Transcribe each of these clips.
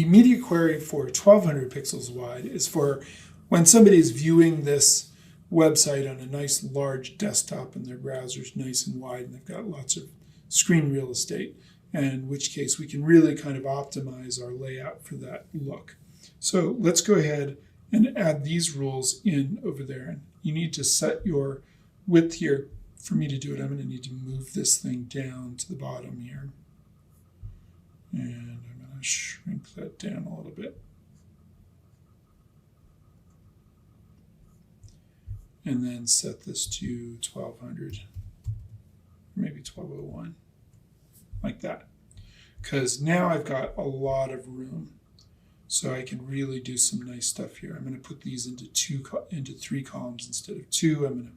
media query for 1200 pixels wide is for when somebody is viewing this website on a nice large desktop and their browser's nice and wide and they've got lots of screen real estate, in which case we can really kind of optimize our layout for that look. So let's go ahead and add these rules in over there. And you need to set your width here. For me to do it, I'm going to need to move this thing down to the bottom here. And I'm going to shrink that down a little bit. And then set this to 1200, maybe 1201, like that. Because now I've got a lot of room, so I can really do some nice stuff here. I'm going to put these into 3 columns instead of 2.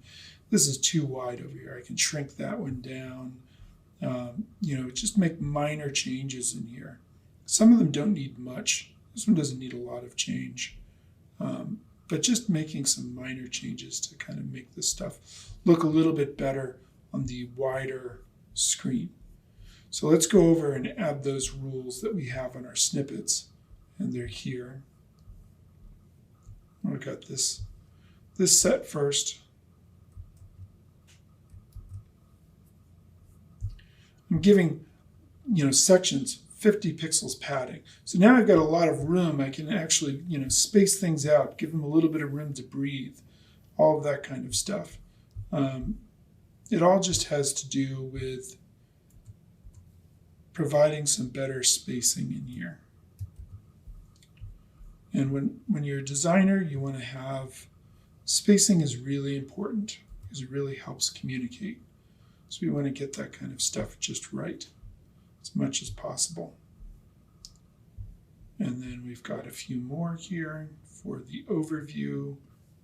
This is too wide over here. I can shrink that one down. Just make minor changes in here. Some of them don't need much. This one doesn't need a lot of change. But just making some minor changes to kind of make this stuff look a little bit better on the wider screen. So let's go over and add those rules that we have on our snippets. And they're here. I've got this set first. I'm giving, sections 50 pixels padding. So now I've got a lot of room. I can actually, space things out, give them a little bit of room to breathe, all of that kind of stuff. It all just has to do with providing some better spacing in here. And when you're a designer, you want to have spacing is really important because it really helps communicate. So we want to get that kind of stuff just right as much as possible. And then we've got a few more here for the overview,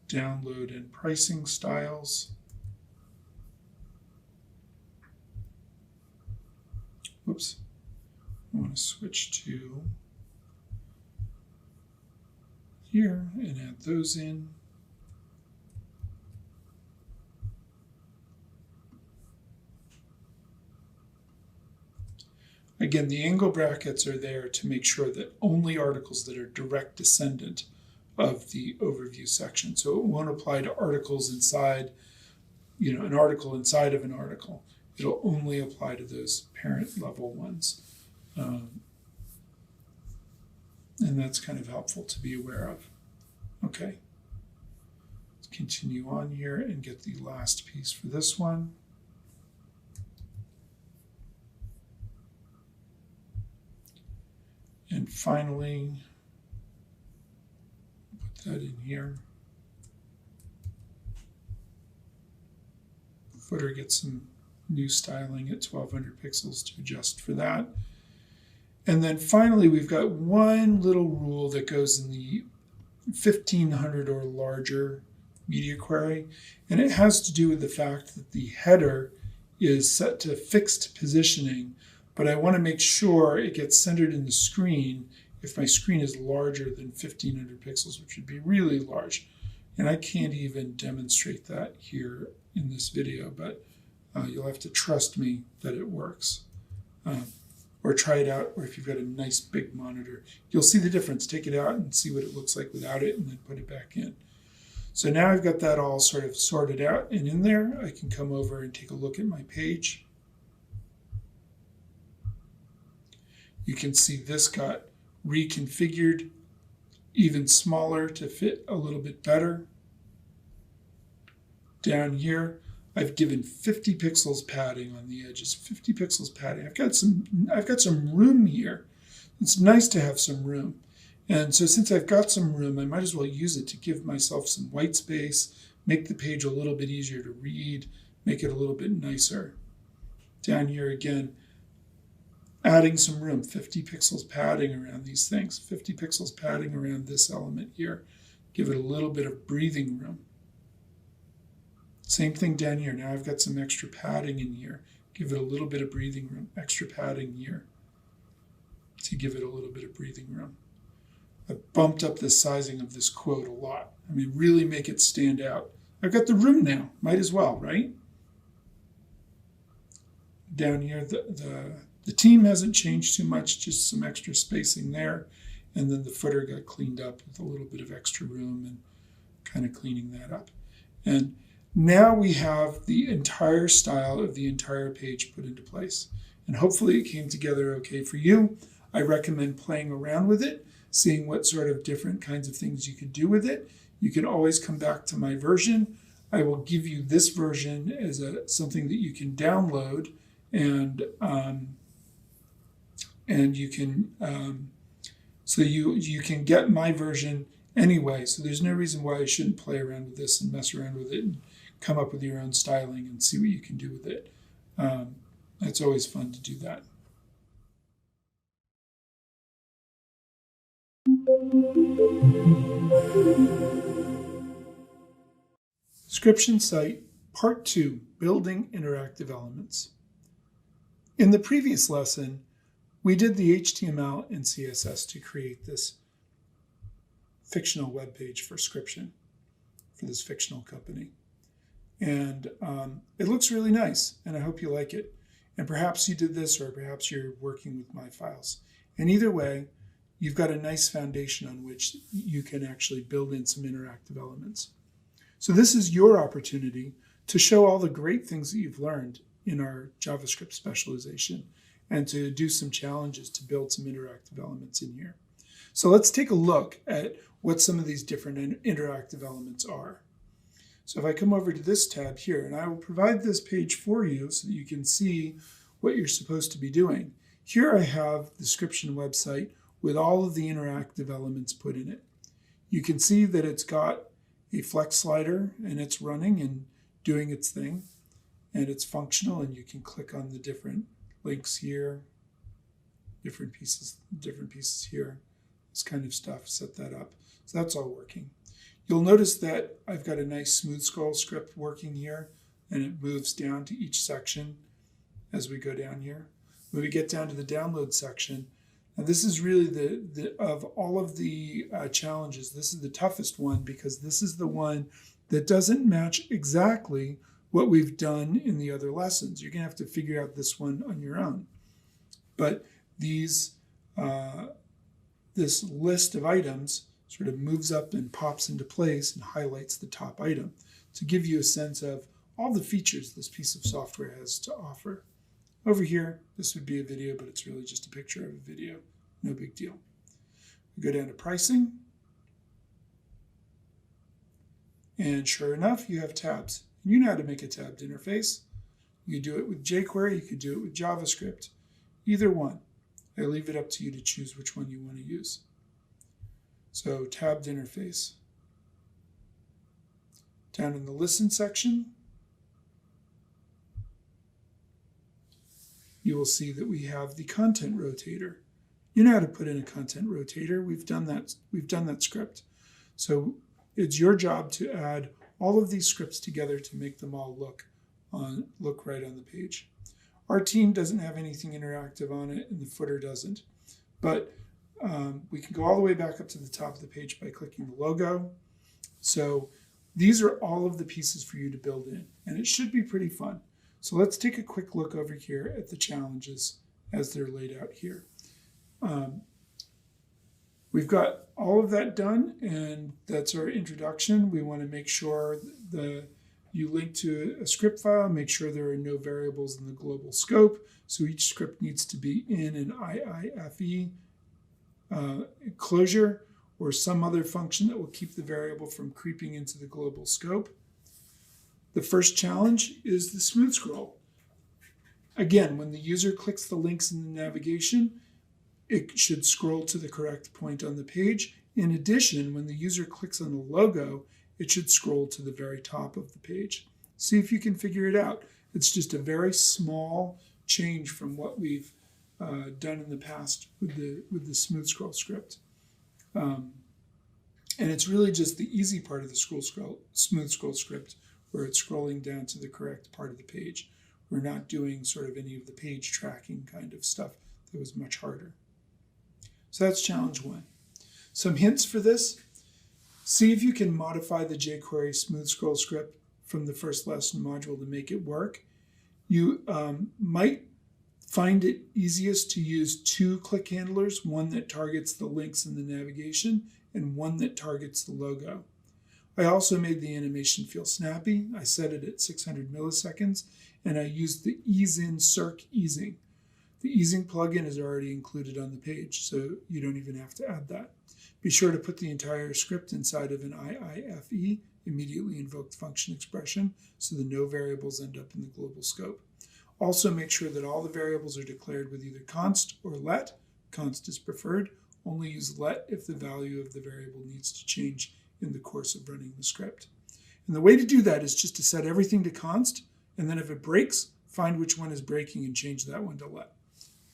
download, and pricing styles. Whoops. I want to switch to here and add those in. Again, the angle brackets are there to make sure that only articles that are direct descendant of the overview section. So it won't apply to articles inside, an article inside of an article. It'll only apply to those parent level ones. And that's kind of helpful to be aware of. Okay. Let's continue on here and get the last piece for this one. And finally, put that in here. Footer gets some new styling at 1200 pixels to adjust for that. And then finally, we've got one little rule that goes in the 1500 or larger media query. And it has to do with the fact that the header is set to fixed positioning, but I want to make sure it gets centered in the screen if my screen is larger than 1500 pixels, which would be really large. And I can't even demonstrate that here in this video, but you'll have to trust me that it works. Or try it out, or if you've got a nice big monitor, you'll see the difference. Take it out and see what it looks like without it, and then put it back in. So now I've got that all sort of sorted out, and in there, I can come over and take a look at my page. You can see this got reconfigured even smaller to fit a little bit better. Down here, I've given 50 pixels padding on the edges, 50 pixels padding. I've got some room here. It's nice to have some room. And so since I've got some room, I might as well use it to give myself some white space, make the page a little bit easier to read, make it a little bit nicer. Down here again, adding some room, 50 pixels padding around these things, 50 pixels padding around this element here. Give it a little bit of breathing room. Same thing down here. Now I've got some extra padding in here. Give it a little bit of breathing room, extra padding here to give it a little bit of breathing room. I've bumped up the sizing of this quote a lot. I mean, really make it stand out. I've got the room now, might as well, right? Down here, the team hasn't changed too much, just some extra spacing there. And then the footer got cleaned up with a little bit of extra room and kind of cleaning that up. And now we have the entire style of the entire page put into place. And hopefully it came together okay for you. I recommend playing around with it, seeing what sort of different kinds of things you could do with it. You can always come back to my version. I will give you this version as something that you can download, and you can so you can get my version anyway. So there's no reason why you shouldn't play around with this and mess around with it and come up with your own styling and see what you can do with it. It's always fun to do that. Description Site, Part 2, Building Interactive Elements. In the previous lesson, we did the HTML and CSS to create this fictional web page for Scription, for this fictional company. And it looks really nice, and I hope you like it. And perhaps you did this, or perhaps you're working with my files. And either way, you've got a nice foundation on which you can actually build in some interactive elements. So this is your opportunity to show all the great things that you've learned in our JavaScript specialization and to do some challenges to build some interactive elements in here. So let's take a look at what some of these different interactive elements are. So if I come over to this tab here, and I will provide this page for you so that you can see what you're supposed to be doing. Here I have the Scription website with all of the interactive elements put in it. You can see that it's got a flex slider and it's running and doing its thing, and it's functional, and you can click on the different links here, different pieces here, this kind of stuff, set that up. So that's all working. You'll notice that I've got a nice smooth scroll script working here, and it moves down to each section as we go down here. When we get down to the download section, now this is really of all of the challenges, this is the toughest one, because this is the one that doesn't match exactly what we've done in the other lessons. You're going to have to figure out this one on your own. But this list of items sort of moves up and pops into place and highlights the top item to give you a sense of all the features this piece of software has to offer. Over here, this would be a video, but it's really just a picture of a video. No big deal. We go down to pricing. And sure enough, you have tabs. And you know how to make a tabbed interface. You could do it with jQuery, you could do it with JavaScript. Either one. I leave it up to you to choose which one you want to use. So tabbed interface. Down in the listen section, you will see that we have the content rotator. You know how to put in a content rotator. We've done that script. So it's your job to add all of these scripts together to make them all look right on the page. Our team doesn't have anything interactive on it, and the footer doesn't. But we can go all the way back up to the top of the page by clicking the logo. So these are all of the pieces for you to build in, and it should be pretty fun. So let's take a quick look over here at the challenges as they're laid out here. We've got all of that done, and that's our introduction. We want to make sure you link to a script file, make sure there are no variables in the global scope. So each script needs to be in an IIFE closure or some other function that will keep the variable from creeping into the global scope. The first challenge is the smooth scroll. Again, when the user clicks the links in the navigation, it should scroll to the correct point on the page. In addition, when the user clicks on the logo, it should scroll to the very top of the page. See if you can figure it out. It's just a very small change from what we've done in the past with the smooth scroll script. And it's really just the easy part of the smooth scroll script where it's scrolling down to the correct part of the page. We're not doing sort of any of the page tracking kind of stuff that was much harder. So that's challenge one. Some hints for this. See if you can modify the jQuery smooth scroll script from the first lesson module to make it work. You might find it easiest to use two click handlers, one that targets the links in the navigation and one that targets the logo. I also made the animation feel snappy. I set it at 600 milliseconds, and I used the ease in circ easing. The easing plugin is already included on the page, so you don't even have to add that. Be sure to put the entire script inside of an IIFE, immediately invoked function expression, so that no variables end up in the global scope. Also make sure that all the variables are declared with either const or let. Const is preferred. Only use let if the value of the variable needs to change in the course of running the script. And the way to do that is just to set everything to const, and then if it breaks, find which one is breaking and change that one to let.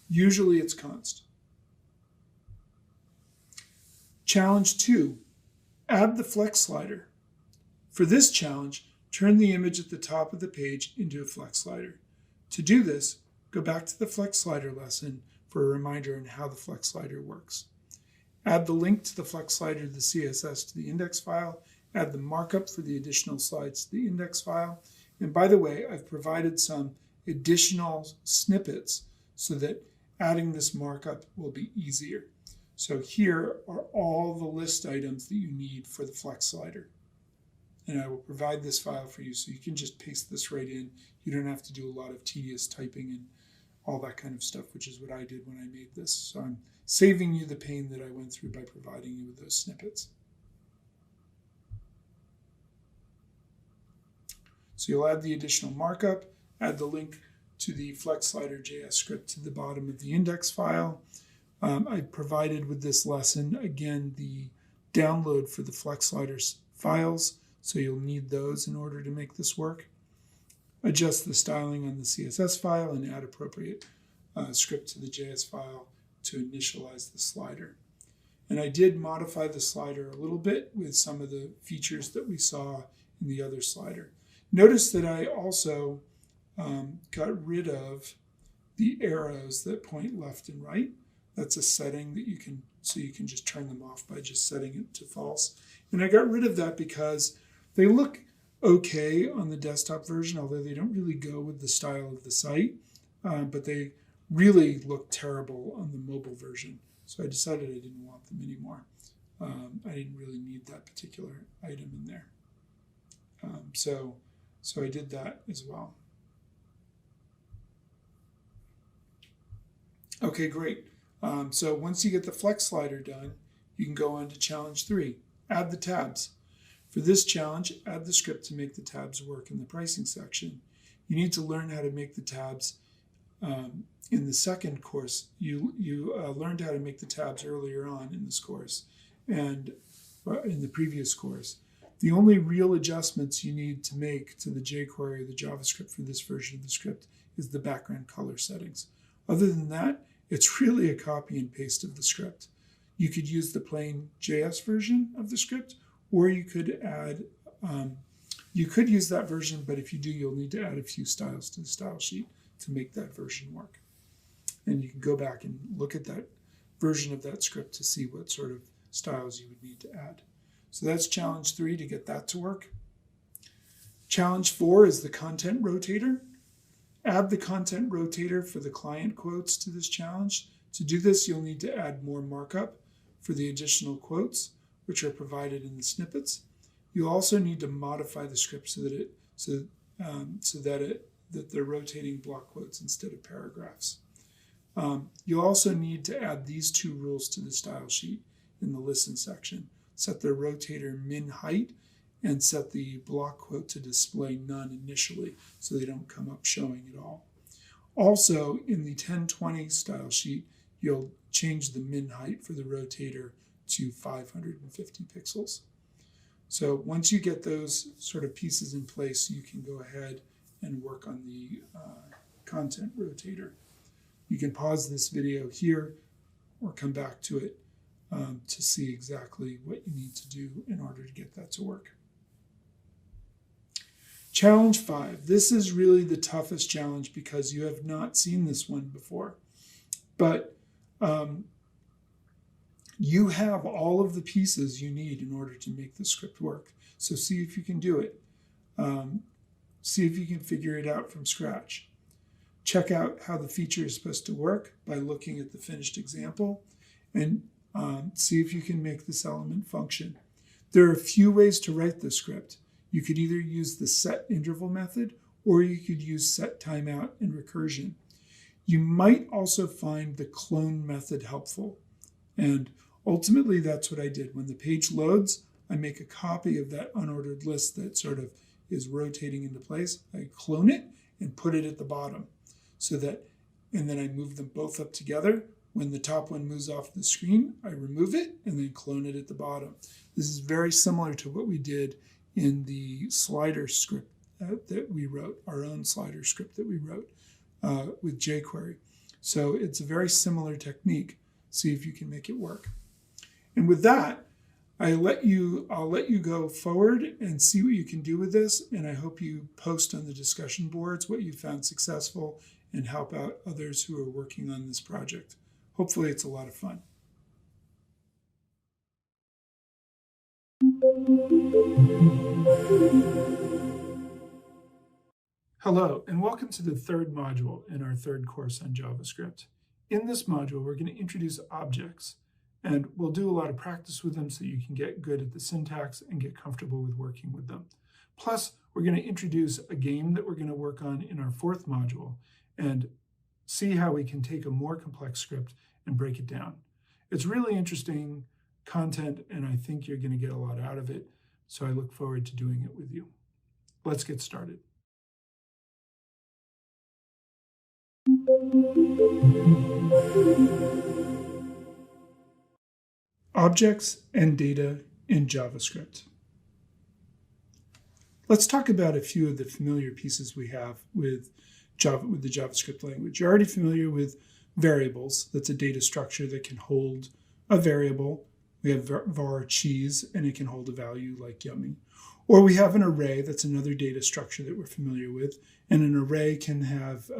Usually it's const. Challenge 2, add the flex slider. For this challenge, turn the image at the top of the page into a flex slider. To do this, go back to the flex slider lesson for a reminder on how the flex slider works. Add the link to the flex slider to the CSS to the index file, add the markup for the additional slides to the index file, and by the way, I've provided some additional snippets so that adding this markup will be easier. So here are all the list items that you need for the flex slider. And I will provide this file for you so you can just paste this right in. You don't have to do a lot of tedious typing and all that kind of stuff, which is what I did when I made this. So I'm saving you the pain that I went through by providing you with those snippets. So you'll add the additional markup, add the link to the flex slider JS script to the bottom of the index file. I provided with this lesson, again, the download for the flex sliders files. So you'll need those in order to make this work. Adjust the styling on the CSS file and add appropriate script to the JS file to initialize the slider. And I did modify the slider a little bit with some of the features that we saw in the other slider. Notice that I also got rid of the arrows that point left and right. That's a setting that you can just turn them off by just setting it to false. And I got rid of that because they look okay on the desktop version, although they don't really go with the style of the site, but they really look terrible on the mobile version. So I decided I didn't want them anymore. I didn't really need that particular item in there. So I did that as well. Okay, great. So once you get the flex slider done, you can go on to challenge 3, add the tabs. For this challenge, add the script to make the tabs work in the pricing section. You need to learn how to make the tabs in the second course. You learned how to make the tabs earlier on in this course and in the previous course. The only real adjustments you need to make to the jQuery or the JavaScript for this version of the script is the background color settings. Other than that, it's really a copy and paste of the script. You could use the plain JS version of the script, or you could add, you could use that version, but if you do, you'll need to add a few styles to the style sheet to make that version work. And you can go back and look at that version of that script to see what sort of styles you would need to add. So that's challenge 3 to get that to work. Challenge 4 is the content rotator. Add the content rotator for the client quotes to this challenge. To do this, you'll need to add more markup for the additional quotes, which are provided in the snippets. You also need to modify the script so that they're rotating block quotes instead of paragraphs. You'll also need to add these 2 rules to the style sheet in the listen section. Set the rotator min height and set the block quote to display none initially so they don't come up showing at all. Also, in the 1020 style sheet, you'll change the min height for the rotator to 550 pixels. So once you get those sort of pieces in place, you can go ahead and work on the content rotator. You can pause this video here or come back to it to see exactly what you need to do in order to get that to work. Challenge 5. This is really the toughest challenge because you have not seen this one before. But you have all of the pieces you need in order to make the script work. So see if you can do it. See if you can figure it out from scratch. check out how the feature is supposed to work by looking at the finished example and see if you can make this element function. There are a few ways to write the script. You could either use the set interval method or you could use set timeout and recursion. You might also find the clone method helpful. And ultimately, that's what I did. When the page loads, I make a copy of that unordered list that sort of is rotating into place. I clone it and put it at the bottom and then I move them both up together. When the top one moves off the screen, I remove it and then clone it at the bottom. This is very similar to what we did in the slider script that we wrote, our own slider script that we wrote with jQuery. So it's a very similar technique. See if you can make it work. And with that, I'll let you go forward and see what you can do with this. And I hope you post on the discussion boards what you found successful and help out others who are working on this project. Hopefully it's a lot of fun. Hello, and welcome to the third module in our third course on JavaScript. In this module, we're going to introduce objects, and we'll do a lot of practice with them so you can get good at the syntax and get comfortable with working with them. Plus, we're going to introduce a game that we're going to work on in our fourth module and see how we can take a more complex script and break it down. It's really interesting content, and I think you're going to get a lot out of it, so I look forward to doing it with you. Let's get started. Objects and data in JavaScript. Let's talk about a few of the familiar pieces we have with the JavaScript language. You're already familiar with variables. That's a data structure that can hold a variable. We have var cheese, and it can hold a value like yummy. Or we have an array. That's another data structure that we're familiar with. And an array can have,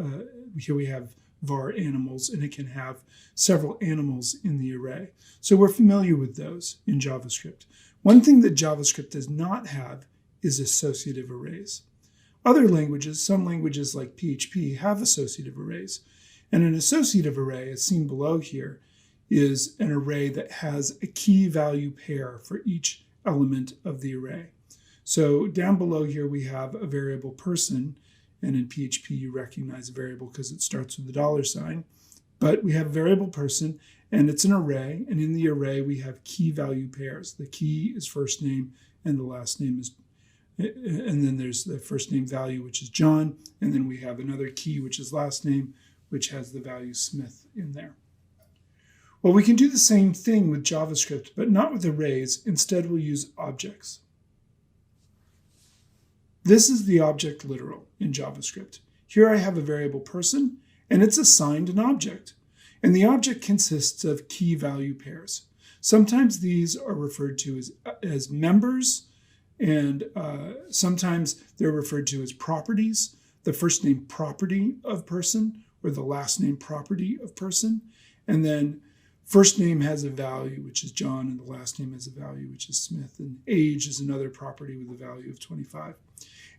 here we have var animals, and it can have several animals in the array. So we're familiar with those in JavaScript. One thing that JavaScript does not have is associative arrays. Other languages, some languages like PHP, have associative arrays. And an associative array, as seen below here, is an array that has a key value pair for each element of the array. So down below here we have a variable person, and in PHP you recognize a variable because it starts with a $sign. But we have a variable person, and it's an array, and in the array we have key value pairs. The key is first name, and the last name is, and then there's the first name value, which is John, and then we have another key, which is last name, which has the value Smith in there. Well, we can do the same thing with JavaScript, but not with arrays. Instead, we'll use objects. This is the object literal in JavaScript. Here I have a variable person, and it's assigned an object. And the object consists of key value pairs. Sometimes these are referred to as members, and sometimes they're referred to as properties, the first name property of person, or the last name property of person. And then first name has a value, which is John, and the last name has a value, which is Smith. And age is another property with a value of 25.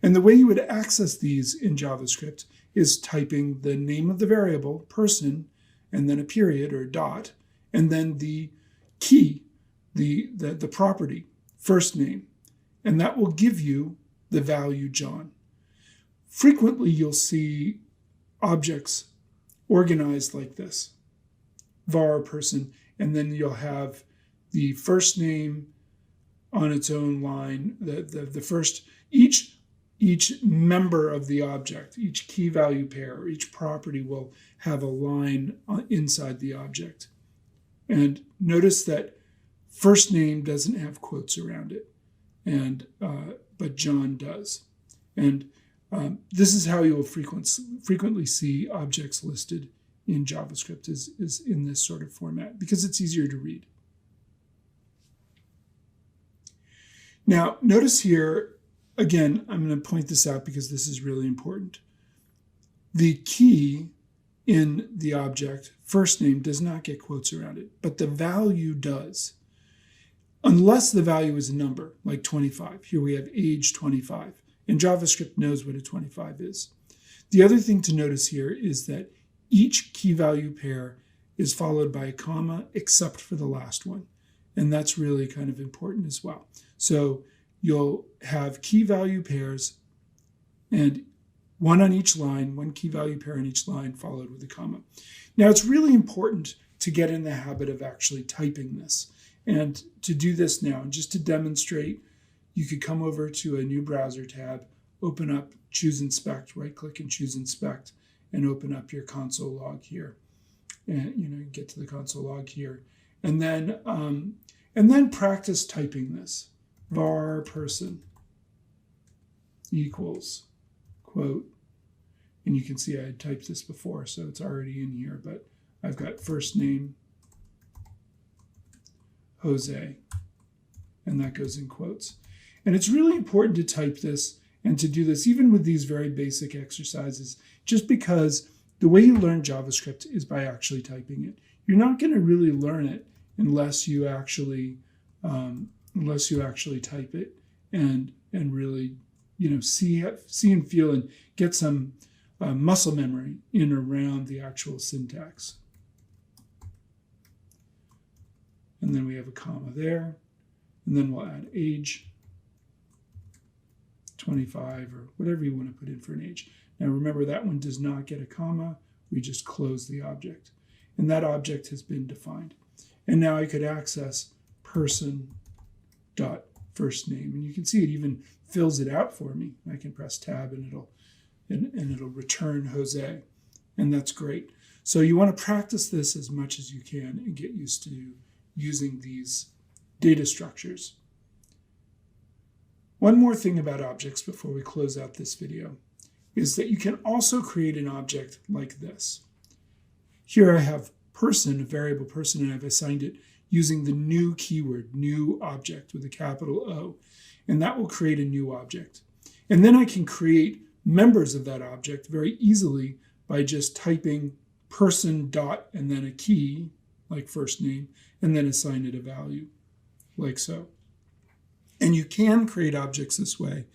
And the way you would access these in JavaScript is typing the name of the variable, person, and then a period or a dot, and then the key, the property, first name. And that will give you the value John. Frequently, you'll see objects organized like this, var person, and then you'll have the first name on its own line, each member of the object, each key value pair, or each property will have a line inside the object. And notice that first name doesn't have quotes around it, but John does. And this is how you will frequently see objects listed in JavaScript is in this sort of format, because it's easier to read. Now, notice here, again, I'm going to point this out because this is really important. The key in the object, first name, does not get quotes around it, but the value does. Unless the value is a number, like 25. Here we have age 25, and JavaScript knows what a 25 is. The other thing to notice here is that each key value pair is followed by a comma except for the last one. And that's really kind of important as well. So you'll have key value pairs and one on each line, one key value pair on each line followed with a comma. Now it's really important to get in the habit of actually typing this. And to do this now, and just to demonstrate, you could come over to a new browser tab, open up, choose inspect, right click and choose inspect, and open up your console log here. And get to the console log here. And then practice typing this. Var person equals quote, and you can see I had typed this before, so it's already in here, but I've got first name, Jose, and that goes in quotes. And it's really important to type this and to do this even with these very basic exercises, just because the way you learn JavaScript is by actually typing it. You're not going to really learn it unless you actually type it and really see and feel and get some muscle memory in around the actual syntax. And then we have a comma there, and then we'll add age, 25 or whatever you want to put in for an age. Now remember, that one does not get a comma. We just close the object, and that object has been defined. And now I could access person dot first name, and you can see it even fills it out for me. I can press tab and it'll return Jose, and that's great. So you want to practice this as much as you can and get used to using these data structures. One more thing about objects before we close out this video is that you can also create an object like this. Here I have person, a variable person, and I've assigned it using the new keyword, new object with a capital O, and that will create a new object. And then I can create members of that object very easily by just typing person dot and then a key, like first name, and then assign it a value, like so. And you can create objects this way,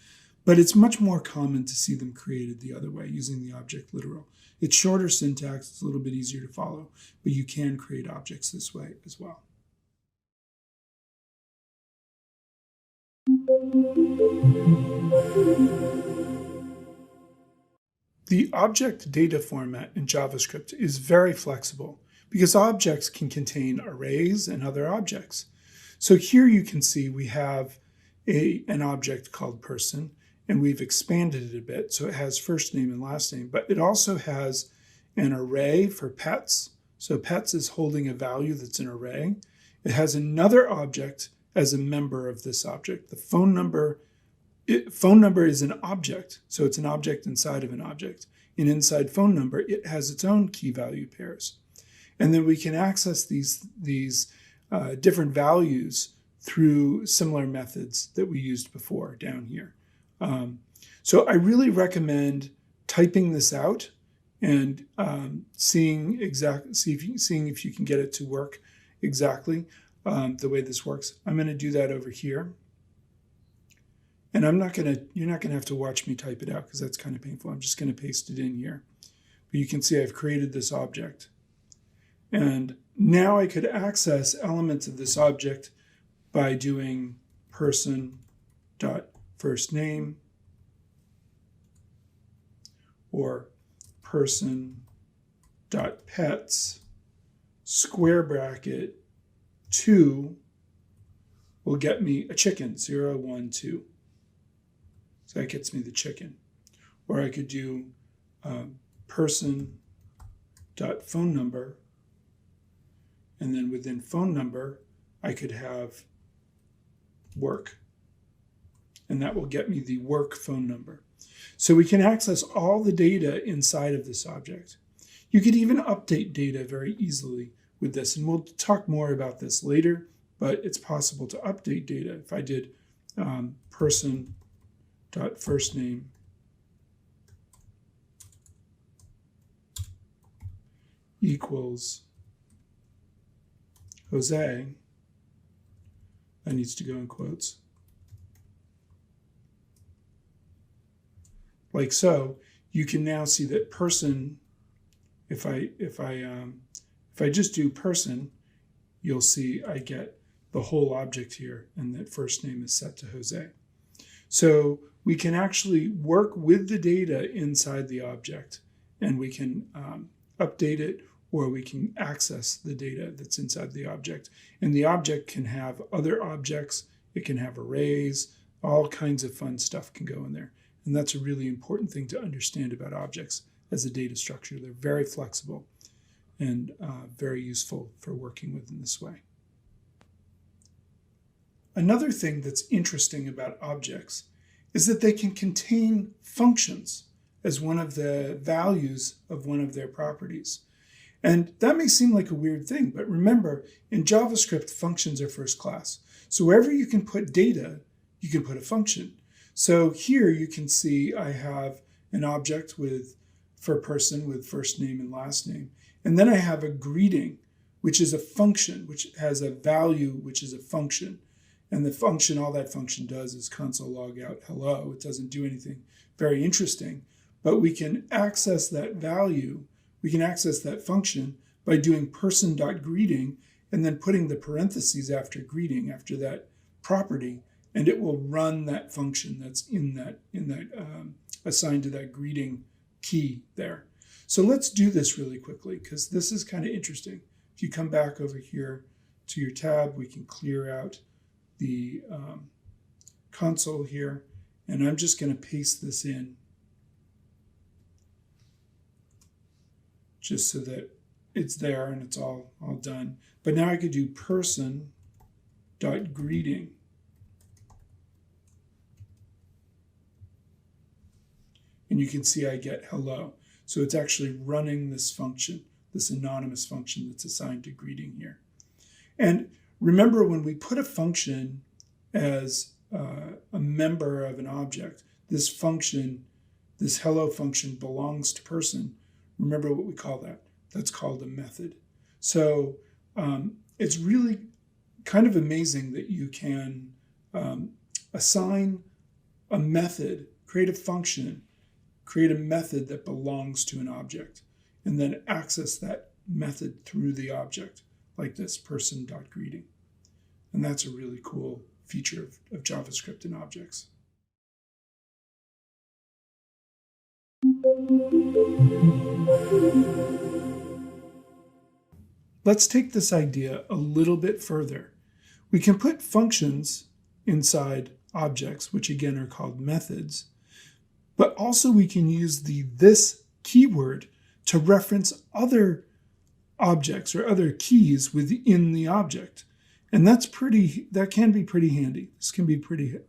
but it's much more common to see them created the other way, using the object literal. It's shorter syntax, it's a little bit easier to follow, but you can create objects this way as well. The object data format in JavaScript is very flexible because objects can contain arrays and other objects. So here you can see we have an object called person, and we've expanded it a bit so it has first name and last name, but it also has an array for pets. So pets is holding a value that's an array. It has another object as a member of this object. The phone number is an object, so it's an object inside of an object. And inside phone number, it has its own key value pairs. And then we can access these different values through similar methods that we used before down here. So I really recommend typing this out and seeing if you can get it to work exactly the way this works. I'm going to do that over here. And you're not going to have to watch me type it out because that's kind of painful. I'm just going to paste it in here. But you can see I've created this object. And now I could access elements of this object by doing person.firstname or person.pets square bracket 2 will get me a chicken, 0, 1, 2. So that gets me the chicken. Or I could do person.phone number, and then within phone number, I could have work. And that will get me the work phone number. So we can access all the data inside of this object. You could even update data very easily with this, and we'll talk more about this later, but it's possible to update data. If I did person.firstname equals Jose, that needs to go in quotes, like so, you can now see that person, if I just do person, you'll see I get the whole object here, and that first name is set to Jose. So we can actually work with the data inside the object, and we can update it, or we can access the data that's inside the object. And the object can have other objects, it can have arrays, all kinds of fun stuff can go in there. And that's a really important thing to understand about objects as a data structure. They're very flexible and very useful for working with in this way. Another thing that's interesting about objects is that they can contain functions as one of the values of one of their properties. And that may seem like a weird thing, but remember, in JavaScript, functions are first class. So wherever you can put data, you can put a function. So here you can see I have an object for person with first name and last name. And then I have a greeting, which is a function, which has a value, which is a function. And the function, all that function does is console log out hello. It doesn't do anything very interesting, but we can access that value. We can access that function by doing person.greeting and then putting the parentheses after greeting, after that property, and it will run that function that's in that assigned to that greeting key there. So let's do this really quickly, because this is kind of interesting. If you come back over here to your tab, we can clear out the console here, and I'm just going to paste this in just so that it's there and it's all done. But now I could do person.greeting. And you can see I get hello. So it's actually running this function, this anonymous function that's assigned to greeting here. And remember, when we put a function as a member of an object, this function, this hello function belongs to person. Remember what we call that. That's called a method. So it's really kind of amazing that you can assign a method, create a function, create a method that belongs to an object, and then access that method through the object, like this person.greeting. And that's a really cool feature of JavaScript and objects. Let's take this idea a little bit further. We can put functions inside objects, which again are called methods, but also we can use the this keyword to reference other objects or other keys within the object. And that can be pretty handy. This can be pretty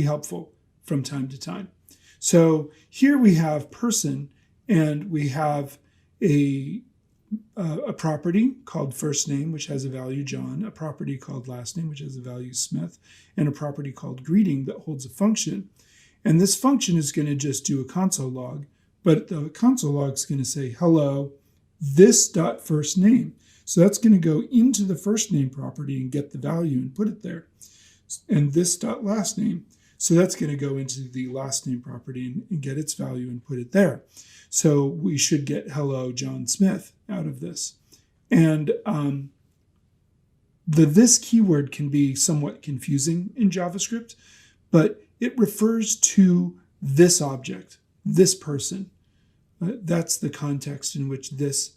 helpful from time to time. So here we have person, and we have a property called first name, which has a value John, a property called last name, which has a value Smith, and a property called greeting that holds a function. And this function is going to just do a console log, but the console log is going to say, hello, this dot first name. So that's going to go into the first name property and get the value and put it there. And this dot last name. So that's going to go into the last name property and get its value and put it there. So we should get hello John Smith out of this. And the this keyword can be somewhat confusing in JavaScript, but it refers to this object, this person. That's the context in which this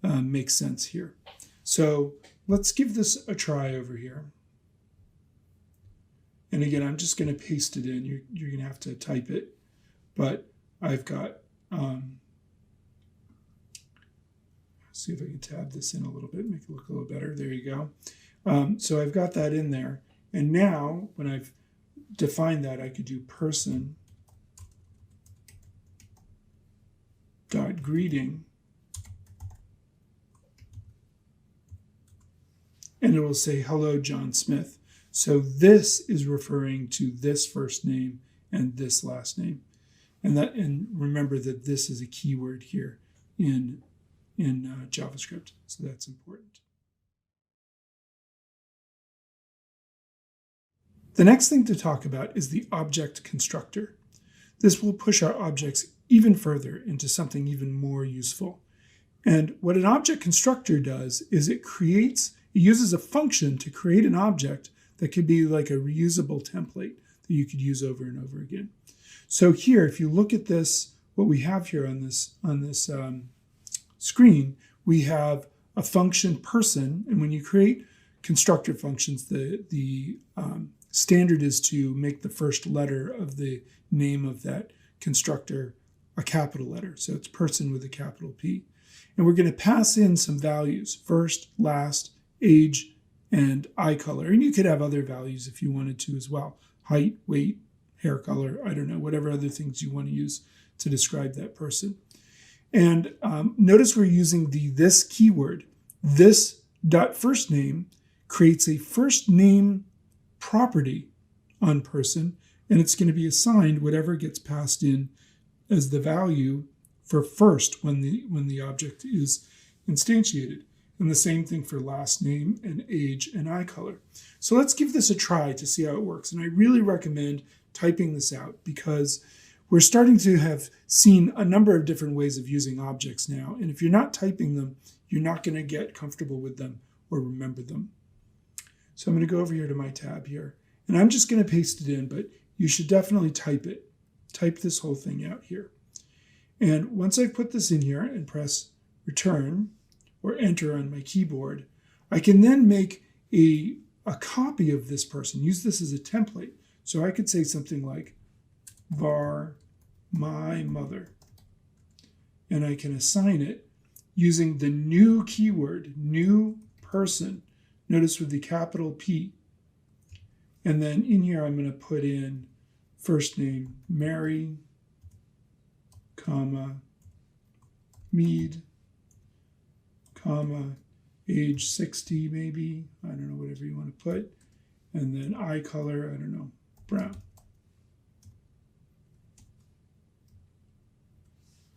makes sense here. So let's give this a try over here. And again, I'm just going to paste it in. You're going to have to type it. But I've got, see if I can tab this in a little bit, make it look a little better. There you go. So I've got that in there. And now, when I've defined that, I could do person.greeting. And it will say, hello, John Smith. So this is referring to this first name and this last name. And remember that this is a keyword here in JavaScript. So that's important. The next thing to talk about is the object constructor. This will push our objects even further into something even more useful. And what an object constructor does is it uses a function to create an object that could be like a reusable template that you could use over and over again. So here, if you look at this, what we have here on this screen, we have a function person, and when you create constructor functions, the standard is to make the first letter of the name of that constructor a capital letter. So it's person with a capital P. And we're going to pass in some values, first, last, age, and eye color. And you could have other values if you wanted to as well. Height, weight, hair color, I don't know, whatever other things you want to use to describe that person. And notice we're using the this keyword. This dot first name creates a first name property on person, and it's going to be assigned whatever gets passed in as the value for first when the object is instantiated. And the same thing for last name and age and eye color. So let's give this a try to see how it works. And I really recommend typing this out because we're starting to have seen a number of different ways of using objects now. And if you're not typing them, you're not going to get comfortable with them or remember them. So I'm going to go over here to my tab here. And I'm just going to paste it in, but you should definitely type it. Type this whole thing out here. And once I put this in here and press return or enter on my keyboard, I can then make a copy of this person, use this as a template. So I could say something like var my mother, and I can assign it using the new keyword, new person, notice with the capital P. And then in here, I'm going to put in first name, Mary, comma, Mead, comma, age 60 maybe, I don't know, whatever you want to put. And then eye color, I don't know, brown.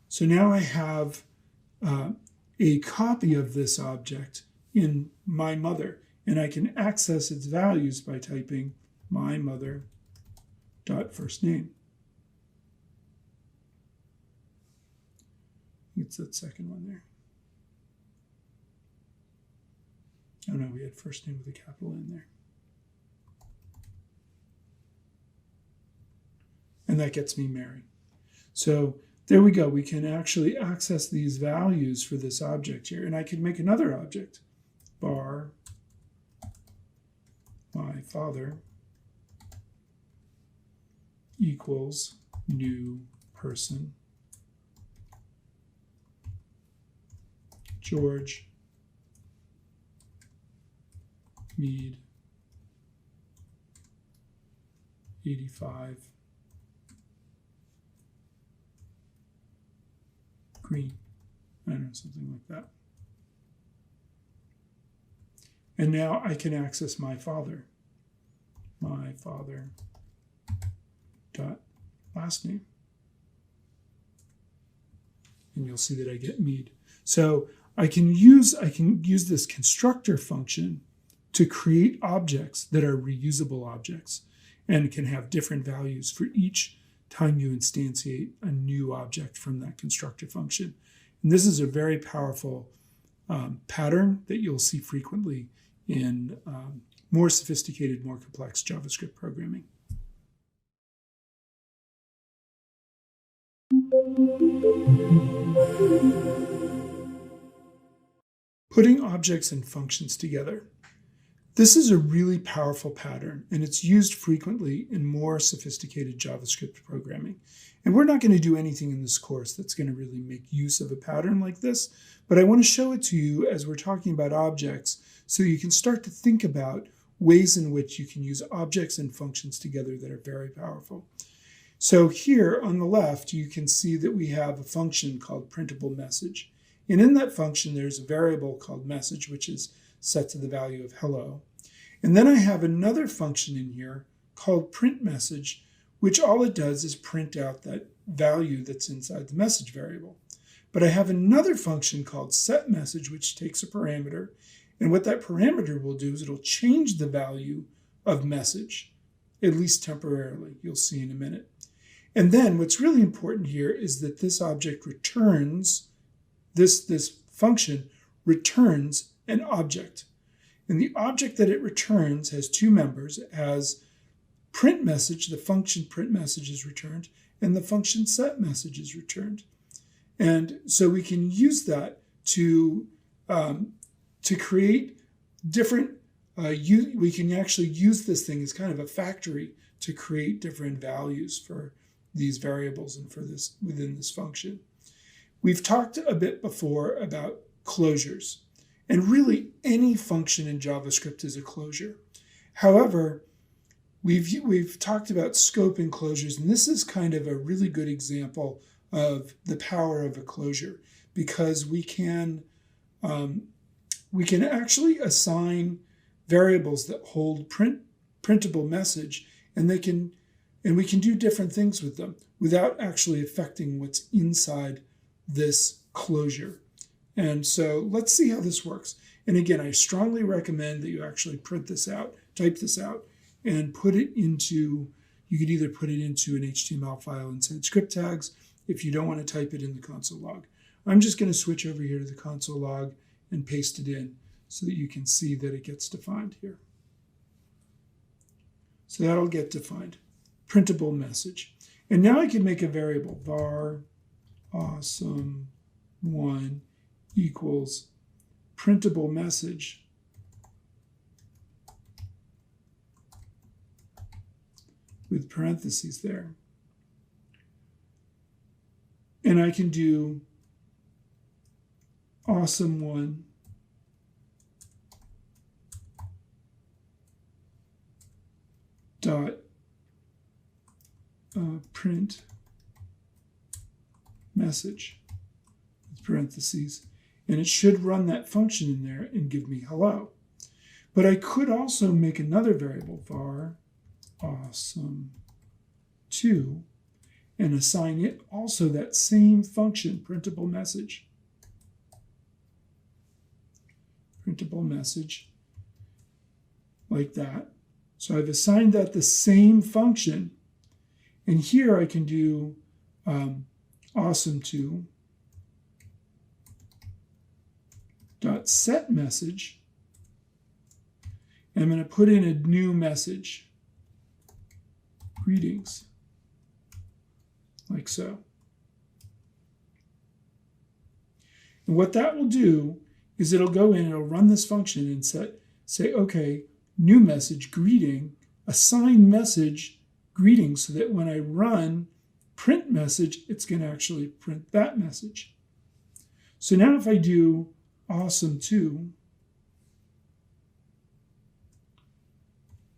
So now I have a copy of this object in my mother, and I can access its values by typing my mother dot first name. It's that second one there. Oh no, we had first name with a capital N there. And that gets me Mary. So there we go. We can actually access these values for this object here. And I can make another object, var my father equals new person, George, Mead, 85, green, I don't know, something like that. And now I can access my father dot last name. And you'll see that I get Mead. So I can use this constructor function to create objects that are reusable objects and can have different values for each time you instantiate a new object from that constructor function. And this is a very powerful pattern that you'll see frequently in more sophisticated, more complex JavaScript programming. Putting objects and functions together. This is a really powerful pattern, and it's used frequently in more sophisticated JavaScript programming. And we're not going to do anything in this course that's going to really make use of a pattern like this, but I want to show it to you as we're talking about objects so you can start to think about ways in which you can use objects and functions together that are very powerful. So here on the left, you can see that we have a function called printable message. And in that function, there's a variable called message, which is set to the value of hello. And then I have another function in here called print message, which all it does is print out that value that's inside the message variable. But I have another function called set message, which takes a parameter. And what that parameter will do is it'll change the value of message, at least temporarily. You'll see in a minute. And then what's really important here is that this object returns, this function returns an object. And the object that it returns has two members. It has print message, the function print message is returned, and the function set message is returned. And so we can use that to create different, we can actually use this thing as kind of a factory to create different values for these variables and for this within this function. We've talked a bit before about closures, and really any function in JavaScript is a closure. However, we've talked about scope and closures, and this is kind of a really good example of the power of a closure, because we can actually assign variables that hold printable message, and we can do different things with them without actually affecting what's inside this closure. And so let's see how this works. And again, I strongly recommend that you actually print this out, type this out, and put it into, you could either put it into an HTML file inside script tags if you don't want to type it in the console log. I'm just going to switch over here to the console log and paste it in so that you can see that it gets defined here. So that'll get defined, printable message. And now I can make a variable, var awesome1 equals printable message with parentheses there. And I can do awesome1 dot print message with parentheses, and it should run that function in there and give me hello. But I could also make another variable, var awesome2, and assign it also that same function, printable message. Printable message, like that. So I've assigned that the same function, and here I can do awesome2 dot set message, and I'm going to put in a new message, greetings, like so. And what that will do is it'll go in, it'll run this function and say, okay, new message, greeting, assign message, greeting, so that when I run print message, it's going to actually print that message. So now if I do awesome2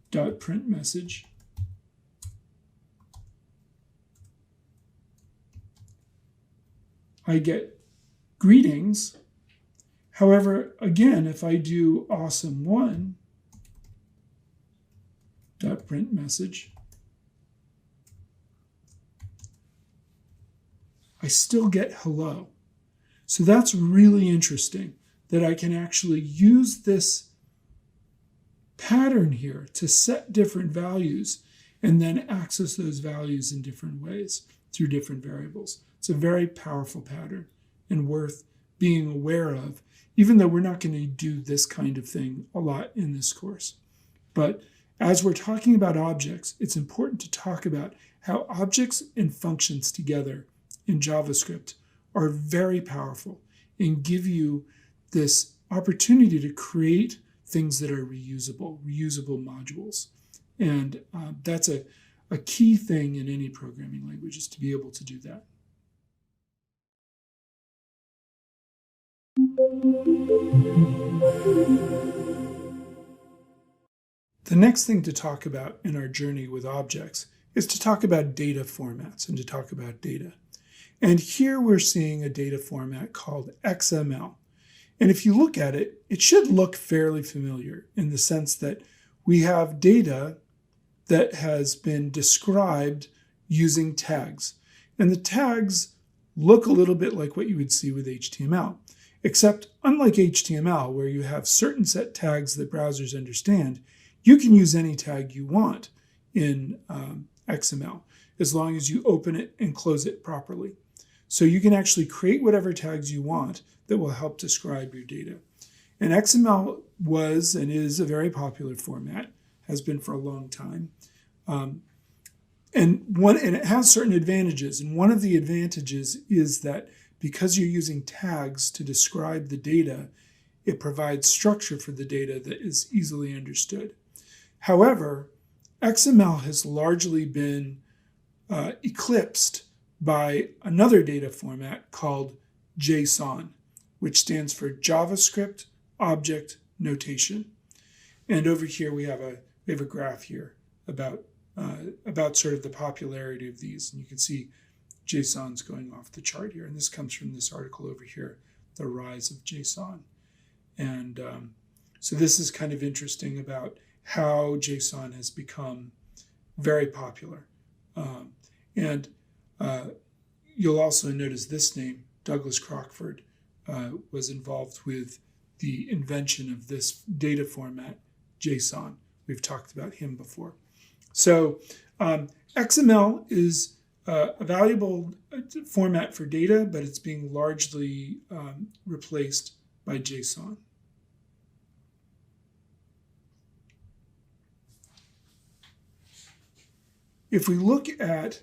dot print message, I get greetings. However, again, if I do awesome1 dot print message, I still get hello. So that's really interesting that I can actually use this pattern here to set different values and then access those values in different ways through different variables. It's a very powerful pattern and worth being aware of, even though we're not going to do this kind of thing a lot in this course. But as we're talking about objects, it's important to talk about how objects and functions together in JavaScript are very powerful and give you this opportunity to create things that are reusable modules. And that's a key thing in any programming language, is to be able to do that. The next thing to talk about in our journey with objects is to talk about data formats and to talk about data. And here we're seeing a data format called XML. And if you look at it, it should look fairly familiar in the sense that we have data that has been described using tags. And the tags look a little bit like what you would see with HTML, except unlike HTML, where you have certain set tags that browsers understand, you can use any tag you want in XML. as long as you open it and close it properly. So you can actually create whatever tags you want that will help describe your data. And XML was and is a very popular format, has been for a long time. And it has certain advantages. And one of the advantages is that because you're using tags to describe the data, it provides structure for the data that is easily understood. However, XML has largely been eclipsed by another data format called JSON, which stands for JavaScript Object Notation. And over here we have a graph here about sort of the popularity of these. And you can see JSON's going off the chart here. And this comes from this article over here, The Rise of JSON. And so this is kind of interesting about how JSON has become very popular. You'll also notice this name, Douglas Crockford, was involved with the invention of this data format, JSON. We've talked about him before. So XML is a valuable format for data, but it's being largely replaced by JSON. If we look at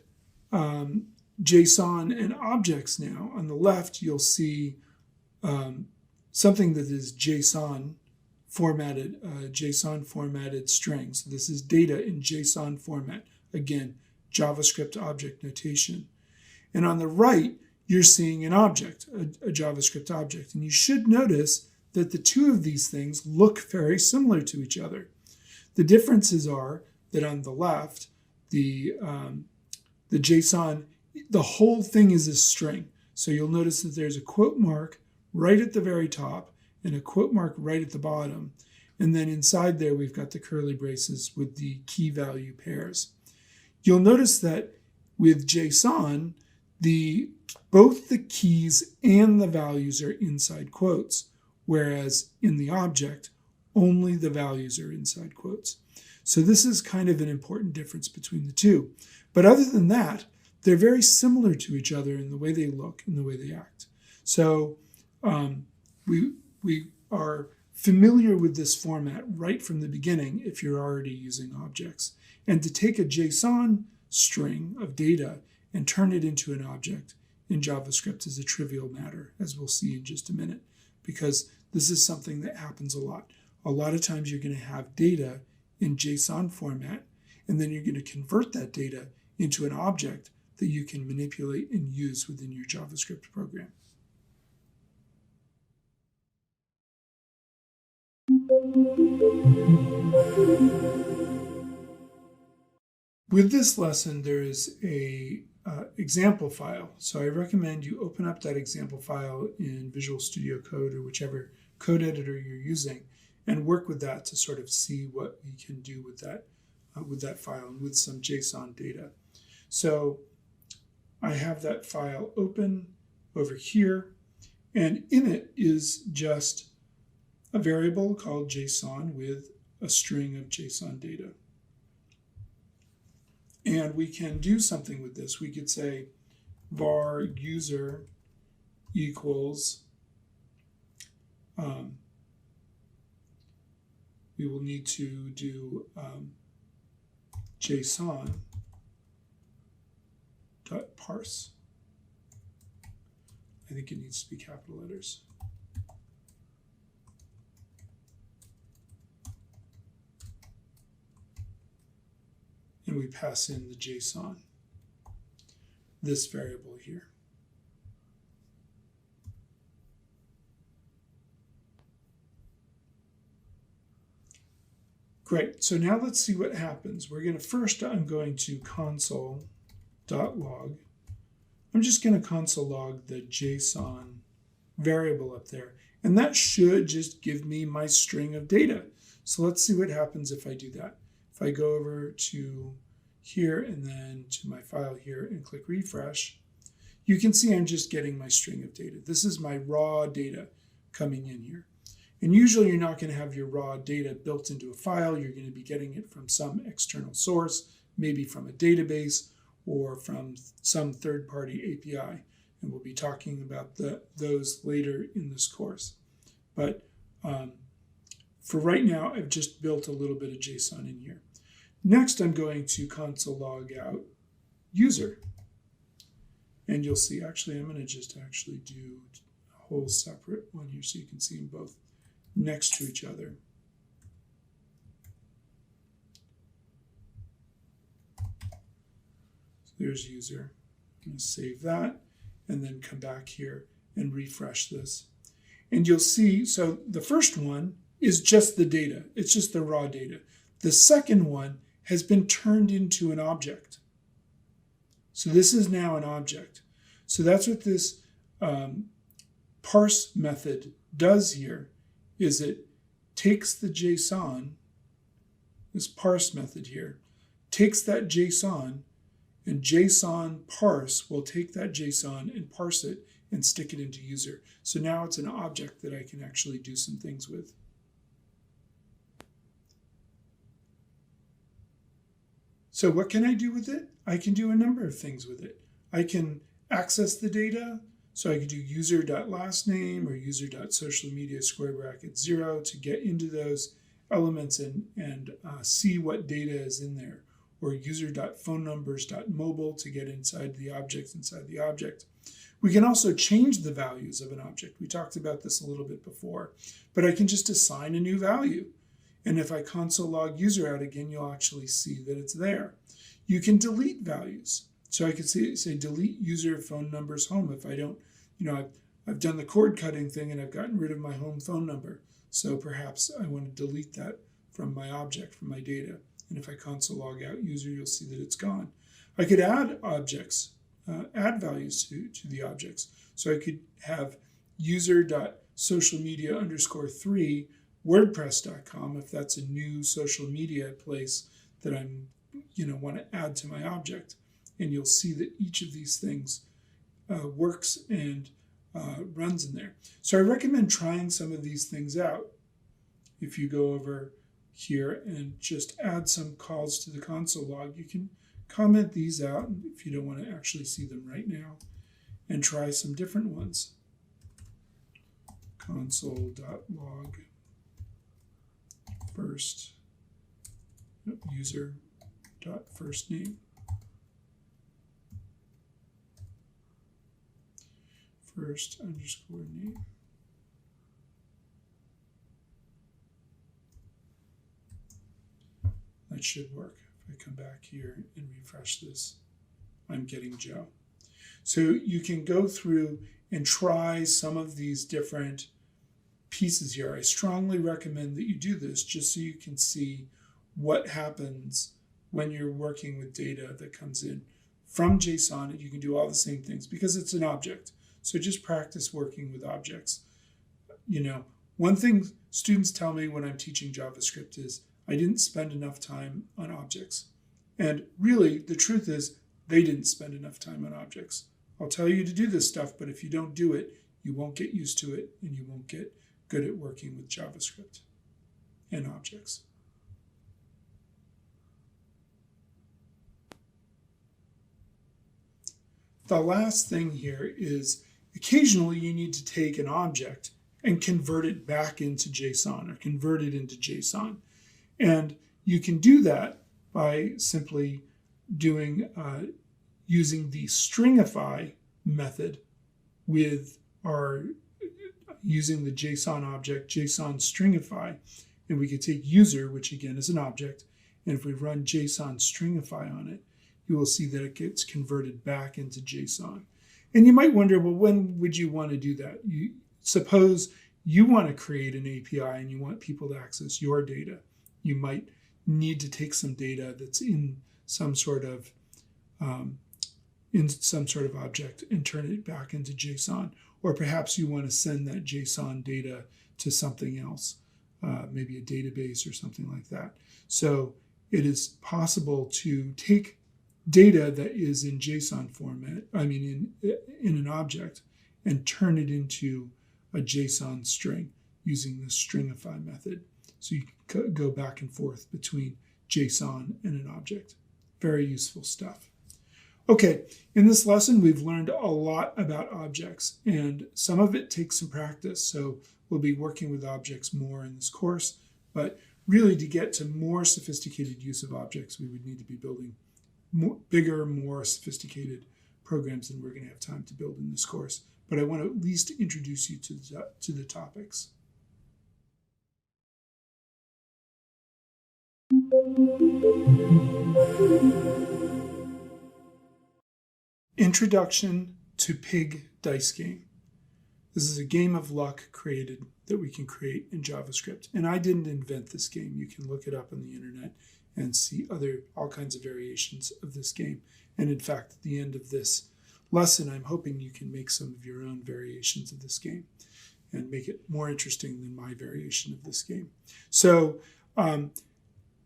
JSON and objects now, on the left you'll see something that is JSON formatted string. So this is data in JSON format. Again, JavaScript object notation. And on the right, you're seeing an object, a JavaScript object. And you should notice that the two of these things look very similar to each other. The differences are that on the left, the JSON, the whole thing is a string. So you'll notice that there's a quote mark right at the very top and a quote mark right at the bottom. And then inside there, we've got the curly braces with the key value pairs. You'll notice that with JSON, both the keys and the values are inside quotes, whereas in the object, only the values are inside quotes. So this is kind of an important difference between the two. But other than that, they're very similar to each other in the way they look and the way they act. So we are familiar with this format right from the beginning if you're already using objects. And to take a JSON string of data and turn it into an object in JavaScript is a trivial matter, as we'll see in just a minute, because this is something that happens a lot. A lot of times you're going to have data in JSON format, and then you're going to convert that data into an object that you can manipulate and use within your JavaScript program. With this lesson, there is a example file. So I recommend you open up that example file in Visual Studio Code or whichever code editor you're using and work with that to sort of see what we can do with that file and with some JSON data. So I have that file open over here, and in it is just a variable called JSON with a string of JSON data. And we can do something with this. We could say var user equals, we will need to do JSON.parse. I think it needs to be capital letters. And we pass in the JSON, this variable here. Great, so now let's see what happens. I'm going to console.log. I'm just going to console log the JSON variable up there. And that should just give me my string of data. So let's see what happens if I do that. If I go over to here and then to my file here and click refresh, you can see I'm just getting my string of data. This is my raw data coming in here. And usually you're not going to have your raw data built into a file. You're going to be getting it from some external source, maybe from a database or from some third-party API. And we'll be talking about those later in this course. But for right now, I've just built a little bit of JSON in here. Next, I'm going to console log out user. And you'll see, actually, I'm going to just actually do a whole separate one here so you can see them both next to each other. So there's user. I'm going to save that and then come back here and refresh this. And you'll see, so the first one is just the data. It's just the raw data. The second one has been turned into an object. So this is now an object. So that's what this parse method does here, is it takes the JSON, this parse method here, takes that JSON, and JSON parse will take that JSON and parse it and stick it into user. So now it's an object that I can actually do some things with. So what can I do with it? I can do a number of things with it. I can access the data. So I could do user.lastname or user.socialmedia_0 to get into those elements and see what data is in there, or user.phonenumbers.mobile to get inside the object. We can also change the values of an object. We talked about this a little bit before, but I can just assign a new value. And if I console log user out again, you'll actually see that it's there. You can delete values. So I could say delete user phone numbers home if I don't, I've done the cord cutting thing and I've gotten rid of my home phone number. So perhaps I want to delete that from my object, from my data. And if I console log out user, you'll see that it's gone. I could add objects, add values to the objects. So I could have user.socialmedia_3 wordpress.com if that's a new social media place that I'm, want to add to my object. And you'll see that each of these things works and runs in there. So I recommend trying some of these things out. If you go over here and just add some calls to the console log, you can comment these out if you don't want to actually see them right now, and try some different ones. Console.log first user.firstname. First_name. That should work. If I come back here and refresh this, I'm getting Joe. So you can go through and try some of these different pieces here. I strongly recommend that you do this just so you can see what happens when you're working with data that comes in from JSON. You can do all the same things because it's an object. So just practice working with objects. One thing students tell me when I'm teaching JavaScript is I didn't spend enough time on objects. And really, the truth is they didn't spend enough time on objects. I'll tell you to do this stuff, but if you don't do it, you won't get used to it and you won't get good at working with JavaScript and objects. The last thing here is occasionally you need to take an object and convert it back into JSON or convert it into JSON. And you can do that by simply doing using the stringify method with using the JSON object, JSON stringify. And we could take user, which again is an object, and if we run JSON stringify on it, you will see that it gets converted back into JSON. And you might wonder, well, when would you want to do that? Suppose you want to create an API and you want people to access your data. You might need to take some data that's in some sort of object and turn it back into JSON. Or perhaps you want to send that JSON data to something else, maybe a database or something like that. So it is possible to take data that is in JSON format, in an object, and turn it into a JSON string using the stringify method. So you can go back and forth between JSON and an object. Very useful stuff. Okay, in this lesson, we've learned a lot about objects, and some of it takes some practice. So we'll be working with objects more in this course, but really to get to more sophisticated use of objects, we would need to be building bigger, more sophisticated programs than we're going to have time to build in this course. But I want to at least introduce you to the topics. Introduction to Pig Dice Game. This is a game of luck created that we can create in JavaScript. And I didn't invent this game. You can look it up on the internet and see all kinds of variations of this game. And in fact, at the end of this lesson, I'm hoping you can make some of your own variations of this game and make it more interesting than my variation of this game. So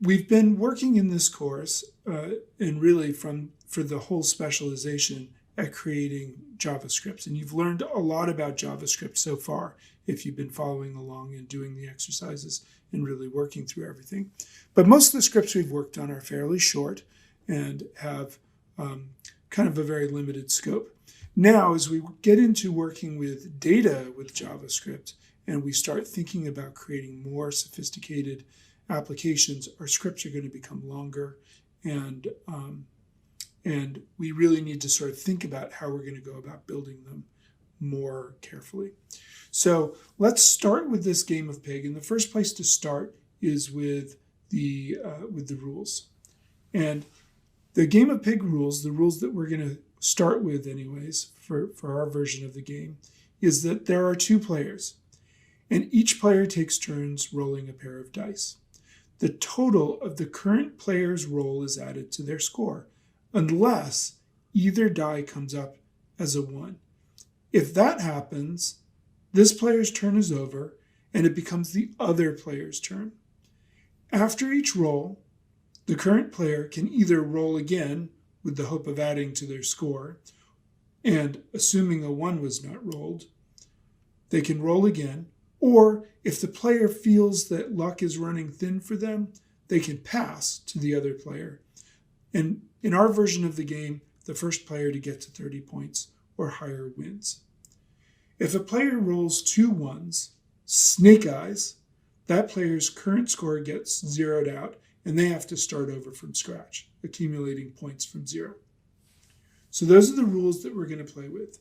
we've been working in this course and really for the whole specialization at creating JavaScript. And you've learned a lot about JavaScript so far if you've been following along and doing the exercises and really working through everything. But most of the scripts we've worked on are fairly short and have kind of a very limited scope. Now, as we get into working with data with JavaScript and we start thinking about creating more sophisticated applications, our scripts are going to become longer, and we really need to sort of think about how we're going to go about building them more carefully. So let's start with this game of pig, and the first place to start is with the rules. And the game of pig rules, the rules that we're going to start with anyways for our version of the game, is that there are two players, and each player takes turns rolling a pair of dice. The total of the current player's roll is added to their score, unless either die comes up as a 1. If that happens, this player's turn is over, and it becomes the other player's turn. After each roll, the current player can either roll again with the hope of adding to their score, and assuming a 1 was not rolled, they can roll again, or if the player feels that luck is running thin for them, they can pass to the other player. And in our version of the game, the first player to get to 30 points or higher wins. If a player rolls 2 1s, snake eyes, that player's current score gets zeroed out and they have to start over from scratch, accumulating points from 0. So those are the rules that we're going to play with.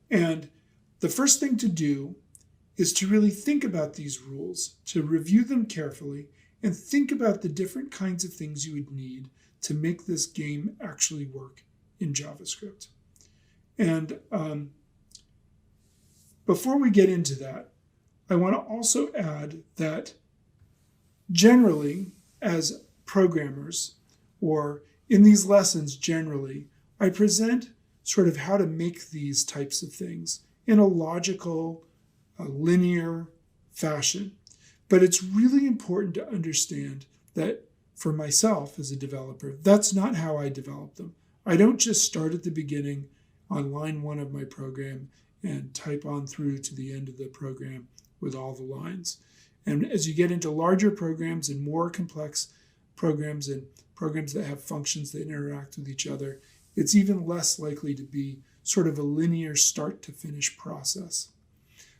And the first thing to do is to really think about these rules, to review them carefully, and think about the different kinds of things you would need to make this game actually work in JavaScript. And before we get into that, I want to also add that generally, as programmers, or in these lessons generally, I present sort of how to make these types of things in a logical, linear fashion. But it's really important to understand that for myself as a developer, that's not how I develop them. I don't just start at the beginning on line 1 of my program and type on through to the end of the program with all the lines. And as you get into larger programs and more complex programs and programs that have functions that interact with each other, it's even less likely to be sort of a linear start to finish process.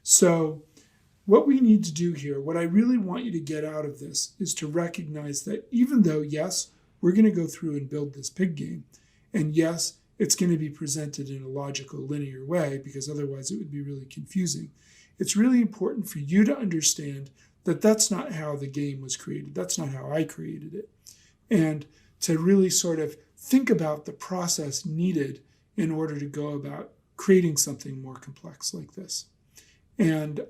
So what we need to do here, what I really want you to get out of this, is to recognize that even though, yes, we're going to go through and build this pig game, and yes, it's going to be presented in a logical, linear way, because otherwise it would be really confusing. It's really important for you to understand that that's not how the game was created. That's not how I created it. And to really sort of think about the process needed in order to go about creating something more complex like this. And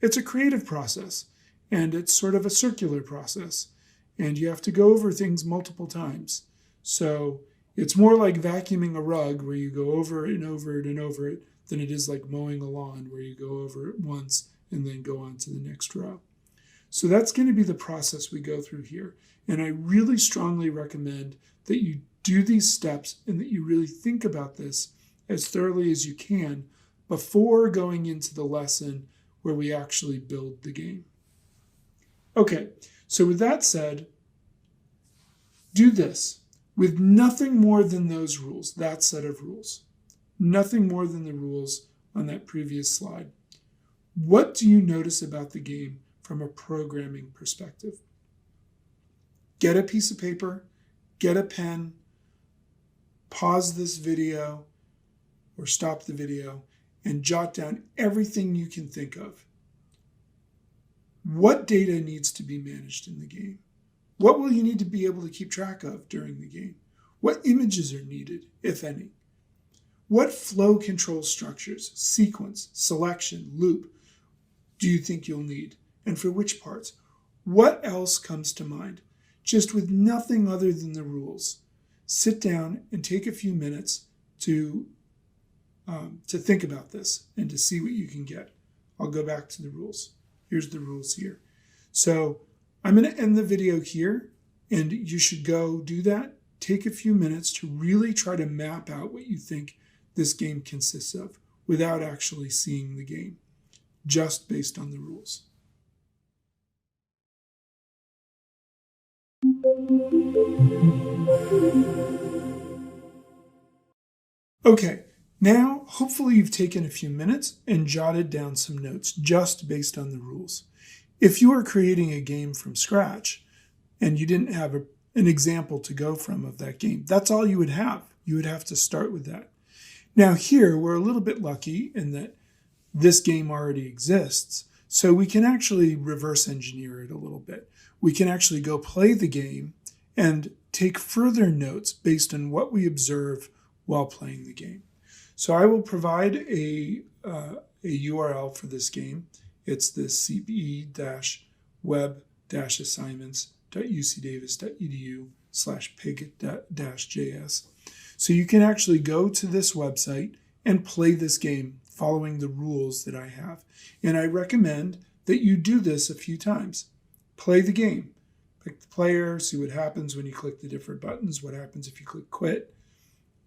it's a creative process, and it's sort of a circular process, and you have to go over things multiple times. So it's more like vacuuming a rug where you go over it and over it and over it than it is like mowing a lawn where you go over it once and then go on to the next row. So that's going to be the process we go through here. And I really strongly recommend that you do these steps and that you really think about this as thoroughly as you can before going into the lesson where we actually build the game. Okay, so with that said, do this. with nothing more than those rules, that set of rules, nothing more than the rules on that previous slide. What do you notice about the game from a programming perspective? Get a piece of paper, get a pen, pause this video or stop the video and jot down everything you can think of. What data needs to be managed in the game? What will you need to be able to keep track of during the game? What images are needed, if any? What flow control structures, sequence, selection, loop do you think you'll need? And for which parts? What else comes to mind? Just with nothing other than the rules. Sit down and take a few minutes to think about this and to see what you can get. I'll go back to the rules. Here's the rules here. So I'm going to end the video here, and you should go do that. Take a few minutes to really try to map out what you think this game consists of without actually seeing the game, just based on the rules. Okay, now hopefully you've taken a few minutes and jotted down some notes just based on the rules. If you are creating a game from scratch and you didn't have an example to go from of that game, that's all you would have. You would have to start with that. Now here, we're a little bit lucky in that this game already exists, so we can actually reverse engineer it a little bit. We can actually go play the game and take further notes based on what we observe while playing the game. So I will provide a URL for this game. It's the cbe-web-assignments.ucdavis.edu/pig-js. So you can actually go to this website and play this game following the rules that I have. And I recommend that you do this a few times. Play the game. Pick the player, see what happens when you click the different buttons, what happens if you click quit,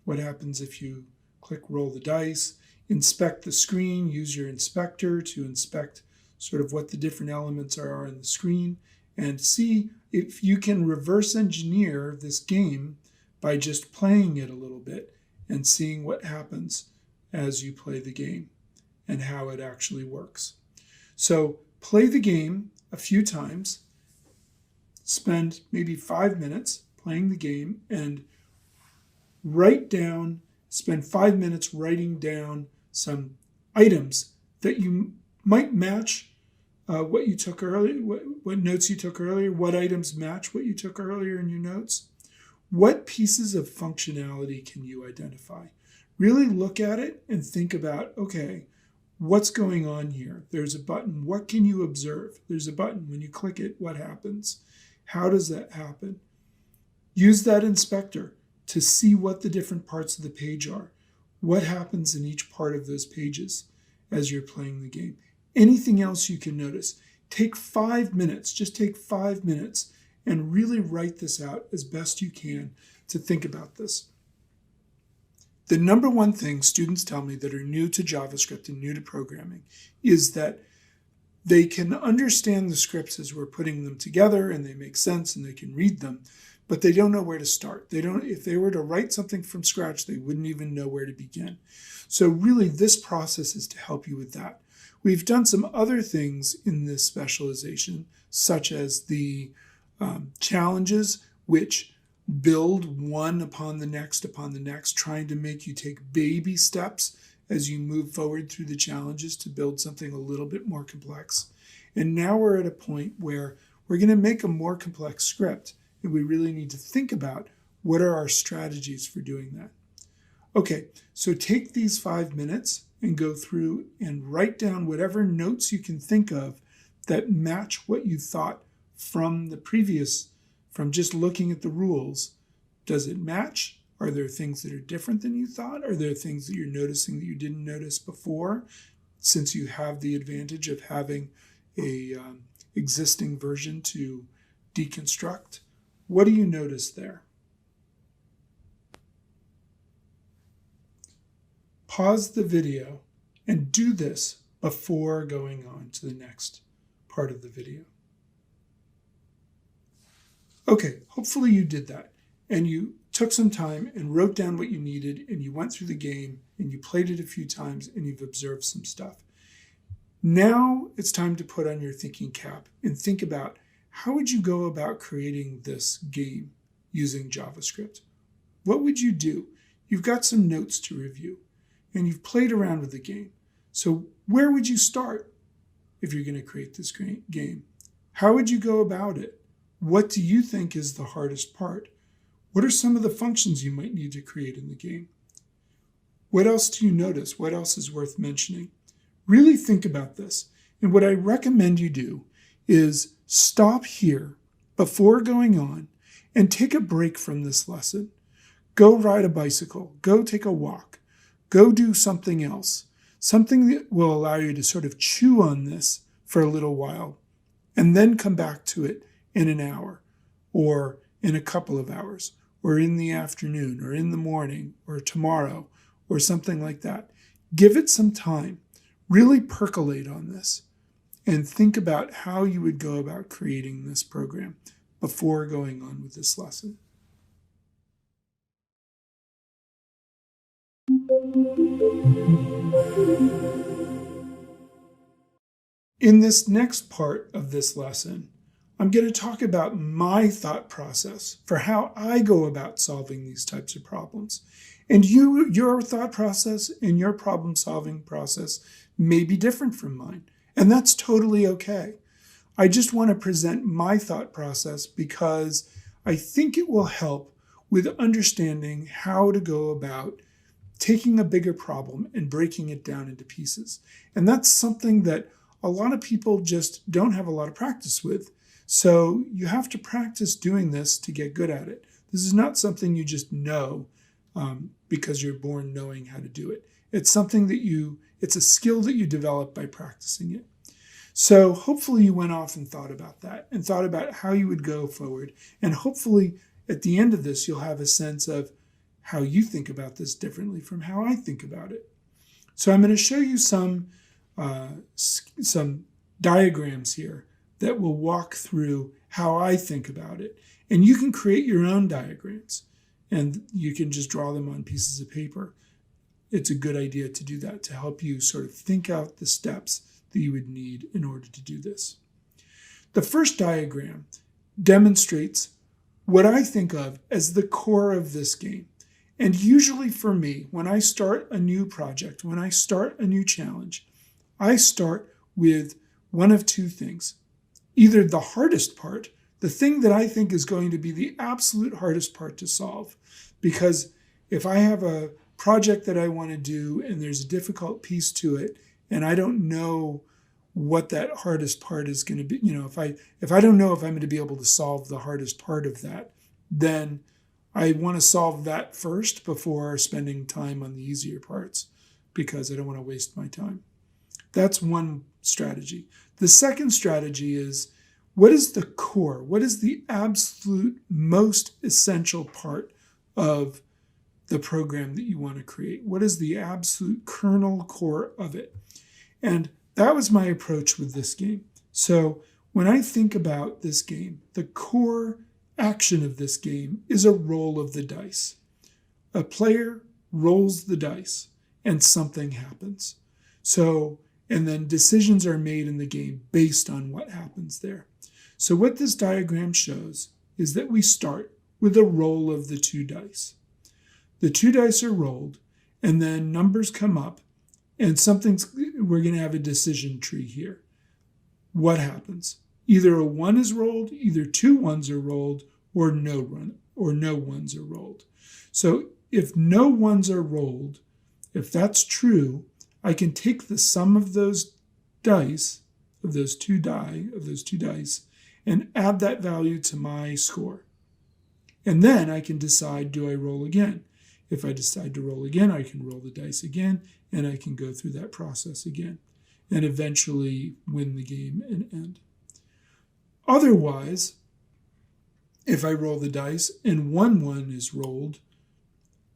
what happens if you click roll the dice, inspect the screen, use your inspector to inspect sort of what the different elements are on the screen, and see if you can reverse engineer this game by just playing it a little bit and seeing what happens as you play the game and how it actually works. So play the game a few times, spend maybe 5 minutes playing the game, and spend 5 minutes writing down some items that you might match what you took earlier, what notes you took earlier, what items match what you took earlier in your notes. What pieces of functionality can you identify? Really look at it and think about, okay, what's going on here? There's a button. What can you observe? There's a button. When you click it, what happens? How does that happen? Use that inspector to see what the different parts of the page are. What happens in each part of those pages as you're playing the game? Anything else you can notice? Take 5 minutes, just take 5 minutes and really write this out as best you can to think about this. The number one thing students tell me that are new to JavaScript and new to programming is that they can understand the scripts as we're putting them together and they make sense and they can read them, but they don't know where to start. If they were to write something from scratch, they wouldn't even know where to begin. So really, this process is to help you with that. We've done some other things in this specialization, such as the challenges, which build one upon the next, trying to make you take baby steps as you move forward through the challenges to build something a little bit more complex. And now we're at a point where we're going to make a more complex script, and we really need to think about what are our strategies for doing that. Okay, so take these 5 minutes and go through and write down whatever notes you can think of that match what you thought from just looking at the rules. Does it match? Are there things that are different than you thought? Are there things that you're noticing that you didn't notice before, since you have the advantage of having a existing version to deconstruct? What do you notice there? Pause the video and do this before going on to the next part of the video. Okay, hopefully you did that and you took some time and wrote down what you needed, and you went through the game and you played it a few times and you've observed some stuff. Now it's time to put on your thinking cap and think about how would you go about creating this game using JavaScript? What would you do? You've got some notes to review and you've played around with the game. So where would you start if you're going to create this game? How would you go about it? What do you think is the hardest part? What are some of the functions you might need to create in the game? What else do you notice? What else is worth mentioning? Really think about this. And what I recommend you do is stop here before going on and take a break from this lesson. Go ride a bicycle. Go take a walk. Go do something else. Something that will allow you to sort of chew on this for a little while and then come back to it in an hour or in a couple of hours or in the afternoon or in the morning or tomorrow or something like that. Give it some time. Really percolate on this and think about how you would go about creating this program before going on with this lesson. In this next part of this lesson, I'm going to talk about my thought process for how I go about solving these types of problems. And your thought process and your problem-solving process may be different from mine, and that's totally okay. I just want to present my thought process because I think it will help with understanding how to go about taking a bigger problem and breaking it down into pieces. And that's something that a lot of people just don't have a lot of practice with. So you have to practice doing this to get good at it. This is not something you just know because you're born knowing how to do it. It's something that it's a skill that you develop by practicing it. So hopefully you went off and thought about that and thought about how you would go forward. And hopefully at the end of this, you'll have a sense of how you think about this differently from how I think about it. So I'm going to show you some diagrams here that will walk through how I think about it. And you can create your own diagrams and you can just draw them on pieces of paper. It's a good idea to do that to help you sort of think out the steps that you would need in order to do this. The first diagram demonstrates what I think of as the core of this game. And usually for me, when I start a new project, when I start a new challenge, I start with one of two things. Either the hardest part, the thing that I think is going to be the absolute hardest part to solve. Because if I have a project that I want to do and there's a difficult piece to it and I don't know what that hardest part is going to be, if I don't know if I'm going to be able to solve the hardest part of that, then I want to solve that first before spending time on the easier parts because I don't want to waste my time. That's one strategy. The second strategy is, what is the core? What is the absolute most essential part of the program that you want to create? What is the absolute kernel core of it? And that was my approach with this game. So when I think about this game, the core action of this game is a roll of the dice. A player rolls the dice and something happens. And then decisions are made in the game based on what happens there. So what this diagram shows is that we start with a roll of the two dice. The two dice are rolled and then numbers come up and we're going to have a decision tree here. What happens? Either a 1 is rolled, either 2 1s are rolled, or no 1s are rolled. So if no 1s are rolled, if that's true, I can take the sum of those dice, of those two dice, and add that value to my score. And then I can decide, do I roll again? If I decide to roll again, I can roll the dice again, and I can go through that process again, and eventually win the game and end. Otherwise, if I roll the dice and 1 1 is rolled,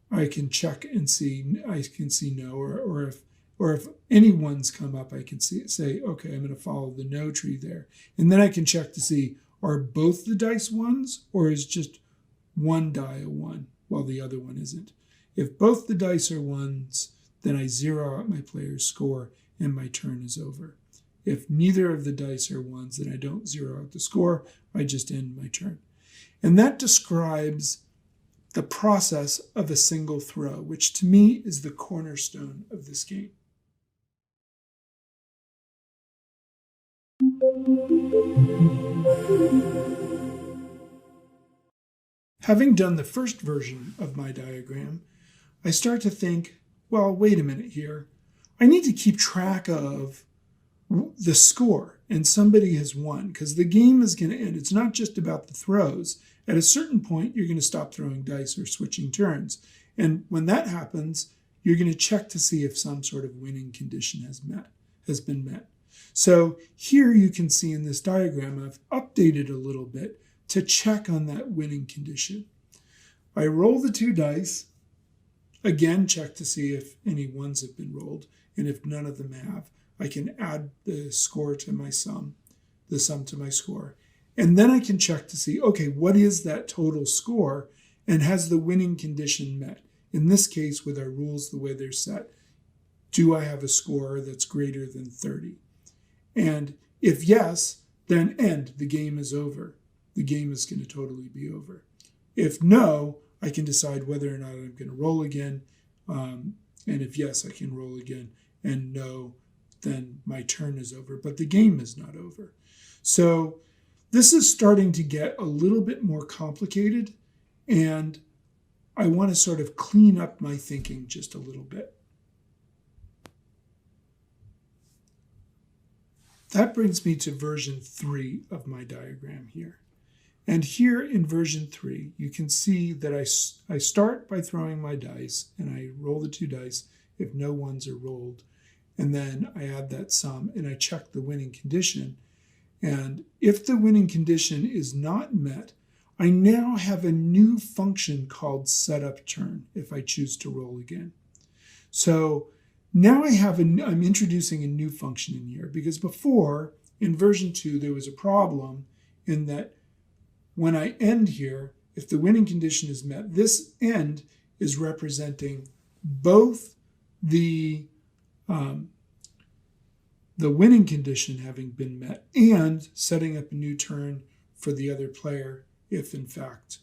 I can check and see, I can see no, or if any ones come up, I can say, okay, I'm going to follow the no tree there. And then I can check to see, are both the dice 1s, or is just one die a 1? while the other one isn't. If both the dice are ones, then I zero out my player's score and my turn is over. If neither of the dice are ones, then I don't zero out the score, I just end my turn. And that describes the process of a single throw, which to me is the cornerstone of this game. Having done the first version of my diagram, I start to think, well, wait a minute here. I need to keep track of the score, and somebody has won, because the game is going to end. It's not just about the throws. At a certain point, you're going to stop throwing dice or switching turns. And when that happens, you're going to check to see if some sort of winning condition has been met. So here you can see in this diagram, I've updated a little bit to check on that winning condition. I roll the 2 dice, again check to see if any ones have been rolled, and if none of them have, I can add the score to my sum, the sum to my score. And then I can check to see, okay, what is that total score, and has the winning condition met? In this case, with our rules the way they're set, do I have a score that's greater than 30? And if yes, then end, the game is over. The game is going to totally be over. If no, I can decide whether or not I'm going to roll again. And if yes, I can roll again. And no, then my turn is over. But the game is not over. So this is starting to get a little bit more complicated. And I want to sort of clean up my thinking just a little bit. That brings me to version 3 of my diagram here. And here in version 3, you can see that I start by throwing my dice, and I roll the 2 dice if no ones are rolled. And then I add that sum, and I check the winning condition. And if the winning condition is not met, I now have a new function called setUpTurn if I choose to roll again. So now I'm introducing a new function in here, because before, in version 2, there was a problem in that when I end here, if the winning condition is met, this end is representing both the winning condition having been met and setting up a new turn for the other player if, in fact,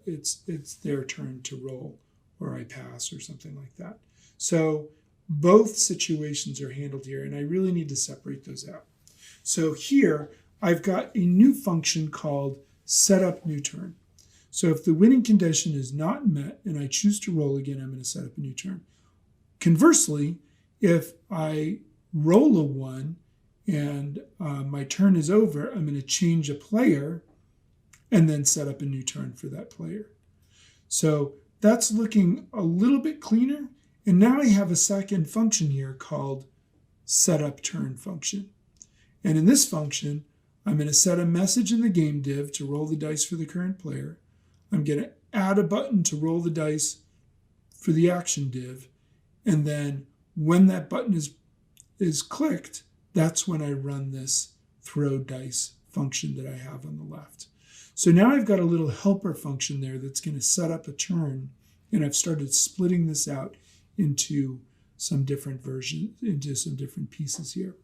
it's their turn to roll, or I pass, or something like that. So both situations are handled here, and I really need to separate those out. So here, I've got a new function called setUpNewTurn. So if the winning condition is not met and I choose to roll again, I'm going to set up a new turn. Conversely, if I roll a 1 and my turn is over, I'm going to change a player and then set up a new turn for that player. So that's looking a little bit cleaner. And now I have a second function here called setUpTurn function. And in this function, I'm going to set a message in the game div to roll the dice for the current player. I'm going to add a button to roll the dice for the action div. And then when that button is clicked, that's when I run this throw dice function that I have on the left. So now I've got a little helper function there that's going to set up a turn. And I've started splitting this out into some different versions, into some different pieces here.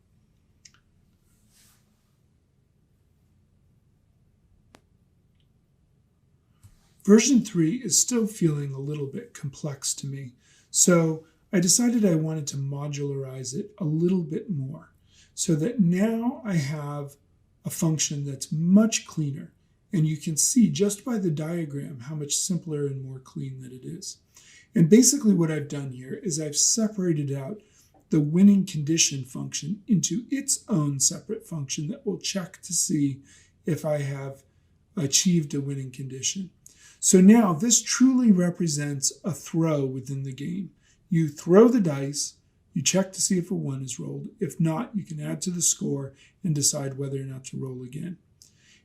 Version 3 is still feeling a little bit complex to me, so I decided I wanted to modularize it a little bit more so that now I have a function that's much cleaner, and you can see just by the diagram how much simpler and more clean that it is. And basically what I've done here is I've separated out the winning condition function into its own separate function that will check to see if I have achieved a winning condition. So now this truly represents a throw within the game. You throw the dice, you check to see if a 1 is rolled. If not, you can add to the score and decide whether or not to roll again.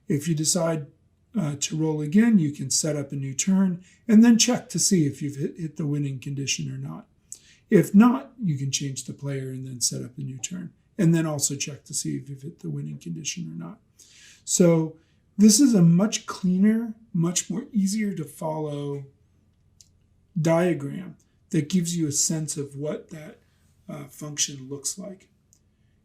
If you decide to roll again, you can set up a new turn and then check to see if you've hit the winning condition or not. If not, you can change the player and then set up a new turn, and then also check to see if you've hit the winning condition or not. So this is a much cleaner, much more easier to follow diagram that gives you a sense of what that function looks like.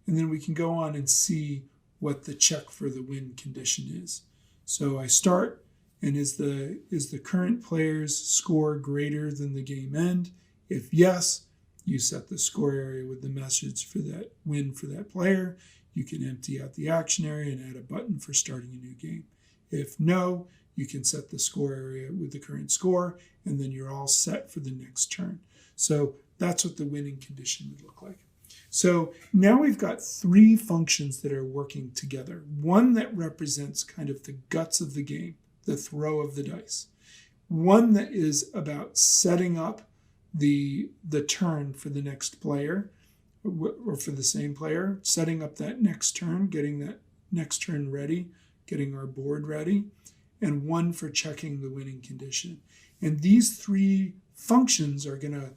And then we can go on and see what the check for the win condition is. So I start, and is the current player's score greater than the game end? If yes, you set the score area with the message for that win for that player. You can empty out the action area and add a button for starting a new game. If no, you can set the score area with the current score, and then you're all set for the next turn. So that's what the winning condition would look like. So now we've got three functions that are working together. One that represents kind of the guts of the game, the throw of the dice. One that is about setting up the turn for the next player, or for the same player, setting up that next turn, getting that next turn ready, getting our board ready, and one for checking the winning condition. And these three functions are going to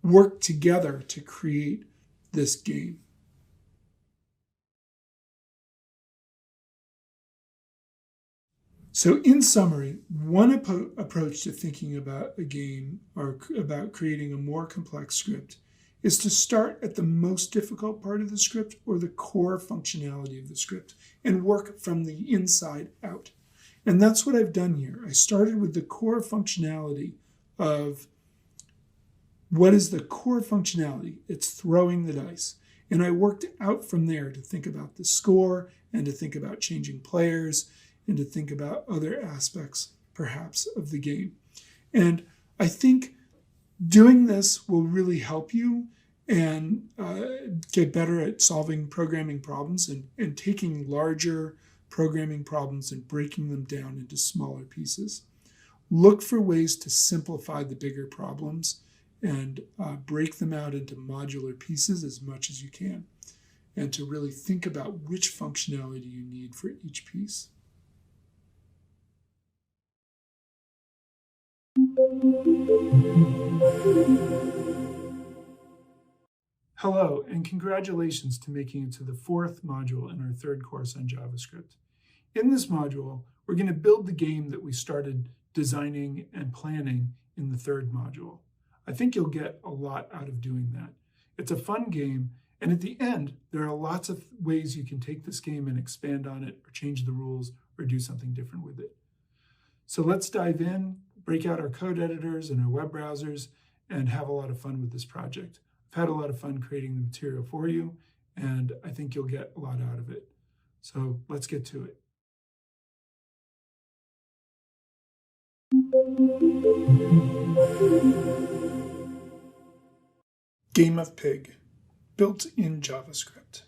work together to create this game. So in summary, one approach to thinking about a game or about creating a more complex script is to start at the most difficult part of the script or the core functionality of the script and work from the inside out. And that's what I've done here. I started with the core functionality of what is the core functionality? It's throwing the dice. And I worked out from there to think about the score and to think about changing players and to think about other aspects, perhaps, of the game. And I think doing this will really help you and get better at solving programming problems and taking larger programming problems and breaking them down into smaller pieces. Look for ways to simplify the bigger problems and break them out into modular pieces as much as you can, and to really think about which functionality you need for each piece. Hello, and congratulations to making it to the fourth module in our third course on JavaScript. In this module, we're going to build the game that we started designing and planning in the third module. I think you'll get a lot out of doing that. It's a fun game, and at the end, there are lots of ways you can take this game and expand on it, or change the rules, or do something different with it. So let's dive in, break out our code editors and our web browsers, and have a lot of fun with this project. I've had a lot of fun creating the material for you, and I think you'll get a lot out of it. So let's get to it. Game of Pig, built in JavaScript.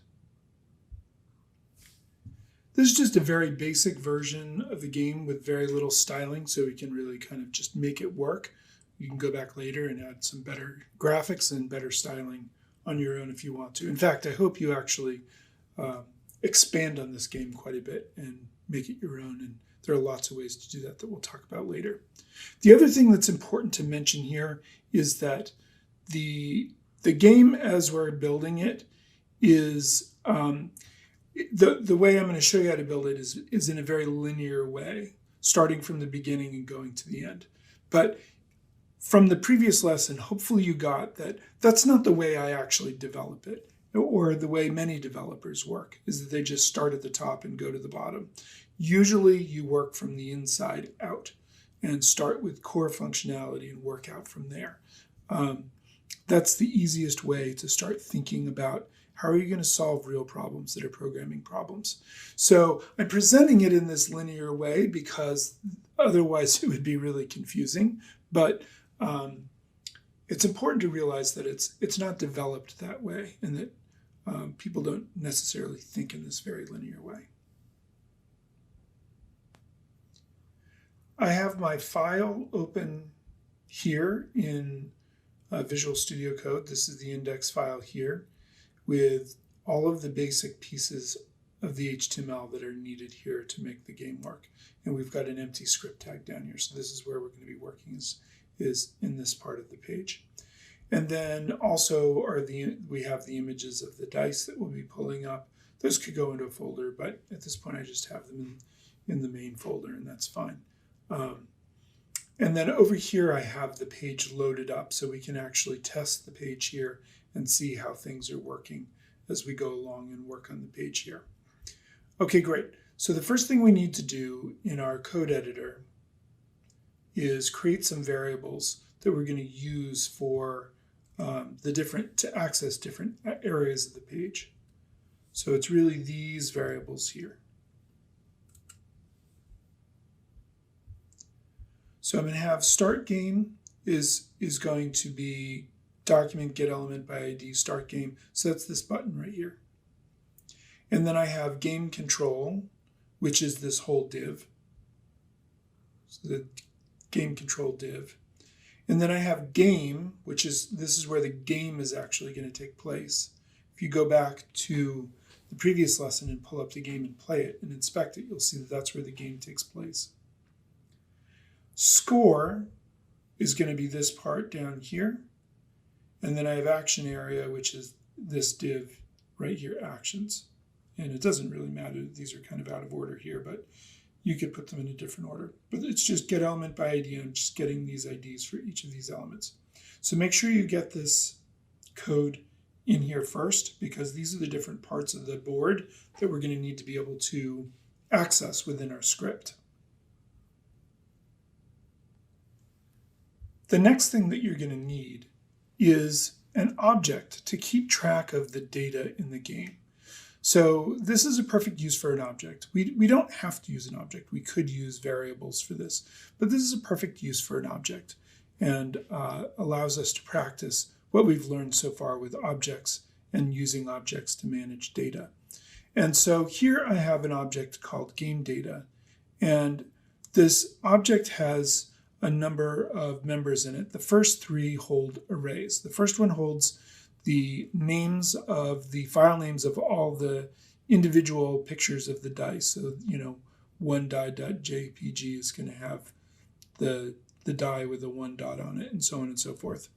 This is just a very basic version of the game with very little styling, so we can really kind of just make it work. You can go back later and add some better graphics and better styling on your own if you want to. In fact, I hope you actually expand on this game quite a bit and make it your own. And there are lots of ways to do that we'll talk about later. The other thing that's important to mention here is that the game as we're building it is, the way I'm going to show you how to build it is in a very linear way, starting from the beginning and going to the end. But from the previous lesson, hopefully you got that that's not the way I actually develop it, or the way many developers work, is that they just start at the top and go to the bottom. Usually you work from the inside out and start with core functionality and work out from there. That's the easiest way to start thinking about how are you going to solve real problems that are programming problems. So I'm presenting it in this linear way because otherwise it would be really confusing. But it's important to realize that it's not developed that way, and that people don't necessarily think in this very linear way. I have my file open here in Visual Studio Code. This is the index file here with all of the basic pieces of the HTML that are needed here to make the game work. And we've got an empty script tag down here. So this is where we're going to be working, is in this part of the page. And then also we have the images of the dice that we'll be pulling up. Those could go into a folder, but at this point I just have them in the main folder, and that's fine. And then over here, I have the page loaded up so we can actually test the page here and see how things are working as we go along and work on the page here. Okay, great. So the first thing we need to do in our code editor is create some variables that we're going to use for to access different areas of the page. So it's really these variables here. So I'm going to have start game is going to be document get element by ID start game. So that's this button right here. And then I have game control, which is this whole div. So the game control div. And then I have game, which is, this is where the game is actually going to take place. If you go back to the previous lesson and pull up the game and play it and inspect it, you'll see that that's where the game takes place. Score is going to be this part down here. And then I have action area, which is this div right here, actions. And it doesn't really matter. These are kind of out of order here, but you could put them in a different order. But it's just get element by ID. I'm just getting these IDs for each of these elements. So make sure you get this code in here first, because these are the different parts of the board that we're going to need to be able to access within our script. The next thing that you're going to need is an object to keep track of the data in the game. So this is a perfect use for an object. We don't have to use an object. We could use variables for this, but this is a perfect use for an object and allows us to practice what we've learned so far with objects and using objects to manage data. And so here I have an object called game data, and this object has a number of members in it. The first three hold arrays. The first one holds the names of the file names of all the individual pictures of the dice. So, one die.jpg is going to have the die with a 1 dot on it, and so on and so forth.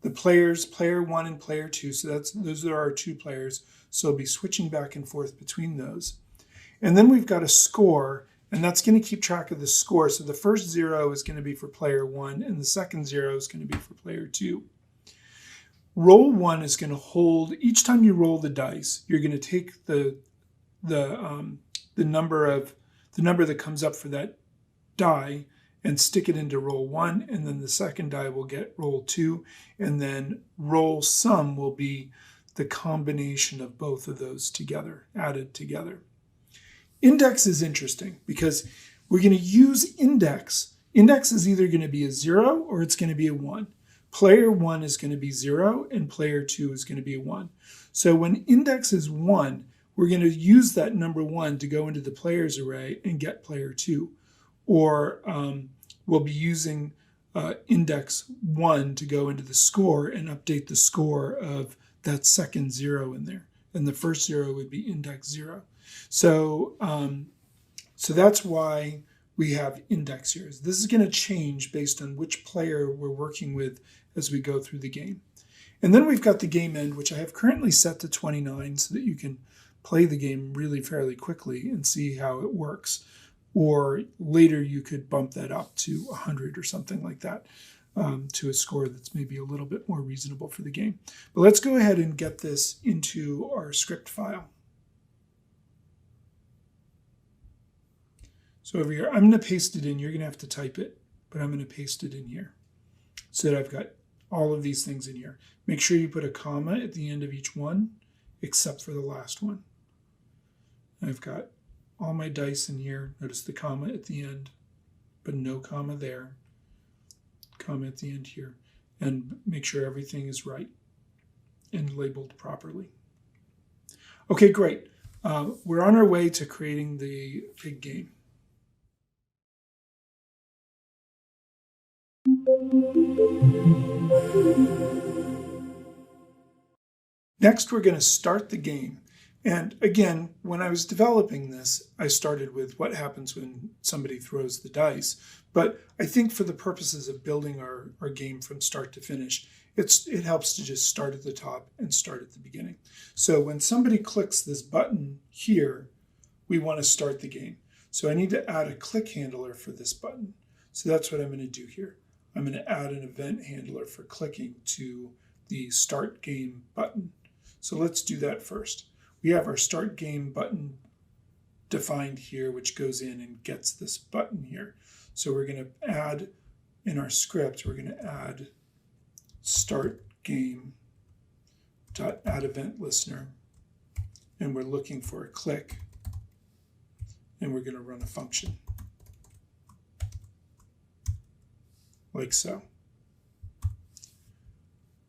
The players, player 1 and player 2, so those are our 2 players, so I'll be switching back and forth between those. And then we've got a score, and that's going to keep track of the score. So the first 0 is going to be for player 1, and the second 0 is going to be for player 2. Roll 1 is going to hold, each time you roll the dice, you're going to take the number that comes up for that die and stick it into roll 1, and then the second die will get roll 2, and then roll sum will be the combination of both of those together, added together. Index is interesting because we're going to use index. Index is either going to be a 0 or it's going to be a 1. Player 1 is going to be 0 and player 2 is going to be a 1. So when index is 1, we're going to use that number 1 to go into the players array and get player 2. Or we'll be using index 1 to go into the score and update the score of that second 0 in there. And the first 0 would be index 0. So that's why we have index here. This is going to change based on which player we're working with as we go through the game. And then we've got the game end, which I have currently set to 29 so that you can play the game really fairly quickly and see how it works. Or later you could bump that up to 100 or something like that to a score that's maybe a little bit more reasonable for the game. But let's go ahead and get this into our script file. So over here, I'm going to paste it in. You're going to have to type it, but I'm going to paste it in here so that I've got all of these things in here. Make sure you put a comma at the end of each one, except for the last one. I've got all my dice in here. Notice the comma at the end, but no comma there. Comma at the end here. And make sure everything is right and labeled properly. Okay, great. We're on our way to creating the big game. Next, we're going to start the game. And again, when I was developing this, I started with what happens when somebody throws the dice. But I think for the purposes of building our game from start to finish, it helps to just start at the top and start at the beginning. So when somebody clicks this button here, we want to start the game. So I need to add a click handler for this button. So that's what I'm going to do here. I'm going to add an event handler for clicking to the Start Game button. So let's do that first. We have our Start Game button defined here, which goes in and gets this button here. So we're going to add, in our script, we're going to add Start Game dot add event listener, and we're looking for a click, and we're going to run a function like so.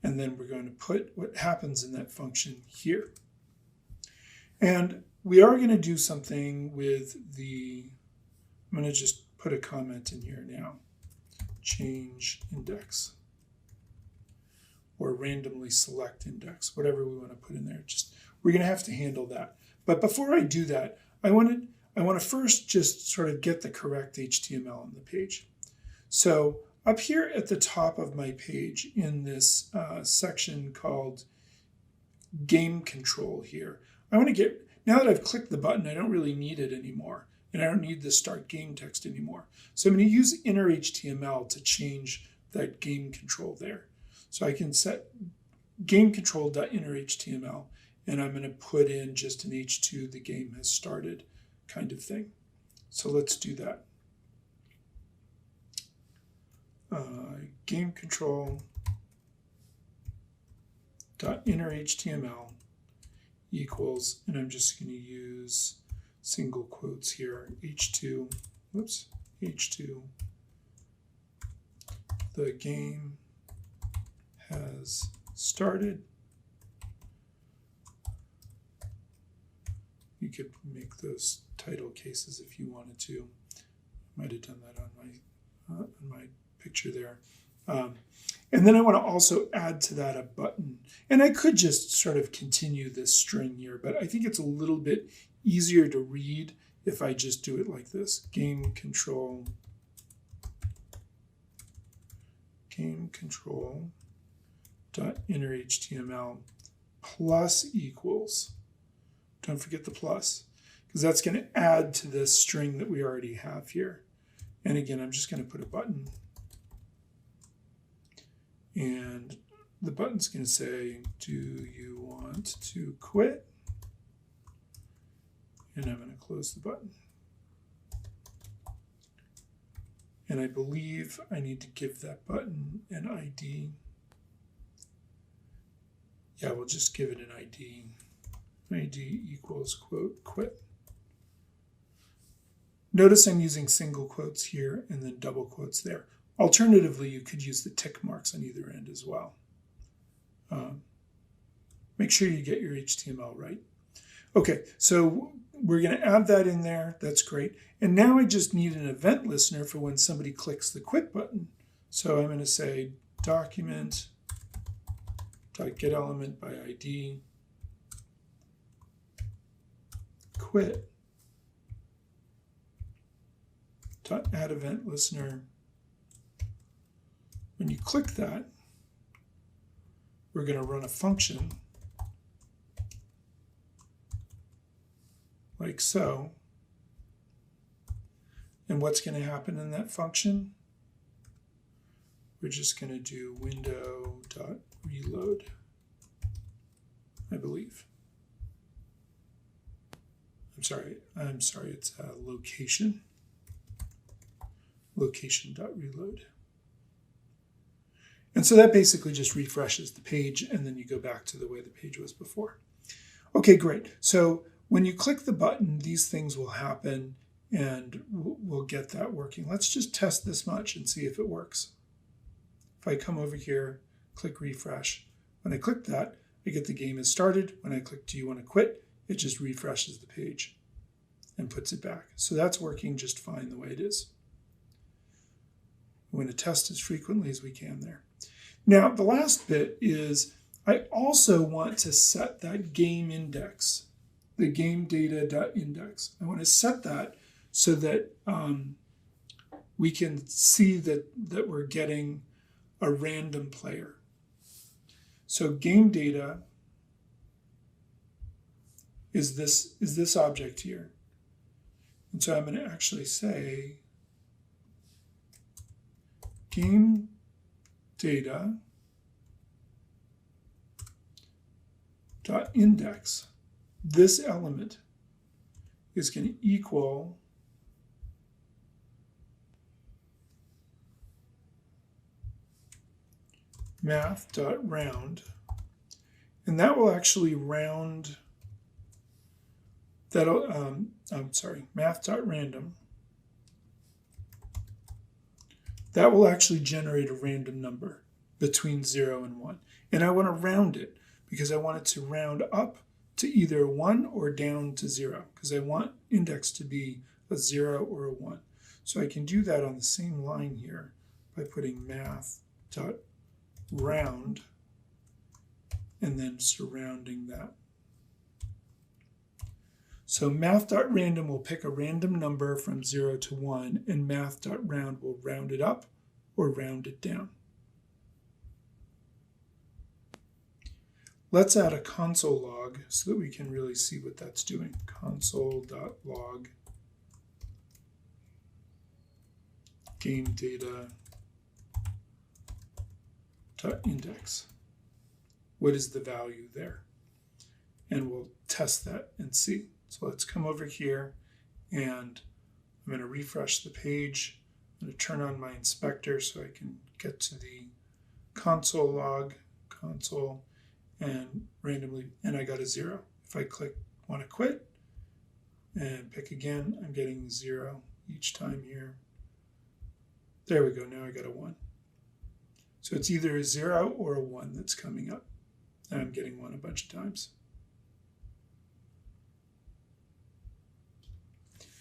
And then we're going to put what happens in that function here. And we are going to do something with I'm going to just put a comment in here now. Change index or randomly select index, whatever we want to put in there. We're going to have to handle that. But before I do that, I want to first just sort of get the correct HTML on the page. So up here at the top of my page in this section called Game Control here, I want to get, now that I've clicked the button, I don't really need it anymore. And I don't need the Start Game text anymore. So I'm going to use inner HTML to change that game control there. So I can set game control.innerHTML, and I'm going to put in just an H2, the game has started kind of thing. So let's do that. Game control.innerHTML equals, and I'm just going to use single quotes here, H2, H2, the game has started. You could make those title cases if you wanted to. Might have done that on my picture there. And then I want to also add to that a button. And I could just sort of continue this string here, but I think it's a little bit easier to read if I just do it like this. Game control dot inner HTML plus equals. Don't forget the plus, because that's going to add to this string that we already have here. And again, I'm just going to put a button. And the button's going to say, do you want to quit? And I'm going to close the button. And I believe I need to give that button an ID. Yeah, we'll just give it an ID. ID equals quote quit. Notice I'm using single quotes here and then double quotes there. Alternatively, you could use the tick marks on either end as well. Make sure you get your HTML right. Okay, so we're going to add that in there. That's great. And now I just need an event listener for when somebody clicks the quit button. So I'm going to say document.getElement by ID quit .add event listener. When you click that, we're going to run a function like so. And what's going to happen in that function? We're just going to do window.reload, I believe. I'm sorry, it's location.reload. And so that basically just refreshes the page, and then you go back to the way the page was before. Okay, great. So when you click the button, these things will happen, and we'll get that working. Let's just test this much and see if it works. If I come over here, click refresh. When I click that, I get the game has started. When I click do you want to quit, it just refreshes the page and puts it back. So that's working just fine the way it is. We're going to test as frequently as we can there. Now, the last bit is I also want to set that game index, the game data.index. I want to set that so that we can see that we're getting a random player. So game data is this object here. And so I'm going to actually say game data dot index. This element is going to equal math.round, and that will actually round, math.random. That will actually generate a random number between 0 and 1. And I want to round it because I want it to round up to either 1 or down to 0, because I want index to be a 0 or a 1. So I can do that on the same line here by putting math.round and then surrounding that. So math.random will pick a random number from 0 to 1, and math.round will round it up or round it down. Let's add a console log so that we can really see what that's doing. Console.log game data.index. What is the value there? And we'll test that and see. So let's come over here, and I'm going to refresh the page. I'm going to turn on my inspector so I can get to the console log, console, and randomly, and I got a 0. If I want to quit and pick again, I'm getting 0 each time here. There we go, now I got a 1. So it's either a 0 or a 1 that's coming up. And I'm getting 1 a bunch of times.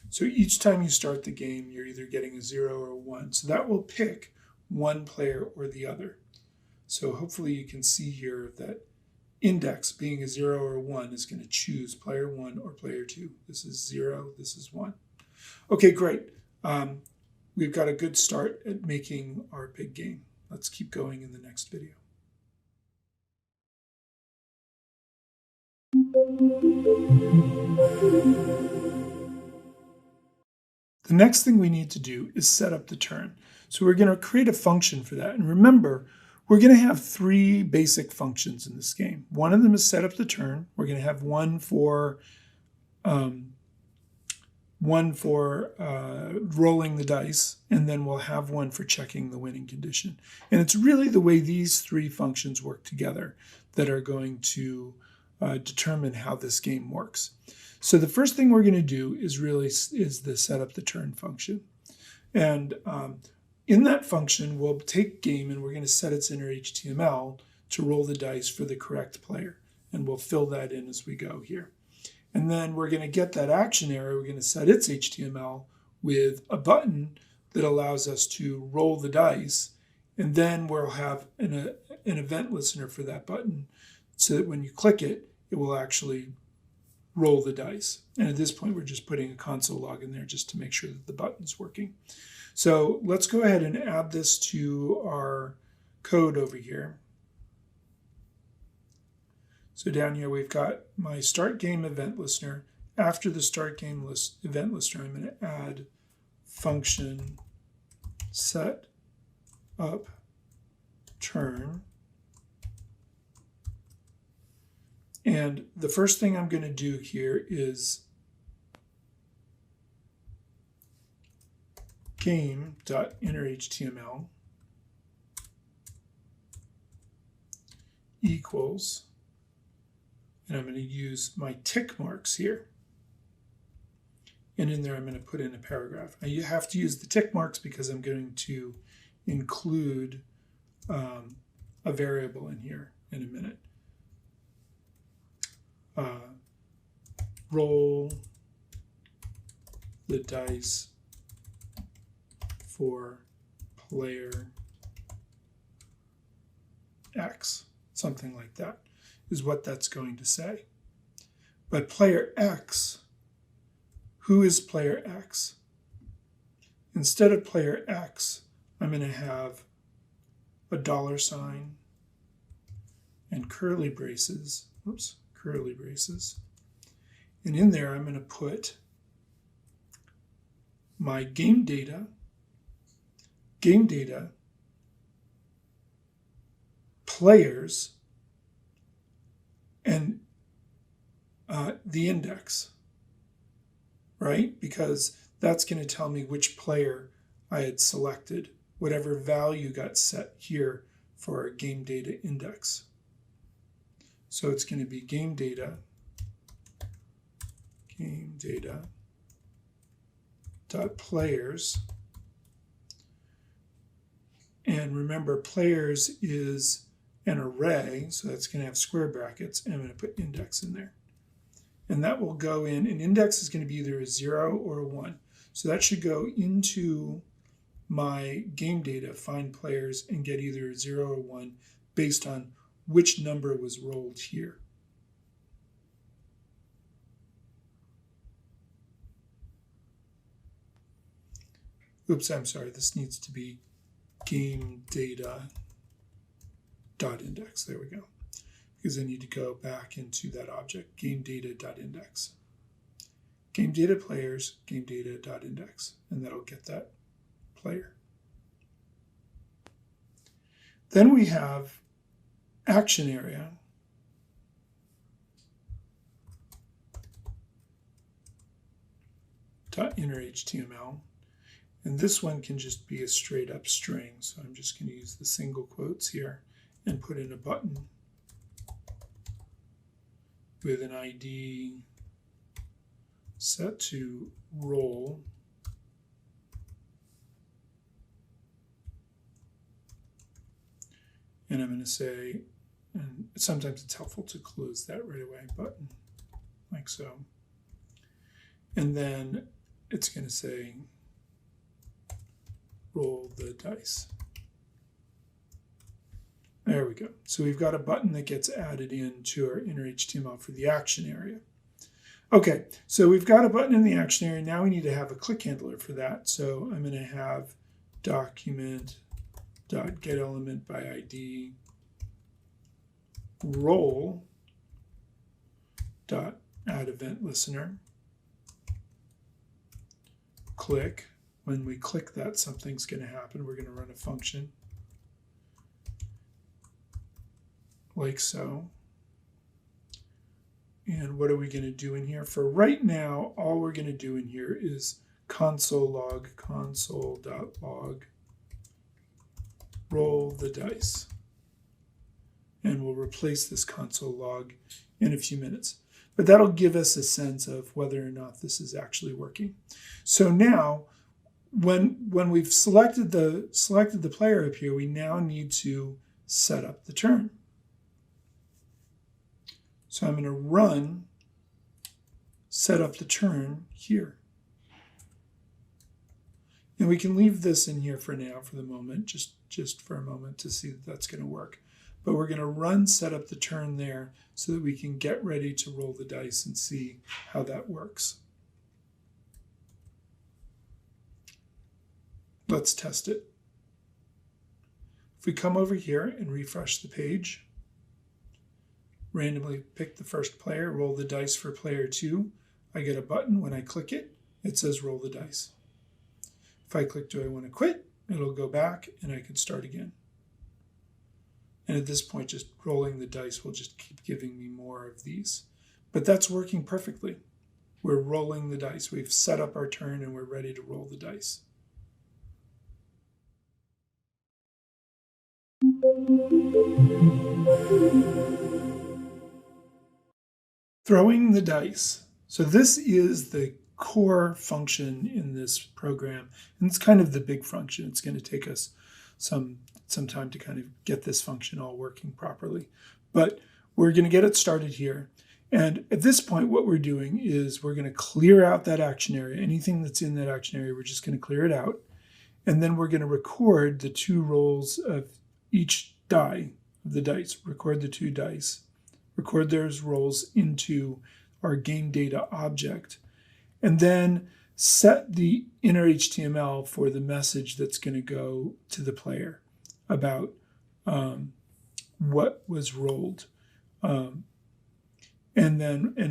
So each time you start the game, you're either getting a 0 or a 1. So that will pick one player or the other. So hopefully you can see here that index, being a 0 or a 1, is going to choose player 1 or player 2. This is 0, this is 1. Okay, great. We've got a good start at making our big game. Let's keep going in the next video. The next thing we need to do is set up the turn. So we're going to create a function for that. And remember, we're going to have 3 basic functions in this game. One of them is set up the turn. We're going to have one for rolling the dice, and then we'll have one for checking the winning condition. And it's really the way these 3 functions work together that are going to determine how this game works. So the first thing we're going to do is the set up the turn function. And in that function, we'll take game and we're going to set its inner HTML to roll the dice for the correct player. And we'll fill that in as we go here. And then we're going to get that action arrow. We're going to set its HTML with a button that allows us to roll the dice. And then we'll have an event listener for that button so that when you click it, it will actually roll the dice. And at this point, we're just putting a console log in there just to make sure that the button's working. So let's go ahead and add this to our code over here. So down here, we've got my start game event listener. After the start game event listener, I'm going to add function set up turn. And the first thing I'm going to do here is game.innerHTML equals, and I'm going to use my tick marks here. And in there, I'm going to put in a paragraph. Now, you have to use the tick marks because I'm going to include a variable in here in a minute. Roll the dice for player X, something like that is what that's going to say. But player X, who is player X? Instead of player X, I'm going to have a $sign and curly braces. Oops, curly braces. And in there, I'm going to put my game data players and the index, right? Because that's going to tell me which player I had selected, whatever value got set here for our game data index. So it's going to be game data dot players. And remember, players is an array, so that's going to have square brackets, and I'm going to put index in there. And that will go in, an index is going to be either a 0 or a 1. So that should go into my game data, find players, and get either a 0 or 1 based on which number was rolled here. Oops, I'm sorry, this needs to be game data dot index. There we go. Because I need to go back into that object, game data dot index. Game data players, game data dot index, and that'll get that player. Then we have action area. Inner HTML. And this one can just be a straight up string. So I'm just going to use the single quotes here and put in a button with an ID set to role. And I'm going to say, and sometimes it's helpful to close that right away, button, like so. And then it's going to say, roll the dice. There we go. So we've got a button that gets added into our inner HTML for the action area. Okay, so we've got a button in the action area. Now we need to have a click handler for that. So I'm going to have document.getElementById role.addEventListener. Click. When we click that, something's going to happen. We're going to run a function like so. And what are we going to do in here? For right now, all we're going to do in here is console.log roll the dice. And we'll replace this console log in a few minutes. But that'll give us a sense of whether or not this is actually working. So now, when we've selected the player up here, we now need to set up the turn. So I'm going to run set up the turn here. And we can leave this in here for now, for the moment, just for a moment to see that that's going to work. But we're going to run set up the turn there so that we can get ready to roll the dice and see how that works. Let's test it. If we come over here and refresh the page, randomly pick the first player, roll the dice for player 2, I get a button. When I click it, it says roll the dice. If I click do I want to quit, it'll go back and I can start again. And at this point, just rolling the dice will just keep giving me more of these. But that's working perfectly. We're rolling the dice. We've set up our turn and we're ready to roll the dice. Throwing the dice. So this is the core function in this program, and it's kind of the big function. It's going to take us some time to kind of get this function all working properly. But we're going to get it started here. And at this point, what we're doing is we're going to clear out that action area. Anything that's in that action area, we're just going to clear it out. And then we're going to record the 2 rolls of each die of the dice. Record the 2 dice. Record those rolls into our game data object. And then set the inner HTML for the message that's going to go to the player about what was rolled. And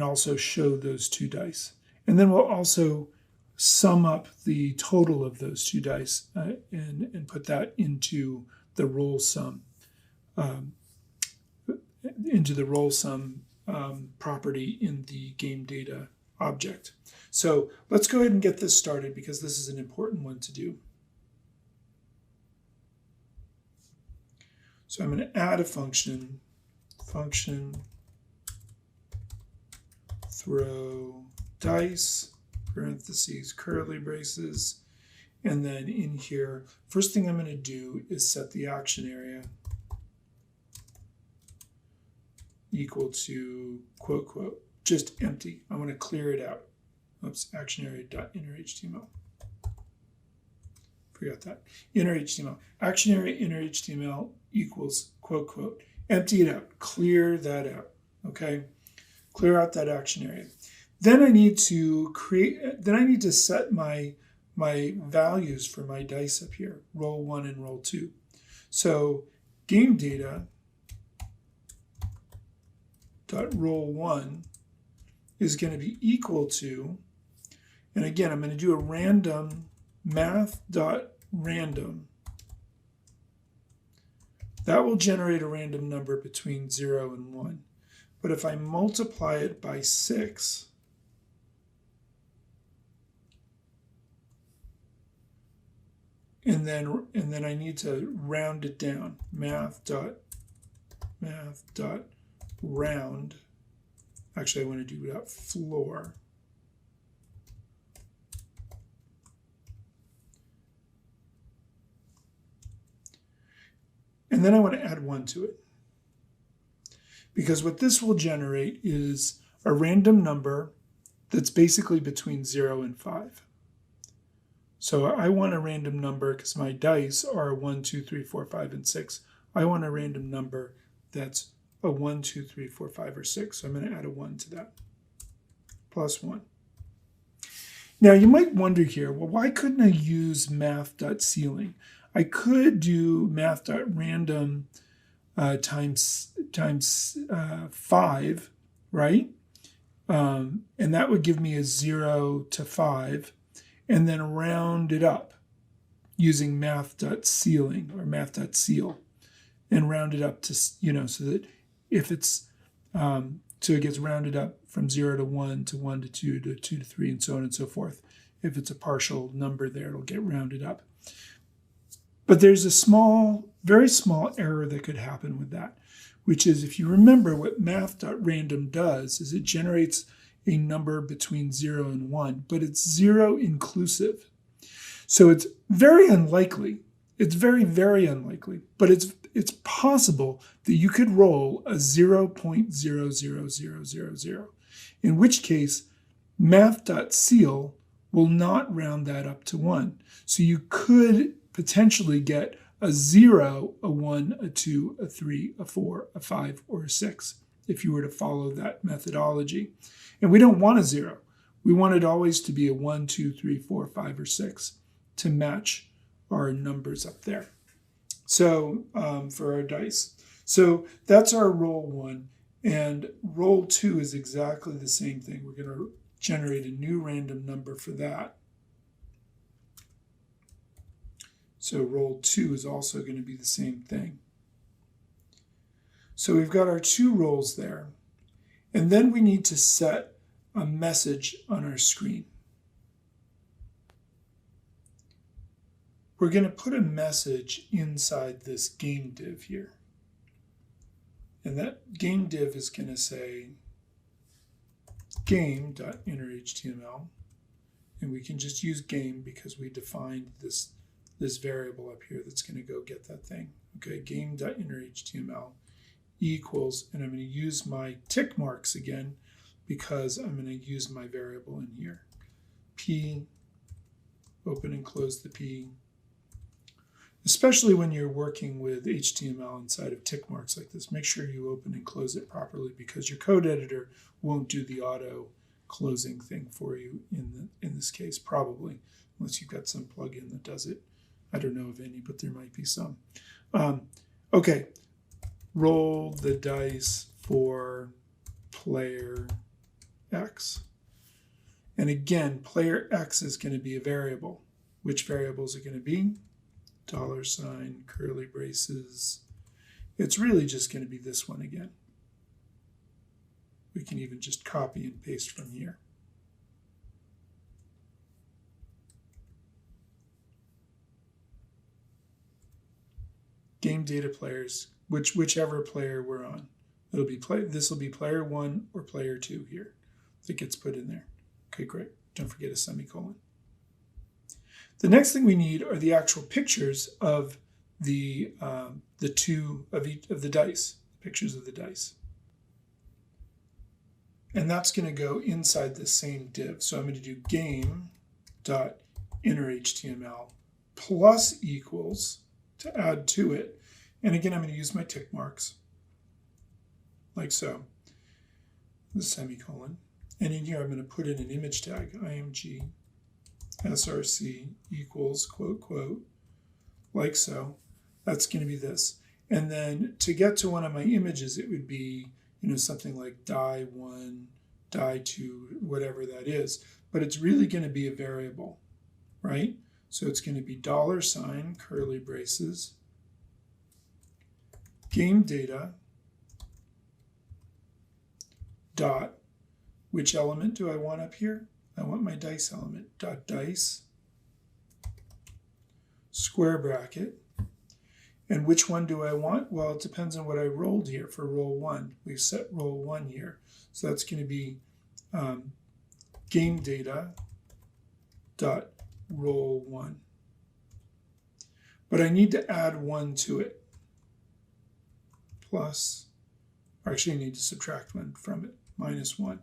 also show those 2 dice. And then we'll also sum up the total of those 2 dice and put that into the roll sum into the roll sum property in the game data object. So let's go ahead and get this started because this is an important one to do. So I'm going to add a function throw dice, parentheses, curly braces, and then in here, first thing I'm going to do is set the action area equal to quote, quote, just empty. I want to clear it out. Oops, action area dot inner HTML. Forgot that. Inner HTML. Action area inner HTML equals quote, quote. Empty it out. Clear that out. Okay? Clear out that action area. Then I need to set my values for my dice up here, roll 1 and roll 2. So game data dot roll 1 is going to be equal to, and again, I'm going to do a random math.random. That will generate a random number between 0 and 1. But if I multiply it by 6, and then I need to round it down, math.round. Actually, I want to do that floor. And then I want to add 1 to it. Because what this will generate is a random number that's basically between 0 and 5. So I want a random number because my dice are 1, 2, 3, 4, 5, and 6. I want a random number that's a 1, 2, 3, 4, 5, or 6. So I'm going to add a 1 to that. Plus 1. Now you might wonder here, well, why couldn't I use math.ceiling? I could do math.random times 5, right? And that would give me a 0 to 5, and then round it up using math.ceiling or math.ceil, and round it up to, so that if it's, so it gets rounded up from 0 to 1 to 1 to 2 to 2 to 3, and so on and so forth. If it's a partial number there, it'll get rounded up. But there's a very small error that could happen with that, which is, if you remember, what math.random does is it generates a number between 0 and 1, but it's 0 inclusive. So it's very unlikely, it's very, very unlikely, but it's possible that you could roll a 0.00000, in which case math.ceil will not round that up to 1. So you could potentially get a 0, a 1, a 2, a 3, a 4, a 5, or a 6 if you were to follow that methodology. And we don't want a 0. We want it always to be a 1, 2, 3, 4, 5, or 6 to match our numbers up there. So for our dice. So that's our roll 1. And roll 2 is exactly the same thing. We're going to generate a new random number for that. So roll 2 is also going to be the same thing. So we've got our 2 rolls there. And then we need to set a message on our screen. We're going to put a message inside this game div here. And that game div is going to say game.innerHTML. And we can just use game because we defined this variable up here that's going to go get that thing. Okay, game.innerHTML equals, and I'm going to use my tick marks again because I'm going to use my variable in here. P, open and close the P. Especially when you're working with HTML inside of tick marks like this, make sure you open and close it properly because your code editor won't do the auto closing thing for you in this case, probably, unless you've got some plugin that does it. I don't know of any, but there might be some. Okay, roll the dice for player X. And again, player X is going to be a variable. Which variable is it going to be? $, curly braces. It's really just going to be this one again. We can even just copy and paste from here. Game data players, whichever player we're on. This will be player 1 or player 2 here that gets put in there. Okay, great. Don't forget a semicolon. The next thing we need are the actual pictures of the two of each of the dice, pictures of the dice. And that's going to go inside the same div. So I'm going to do game.innerHTML plus equals to add to it. And again, I'm going to use my tick marks like so, the semicolon. And in here, I'm going to put in an image tag, img src equals quote, quote, like so. That's going to be this. And then to get to one of my images, it would be, something like die1, die2, whatever that is. But it's really going to be a variable, right? So it's going to be $, curly braces, game data, dot, which element do I want up here? I want my dice element, dot dice, square bracket. And which one do I want? Well, it depends on what I rolled here for roll 1. We've set roll 1 here. So that's going to be game data dot roll 1. But I need to add 1 to it. Plus, or actually I need to subtract 1 from it, -1.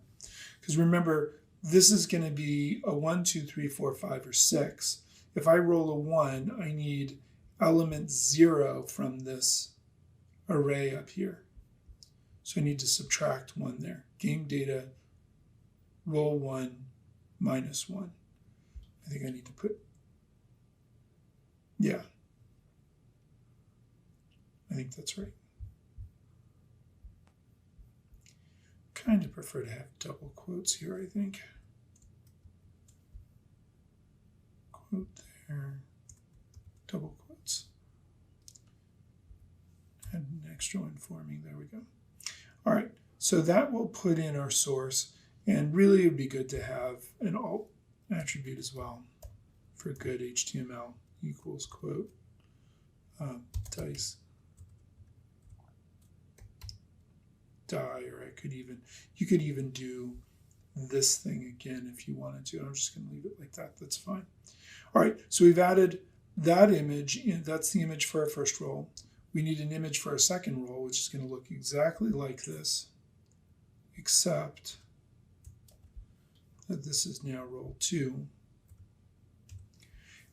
Because remember, this is going to be a 1, 2, 3, 4, 5, or 6. If I roll a 1, I need element 0 from this array up here. So I need to subtract 1 there. Game data, roll 1, -1. I think I need to put, yeah. I think that's right. Kind of prefer to have double quotes here, I think. Quote there, double quotes. Add an extra one for me, there we go. All right, so that will put in our source, and really it would be good to have an alt attribute as well for good HTML equals quote dice die, or you could even do this thing again if you wanted to. I'm just going to leave it like that. That's fine. All right, so we've added that image. That's the image for our first roll. We need an image for our second roll, which is going to look exactly like this, except that this is now roll 2.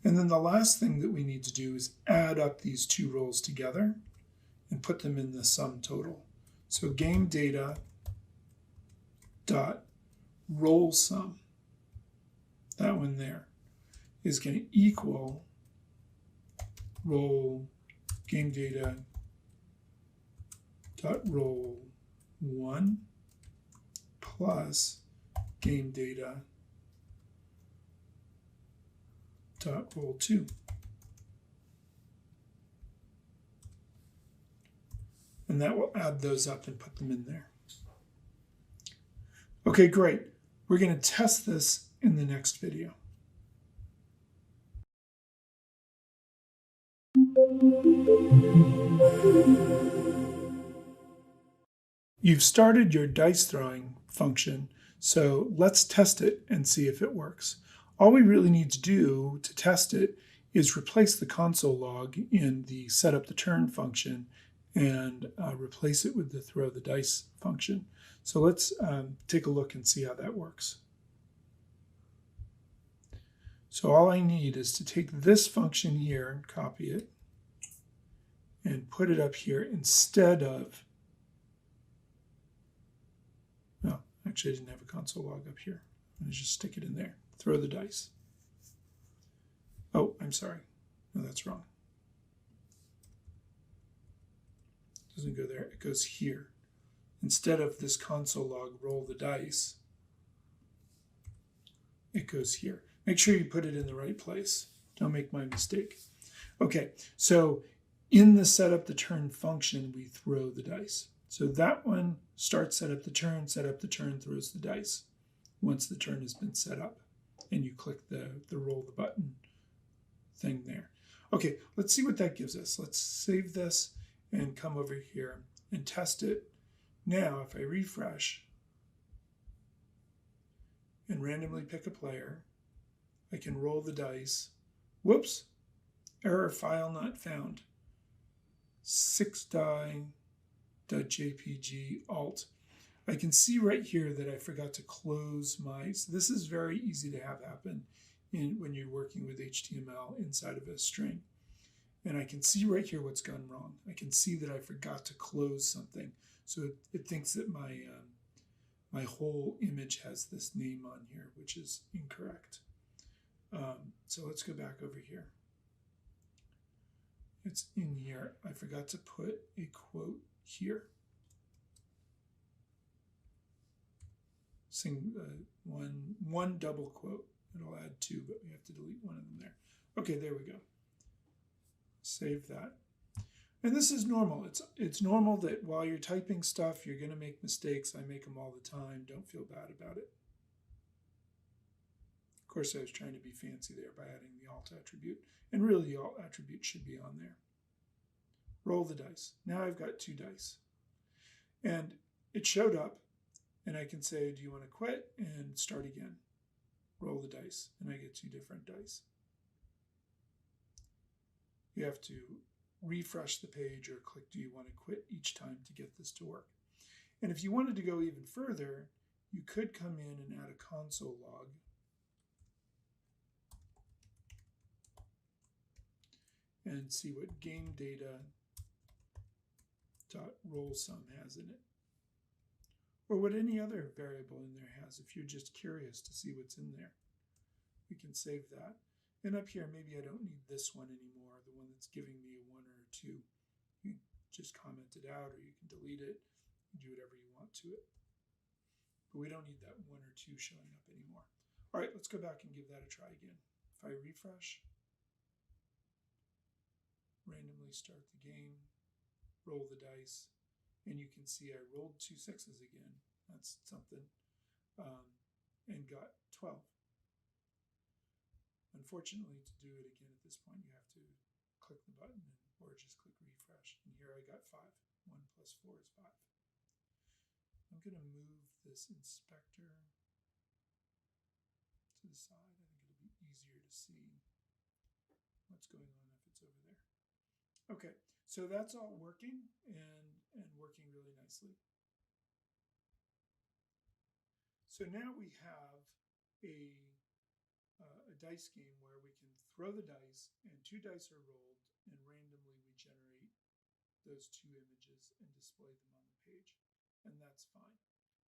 And then the last thing that we need to do is add up these two rolls together and put them in the sum total. So game data dot roll sum, that one there, is going to equal roll game data dot roll 1 plus game data dot roll 2. And that will add those up and put them in there. Okay, great. We're going to test this in the next video. You've started your dice throwing function, so let's test it and see if it works. All we really need to do to test it is replace the console log in the setup the turn function and replace it with the throw the dice function. So let's take a look and see how that works. So all I need is to take this function here and copy it and put it up here instead of, no, actually I didn't have a console log up here. I'm going to just stick it in there. Throw the dice. Oh, I'm sorry. No, that's wrong. It doesn't go there. It goes here. Instead of this console log, roll the dice, it goes here. Make sure you put it in the right place. Don't make my mistake. Okay, so in the setup the turn function, we throw the dice. So that one starts, set up the turn, throws the dice once the turn has been set up. And you click the roll the button thing there. Okay, let's see what that gives us. Let's save this and come over here and test it. Now, if I refresh and randomly pick a player, I can roll the dice. Whoops, error, file not found. 6die.jpg alt. I can see right here that I forgot to close my, so this is very easy to have happen when you're working with HTML inside of a string. And I can see right here what's gone wrong. I can see that I forgot to close something. So it thinks that my whole image has this name on here, which is incorrect. So let's go back over here. It's in here. I forgot to put a quote here. One double quote. It'll add two, but we have to delete one of them there. Okay, there we go. Save that. And this is normal. It's normal that while you're typing stuff, you're going to make mistakes. I make them all the time. Don't feel bad about it. Of course, I was trying to be fancy there by adding the alt attribute. And really, the alt attribute should be on there. Roll the dice. Now I've got 2 dice. And it showed up. And I can say, do you want to quit? And start again. Roll the dice. And I get 2 different dice. You have to refresh the page or click do you want to quit each time to get this to work. And if you wanted to go even further, you could come in and add a console log. And see what game data.rollSum has in it. Or what any other variable in there has if you're just curious to see what's in there. We can save that. And up here, maybe I don't need this one anymore, the one that's giving me a 1 or a 2. You just comment it out or you can delete it and do whatever you want to it. But we don't need that 1 or 2 showing up anymore. All right, let's go back and give that a try again. If I refresh, randomly start the game, roll the dice, and you can see I rolled 2 6s again. That's something. And got 12. Unfortunately, to do it again at this point, you have to click the button or just click refresh. And here I got 5. 1 plus 4 is 5. I'm going to move this inspector to the side. I think it'll be easier to see what's going on if it's over there. Okay, so that's all working and working really nicely. So now we have a dice game where we can throw the dice and 2 dice are rolled and randomly we generate those 2 images and display them on the page. And that's fine.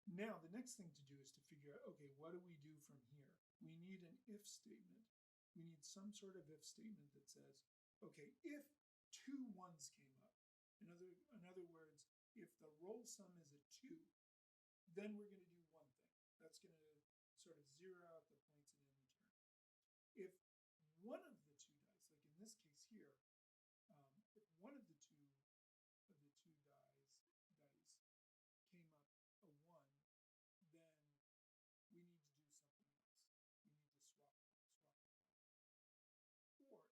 Now the next thing to do is to figure out, okay, what do we do from here? We need an if statement. We need some sort of if statement that says, okay, if 2 1s came up, in other words, if the roll sum is a 2, then we're going to do one thing. That's going to sort of zero out the points and then return. If one of the 2 dice, like in this case here, if one of the two dice came up a 1, then we need to do something else. We need to swap the dice. Or if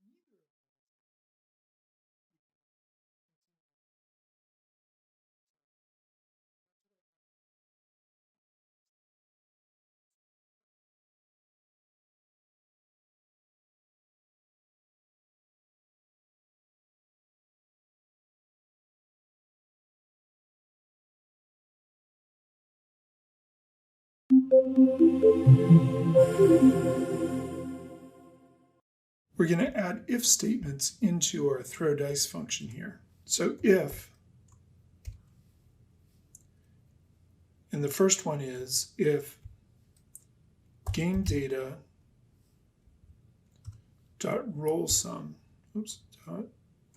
neither of those, we're going to add if statements into our throw dice function here. So if, and the first one is if game data dot roll sum,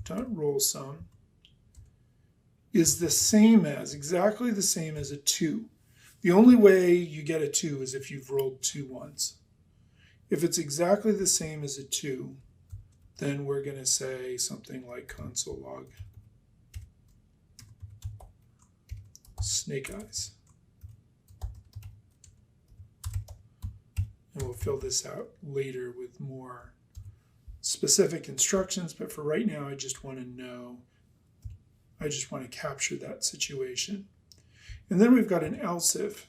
dot roll sum is the same as, exactly the same as a 2. The only way you get a 2 is if you've rolled 2 1s. If it's exactly the same as a 2, then we're going to say something like console log snake eyes. And we'll fill this out later with more specific instructions, but for right now, I just want to know, I just want to capture that situation. And then we've got an else if.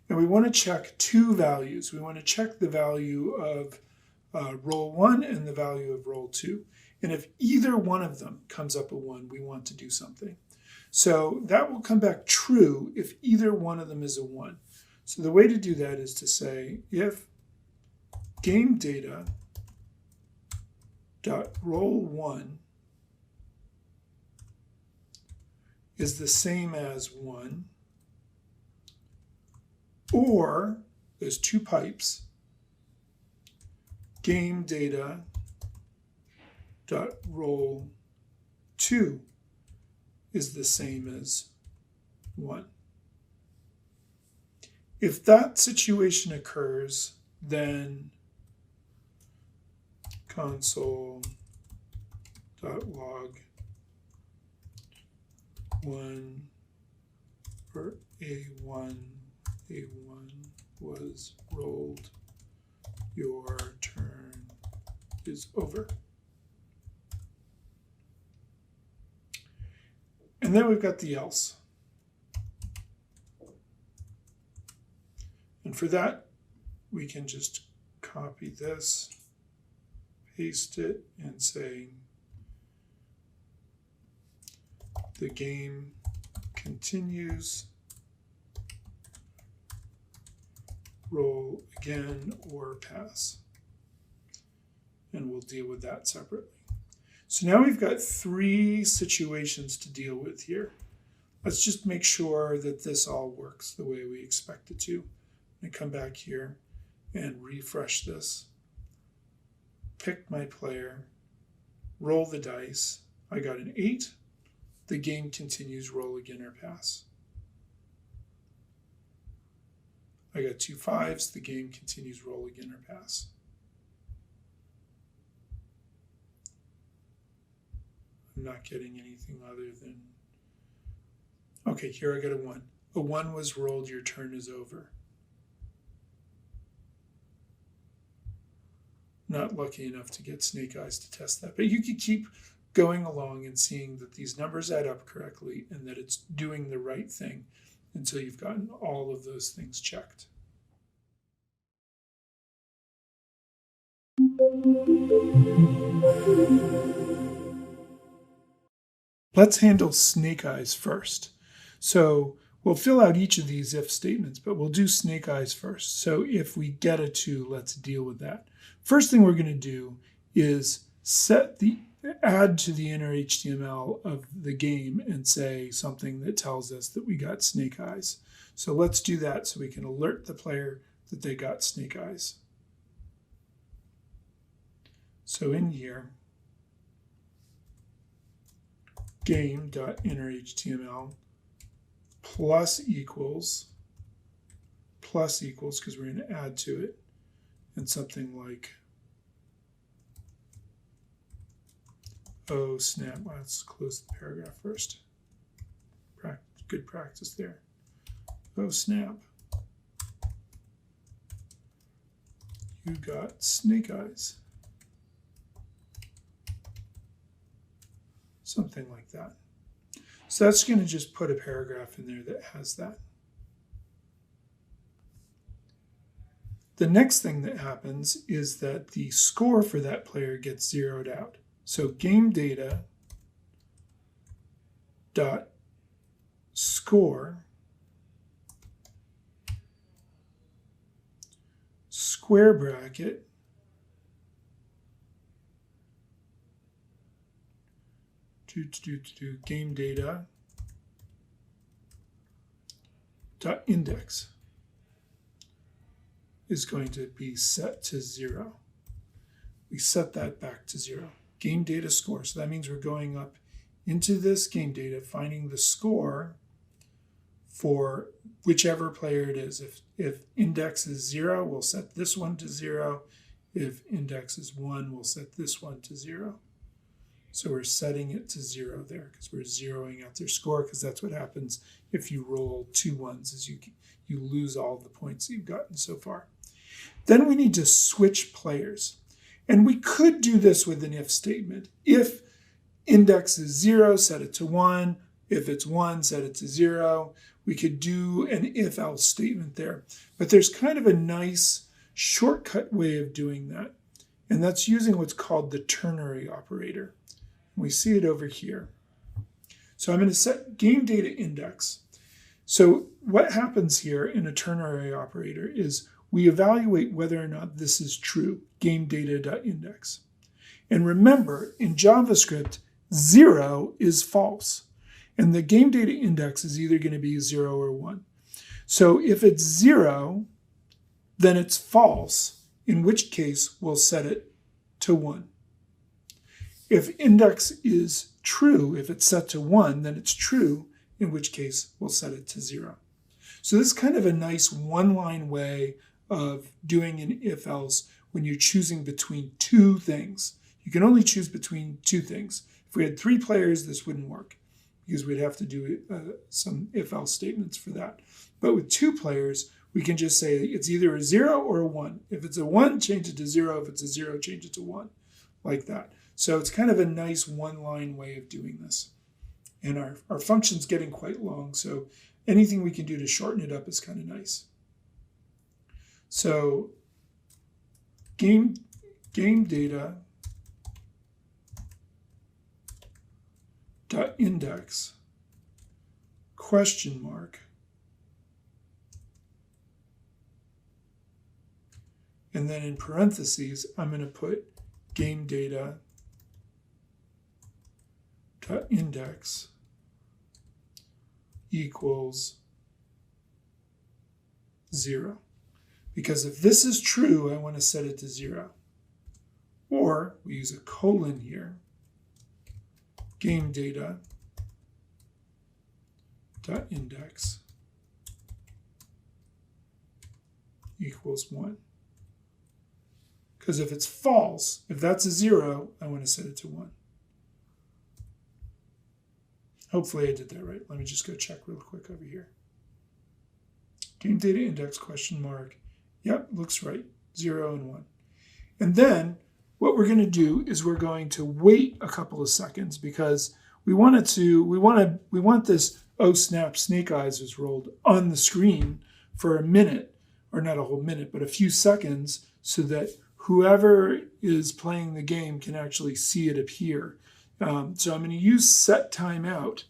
And we want to check two values. We want to check the value of roll 1 and the value of roll 2. And if either one of them comes up a 1, we want to do something. So that will come back true if either one of them is a 1. So the way to do that is to say if game data dot roll 1 is the same as 1, or there's two pipes, game data dot roll 2 is the same as 1. If that situation occurs, then console.log 1 for A1 was rolled, your turn is over. And then we've got the else. And for that, we can just copy this, paste it, and say the game continues, roll again or pass. And we'll deal with that separately. So now we've got 3 situations to deal with here. Let's just make sure that this all works the way we expect it to. I'm going to come back here and refresh this. Pick my player, roll the dice. I got an 8. The game continues, roll again or pass. I got 2 5s. The game continues, roll again or pass. I'm not getting anything other than, okay, here I got a 1. A 1 was rolled, your turn is over. Not lucky enough to get snake eyes to test that, but you could keep going along and seeing that these numbers add up correctly and that it's doing the right thing until you've gotten all of those things checked. Let's handle snake eyes first. So we'll fill out each of these if statements, but we'll do snake eyes first. So if we get a 2, let's deal with that. First thing we're going to do is add to the inner HTML of the game and say something that tells us that we got snake eyes. So let's do that so we can alert the player that they got snake eyes. So in here, game.innerHTML plus equals, because we're going to add to it, and something like, oh snap, let's close the paragraph first. Good practice there. Oh snap, you got snake eyes. Something like that. So that's going to just put a paragraph in there that has that. The next thing that happens is that the score for that player gets zeroed out. So game data dot score square bracket game data dot index is going to be set to 0. We set that back to 0. Game data score. So that means we're going up into this game data, finding the score for whichever player it is. If index is 0, we'll set this one to 0. If index is 1, we'll set this one to 0. So we're setting it to 0 there because we're zeroing out their score, because that's what happens if you roll 2 ones, is you lose all the points that you've gotten so far. Then we need to switch players. And we could do this with an if statement. If index is 0, set it to 1. If it's 1, set it to 0. We could do an if-else statement there. But there's kind of a nice shortcut way of doing that. And that's using what's called the ternary operator. We see it over here. So I'm going to set game data index. So what happens here in a ternary operator is we evaluate whether or not this is true, game data.index. And remember, in JavaScript, 0 is false. And the game data index is either going to be 0 or 1. So if it's 0, then it's false, in which case we'll set it to 1. If index is true, if it's set to 1, then it's true, in which case we'll set it to 0. So this is kind of a nice one-line way of doing an if-else when you're choosing between two things. You can only choose between two things. If we had 3 players, this wouldn't work because we'd have to do some if-else statements for that. But with 2 players, we can just say it's either a 0 or a 1. If it's a 1, change it to 0. If it's a 0, change it to 1, like that. So it's kind of a nice one-line way of doing this. And our function's getting quite long, so anything we can do to shorten it up is kind of nice. So game data dot index question mark, and then in parentheses I'm going to put game data dot index equals 0. Because if this is true, I want to set it to 0. Or we use a colon here. Game data dot index equals 1. Because if it's false, if that's a 0, I want to set it to 1. Hopefully I did that right. Let me just go check real quick over here. Game data index question mark. Yep, looks right. 0 and 1. And then what we're going to do is we're going to wait a couple of seconds because we want this oh snap, snake eyes is rolled on the screen for a minute, or not a whole minute, but a few seconds, so that whoever is playing the game can actually see it appear. So I'm going to use set timeout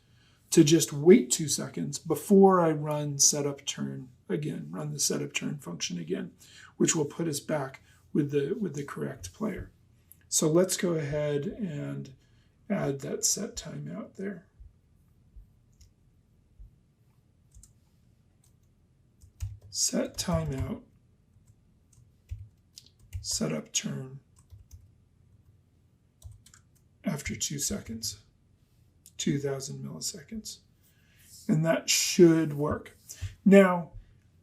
to just wait 2 seconds before I run setup turn again, run the setup turn function again, which will put us back with the correct player. So let's go ahead and add that set timeout there. Set timeout, setup turn after 2 seconds, 2000 milliseconds. And that should work. Now,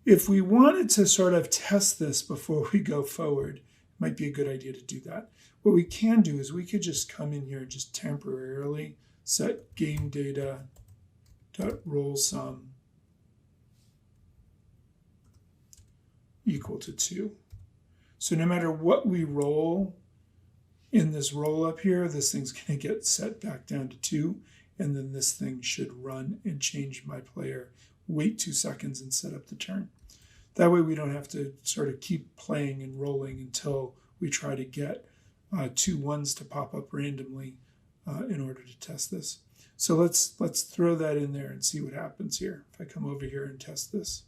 if we wanted to sort of test this before we go forward, it might be a good idea to do that. What we can do is we could just come in here and just temporarily set game data dot roll sum equal to 2. So no matter what we roll in this roll up here, this thing's going to get set back down to 2, and then this thing should run and change my player, wait 2 seconds and set up the turn. That way we don't have to sort of keep playing and rolling until we try to get 2 1s to pop up randomly in order to test this. So let's throw that in there and see what happens here. If I come over here and test this,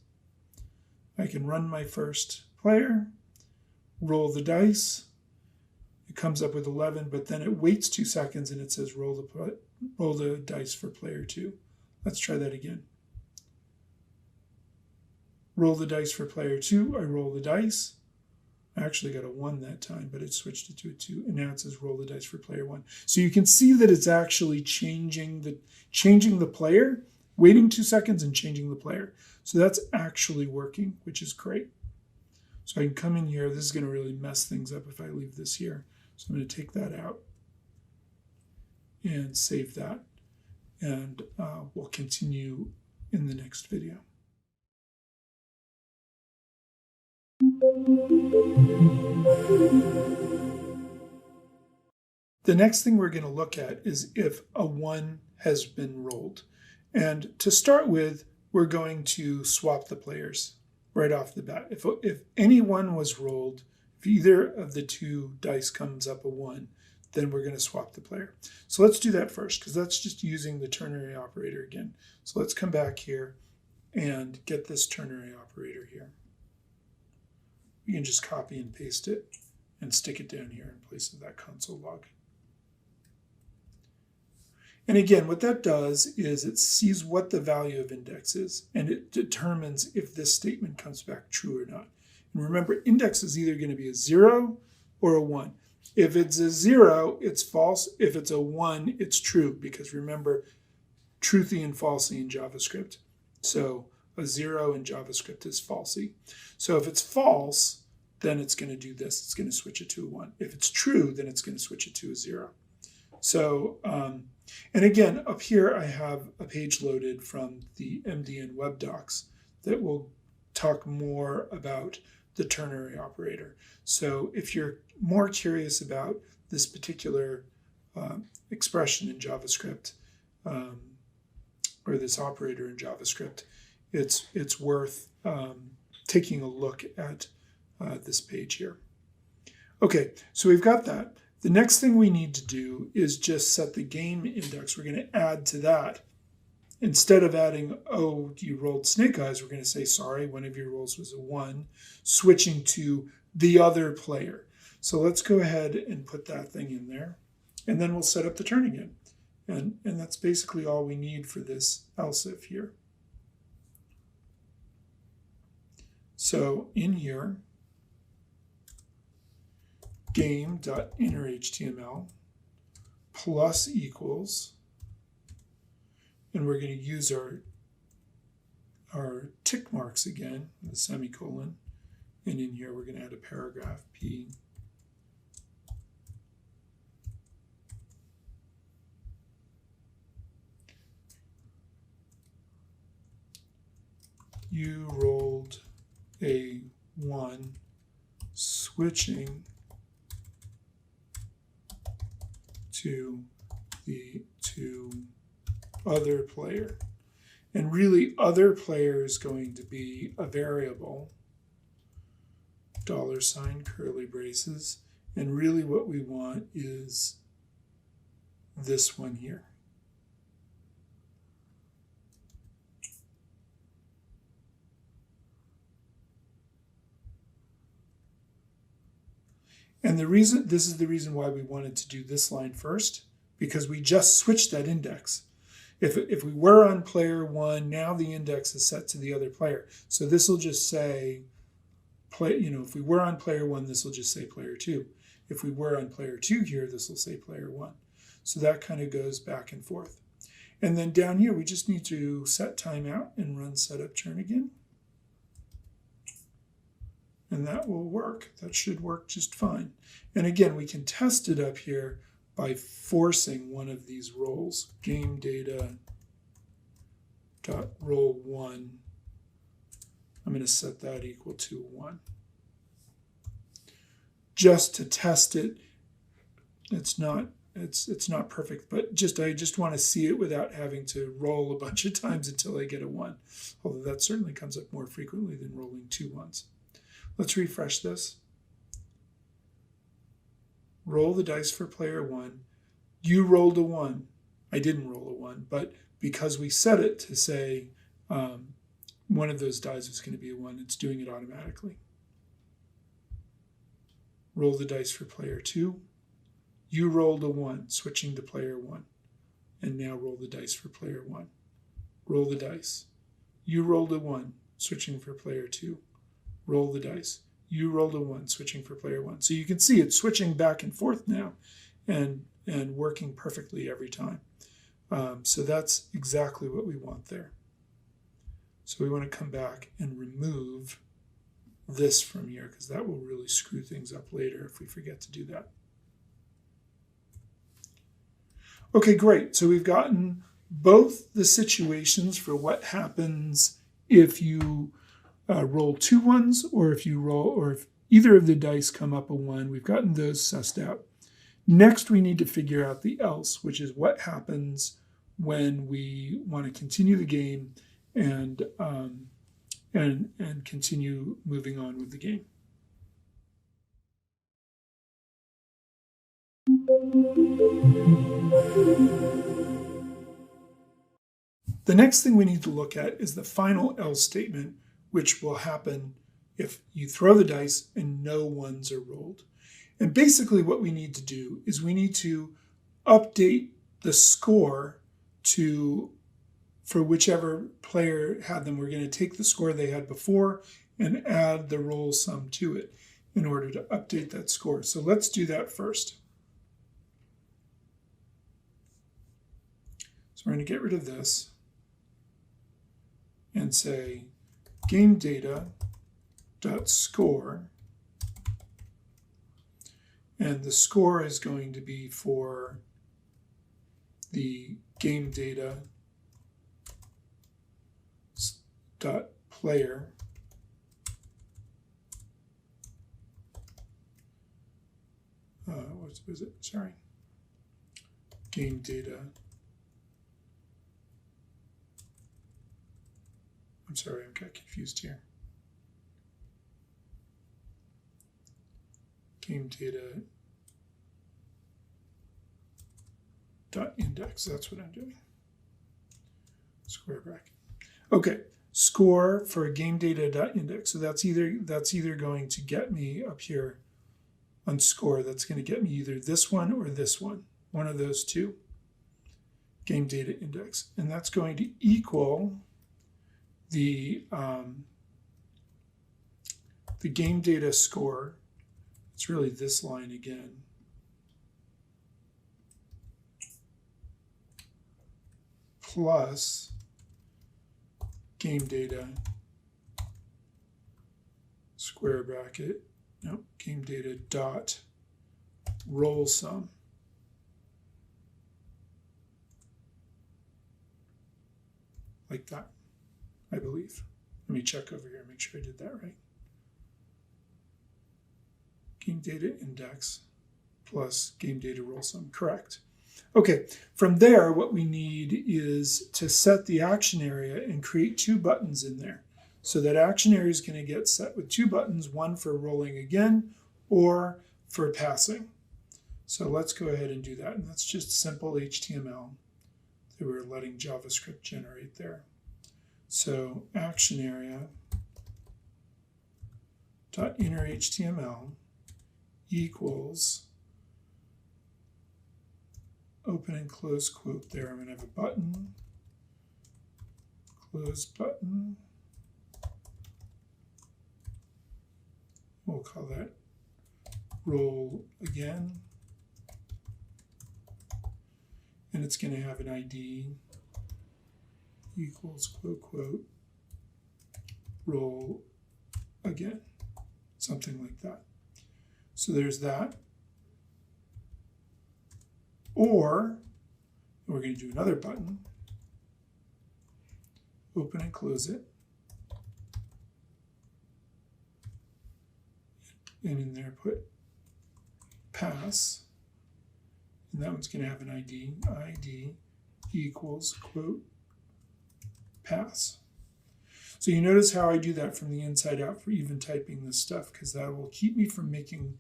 I can run my first player, roll the dice. It comes up with 11, but then it waits 2 seconds and it says roll the dice for player 2. Let's try that again. Roll the dice for player 2. I roll the dice. I actually got a 1 that time, but it switched it to a 2. And now it says roll the dice for player 1. So you can see that it's actually changing the player, waiting 2 seconds and changing the player. So that's actually working, which is great. So I can come in here. This is going to really mess things up if I leave this here. So I'm going to take that out. and save that. And we'll continue in the next video. The next thing we're going to look at is if a 1 has been rolled. And to start with, we're going to swap the players right off the bat. If any 1 was rolled, if either of the two dice comes up a 1, then we're going to swap the player. So let's do that first, because that's just using the ternary operator again. So let's come back here and get this ternary operator here. You can just copy and paste it and stick it down here in place of that console log. And again, what that does is it sees what the value of index is, and it determines if this statement comes back true or not. And remember, index is either going to be a 0 or a 1. If it's a 0, it's false. If it's a 1, it's true, because remember, truthy and falsy in JavaScript. So a 0 in JavaScript is falsy. So if it's false, then it's going to do this. It's going to switch it to a 1. If it's true, then it's going to switch it to a 0. So, and again, up here I have a page loaded from the MDN web docs that will talk more about the ternary operator. So if you're more curious about this particular expression in JavaScript, or this operator in JavaScript, it's worth taking a look at this page here. Okay, so we've got that. The next thing we need to do is just set the game index. We're going to add to that. Instead of adding, oh, you rolled snake eyes, we're going to say, sorry, one of your rolls was a 1, switching to the other player. So let's go ahead and put that thing in there, and then we'll set up the turn again. And that's basically all we need for this else if here. So in here, game.innerHTML plus equals, and we're going to use our tick marks again, the semicolon, and in here we're going to add a paragraph P. You rolled a 1, switching to the other player. And really, other player is going to be a variable, $, curly braces, and really what we want is this one here. And this is the reason why we wanted to do this line first, because we just switched that index. If we were on player 1, now the index is set to the other player. So this will just say, if we were on player 1, this will just say player 2. If we were on player 2 here, this will say player 1. So that kind of goes back and forth. And then down here, we just need to set timeout and run setup turn again. And that will work. That should work just fine. And again, we can test it up here by forcing one of these roles. Game data dot roll 1. I'm going to set that equal to 1. Just to test it. It's not perfect, but I just want to see it without having to roll a bunch of times until I get a 1. Although that certainly comes up more frequently than rolling 2 1s. Let's refresh this. Roll the dice for player 1. You rolled a 1. I didn't roll a 1, but because we set it to say one of those dice is going to be a 1, it's doing it automatically. Roll the dice for player 2. You rolled a 1, switching to player 1. And now roll the dice for player 1. Roll the dice. You rolled a 1, switching for player 2. Roll the dice. You rolled a 1, switching for player 1. So you can see it's switching back and forth now and working perfectly every time. So that's exactly what we want there. So we want to come back and remove this from here, because that will really screw things up later if we forget to do that. Okay, great. So we've gotten both the situations for what happens if you roll 2 ones, or if either of the dice come up a 1. We've gotten those sussed out. Next, we need to figure out the else, which is what happens when we want to continue the game and continue moving on with the game. The next thing we need to look at is the final else statement, which will happen if you throw the dice and no ones are rolled. And basically what we need to do is we need to update the score for whichever player had them. We're going to take the score they had before and add the roll sum to it in order to update that score. So let's do that first. So we're going to get rid of this and say game data.score, and the score is going to be for the game data dot player what was it? Sorry, game data. I'm sorry, I got confused here. Game data dot index. That's what I'm doing. Square bracket. Okay, score for game data dot index. So that's either going to get me up here on score. That's going to get me either this one or this one of those two. Game data index, and that's going to equal the game data score. It's really this line again. Plus game data square bracket, no, game data dot roll sum. Like that, I believe. Let me check over here, make sure I did that right. Game data index plus game data roll sum, correct. Okay, from there, what we need is to set the action area and create 2 buttons in there. So that action area is going to get set with 2 buttons, one for rolling again or for passing. So let's go ahead and do that. And that's just simple HTML that we're letting JavaScript generate there. So action area dot inner HTML equals open and close quote there. I'm going to have a button, close button. We'll call that roll again. And it's going to have an ID equals quote, quote, roll again. Something like that. So there's that. Or we're going to do another button, open and close it, and in there put pass, and that one's going to have an ID equals quote pass. So you notice how I do that from the inside out for even typing this stuff, because that will keep me from making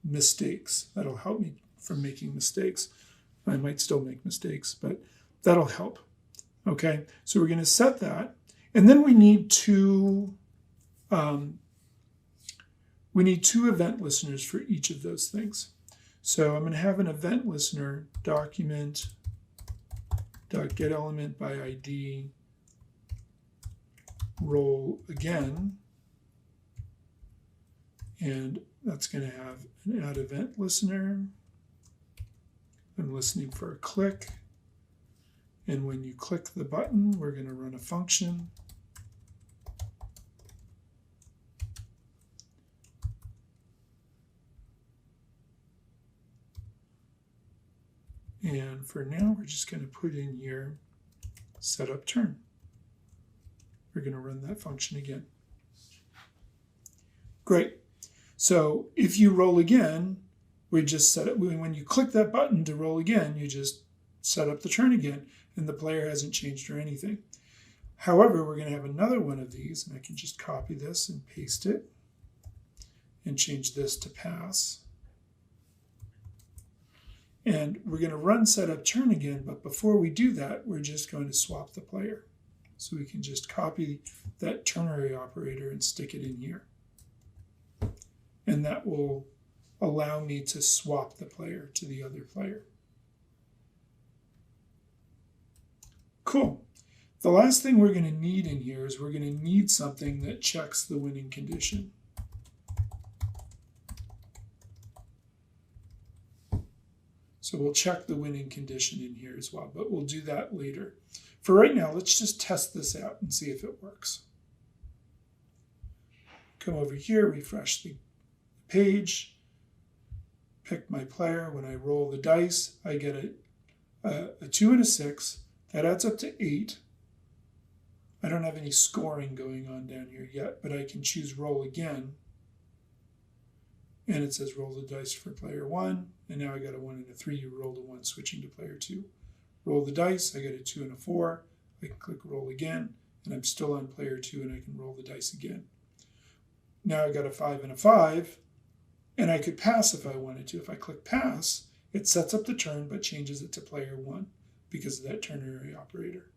mistakes. That'll help me from making mistakes. I might still make mistakes, but that'll help. Okay, so we're going to set that, and then we need two event listeners for each of those things. So I'm going to have an event listener document get element by ID roll again, and that's going to have an add event listener. I'm listening for a click, and when you click the button, we're going to run a function. And for now, we're just going to put in here setup turn. We're going to run that function again. Great. So if you roll again, we just set it, when you click that button to roll again, you just set up the turn again, and the player hasn't changed or anything. However, we're going to have another one of these, and I can just copy this and paste it and change this to pass. And we're going to run setup turn again, but before we do that, we're just going to swap the player. So we can just copy that ternary operator and stick it in here. And that will allow me to swap the player to the other player. Cool. The last thing we're going to need in here is we're going to need something that checks the winning condition. So we'll check the winning condition in here as well, but we'll do that later. For right now, let's just test this out and see if it works. Come over here, refresh the page, pick my player. When I roll the dice, I get a 2 and a 6. That adds up to 8. I don't have any scoring going on down here yet, but I can choose roll again. And it says roll the dice for player 1. And now I got a 1 and a 3. You rolled a 1, switching to player 2. Roll the dice. I get a 2 and a 4. I can click roll again. And I'm still on player 2, and I can roll the dice again. Now I got a 5 and a 5. And I could pass if I wanted to. If I click pass, it sets up the turn, but changes it to player 1 because of that ternary operator.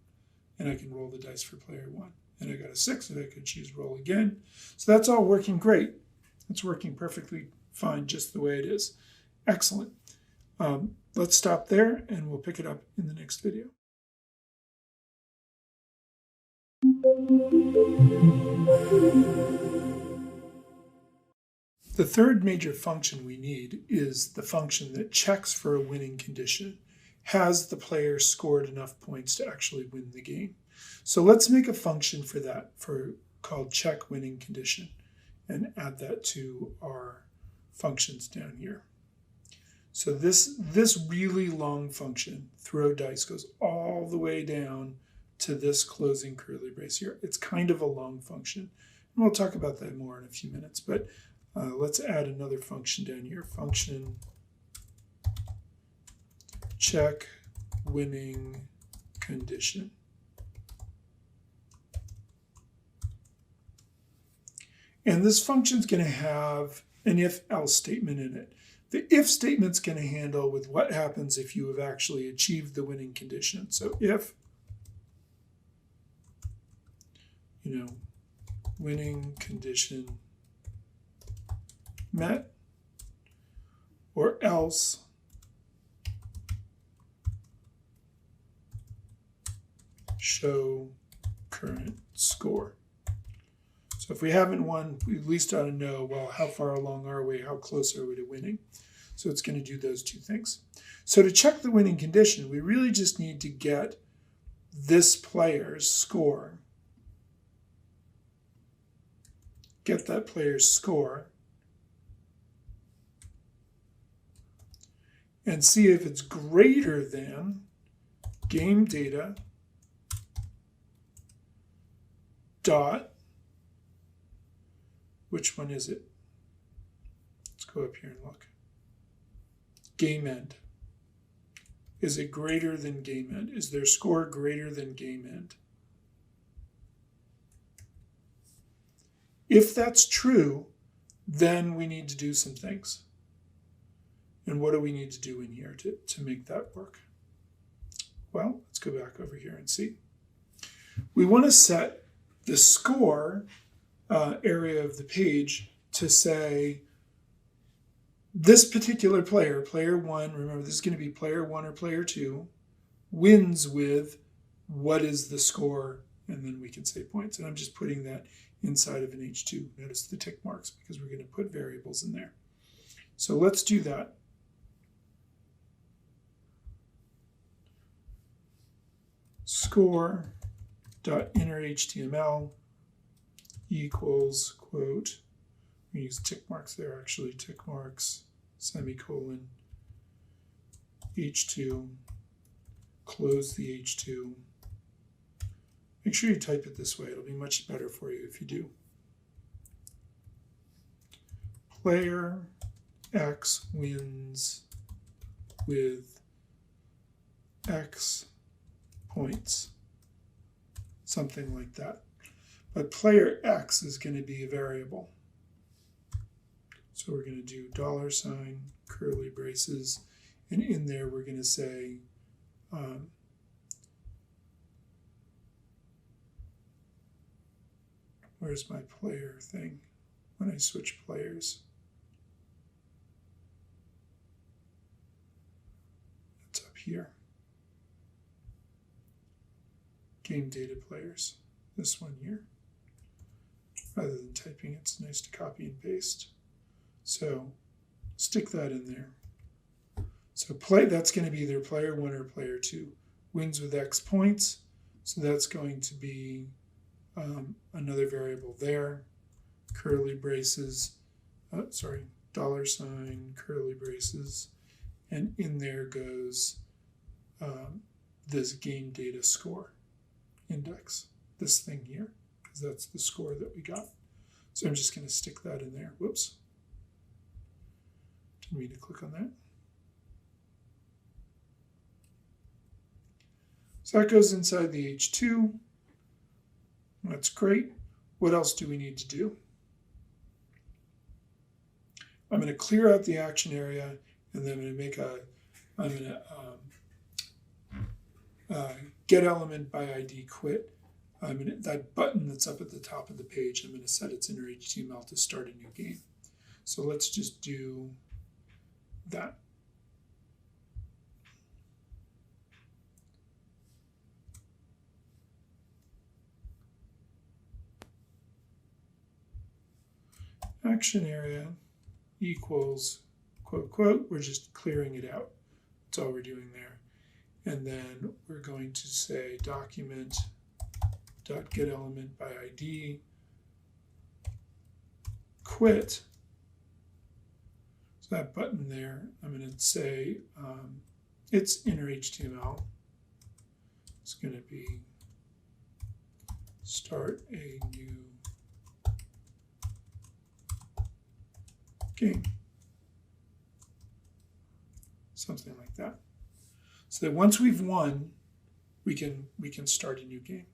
And I can roll the dice for player 1. And I got a 6 that I could choose roll again. So that's all working great. It's working perfectly fine just the way it is. Excellent. Let's stop there, and we'll pick it up in the next video. The third major function we need is the function that checks for a winning condition. Has the player scored enough points to actually win the game? So let's make a function for that, called check winning condition, and add that to our functions down here. So this really long function, throw dice, goes all the way down to this closing curly brace here. It's kind of a long function, and we'll talk about that more in a few minutes, but let's add another function down here. Function check winning condition. And this function is going to have an if-else statement in it. The if statement's going to handle with what happens if you have actually achieved the winning condition. So if, winning condition met, or else show current score. So if we haven't won, we at least ought to know, well, how far along are we? How close are we to winning? So it's going to do those two things. So to check the winning condition, we really just need to get this player's score. Get that player's score. And see if it's greater than game data dot, which one is it? Let's go up here and look. Game end. Is it greater than game end? Is their score greater than game end? If that's true, then we need to do some things. And what do we need to do in here to make that work? Well, let's go back over here and see. We want to set the score area of the page to say this particular player, player 1, remember this is going to be player 1 or player 2, wins with what is the score, and then we can say points. And I'm just putting that inside of an H2. Notice the tick marks because we're going to put variables in there. So let's do that. Score.innerHTML equals, quote, we use tick marks there actually, tick marks, semicolon, H2, close the H2. Make sure you type it this way. It'll be much better for you if you do. Player X wins with X points. Something like that. But player X is going to be a variable. So we're going to do $, curly braces, and in there we're going to say where's my player thing when I switch players? It's up here. Game data players, this one here. Rather than typing, it's nice to copy and paste. So stick that in there. So that's going to be either player 1 or player 2. Wins with X points. So that's going to be another variable there. Curly braces, $, curly braces. And in there goes this game data score index, this thing here, because that's the score that we got. So I'm just going to stick that in there. Whoops. Didn't mean to click on that. So that goes inside the H2. That's great. What else do we need to do? I'm going to clear out the action area, and then I'm going to get element by ID quit. That button that's up at the top of the page, I'm going to set its inner HTML to start a new game. So let's just do that. Action area equals, quote, quote, we're just clearing it out. That's all we're doing there. And then we're going to say document.getElement by ID, quit. So that button there, I'm going to say it's inner HTML. It's going to be start a new game. Something like that. So that once we've won, we can start a new game.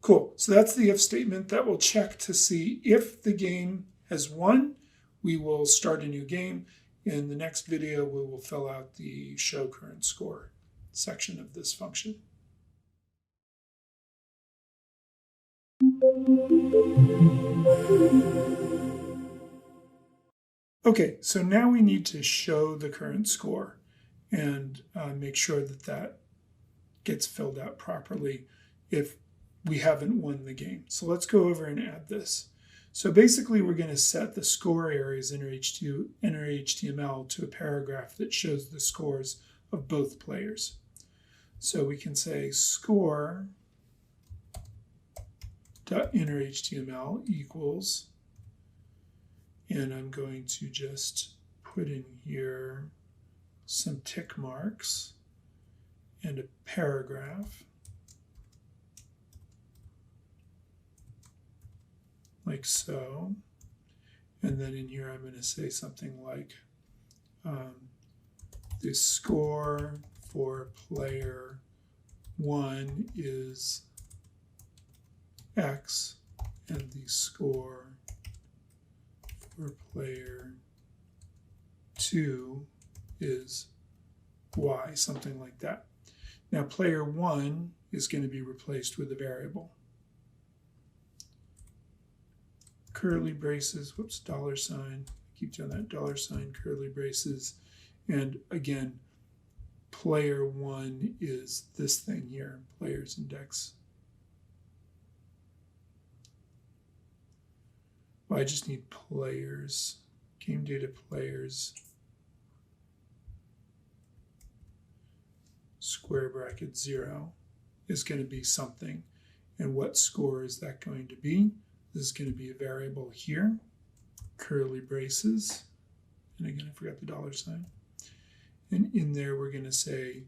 Cool. So that's the if statement that will check to see if the game has won. We will start a new game. In the next video, we will fill out the show current score section of this function. Okay, so now we need to show the current score and make sure that that gets filled out properly if we haven't won the game. So let's go over and add this. So basically we're going to set the score areas inner HTML to a paragraph that shows the scores of both players. So we can say score.innerHTML equals, and I'm going to just put in here some tick marks and a paragraph, like so. And then in here, I'm going to say something like the score for player 1 is X, and the score for player 2 is Y, something like that. Now player 1 is going to be replaced with a variable. Curly braces, whoops, $, keep doing that, $, curly braces, and again, player 1 is this thing here, players index. Well, I just need players, game data players, square bracket 0 is going to be something. And what score is that going to be? This is going to be a variable here, curly braces, and again, I forgot the $. And in there, we're going to say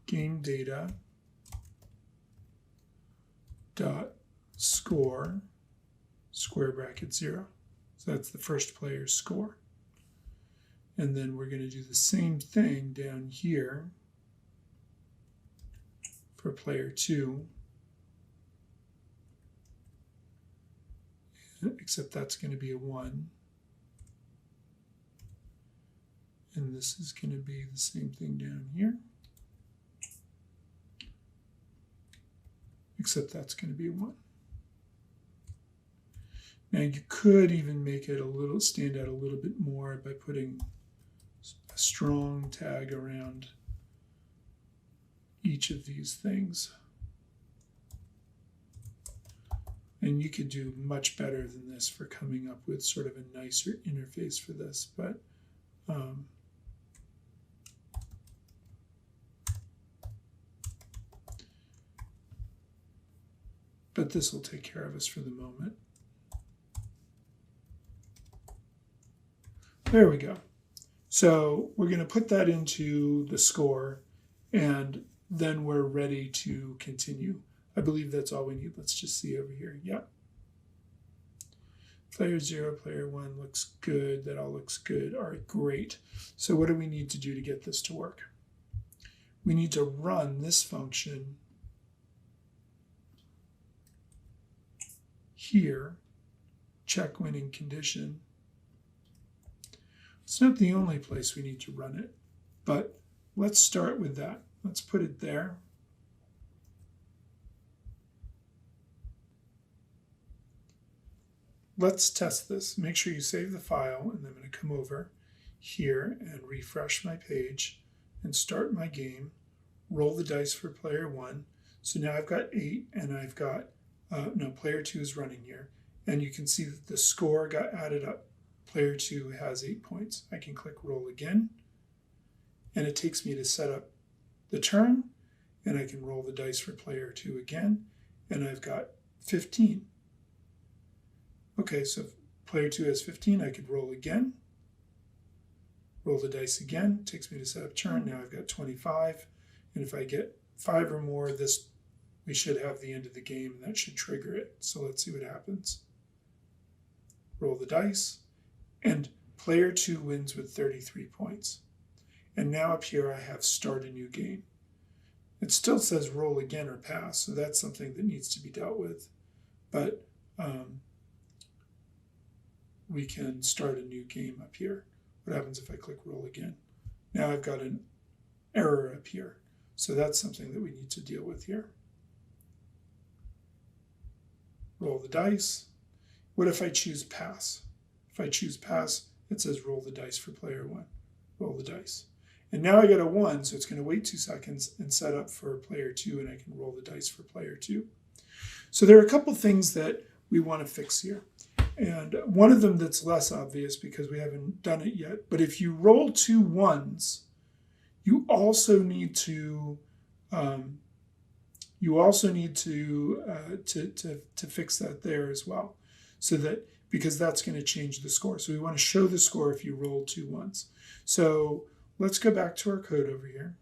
game data dot score square bracket 0. So that's the first player's score. And then we're going to do the same thing down here for player 2, except that's going to be a 1. And this is going to be the same thing down here, except that's going to be a 1. Now you could even make it stand out a little bit more by putting a strong tag around each of these things. And you could do much better than this for coming up with sort of a nicer interface for this, but this will take care of us for the moment. There we go. So we're going to put that into the score, and then we're ready to continue. I believe that's all we need. Let's just see over here. Yeah. Player 0, player 1 looks good. That all looks good. All right, great. So what do we need to do to get this to work? We need to run this function here, check winning condition. It's not the only place we need to run it, but let's start with that. Let's put it there. Let's test this. Make sure you save the file, and I'm going to come over here and refresh my page and start my game. Roll the dice for player 1. So now I've got 8, and I've got, player 2 is running here. And you can see that the score got added up. Player 2 has 8 points. I can click roll again, and it takes me to set up the turn, and I can roll the dice for player 2 again, and I've got 15. Okay, so if player 2 has 15, I could roll again, roll the dice again, it takes me to set up turn. Now I've got 25, and if I get 5 or more, we should have the end of the game, and that should trigger it. So let's see what happens. Roll the dice, and player 2 wins with 33 points. And now up here I have start a new game. It still says roll again or pass, so that's something that needs to be dealt with. But we can start a new game up here. What happens if I click roll again? Now I've got an error up here. So that's something that we need to deal with here. Roll the dice. What if I choose pass? If I choose pass, it says roll the dice for player 1. Roll the dice. And now I get a 1, so it's going to wait 2 seconds and set up for player 2, and I can roll the dice for player 2. So there are a couple things that we want to fix here. And one of them that's less obvious because we haven't done it yet, but if you roll 2 1s, you also need to fix that there as well, so that because that's going to change the score. So we want to show the score if you roll 2 1s. So let's go back to our code over here.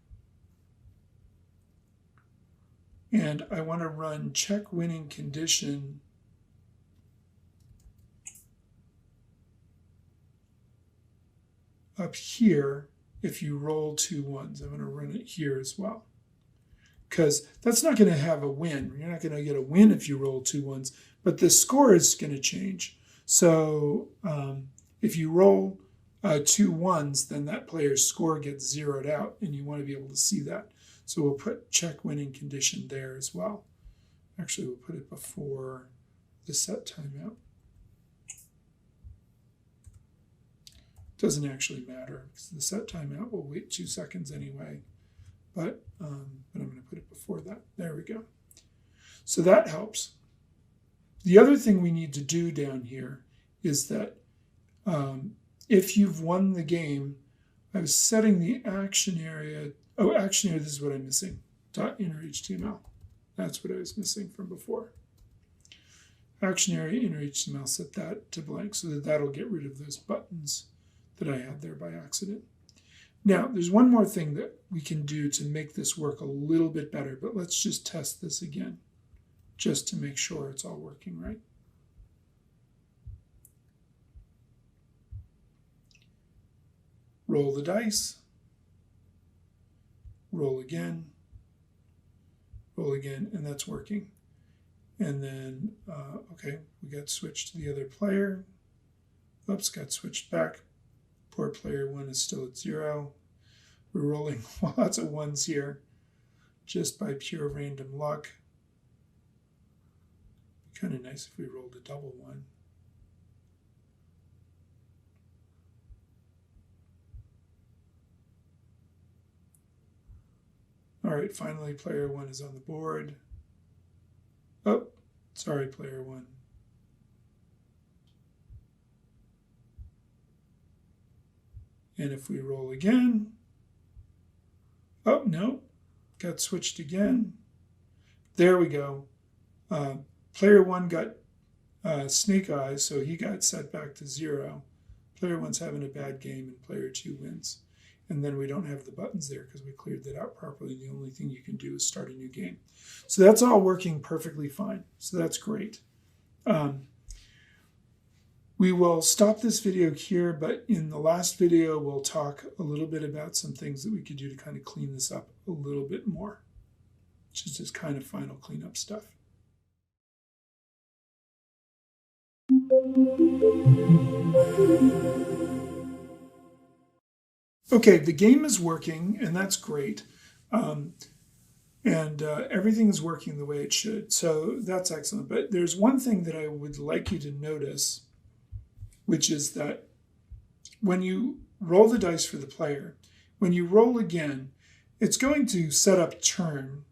And I want to run check winning condition up here if you roll 2 1s. I'm going to run it here as well, because that's not going to have a win. You're not going to get a win if you roll 2 1s, but the score is going to change. So if you roll 2 1s, then that player's score gets zeroed out, and you want to be able to see that. So we'll put check winning condition there as well. Actually, we'll put it before the set timeout. Doesn't actually matter because the set timeout will wait 2 seconds anyway, but I'm going to put it before that. There we go. So that helps. The other thing we need to do down here is that if you've won the game, I was setting the action area. Oh, action area, this is what I'm missing. .inner HTML. That's what I was missing from before. action area inner HTML, set that to blank so that that'll get rid of those buttons that I had there by accident. Now, there's one more thing that we can do to make this work a little bit better, but let's just test this again, just to make sure it's all working right. Roll the dice, roll again, and that's working. And then, okay, we got switched to the other player. Oops, got switched back. Poor player 1 is still at 0. We're rolling lots of 1s here, just by pure random luck. Kind of nice if we rolled a double 1. All right, finally player 1 is on the board. Oh, sorry, player 1. And if we roll again, oh, no, got switched again. There we go. Player 1 got snake eyes, so he got set back to 0. Player 1's having a bad game, and player 2 wins. And then we don't have the buttons there because we cleared that out properly. The only thing you can do is start a new game. So that's all working perfectly fine. So that's great. We will stop this video here, but in the last video, we'll talk a little bit about some things that we could do to kind of clean this up a little bit more, which is just kind of final cleanup stuff. Okay, the game is working, and that's great. Everything is working the way it should, so that's excellent. But there's one thing that I would like you to notice, which is that when you roll the dice for the player, when you roll again, it's going to set up turn,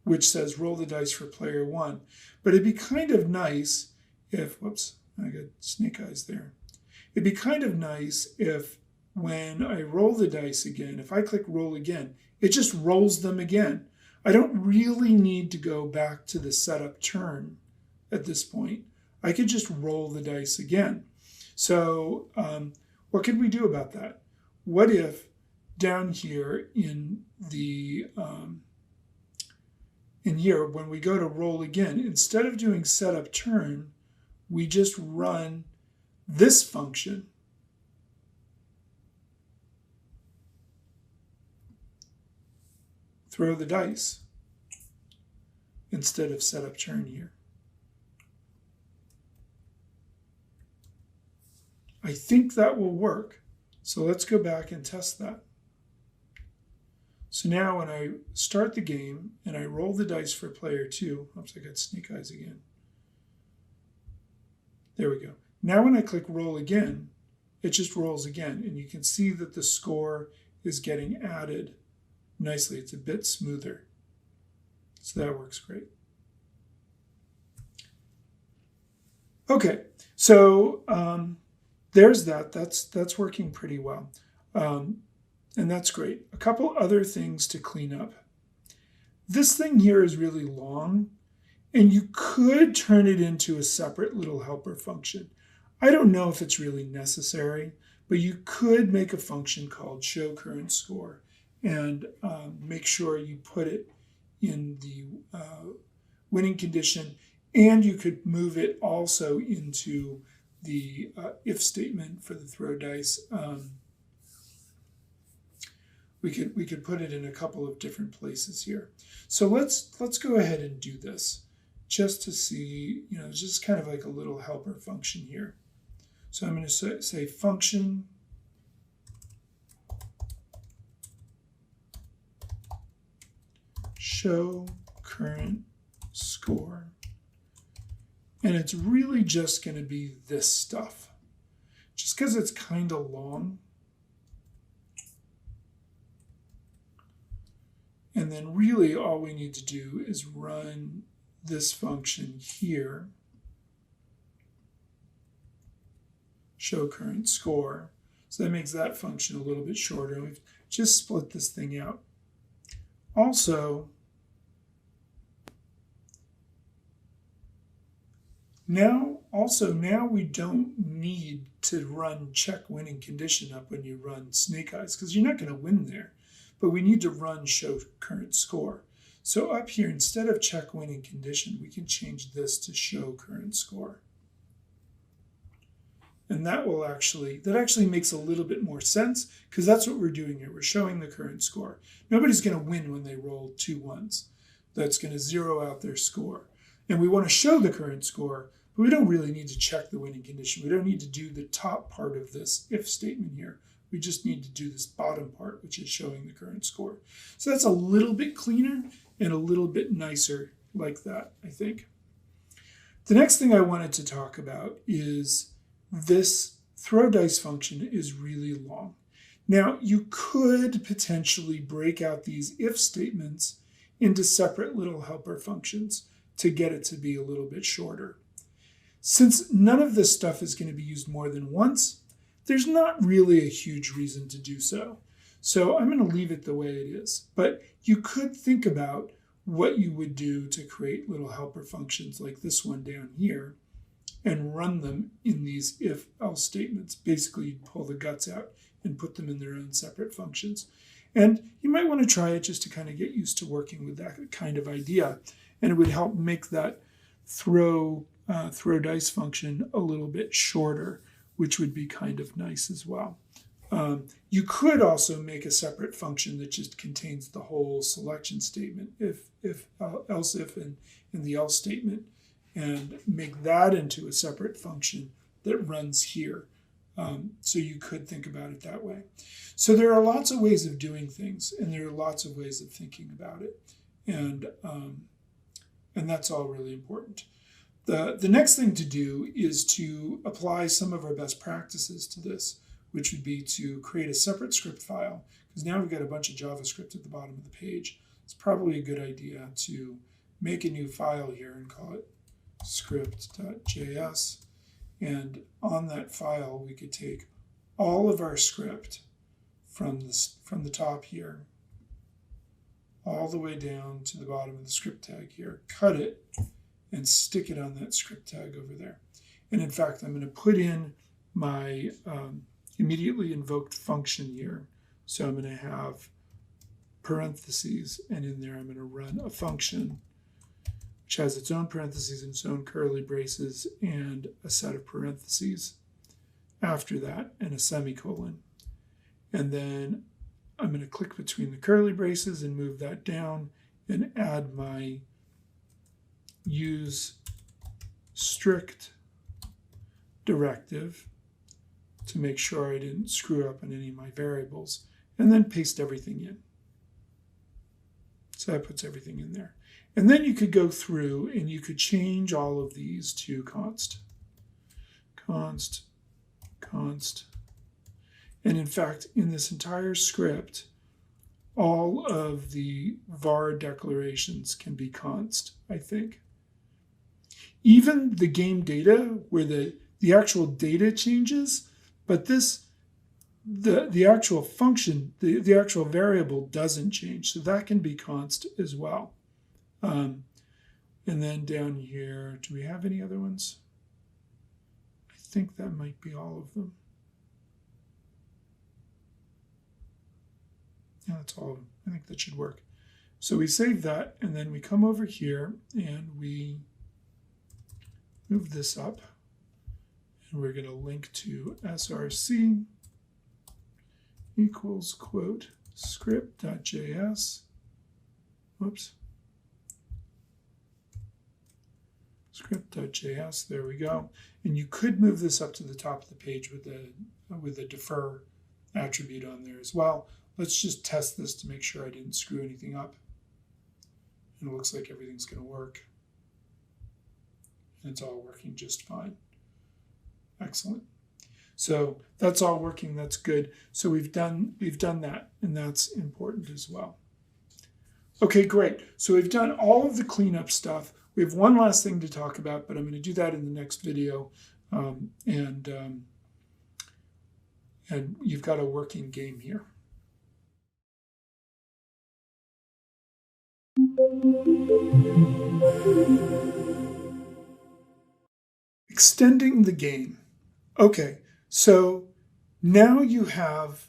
which says roll the dice for player 1. But it'd be kind of nice if, whoops, I got snake eyes there. It'd be kind of nice if when I roll the dice again, if I click roll again, it just rolls them again. I don't really need to go back to the setup turn at this point. I could just roll the dice again. So what could we do about that? What if down here in the in here, when we go to roll again, instead of doing setup turn, we just run this function. Throw the dice instead of setup turn here. I think that will work. So let's go back and test that. So now when I start the game and I roll the dice for player 2, oops, I got snake eyes again. There we go. Now when I click roll again, it just rolls again. And you can see that the score is getting added nicely. It's a bit smoother. So that works great. Okay, so there's that. That's working pretty well. And that's great. A couple other things to clean up. This thing here is really long, and you could turn it into a separate little helper function. I don't know if it's really necessary, but you could make a function called show current score and make sure you put it in the winning condition, and you could move it also into the if statement for the throw dice. We could put it in a couple of different places here. So let's go ahead and do this just to see, just kind of like a little helper function here. So I'm going to say function show current score. And it's really just going to be this stuff. Just because it's kind of long. And then really all we need to do is run this function here, show current score. So that makes that function a little bit shorter. We've just split this thing out. Also, Now we don't need to run check winning condition up when you run snake eyes, because you're not going to win there. But we need to run show current score. So up here, instead of check winning condition, we can change this to show current score. And that actually makes a little bit more sense, because that's what we're doing here. We're showing the current score. Nobody's going to win when they roll 2 ones. That's going to zero out their score. And we want to show the current score, but we don't really need to check the winning condition. We don't need to do the top part of this if statement here. We just need to do this bottom part, which is showing the current score. So that's a little bit cleaner and a little bit nicer like that, I think. The next thing I wanted to talk about is this throw dice function is really long. Now, you could potentially break out these if statements into separate little helper functions to get it to be a little bit shorter. Since none of this stuff is going to be used more than once, there's not really a huge reason to do so. So I'm going to leave it the way it is. But you could think about what you would do to create little helper functions like this one down here and run them in these if-else statements. Basically, you'd pull the guts out and put them in their own separate functions. And you might want to try it just to kind of get used to working with that kind of idea. And it would help make that throw dice function a little bit shorter, which would be kind of nice as well. You could also make a separate function that just contains the whole selection statement, else if, and the else statement, and make that into a separate function that runs here. So you could think about it that way. So there are lots of ways of doing things, and there are lots of ways of thinking about it. And that's all really important. The next thing to do is to apply some of our best practices to this, which would be to create a separate script file, because now we've got a bunch of JavaScript at the bottom of the page. It's probably a good idea to make a new file here and call it script.js. And on that file, we could take all of our script from the top here, all the way down to the bottom of the script tag here, cut it, and stick it on that script tag over there. And in fact, I'm going to put in my immediately invoked function here. So I'm going to have parentheses, and in there I'm going to run a function which has its own parentheses and its own curly braces and a set of parentheses after that and a semicolon. And then I'm going to click between the curly braces and move that down and add my use strict directive to make sure I didn't screw up on any of my variables, and then paste everything in. So that puts everything in there. And then you could go through and you could change all of these to const. Const. And in fact, in this entire script, all of the var declarations can be const, I think. Even the game data, where the actual data changes, but the actual function, the actual variable doesn't change. So that can be const as well. And then down here, do we have any other ones? I think that might be all of them. Yeah, that's all of them. I think that should work. So we save that, and then we come over here and we move this up. And we're going to link to src equals quote script.js. Whoops. Script.js, there we go. And you could move this up to the top of the page with the defer attribute on there as well. Let's just test this to make sure I didn't screw anything up. And it looks like everything's going to work. And it's all working just fine. Excellent. So that's all working. That's good. So we've done that, and that's important as well. Okay, great. So we've done all of the cleanup stuff. We have one last thing to talk about, but I'm going to do that in the next video. And you've got a working game here. Extending the game. Okay, so now you have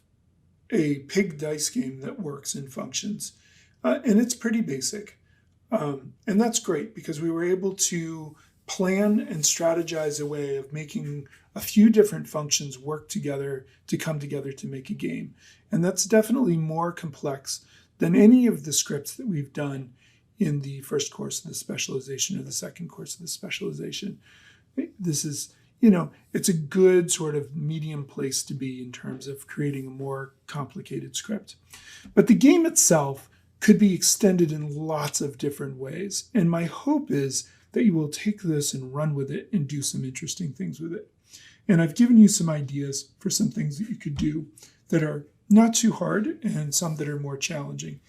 a pig dice game that works in functions, and it's pretty basic. And that's great because we were able to plan and strategize a way of making a few different functions work together to come together to make a game. And that's definitely more complex than any of the scripts that we've done in the first course of the specialization or the second course of the specialization. This is, it's a good sort of medium place to be in terms of creating a more complicated script. But the game itself could be extended in lots of different ways. And my hope is that you will take this and run with it and do some interesting things with it. And I've given you some ideas for some things that you could do that are not too hard and some that are more challenging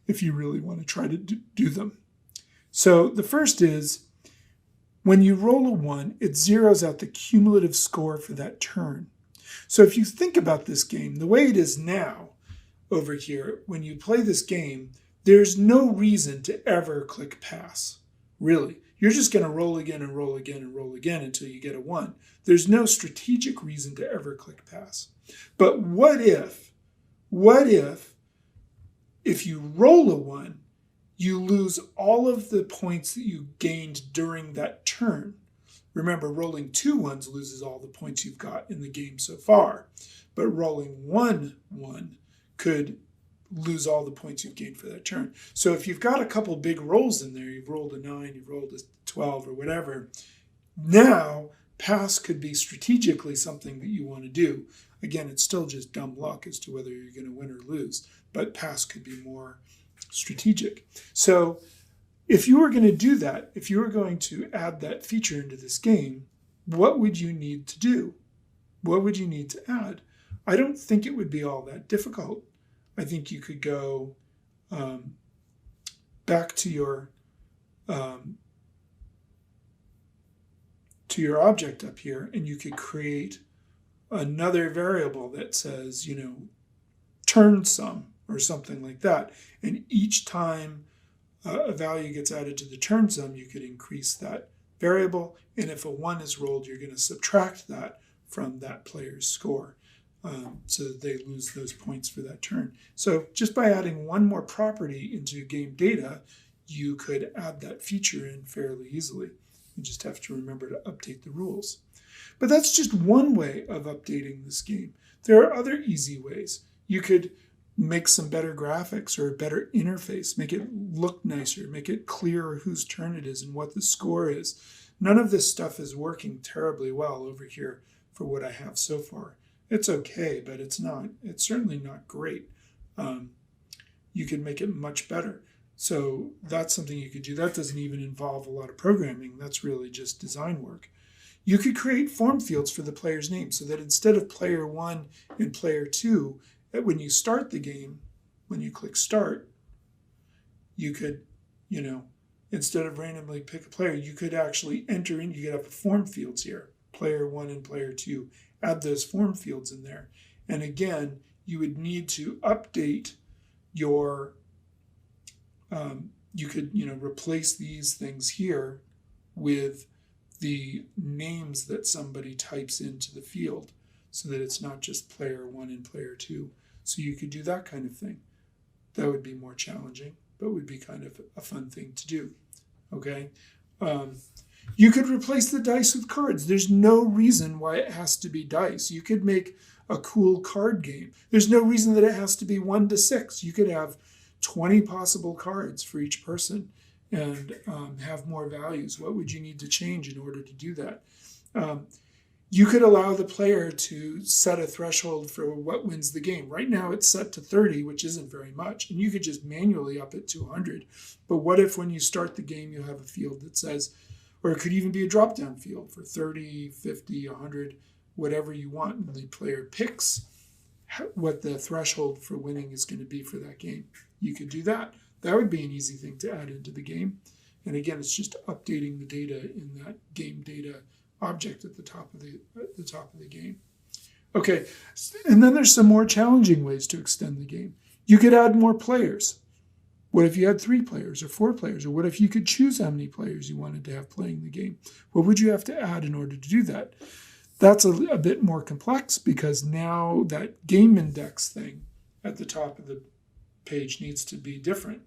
if you really want to try to do them. So the first is, when you roll a 1, it zeroes out the cumulative score for that turn. So if you think about this game, the way it is now over here, when you play this game, there's no reason to ever click pass, really. You're just going to roll again and roll again and roll again until you get a 1. There's no strategic reason to ever click pass. But what if you roll a 1, you lose all of the points that you gained during that turn? Remember, rolling 2 1s loses all the points you've got in the game so far. But rolling 1 1 could lose all the points you've gained for that turn. So if you've got a couple big rolls in there, you've rolled a 9, you've rolled a 12 or whatever, now pass could be strategically something that you want to do. Again, it's still just dumb luck as to whether you're going to win or lose, but pass could be more strategic. So if you were going to do that, if you were going to add that feature into this game, what would you need to do? What would you need to add? I don't think it would be all that difficult. I think you could go back to your object up here, and you could create another variable that says, turn sum or something like that. And each time a value gets added to the turn sum, you could increase that variable. And if a 1 is rolled, you're going to subtract that from that player's score. So that they lose those points for that turn. So just by adding one more property into game data, you could add that feature in fairly easily. You just have to remember to update the rules. But that's just one way of updating this game. There are other easy ways. You could make some better graphics or a better interface, make it look nicer, make it clearer whose turn it is and what the score is. None of this stuff is working terribly well over here for what I have so far. It's okay, but it's certainly not great. You can make it much better. So that's something you could do. That doesn't even involve a lot of programming. That's really just design work. You could create form fields for the player's name so that instead of player 1 and player 2, that when you start the game, when you click start, you could, instead of randomly pick a player, you could actually enter in, you could have form fields here, player 1 and player 2. Add those form fields in there. And again, you would need to update your, you could, replace these things here with the names that somebody types into the field so that it's not just player 1 and player 2. So you could do that kind of thing. That would be more challenging, but would be kind of a fun thing to do. Okay. You could replace the dice with cards. There's no reason why it has to be dice. You could make a cool card game. There's no reason that it has to be 1 to 6. You could have 20 possible cards for each person and have more values. What would you need to change in order to do that? You could allow the player to set a threshold for what wins the game. Right now it's set to 30, which isn't very much, and you could just manually up it to 100. But what if when you start the game you have a field that says, or it could even be a drop-down field for 30, 50, 100, whatever you want, and the player picks what the threshold for winning is going to be for that game. You could do that. That would be an easy thing to add into the game. And again, it's just updating the data in that game data object at the top of the game. Okay, and then there's some more challenging ways to extend the game. You could add more players. What if you had 3 players or 4 players? Or what if you could choose how many players you wanted to have playing the game? What would you have to add in order to do that? That's a bit more complex because now that game index thing at the top of the page needs to be different.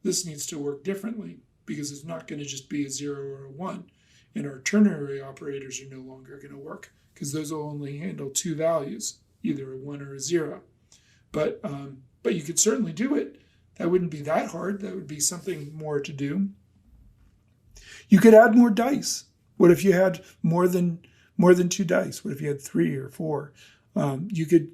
This needs to work differently because it's not going to just be a 0 or a 1. And our ternary operators are no longer going to work because those will only handle 2 values, either a 1 or a 0. But you could certainly do it. That wouldn't be that hard. That would be something more to do. You could add more dice. What if you had more than 2 dice? What if you had 3 or 4? You could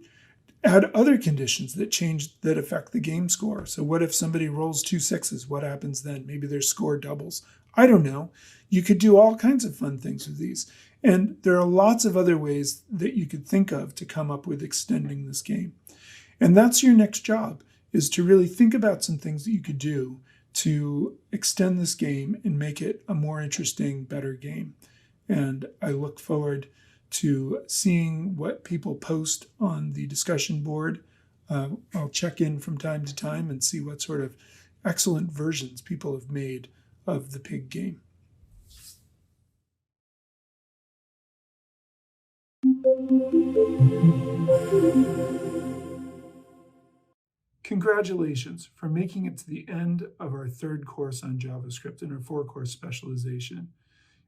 add other conditions that affect the game score. So what if somebody rolls 2 6s? What happens then? Maybe their score doubles. I don't know. You could do all kinds of fun things with these. And there are lots of other ways that you could think of to come up with extending this game. And that's your next job, is to really think about some things that you could do to extend this game and make it a more interesting, better game. And I look forward to seeing what people post on the discussion board. I'll check in from time to time and see what sort of excellent versions people have made of the pig game. Congratulations for making it to the end of our 3rd course on JavaScript in our 4-course specialization.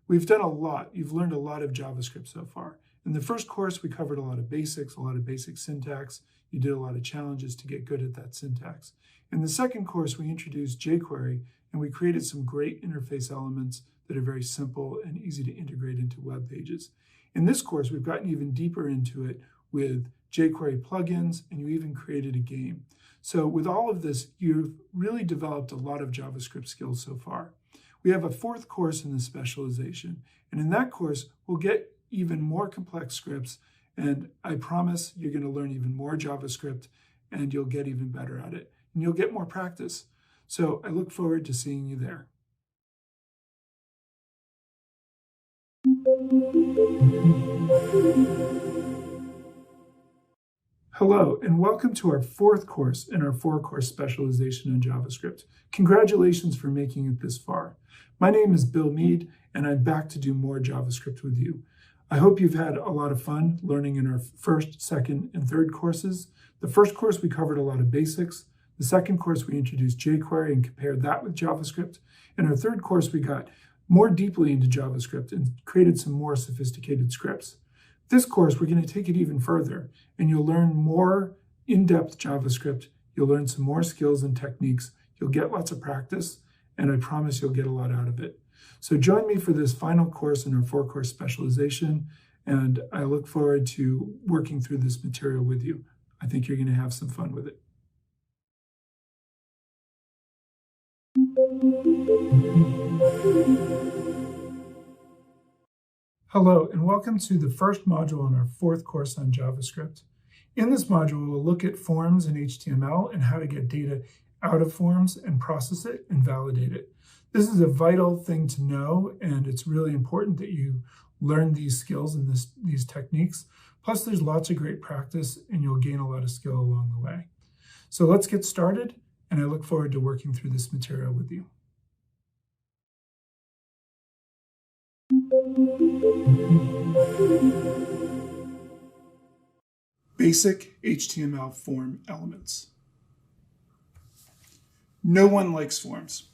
We've done a lot. You've learned a lot of JavaScript so far. In the 1st course, we covered a lot of basics, a lot of basic syntax. You did a lot of challenges to get good at that syntax. In the 2nd course, we introduced jQuery, and we created some great interface elements that are very simple and easy to integrate into web pages. In this course, we've gotten even deeper into it with jQuery plugins, and you even created a game. So with all of this, you've really developed a lot of JavaScript skills so far. We have a 4th course in this specialization, and in that course, we'll get even more complex scripts, and I promise you're going to learn even more JavaScript, and you'll get even better at it, and you'll get more practice. So I look forward to seeing you there. Hello, and welcome to our 4th course in our 4-course specialization in JavaScript. Congratulations for making it this far. My name is Bill Mead, and I'm back to do more JavaScript with you. I hope you've had a lot of fun learning in our 1st, 2nd, and 3rd courses. The 1st course, we covered a lot of basics. The 2nd course, we introduced jQuery and compared that with JavaScript. In our 3rd course, we got more deeply into JavaScript and created some more sophisticated scripts. This course, we're going to take it even further, and you'll learn more in-depth JavaScript. You'll learn some more skills and techniques. You'll get lots of practice, and I promise you'll get a lot out of it. So join me for this final course in our 4-course specialization, and I look forward to working through this material with you. I think you're going to have some fun with it. Hello, and welcome to the 1st module in our 4th course on JavaScript. In this module, we'll look at forms in HTML and how to get data out of forms and process it and validate it. This is a vital thing to know, and it's really important that you learn these skills and these techniques. Plus, there's lots of great practice, and you'll gain a lot of skill along the way. So let's get started, and I look forward to working through this material with you. Basic HTML form elements. No one likes forms.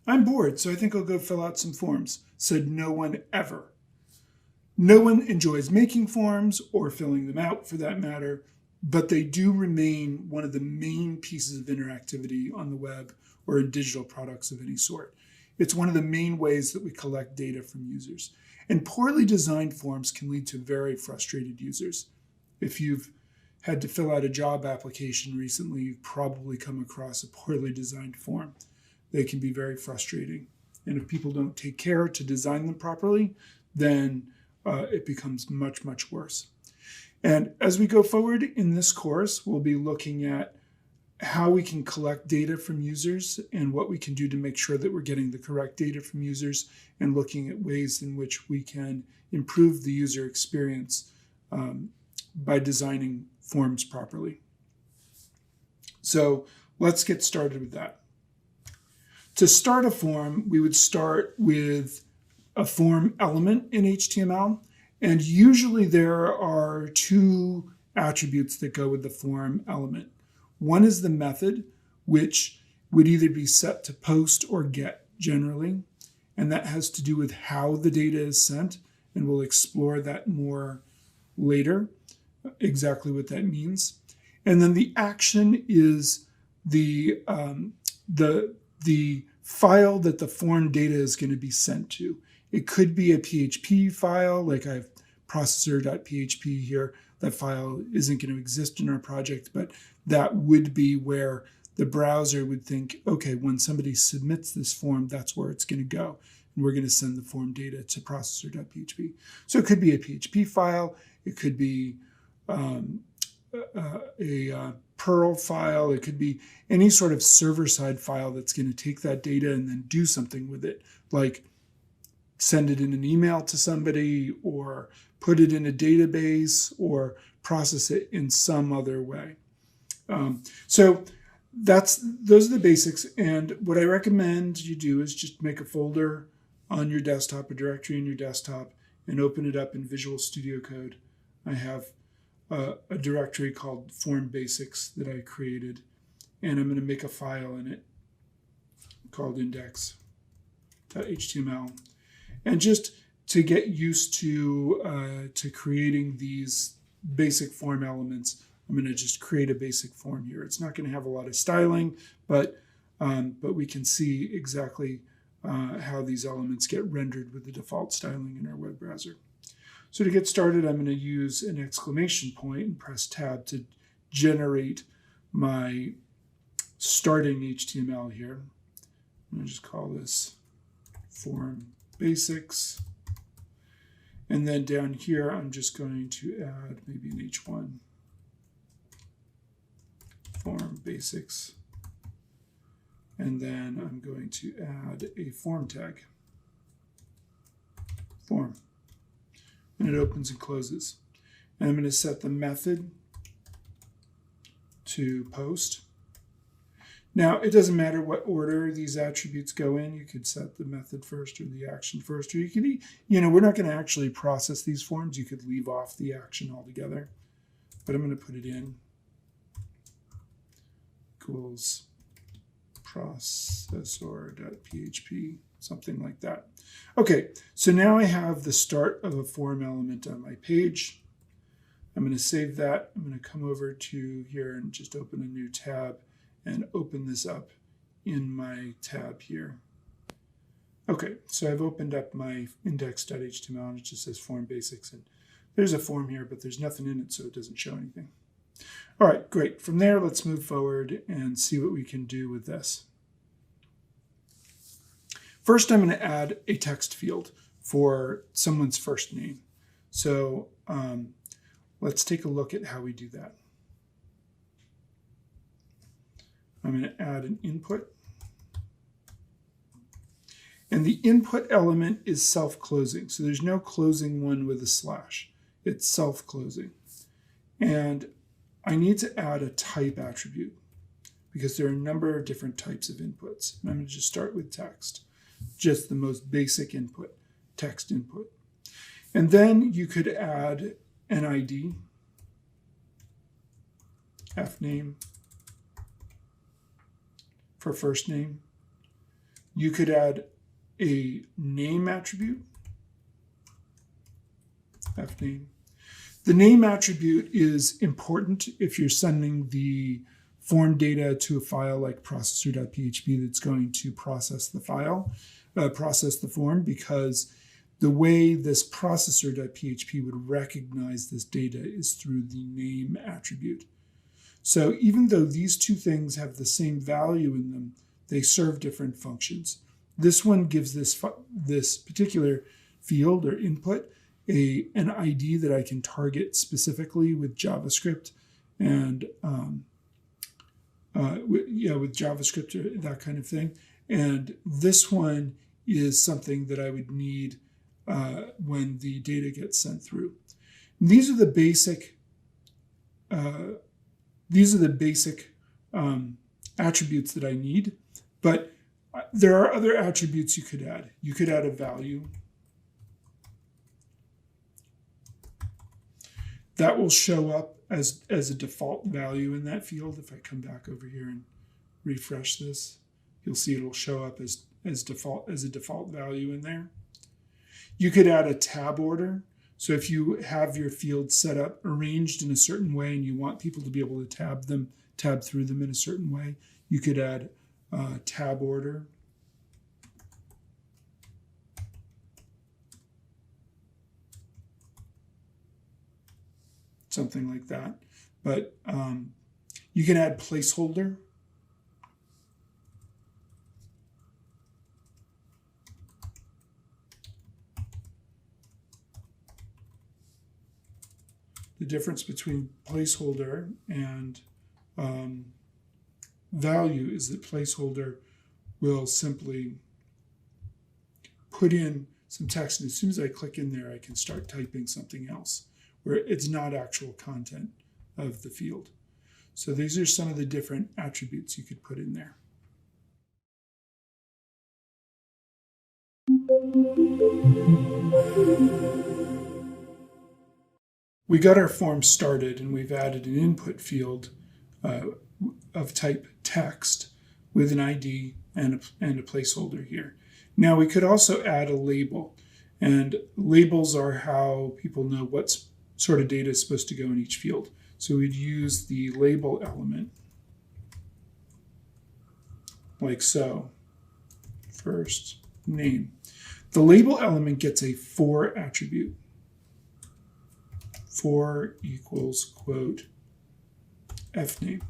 I'm bored, so I think I'll go fill out some forms, said no one ever. No one enjoys making forms or filling them out for that matter, but they do remain one of the main pieces of interactivity on the web or in digital products of any sort. It's one of the main ways that we collect data from users. And poorly designed forms can lead to very frustrated users. If you've had to fill out a job application recently, you've probably come across a poorly designed form. They can be very frustrating. And if people don't take care to design them properly, then it becomes much, much worse. And as we go forward in this course, we'll be looking at how we can collect data from users and what we can do to make sure that we're getting the correct data from users, and looking at ways in which we can improve the user experience by designing forms properly. So let's get started with that. To start a form, we would start with a form element in HTML. And usually there are two attributes that go with the form element. One is the method, which would either be set to post or get generally. And that has to do with how the data is sent. And we'll explore that more later, exactly what that means. And then the action is the file that the form data is going to be sent to. It could be a PHP file, like I have processor.php here. That file isn't going to exist in our project, but that would be where the browser would think, okay, when somebody submits this form, that's where it's going to go. And we're going to send the form data to processor.php. So it could be a PHP file. It could be a Perl file. It could be any sort of server-side file that's going to take that data and then do something with it, like send it in an email to somebody or put it in a database or process it in some other way. So those are the basics. And what I recommend you do is just make a folder on your desktop, a directory in your desktop, and open it up in Visual Studio Code. I have a directory called Form Basics that I created, and I'm going to make a file in it called index.html. And just to get used to creating these basic form elements, I'm going to just create a basic form here. It's not going to have a lot of styling, but we can see exactly how these elements get rendered with the default styling in our web browser. So to get started, I'm going to use an exclamation point and press Tab to generate my starting HTML here. I'm going to just call this Form Basics. And then down here, I'm just going to add maybe an H1. Form Basics. And then I'm going to add a form tag. Form. And it opens and closes. And I'm going to set the method to post. Now, it doesn't matter what order these attributes go in. You could set the method first or the action first, or you could, we're not going to actually process these forms. You could leave off the action altogether, but I'm going to put it in equals processor.php, something like that. Okay, so now I have the start of a form element on my page. I'm going to save that. I'm going to come over to here and just open a new tab and open this up in my tab here. Okay, so I've opened up my index.html and it just says form basics, and there's a form here, but there's nothing in it, so it doesn't show anything. All right, great. From there, let's move forward and see what we can do with this. First, I'm going to add a text field for someone's first name. So let's take a look at how we do that. I'm going to add an input. And the input element is self-closing. So there's no closing one with a slash. It's self-closing. And I need to add a type attribute because there are a number of different types of inputs. And I'm going to just start with text, just the most basic input, text input. And then you could add an ID, fname for first name. You could add a name attribute, fname. The name attribute is important if you're sending the form data to a file like processor.php that's going to process the file, process the form, because the way this processor.php would recognize this data is through the name attribute. So even though these two things have the same value in them, they serve different functions. This one gives this particular field or input an ID that I can target specifically with JavaScript and with JavaScript or that kind of thing. And this one is something that I would need when the data gets sent through. And these are the basic attributes that I need, but there are other attributes you could add. You could add a value. That will show up as a default value in that field. If I come back over here and refresh this, you'll see it'll show up as a default value in there. You could add a tab order. So if you have your fields set up arranged in a certain way and you want people to be able to tab through them in a certain way, you could add a tab order. Something like that. But you can add placeholder. The difference between placeholder and value is that placeholder will simply put in some text, and as soon as I click in there, I can start typing something else where it's not actual content of the field. So these are some of the different attributes you could put in there. We got our form started and we've added an input field of type text with an ID and a placeholder here. Now we could also add a label, and labels are how people know what sort of data is supposed to go in each field. So we'd use the label element like so. First name. The label element gets a for attribute. For equals quote fname.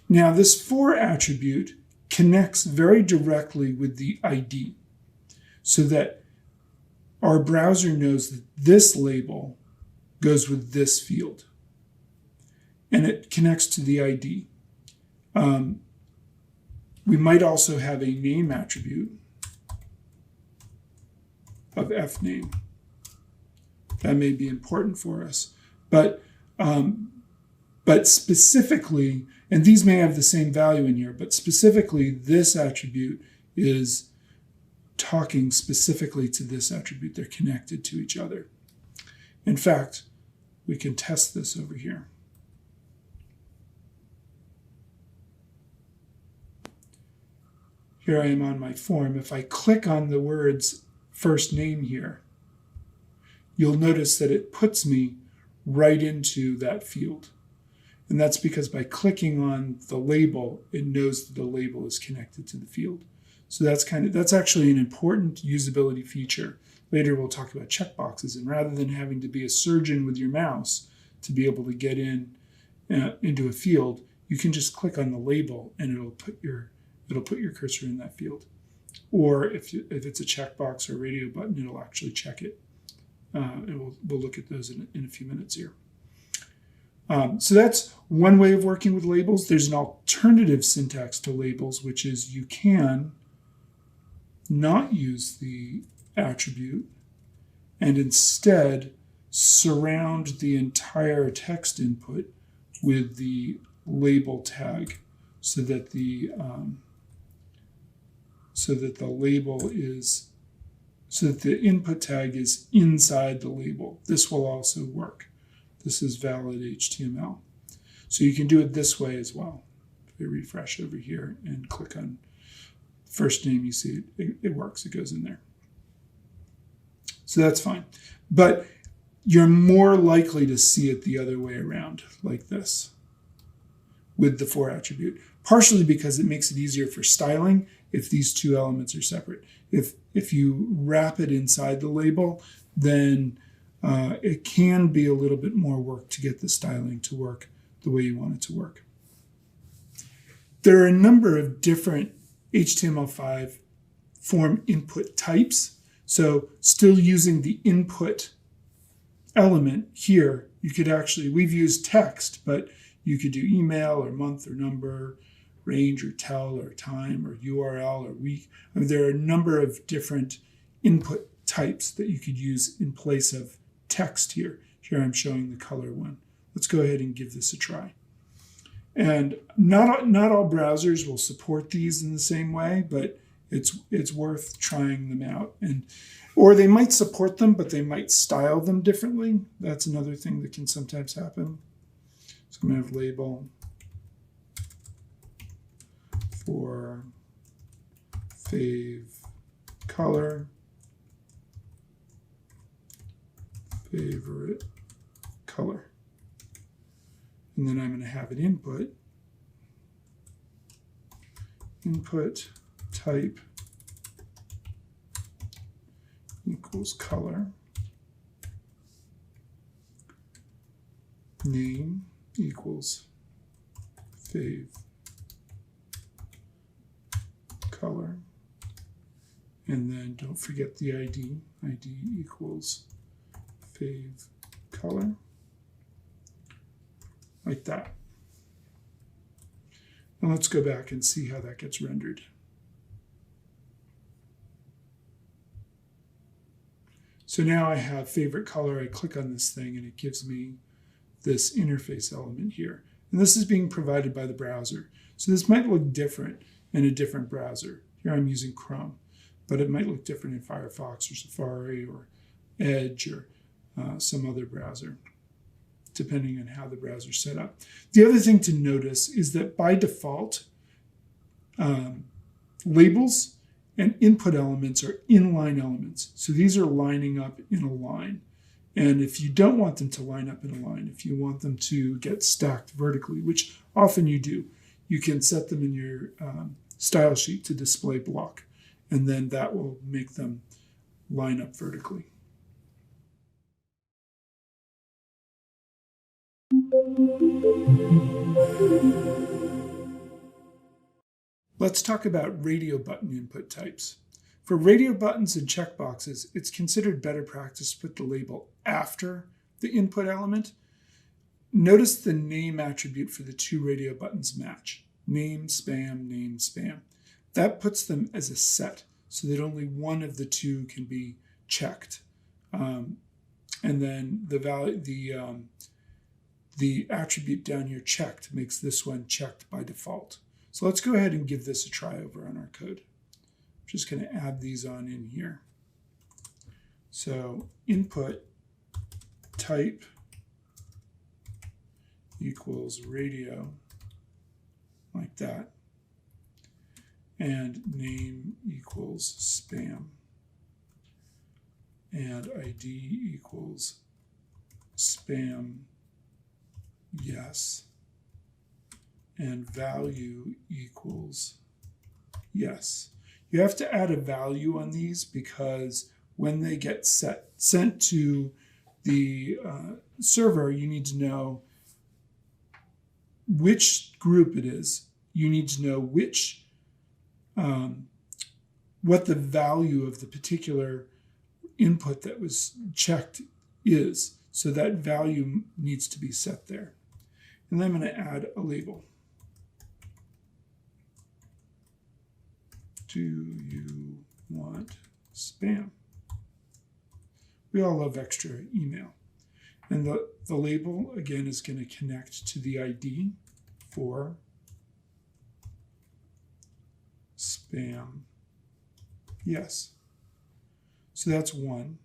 Now this for attribute connects very directly with the ID so that our browser knows that this label goes with this field and it connects to the ID. We might also have a name attribute of fname. That may be important for us, but specifically, and these may have the same value in here, but specifically this attribute is talking specifically to this attribute. They're connected to each other. In fact, we can test this over here. Here I am on my form. If I click on the words first name here, you'll notice that it puts me right into that field. And that's because by clicking on the label, it knows that the label is connected to the field. So that's actually an important usability feature. Later we'll talk about checkboxes, and rather than having to be a surgeon with your mouse to be able to get into a field, you can just click on the label and it'll put your cursor in that field. Or if it's a checkbox or a radio button, it'll actually check it. And we'll look at those in a few minutes here. So that's one way of working with labels. There's an alternative syntax to labels, which is you can not use the attribute and instead surround the entire text input with the label tag so that the input tag is inside the label. This will also work. This is valid HTML. So you can do it this way as well. If I refresh over here and click on first name, you see it works. It goes in there. So that's fine. But you're more likely to see it the other way around, like this, with the for attribute. Partially because it makes it easier for styling if these two elements are separate. If you wrap it inside the label, then it can be a little bit more work to get the styling to work the way you want it to work. There are a number of different HTML5 form input types. So still using the input element here, you could actually, we've used text, but you could do email or month or number, range or tell or time or URL or week. I mean, there are a number of different input types that you could use in place of text here. Here I'm showing the color one. Let's go ahead and give this a try. And not all browsers will support these in the same way, but it's worth trying them out. Or they might support them, but they might style them differently. That's another thing that can sometimes happen. So I'm going to have label for fav color, favorite color. And then I'm going to have an input type equals color, name equals fav color, and then don't forget the ID equals fav color, like that. And let's go back and see how that gets rendered. So now I have favorite color. I click on this thing and it gives me this interface element here. And this is being provided by the browser. So this might look different in a different browser. Here I'm using Chrome, but it might look different in Firefox or Safari or Edge or some other browser, depending on how the browser is set up. The other thing to notice is that by default, labels and input elements are inline elements. So these are lining up in a line. And if you don't want them to line up in a line, if you want them to get stacked vertically, which often you do, you can set them in your style sheet to display block. And then that will make them line up vertically. Let's talk about radio button input types. For radio buttons and checkboxes, it's considered better practice to put the label after the input element. Notice the name attribute for the two radio buttons match. Name, spam. That puts them as a set so that only one of the two can be checked. And then the attribute down here checked makes this one checked by default. So let's go ahead and give this a try over on our code. I'm just going to add these on in here. So input type equals radio, like that. And name equals spam. And ID equals spam, yes. And value equals yes. You have to add a value on these because when they get sent to the server, you need to know which group it is. You need to know which what the value of the particular input that was checked is. So that value needs to be set there. And then I'm going to add a label. Do you want spam? We all love extra email. And the label, again, is going to connect to the ID for spam, yes. So that's one.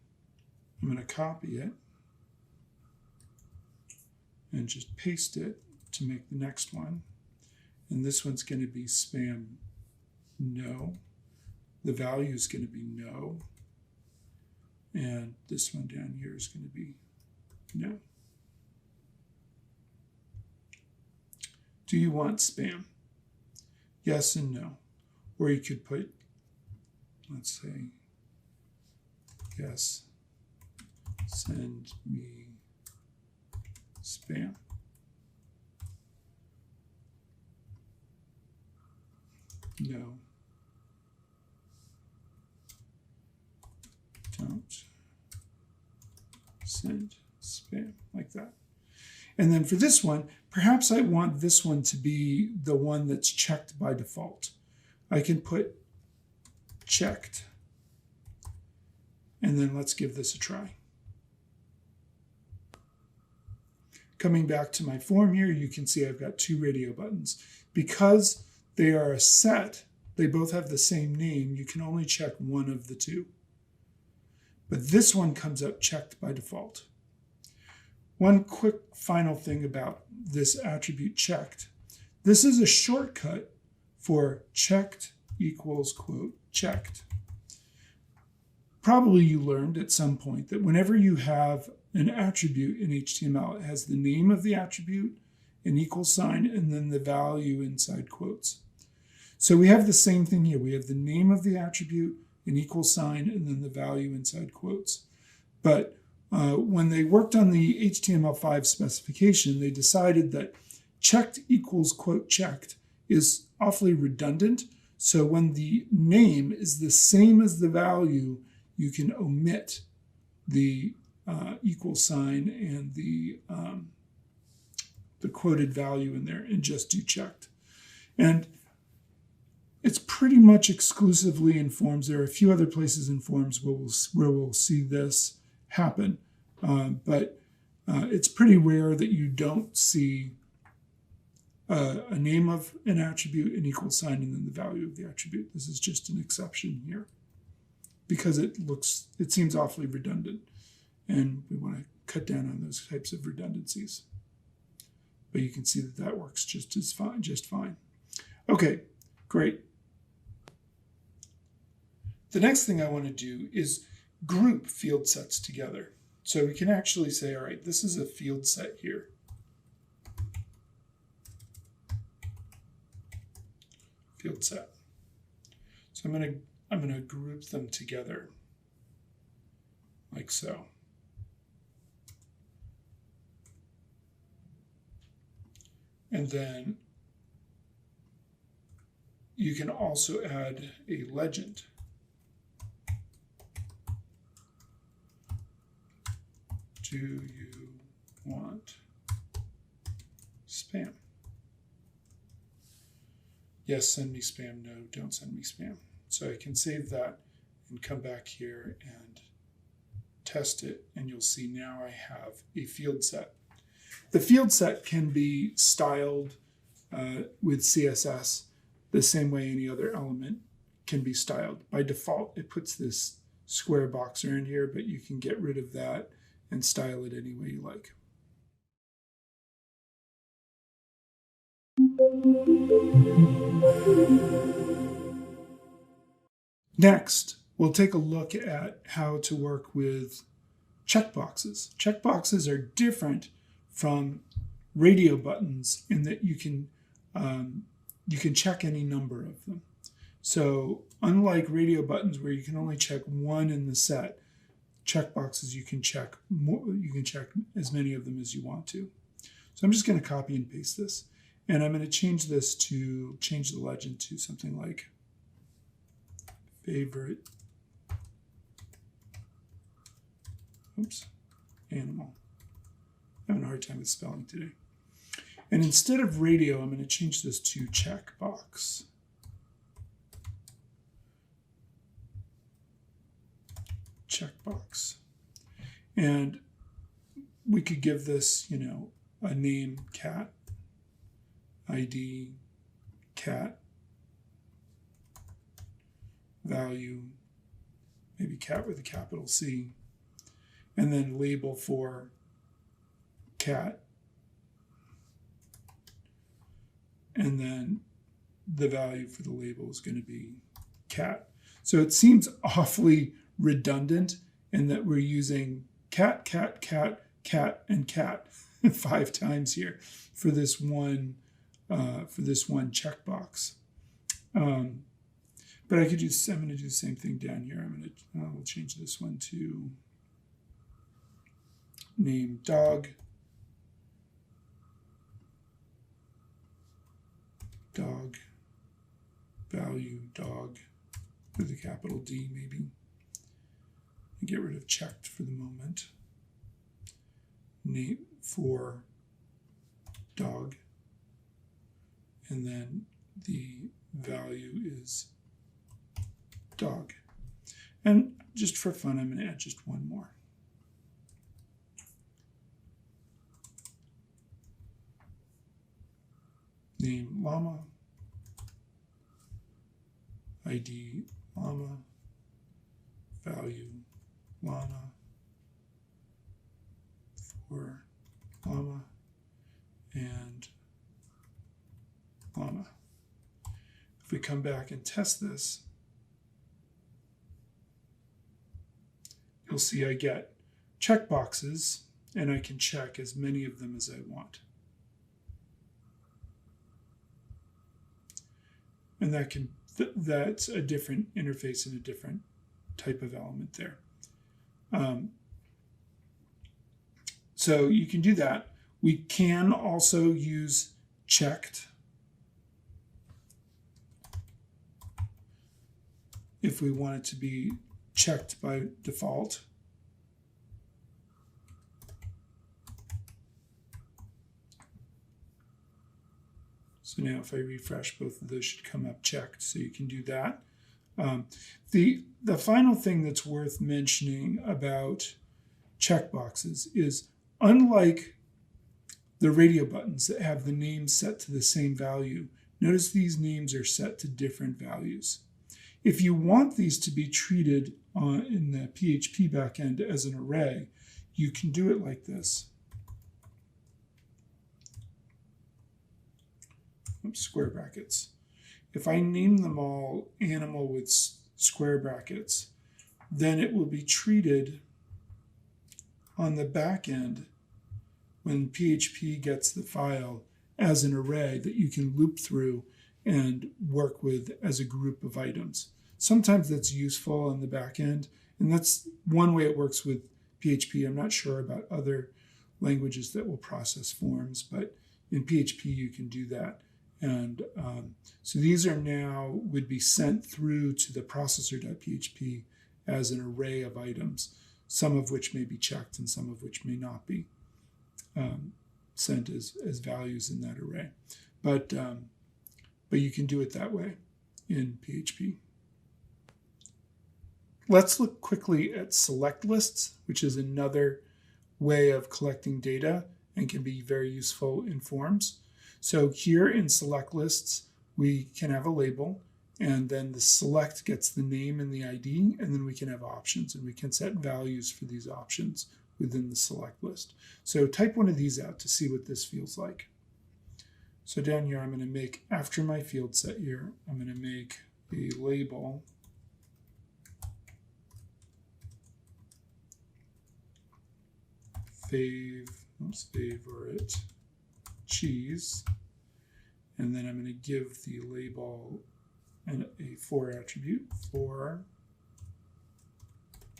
I'm going to copy it and just paste it to make the next one. And this one's going to be spam, no. The value is going to be no. And this one down here is going to be no. Do you want spam? Yes and no. Or you could put, let's say, yes, send me spam. No. Don't send spam, like that. And then for this one, perhaps I want this one to be the one that's checked by default. I can put checked. And then let's give this a try. coming back to my form here, you can see I've got two radio buttons. Because they are a set, they both have the same name, you can only check one of the two. But this one comes up checked by default. One quick final thing about this attribute checked. This is a shortcut for checked equals quote checked. Probably you learned at some point that whenever you have an attribute in HTML, it has the name of the attribute, an equal sign, and then the value inside quotes. So we have the same thing here. We have the name of the attribute, an equal sign, and then the value inside quotes. But when they worked on the HTML5 specification, they decided that checked equals quote checked is awfully redundant. So when the name is the same as the value, you can omit the equal sign and the quoted value in there and just do checked. And it's pretty much exclusively in forms. There are a few other places in forms where we'll see this happen, but it's pretty rare that you don't see a name of an attribute, an equal sign, and then the value of the attribute. This is just an exception here because it seems awfully redundant, and we want to cut down on those types of redundancies. But you can see that that works just fine. Okay, great. The next thing I want to do is group field sets together. So we can actually say, all right, this is a field set here. Field set. So I'm going to group them together like so. And then you can also add a legend. Do you want spam? Yes, send me spam. No, don't send me spam. So I can save that and come back here and test it, and you'll see now I have a field set. The field set can be styled with CSS the same way any other element can be styled. By default, it puts this square box around here, but you can get rid of that and style it any way you like. Next, we'll take a look at how to work with checkboxes. Checkboxes are different from radio buttons in that you can check any number of them. So unlike radio buttons where you can only check one in the set, checkboxes you can check more, you can check as many of them as you want to. So I'm just going to copy and paste this, and I'm going to change the legend to something like favorite animal. I'm having a hard time with spelling today. And instead of radio, I'm going to change this to checkbox. Checkbox. And we could give this, a name, cat, ID, cat, value, maybe cat with a capital C, and then label for cat, and then the value for the label is going to be cat. So it seems awfully redundant in that we're using cat, cat, cat, cat, and cat 5 times here for this one checkbox. But I'm going to do the same thing down here. We'll change this one to name dog. Dog, value, dog, with a capital D maybe. And get rid of checked for the moment. Name for dog. And then the value is dog. And just for fun, I'm going to add just one more. name llama, ID llama, value llama, for llama, and llama. If we come back and test this, you'll see I get checkboxes, and I can check as many of them as I want. And that's a different interface and a different type of element there. So you can do that. We can also use checked if we want it to be checked by default. So now if I refresh, both of those should come up checked, so you can do that. The final thing that's worth mentioning about checkboxes is, unlike the radio buttons that have the names set to the same value, notice these names are set to different values. If you want these to be treated in the PHP backend as an array, you can do it like this. Oops, square brackets. If I name them all animal with square brackets, then it will be treated on the back end when PHP gets the file as an array that you can loop through and work with as a group of items. Sometimes that's useful on the back end, and that's one way it works with PHP. I'm not sure about other languages that will process forms, but in PHP you can do that. And so these are now would be sent through to the processor.php as an array of items, some of which may be checked and some of which may not be sent as values in that array. But you can do it that way in PHP. Let's look quickly at select lists, which is another way of collecting data and can be very useful in forms. So here in select lists, we can have a label, and then the select gets the name and the ID, and then we can have options, and we can set values for these options within the select list. So type one of these out to see what this feels like. So down here, I'm going to make, after my field set here, I'm going to make a label favorite cheese, and then I'm going to give the label a for attribute for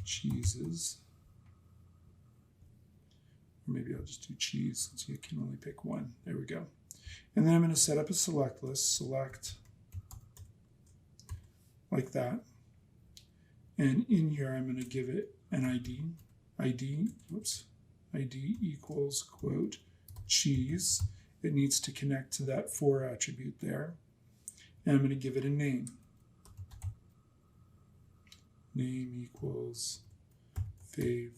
cheeses, or maybe I'll just do cheese since you can only pick one. There we go. And then I'm going to set up a select list, select like that, and in here I'm going to give it an ID equals quote cheese. It needs to connect to that for attribute there. And I'm going to give it a name. Name equals fav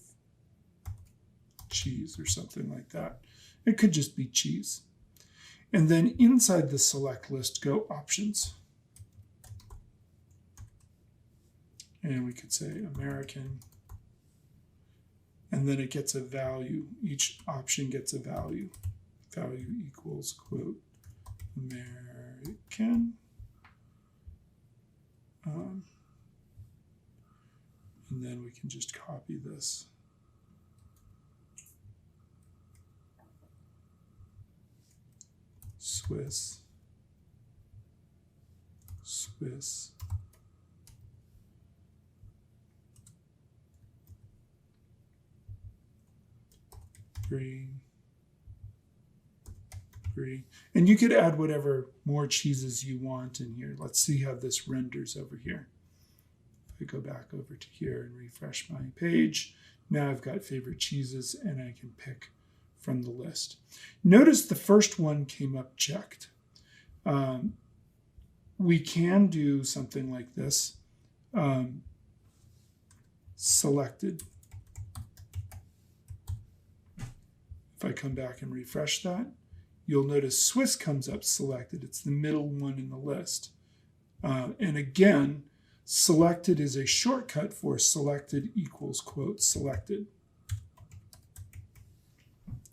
cheese or something like that. It could just be cheese. And then inside the select list go options. And we could say American. And then it gets a value. Each option gets a value. Value equals quote American. And then we can just copy this. Swiss. Free. And you could add whatever more cheeses you want in here. Let's see how this renders over here. If I go back over to here and refresh my page, now I've got favorite cheeses and I can pick from the list. Notice the first one came up checked. We can do something like this. Selected. If I come back and refresh that, you'll notice Swiss comes up selected. It's the middle one in the list. And again, selected is a shortcut for selected equals quote selected.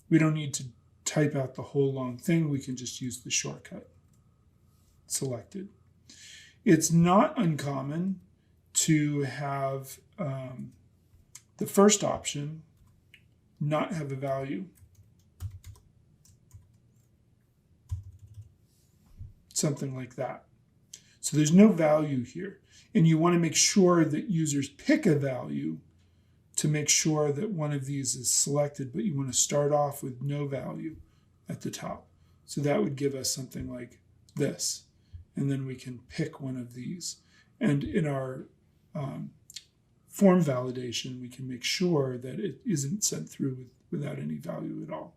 We don't need to type out the whole long thing. We can just use the shortcut, selected. It's not uncommon to have the first option not have a value. Something like that. So there's no value here. And you want to make sure that users pick a value to make sure that one of these is selected, but you want to start off with no value at the top. So that would give us something like this. And then we can pick one of these. And in our form validation, we can make sure that it isn't sent through without any value at all.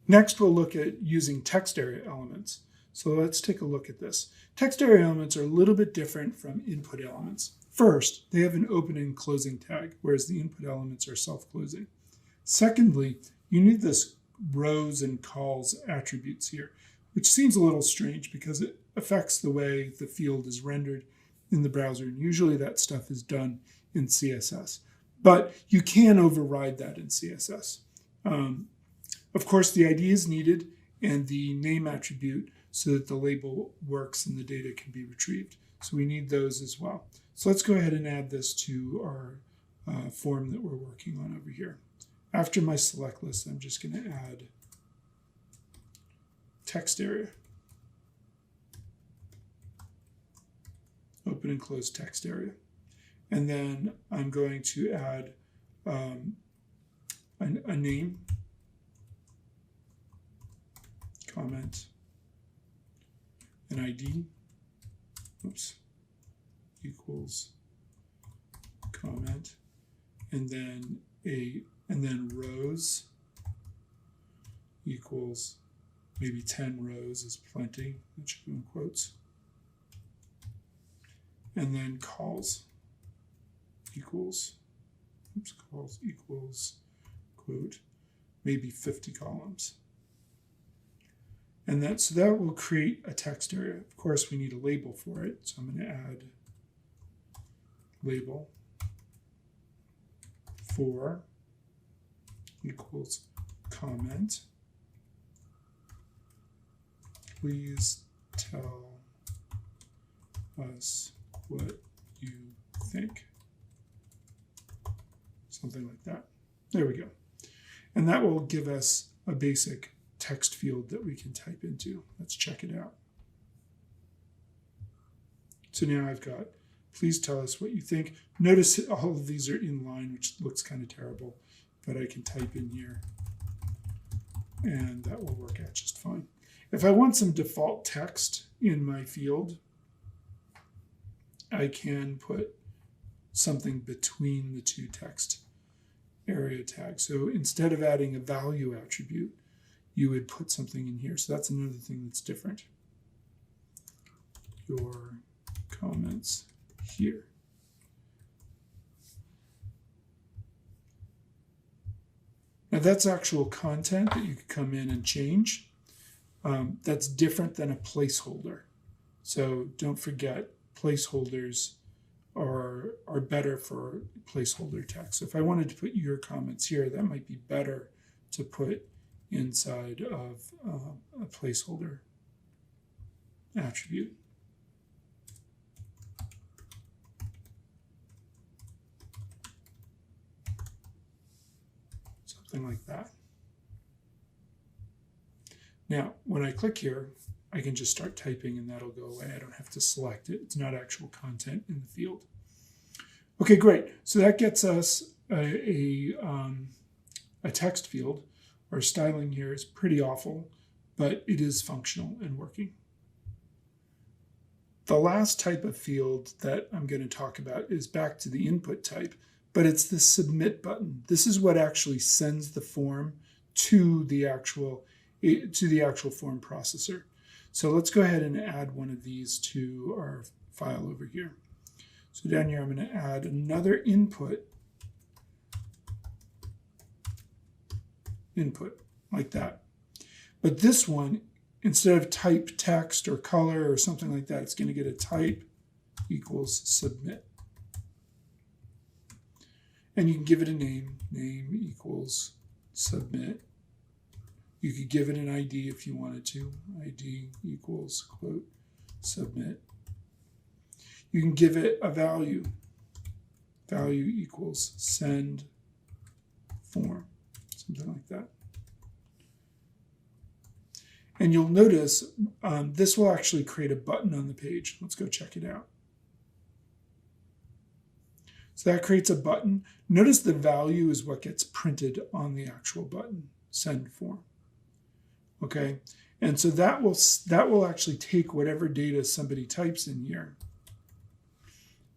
Next, we'll look at using text area elements. So let's take a look at this. Text area elements are a little bit different from input elements. First, they have an open and closing tag, whereas the input elements are self-closing. Secondly, you need this rows and calls attributes here, which seems a little strange because it affects the way the field is rendered in the browser. And usually that stuff is done in CSS. But you can override that in CSS. Of course, the ID is needed and the name attribute so that the label works and the data can be retrieved. So we need those as well. So let's go ahead and add this to our form that we're working on over here. After my select list, I'm just going to add text area. Open and close text area. And then I'm going to add a name, comment, an ID, equals comment, and then rows equals maybe 10 rows is plenty, that should be in quotes, and then calls equals quote maybe 50 columns. And so that will create a text area. Of course, we need a label for it. So I'm going to add label for equals comment. Please tell us what you think. Something like that. There we go. And that will give us a basic text field that we can type into. Let's check it out. So now I've got, please tell us what you think. Notice all of these are in line, which looks kind of terrible, but I can type in here and that will work out just fine. If I want some default text in my field, I can put something between the two text area tags. So instead of adding a value attribute, you would put something in here. So that's another thing that's different. Your comments here. Now that's actual content that you could come in and change. That's different than a placeholder. So don't forget, placeholders are better for placeholder text. So if I wanted to put your comments here, that might be better to put inside of a placeholder attribute. Something like that. Now, when I click here, I can just start typing and that'll go away. I don't have to select it. It's not actual content in the field. Okay, great. So that gets us a text field. Our styling here is pretty awful, but it is functional and working. The last type of field that I'm going to talk about is back to the input type, but it's the submit button. This is what actually sends the form to the actual form processor. So let's go ahead and add one of these to our file over here. So down here, I'm going to add another input like that. But this one, instead of type text or color or something like that, it's going to get a type equals submit. And you can give it a name equals submit. You could give it an ID if you wanted to, ID equals quote submit. You can give it a value equals send form, something like that. And you'll notice this will actually create a button on the page. Let's go check it out. So that creates a button. Notice the value is what gets printed on the actual button, send form. Okay, and so that will actually take whatever data somebody types in here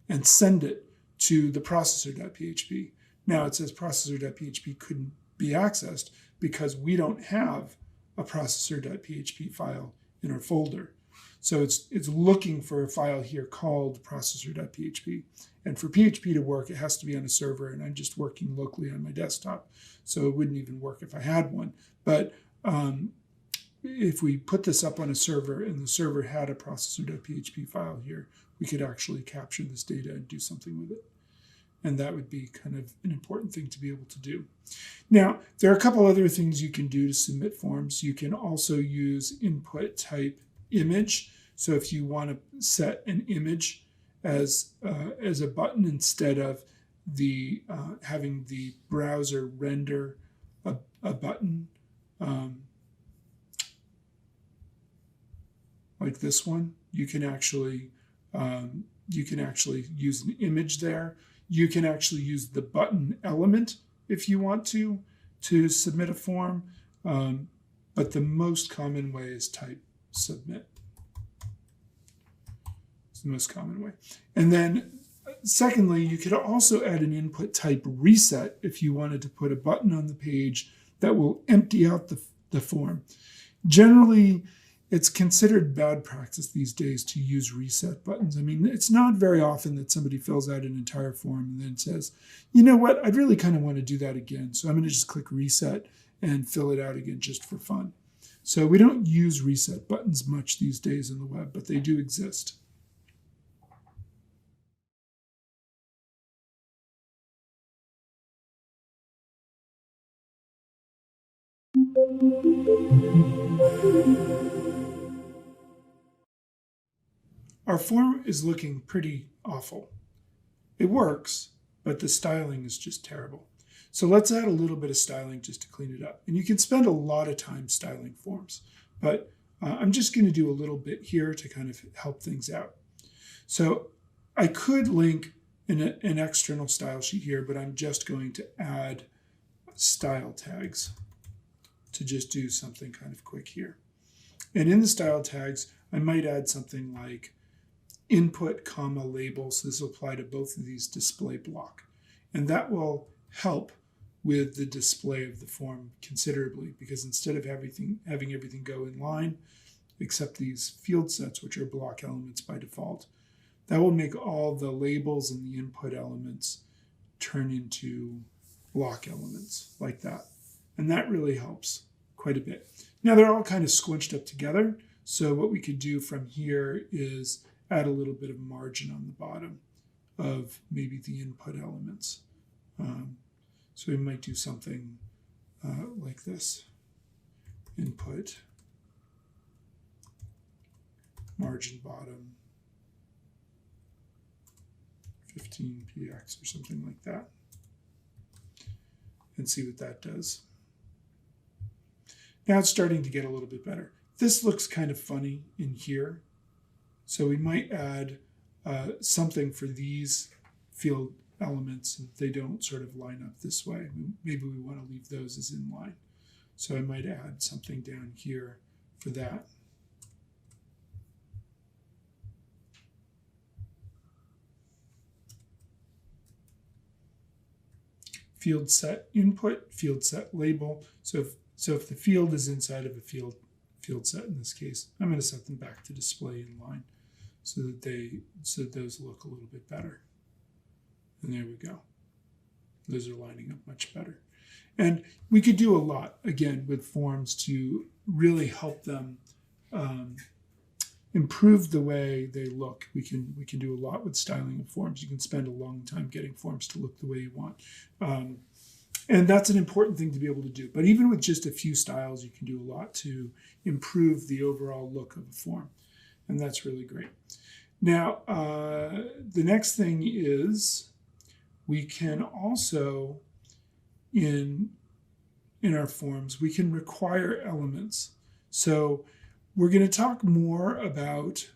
and send it to the processor.php. Now it says processor.php couldn't be accessed because we don't have a processor.php file in our folder. So it's looking for a file here called processor.php. And for PHP to work, it has to be on a server, and I'm just working locally on my desktop. So it wouldn't even work if I had one. But if we put this up on a server and the server had a processor.php file here, we could actually capture this data and do something with it. And that would be kind of an important thing to be able to do. Now, there are a couple other things you can do to submit forms. You can also use input type image. So if you want to set an image as a button instead of the having the browser render a button like this one, you can actually use an image there. You can actually use the button element if you want to submit a form, but the most common way is type submit. It's the most common way. And then secondly, you could also add an input type reset if you wanted to put a button on the page that will empty out the form. Generally, it's considered bad practice these days to use reset buttons. I mean, it's not very often that somebody fills out an entire form and then says, you know what, I'd really kind of want to do that again. So I'm going to just click reset and fill it out again just for fun. So we don't use reset buttons much these days in the web, but they do exist. Our form is looking pretty awful. It works, but the styling is just terrible. So let's add a little bit of styling just to clean it up. And you can spend a lot of time styling forms, but I'm just going to do a little bit here to kind of help things out. So I could link an external style sheet here, but I'm just going to add style tags to just do something kind of quick here. And in the style tags, I might add something like input, comma, label. So this will apply to both of these display block. And that will help with the display of the form considerably, because instead of having everything go in line, except these field sets, which are block elements by default, that will make all the labels and the input elements turn into block elements like that. And that really helps quite a bit. Now they're all kind of squinched up together. So what we could do from here is add a little bit of margin on the bottom of maybe the input elements. So we might do something like this. Input, margin bottom, 15px or something like that. And see what that does. Now it's starting to get a little bit better. This looks kind of funny in here. So we might add something for these field elements if they don't sort of line up this way. Maybe we want to leave those as inline. So I might add something down here for that. Field set input, field set label. So if the field is inside of a field set in this case, I'm going to set them back to display inline so that those look a little bit better. And there we go. Those are lining up much better. And we could do a lot, again, with forms to really help them improve the way they look. We can do a lot with styling of forms. You can spend a long time getting forms to look the way you want. And that's an important thing to be able to do. But even with just a few styles, you can do a lot to improve the overall look of a form. And that's really great. Now, the next thing is we can also, in our forms, we can require elements. So we're going to talk more about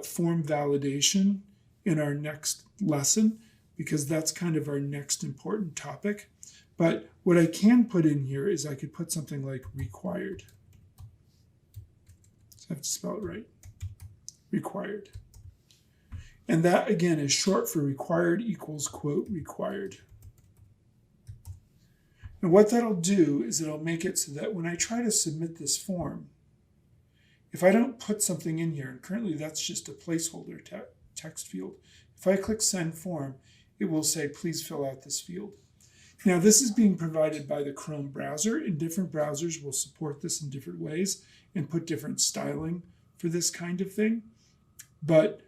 form validation in our next lesson, because that's kind of our next important topic. But what I can put in here is I could put something like required. So I have to spell it right. Required. And that, again, is short for required equals quote required. And what that'll do is it'll make it so that when I try to submit this form, if I don't put something in here, and currently that's just a placeholder text field, if I click send form, it will say, please fill out this field. Now, this is being provided by the Chrome browser, and different browsers will support this in different ways and put different styling for this kind of thing. But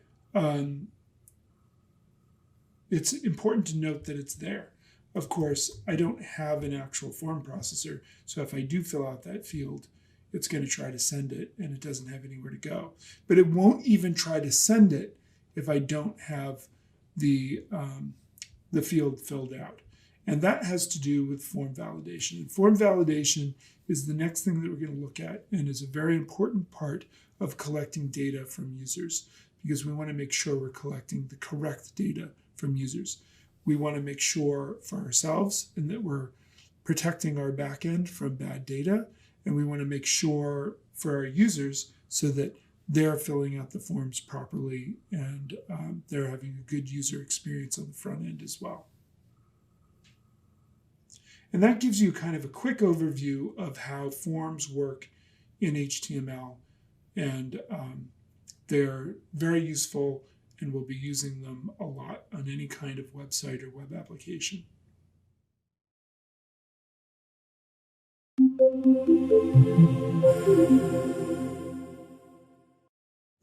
it's important to note that it's there. Of course, I don't have an actual form processor, so if I do fill out that field, it's going to try to send it, and it doesn't have anywhere to go. But it won't even try to send it if I don't have the field filled out. And that has to do with form validation. And form validation is the next thing that we're going to look at, and is a very important part of collecting data from users, because we want to make sure we're collecting the correct data from users. We want to make sure for ourselves and that we're protecting our backend from bad data, and we want to make sure for our users so that they're filling out the forms properly and they're having a good user experience on the front end as well. And that gives you kind of a quick overview of how forms work in HTML, and they're very useful, and we'll be using them a lot on any kind of website or web application.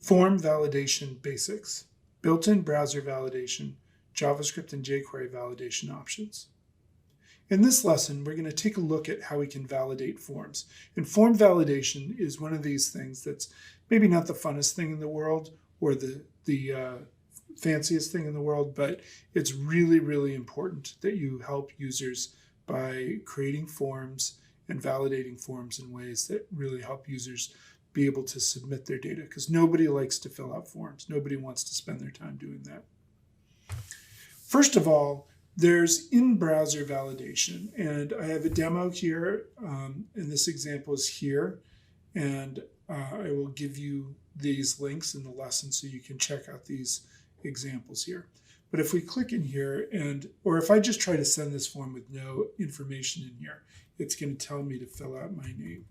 Form validation basics: built-in browser validation, JavaScript and jQuery validation options. In this lesson, we're going to take a look at how we can validate forms. And form validation is one of these things that's maybe not the funnest thing in the world or the fanciest thing in the world, but it's really, really important that you help users by creating forms and validating forms in ways that really help users be able to submit their data, because nobody likes to fill out forms. Nobody wants to spend their time doing that. First of all, there's in-browser validation, and I have a demo here, and this example is here, and I will give you these links in the lesson so you can check out these examples here. But if we click in here, or if I just try to send this form with no information in here, it's going to tell me to fill out my name.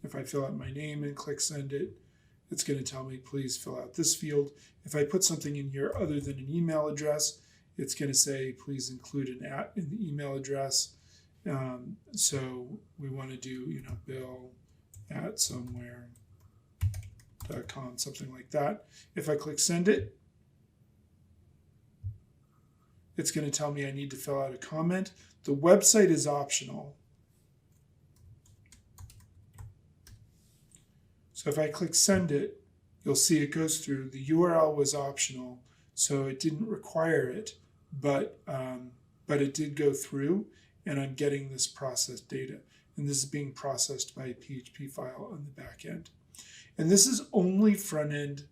If I fill out my name and click send it, it's going to tell me, please fill out this field. If I put something in here other than an email address, it's going to say, please include an @ in the email address. So we want to do, bill@somewhere.com, something like that. If I click send it, it's going to tell me I need to fill out a comment. The website is optional. So if I click send it, you'll see it goes through. The URL was optional, so it didn't require it, but it did go through, and I'm getting this processed data. And this is being processed by a PHP file on the back end. And this is only front-end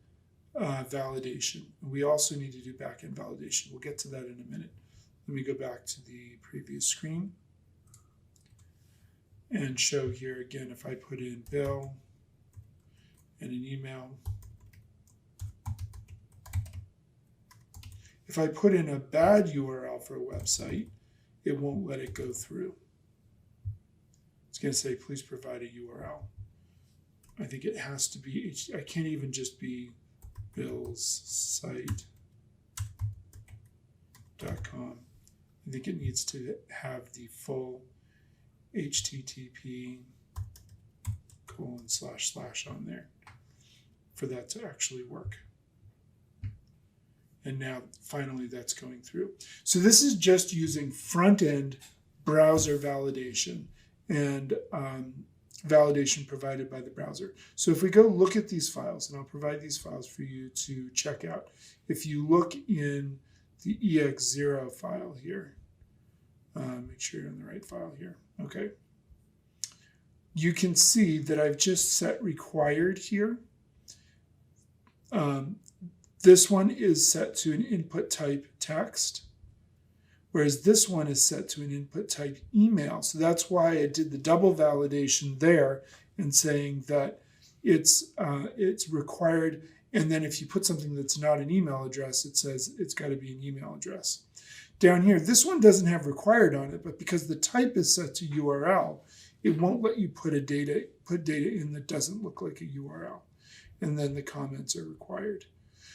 validation. We also need to do back-end validation. We'll get to that in a minute. Let me go back to the previous screen and show here again, if I put in bill and an email. If I put in a bad URL for a website, it won't let it go through. It's going to say, please provide a URL. I think it has to be, I can't even just be billssite.com. I think it needs to have the full HTTP : / on there for that to actually work. And now finally that's going through. So this is just using front-end browser validation and validation provided by the browser. So if we go look at these files, and I'll provide these files for you to check out. If you look in the EX0 file here, make sure you're in the right file here. Okay. You can see that I've just set required here. This one is set to an input type text, whereas this one is set to an input type email. So that's why I did the double validation there and saying that it's required. And then if you put something that's not an email address, it says it's got to be an email address. Down here, this one doesn't have required on it, but because the type is set to URL, it won't let you put data in that doesn't look like a URL. And then the comments are required.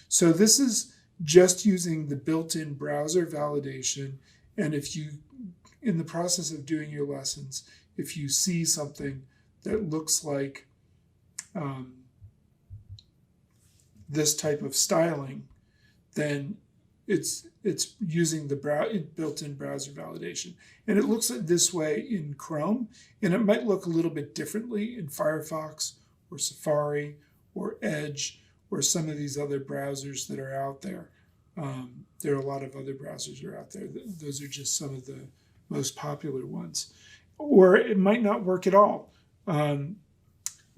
So this is just using the built-in browser validation. And if you, in the process of doing your lessons, if you see something that looks like this type of styling, then it's using the built-in browser validation. And it looks like this way in Chrome, and it might look a little bit differently in Firefox or Safari or Edge or some of these other browsers that are out there. There are a lot of other browsers that are out there. Those are just some of the most popular ones. Or it might not work at all.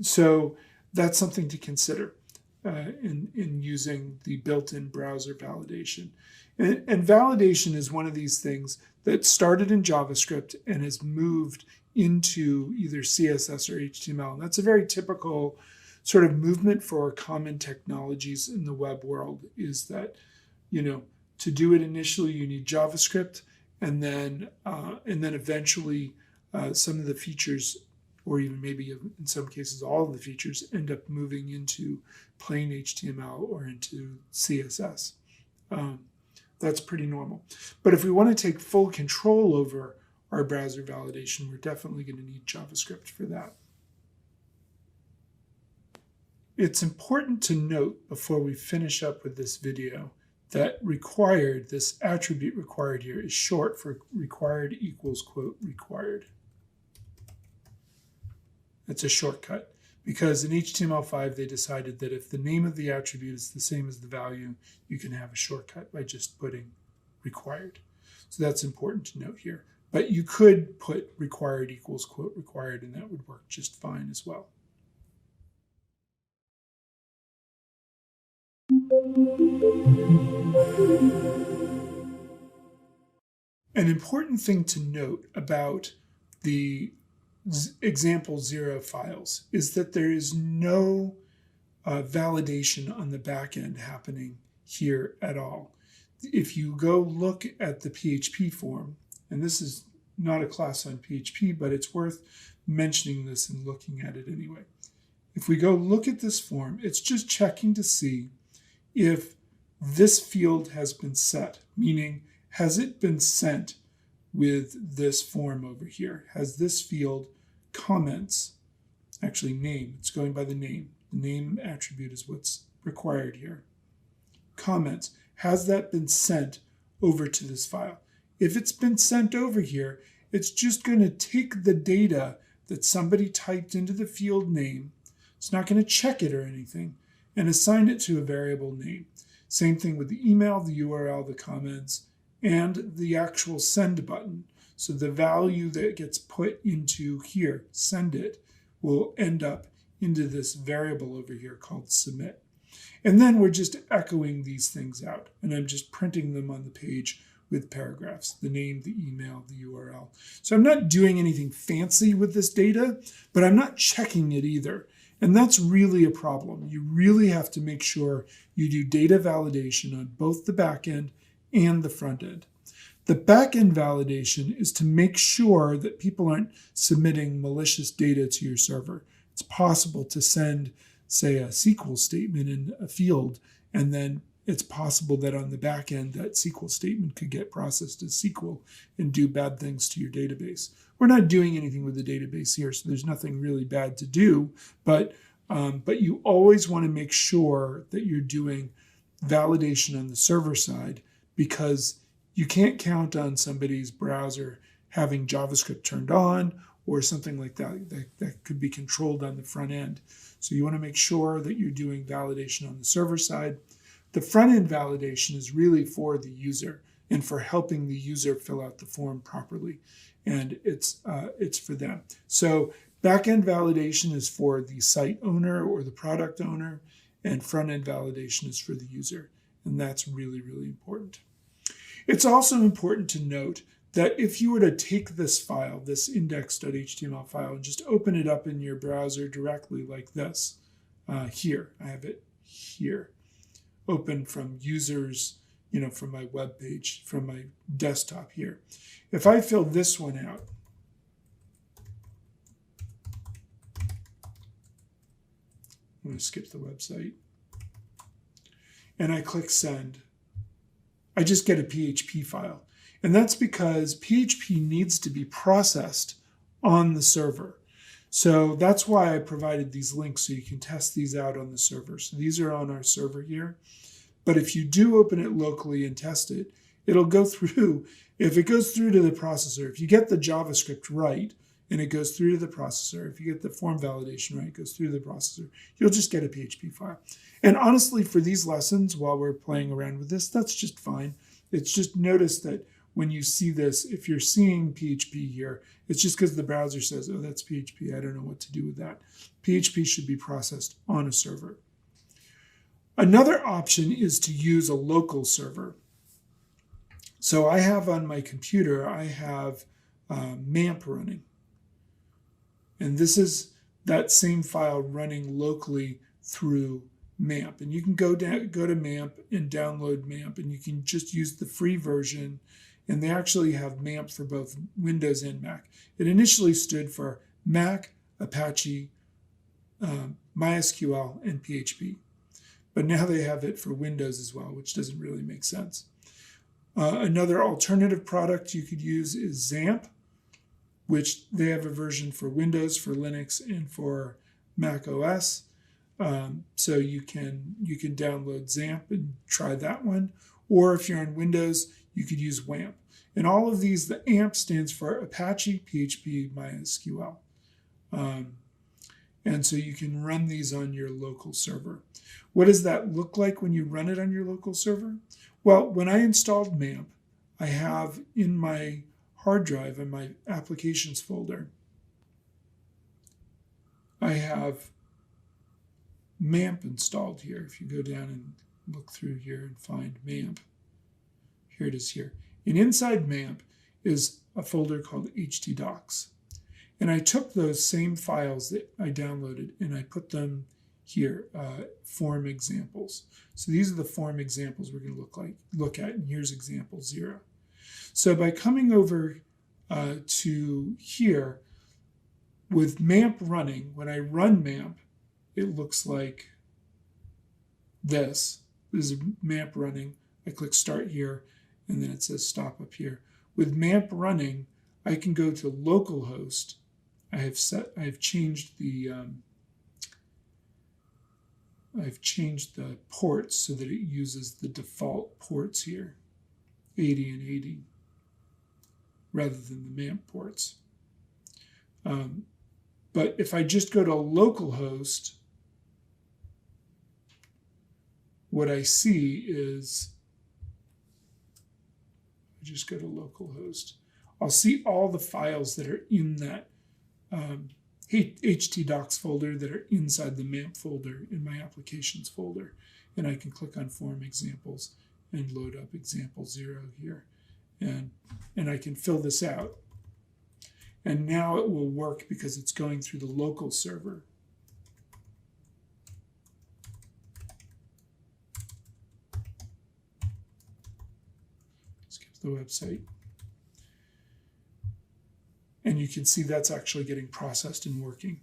So that's something to consider in using the built-in browser validation. And validation is one of these things that started in JavaScript and has moved into either CSS or HTML. And that's a very typical sort of movement for common technologies in the web world, is that, to do it initially you need JavaScript, and then eventually some of the features, or even maybe in some cases all of the features, end up moving into plain HTML or into CSS. That's pretty normal. But if we want to take full control over our browser validation, we're definitely going to need JavaScript for that. It's important to note before we finish up with this video that required, this attribute required here, is short for required equals quote required. It's a shortcut because in HTML5 they decided that if the name of the attribute is the same as the value, you can have a shortcut by just putting required. So that's important to note here. But you could put required equals quote required, and that would work just fine as well. An important thing to note about the example 0 files is that there is no validation on the back end happening here at all. If you go look at the PHP form, and this is not a class on PHP, but it's worth mentioning this and looking at it anyway. If we go look at this form, it's just checking to see if this field has been set, meaning has it been sent with this form over here? Has this field comments, actually name, it's going by the name. The name attribute is what's required here. Comments, has that been sent over to this file? If it's been sent over here, it's just going to take the data that somebody typed into the field name. It's not going to check it or anything, and assign it to a variable name. Same thing with the email, the URL, the comments, and the actual send button. So the value that gets put into here, send it, will end up into this variable over here called submit. And then we're just echoing these things out, and I'm just printing them on the page with paragraphs, the name, the email, the URL. So I'm not doing anything fancy with this data, but I'm not checking it either. And that's really a problem. You really have to make sure you do data validation on both the back end and the front end. The back end validation is to make sure that people aren't submitting malicious data to your server. It's possible to send, say, a SQL statement in a field and then it's possible that on the back end that SQL statement could get processed as SQL and do bad things to your database. We're not doing anything with the database here, so there's nothing really bad to do, but you always want to make sure that you're doing validation on the server side, because you can't count on somebody's browser having JavaScript turned on or something like that could be controlled on the front end. So you want to make sure that you're doing validation on the server side. The front end validation is really for the user and for helping the user fill out the form properly, and it's for them. So back end validation is for the site owner or the product owner, and front end validation is for the user, and that's really, really important. It's also important to note that if you were to take this file, this index.html file, and just open it up in your browser directly like this, here, I have it here, open from users, from my web page, from my desktop here. If I fill this one out, I'm going to skip the website, and I click send, I just get a PHP file. And that's because PHP needs to be processed on the server. So that's why I provided these links so you can test these out on the server. So these are on our server here. But if you do open it locally and test it, it'll go through. If it goes through to the processor, if you get the JavaScript right and it goes through to the processor, if you get the form validation right, it goes through to the processor, you'll just get a PHP file. And honestly, for these lessons, while we're playing around with this, that's just fine. It's just notice that when you see this, if you're seeing PHP here, it's just because the browser says, oh, that's PHP. I don't know what to do with that. PHP should be processed on a server. Another option is to use a local server. So I have on my computer, I have MAMP running. And this is that same file running locally through MAMP. And you can go to MAMP and download MAMP, and you can just use the free version. And they actually have MAMP for both Windows and Mac. It initially stood for Mac, Apache, MySQL, and PHP. But now they have it for Windows as well, which doesn't really make sense. Another alternative product you could use is XAMPP, which they have a version for Windows, for Linux, and for Mac OS. So you can download XAMPP and try that one. Or if you're on Windows, you could use WAMP. And all of these, the AMP stands for Apache, PHP, MySQL. And so you can run these on your local server. What does that look like when you run it on your local server? Well, when I installed MAMP, I have in my hard drive, in my applications folder, I have MAMP installed here. If you go down and look through here and find MAMP, here it is here. And inside MAMP is a folder called htdocs. And I took those same files that I downloaded and I put them here, form examples. So these are the form examples we're going to look at, and here's example 0. So by coming over to here, with MAMP running, when I run MAMP, it looks like this. This is MAMP running. I click start here, and then it says stop up here. With MAMP running, I can go to localhost. I have changed the ports so that it uses the default ports here, 80 and 80, rather than the MAMP ports. But if I just go to localhost, what I see is, I just go to localhost, I'll see all the files that are in that htdocs folder that are inside the MAMP folder in my applications folder. And I can click on form examples and load up example 0 here. And I can fill this out. And now it will work because it's going through the local server. Skip the website. And you can see that's actually getting processed and working.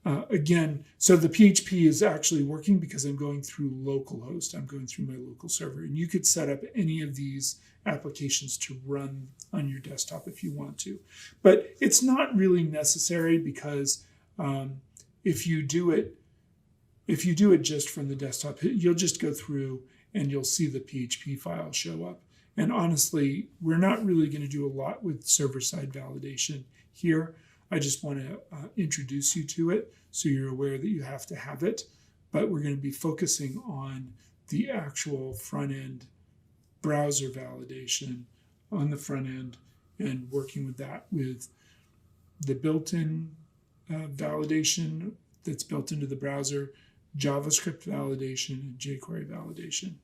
Again, so the PHP is actually working because I'm going through localhost. I'm going through my local server. And you could set up any of these applications to run on your desktop if you want to. But it's not really necessary because if you do it just from the desktop, you'll just go through and you'll see the PHP file show up. And honestly, we're not really going to do a lot with server-side validation here. I just want to introduce you to it so you're aware that you have to have it. But we're going to be focusing on the actual front-end browser validation on the front end and working with that with the built-in validation that's built into the browser, JavaScript validation, and jQuery validation,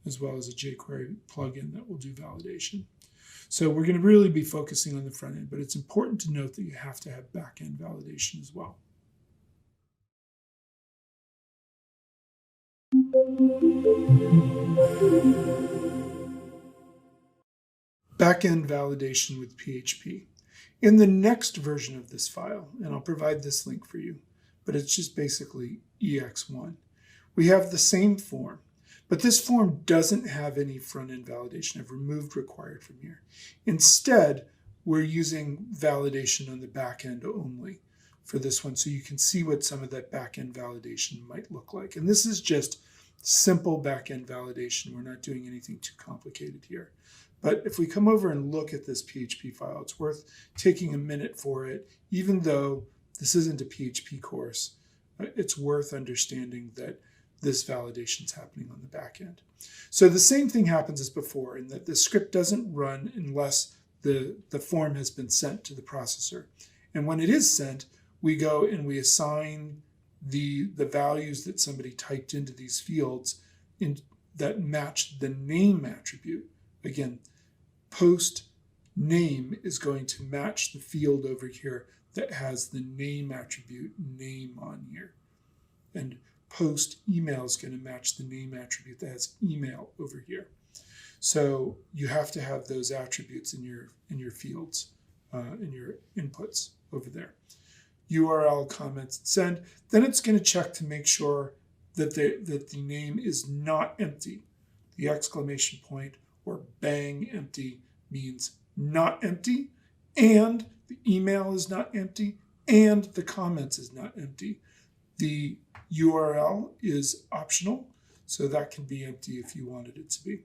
as well as a jQuery plugin that will do validation. So we're going to really be focusing on the front end, but it's important to note that you have to have back-end validation as well. Back-end validation with PHP. In the next version of this file, and I'll provide this link for you, but it's just basically EX1, we have the same form. But this form doesn't have any front-end validation. I've removed required from here. Instead, we're using validation on the back end only for this one, so you can see what some of that back-end validation might look like. And this is just simple back-end validation. We're not doing anything too complicated here. But if we come over and look at this PHP file, it's worth taking a minute for it. Even though this isn't a PHP course, it's worth understanding that this validation is happening on the back end. So the same thing happens as before in that the script doesn't run unless the form has been sent to the processor. And when it is sent, we go and we assign the values that somebody typed into these fields that match the name attribute. Again, post name is going to match the field over here that has the name attribute name on here. And post email is going to match the name attribute that has email over here. So you have to have those attributes in your fields, in your inputs over there. URL, comments, and send. Then it's going to check to make sure that the name is not empty. The exclamation point or bang empty means not empty, and the email is not empty, and the comments is not empty. The URL is optional, so that can be empty if you wanted it to be.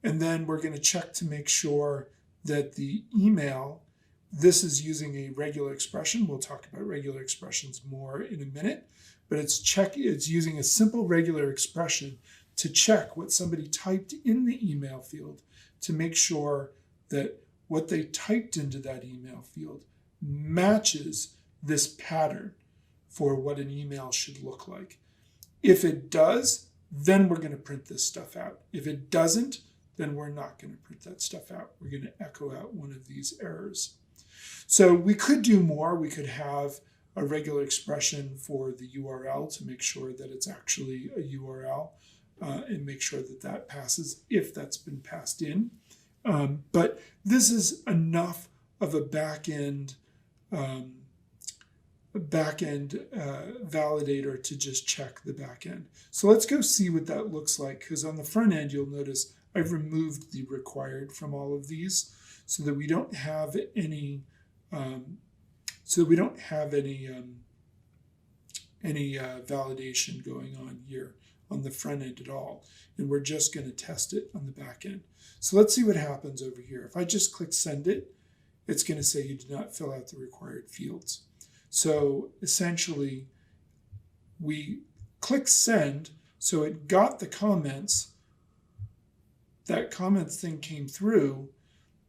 And then we're going to check to make sure that the email, this is using a regular expression. We'll talk about regular expressions more in a minute, but it's using a simple regular expression to check what somebody typed in the email field to make sure that what they typed into that email field matches this pattern for what an email should look like. If it does, then we're going to print this stuff out. If it doesn't, then we're not going to print that stuff out. We're going to echo out one of these errors. So we could do more. We could have a regular expression for the URL to make sure that it's actually a URL and make sure that that passes if that's been passed in. But this is enough of a back-end validator to just check the back end. So let's go see what that looks like, because on the front end, you'll notice I've removed the required from all of these so that we don't have any validation going on here on the front end at all. And we're just going to test it on the back end. So let's see what happens over here. If I just click send it, it's going to say you did not fill out the required fields. So essentially, we click send, so it got the comments. That comments thing came through,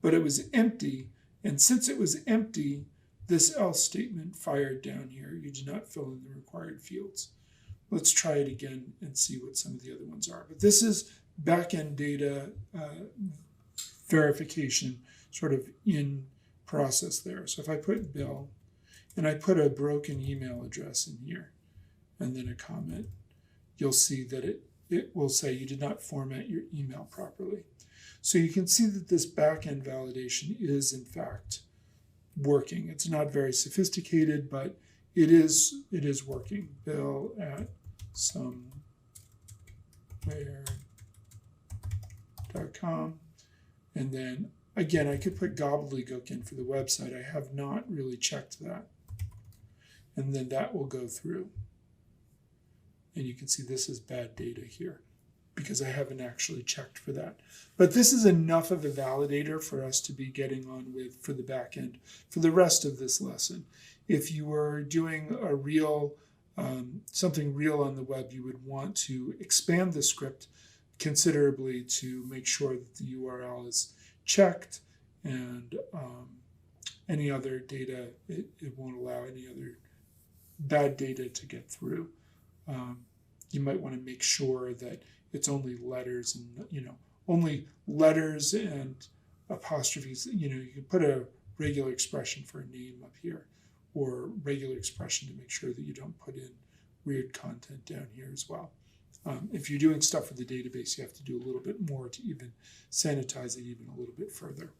but it was empty. And since it was empty, this else statement fired down here. You did not fill in the required fields. Let's try it again and see what some of the other ones are. But this is back-end data verification sort of in process there. So if I put Bill, and I put a broken email address in here, and then a comment, you'll see that it will say you did not format your email properly. So you can see that this back-end validation is, in fact, working. It's not very sophisticated, but it is working. Bill at somewhere.com. And then again, I could put gobbledygook in for the website. I have not really checked that. And then that will go through. And you can see this is bad data here because I haven't actually checked for that. But this is enough of a validator for us to be getting on with for the back end for the rest of this lesson. If you were doing a real, something real on the web, you would want to expand the script considerably to make sure that the URL is checked and any other data, it won't allow any other bad data to get through. You might want to make sure that it's only letters and, only letters and apostrophes. You can put a regular expression for a name up here or regular expression to make sure that you don't put in weird content down here as well. If you're doing stuff with the database, you have to do a little bit more to even sanitize it even a little bit further.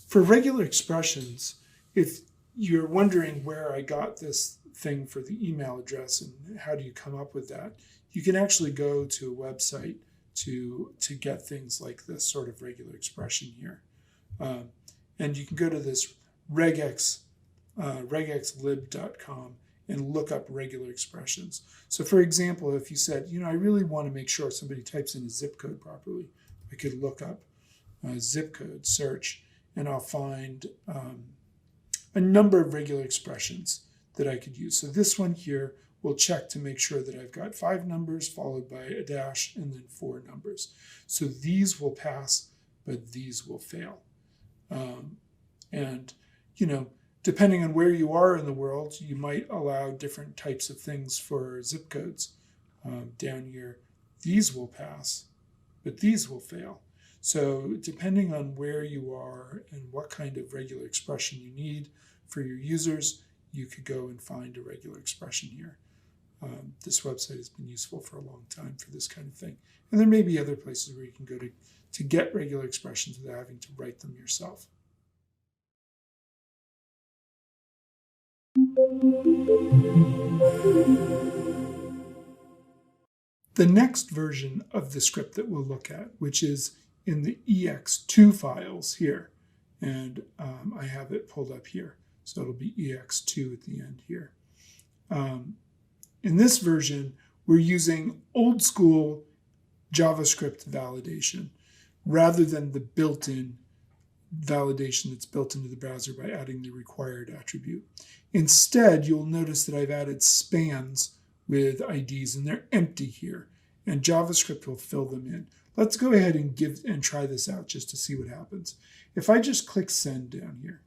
For regular expressions, if you're wondering where I got this thing for the email address and how do you come up with that, you can actually go to a website to get things like this sort of regular expression here. And you can go to this regexlib.com and look up regular expressions. So for example, if you said, I really want to make sure somebody types in a zip code properly, I could look up zip code, search, and I'll find a number of regular expressions that I could use. So this one here will check to make sure that I've got 5 numbers followed by a dash and then 4 numbers. So these will pass, but these will fail. And depending on where you are in the world, you might allow different types of things for zip codes. Down here, these will pass, but these will fail. So depending on where you are and what kind of regular expression you need for your users, you could go and find a regular expression here. This website has been useful for a long time for this kind of thing. And there may be other places where you can go to get regular expressions without having to write them yourself. The next version of the script that we'll look at, which is in the ex2 files here, and I have it pulled up here. So it'll be ex2 at the end here. In this version, we're using old school JavaScript validation rather than the built-in validation that's built into the browser by adding the required attribute. Instead, you'll notice that I've added spans with IDs and they're empty here, and JavaScript will fill them in. Let's go ahead and try this out just to see what happens. If I just click send down here,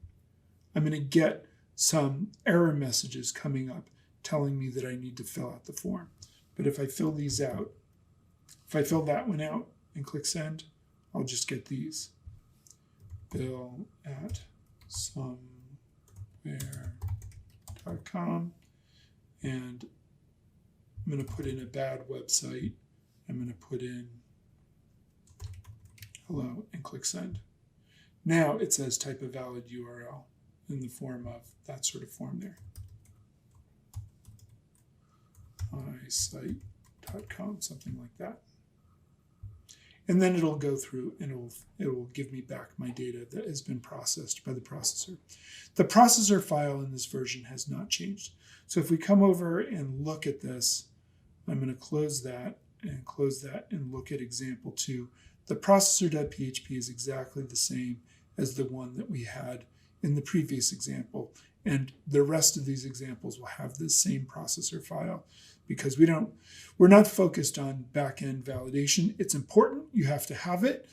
I'm going to get some error messages coming up telling me that I need to fill out the form. But if I fill these out, if I fill that one out and click send, I'll just get these. Bill at somewhere.com, and I'm going to put in a bad website. I'm going to put in hello and click send. Now it says type a valid URL in the form of that sort of form there. mysite.com, something like that. And then it'll go through and it will give me back my data that has been processed by the processor. The processor file in this version has not changed. So if we come over and look at this, I'm going to close that and look at example 2. The processor.php is exactly the same as the one that we had in the previous example. And the rest of these examples will have the same processor file because we're not focused on back-end validation. It's important, you have to have it,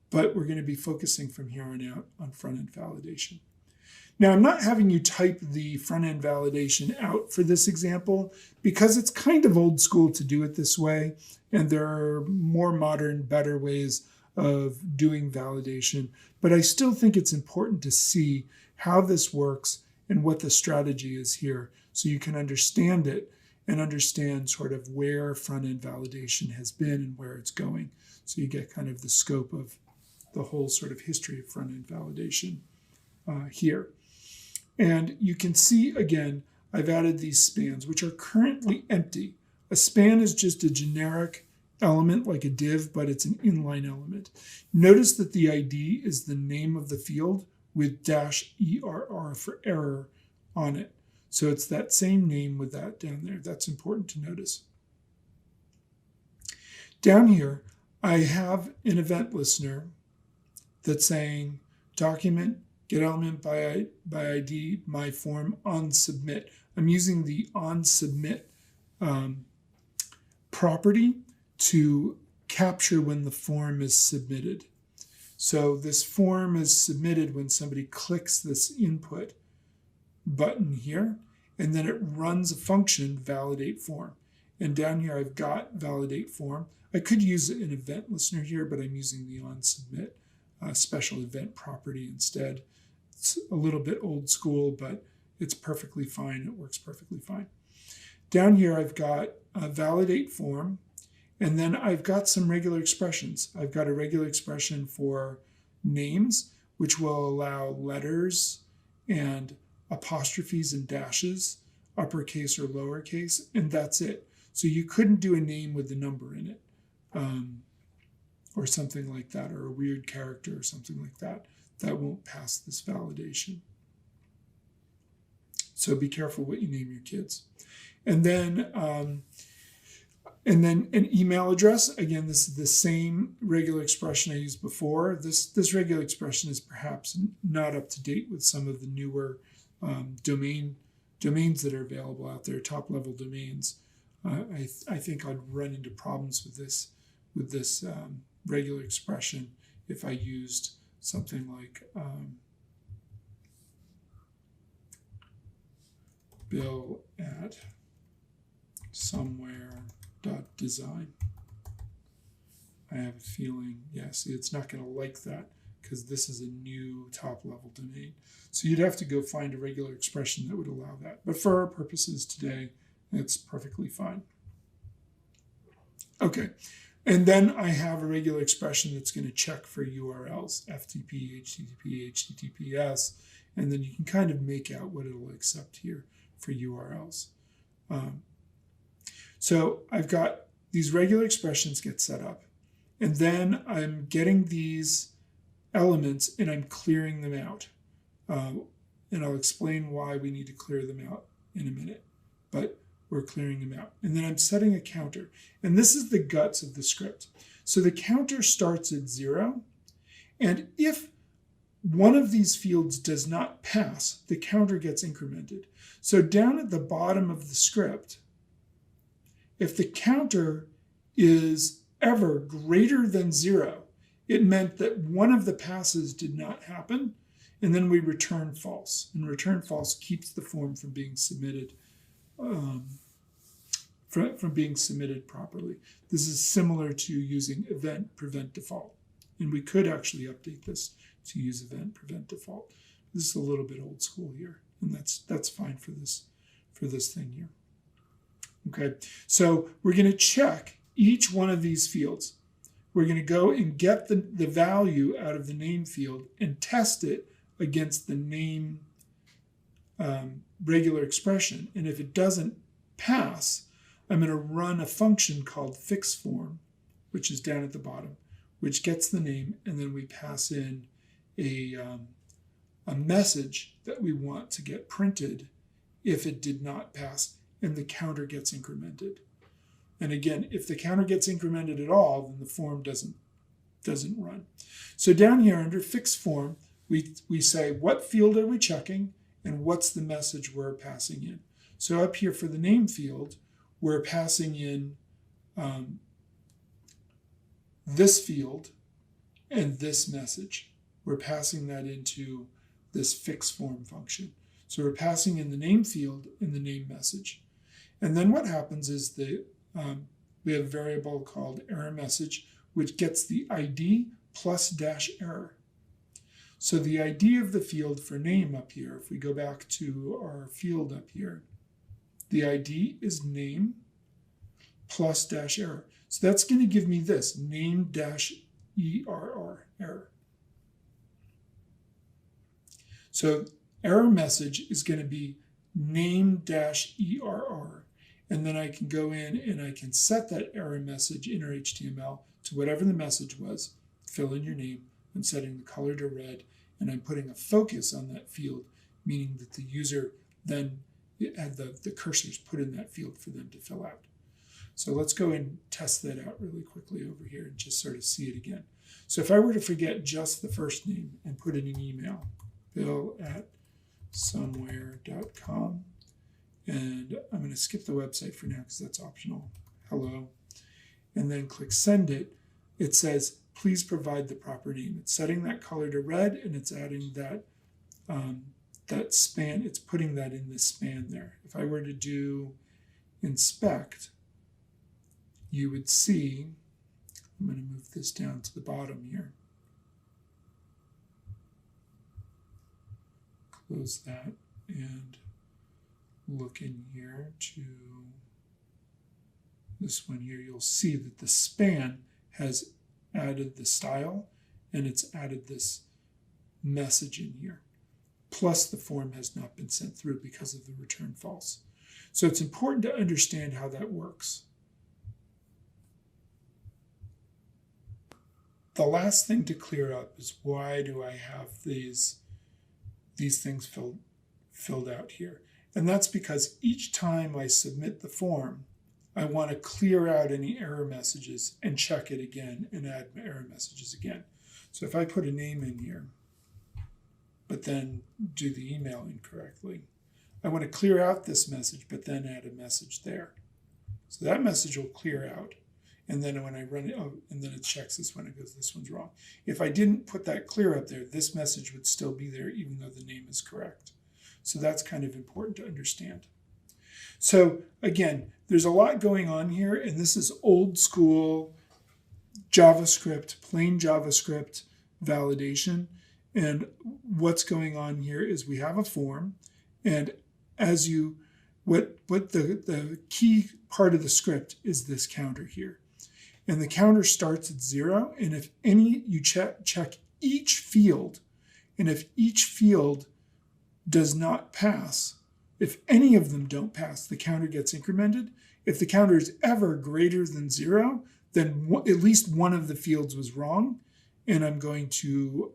but we're going to be focusing from here on out on front-end validation. Now, I'm not having you type the front-end validation out for this example because it's kind of old school to do it this way, and there are more modern, better ways of doing validation. But I still think it's important to see how this works and what the strategy is here so you can understand it and understand sort of where front-end validation has been and where it's going. So you get kind of the scope of the whole sort of history of front-end validation. here. And you can see, again, I've added these spans, which are currently empty. A span is just a generic element like a div, but it's an inline element. Notice that the ID is the name of the field with -ERR for error on it. So it's that same name with that down there. That's important to notice. Down here, I have an event listener that's saying document, get element by ID, my form on submit. I'm using the on submit property to capture when the form is submitted. So this form is submitted when somebody clicks this input button here, and then it runs a function, validate form. And down here I've got validate form. I could use an event listener here, but I'm using the on submit special event property instead. It's a little bit old school, but it's perfectly fine. It works perfectly fine. Down here I've got a validate form, and then I've got some regular expressions. I've got a regular expression for names, which will allow letters and apostrophes and dashes, uppercase or lowercase, and that's it. So you couldn't do a name with the number in it, or something like that, or a weird character or something like that. That won't pass this validation. So be careful what you name your kids. And then an email address. Again, this is the same regular expression I used before. This regular expression is perhaps not up to date with some of the newer domains that are available out there, top level domains. I think I'd run into problems with this regular expression if I used something like bill at somewhere.design. I have a feeling, see, it's not going to like that because this is a new top level domain. So you'd have to go find a regular expression that would allow that. But for our purposes today, it's perfectly fine. Okay, and then I have a regular expression that's going to check for URLs, FTP, HTTP, HTTPS, and then you can kind of make out what it'll accept here for URLs. So I've got these regular expressions get set up, and then I'm getting these elements and I'm clearing them out. And I'll explain why we need to clear them out in a minute, but we're clearing them out. And then I'm setting a counter. And this is the guts of the script. So the counter starts at 0. And if one of these fields does not pass, the counter gets incremented. So down at the bottom of the script, if the counter is ever greater than 0, it meant that one of the passes did not happen, and then we return false. And return false keeps the form from being submitted from being submitted properly. This is similar to using event prevent default. And we could actually update this to use event prevent default. This is a little bit old school here, and that's fine for this thing here. Okay, so we're going to check each one of these fields. We're going to go and get the value out of the name field and test it against the name regular expression. And if it doesn't pass, I'm going to run a function called fixForm, which is down at the bottom, which gets the name, and then we pass in a message that we want to get printed if it did not pass, and the counter gets incremented. And again, if the counter gets incremented at all, then the form doesn't run. So down here under fixForm, we say what field are we checking and what's the message we're passing in. So up here for the name field, we're passing in this field and this message. We're passing that into this fixForm function. So we're passing in the name field and the name message. And then what happens is we have a variable called error message, which gets the ID plus -error. So the ID of the field for name up here, if we go back to our field up here, the ID is name plus -error. So that's going to give me this, name -err, error. So error message is going to be name-err. And then I can go in and I can set that error message in our HTML to whatever the message was. Fill in your name. I'm setting the color to red, and I'm putting a focus on that field, meaning that the user then had the cursors put in that field for them to fill out. So let's go and test that out really quickly over here and just sort of see it again. So if I were to forget just the first name and put in an email, bill@somewhere.com, and I'm going to skip the website for now because that's optional, hello, and then click send it, it says, please provide the proper name. It's setting that color to red, and it's adding that that span, it's putting that in the span there. If I were to do inspect, you would see, I'm going to move this down to the bottom here. Close that and look in here to this one here. You'll see that the span has added the style, and it's added this message in here. Plus the form has not been sent through because of the return false. So it's important to understand how that works. The last thing to clear up is, why do I have these things filled out here? And that's because each time I submit the form, I want to clear out any error messages and check it again and add error messages again. So if I put a name in here, but then do the email incorrectly, I want to clear out this message, but then add a message there. So that message will clear out. And then when I run it, and then it checks this one, it goes, this one's wrong. If I didn't put that clear up there, this message would still be there even though the name is correct. So that's kind of important to understand. So again, there's a lot going on here, and this is old school JavaScript, plain JavaScript validation. And what's going on here is we have a form, and as you, what the key part of the script is this counter here. And the counter starts at 0, and if any, you check each field, and if each field does not pass, if any of them don't pass, the counter gets incremented. If the counter is ever greater than 0, then at least one of the fields was wrong, and I'm going to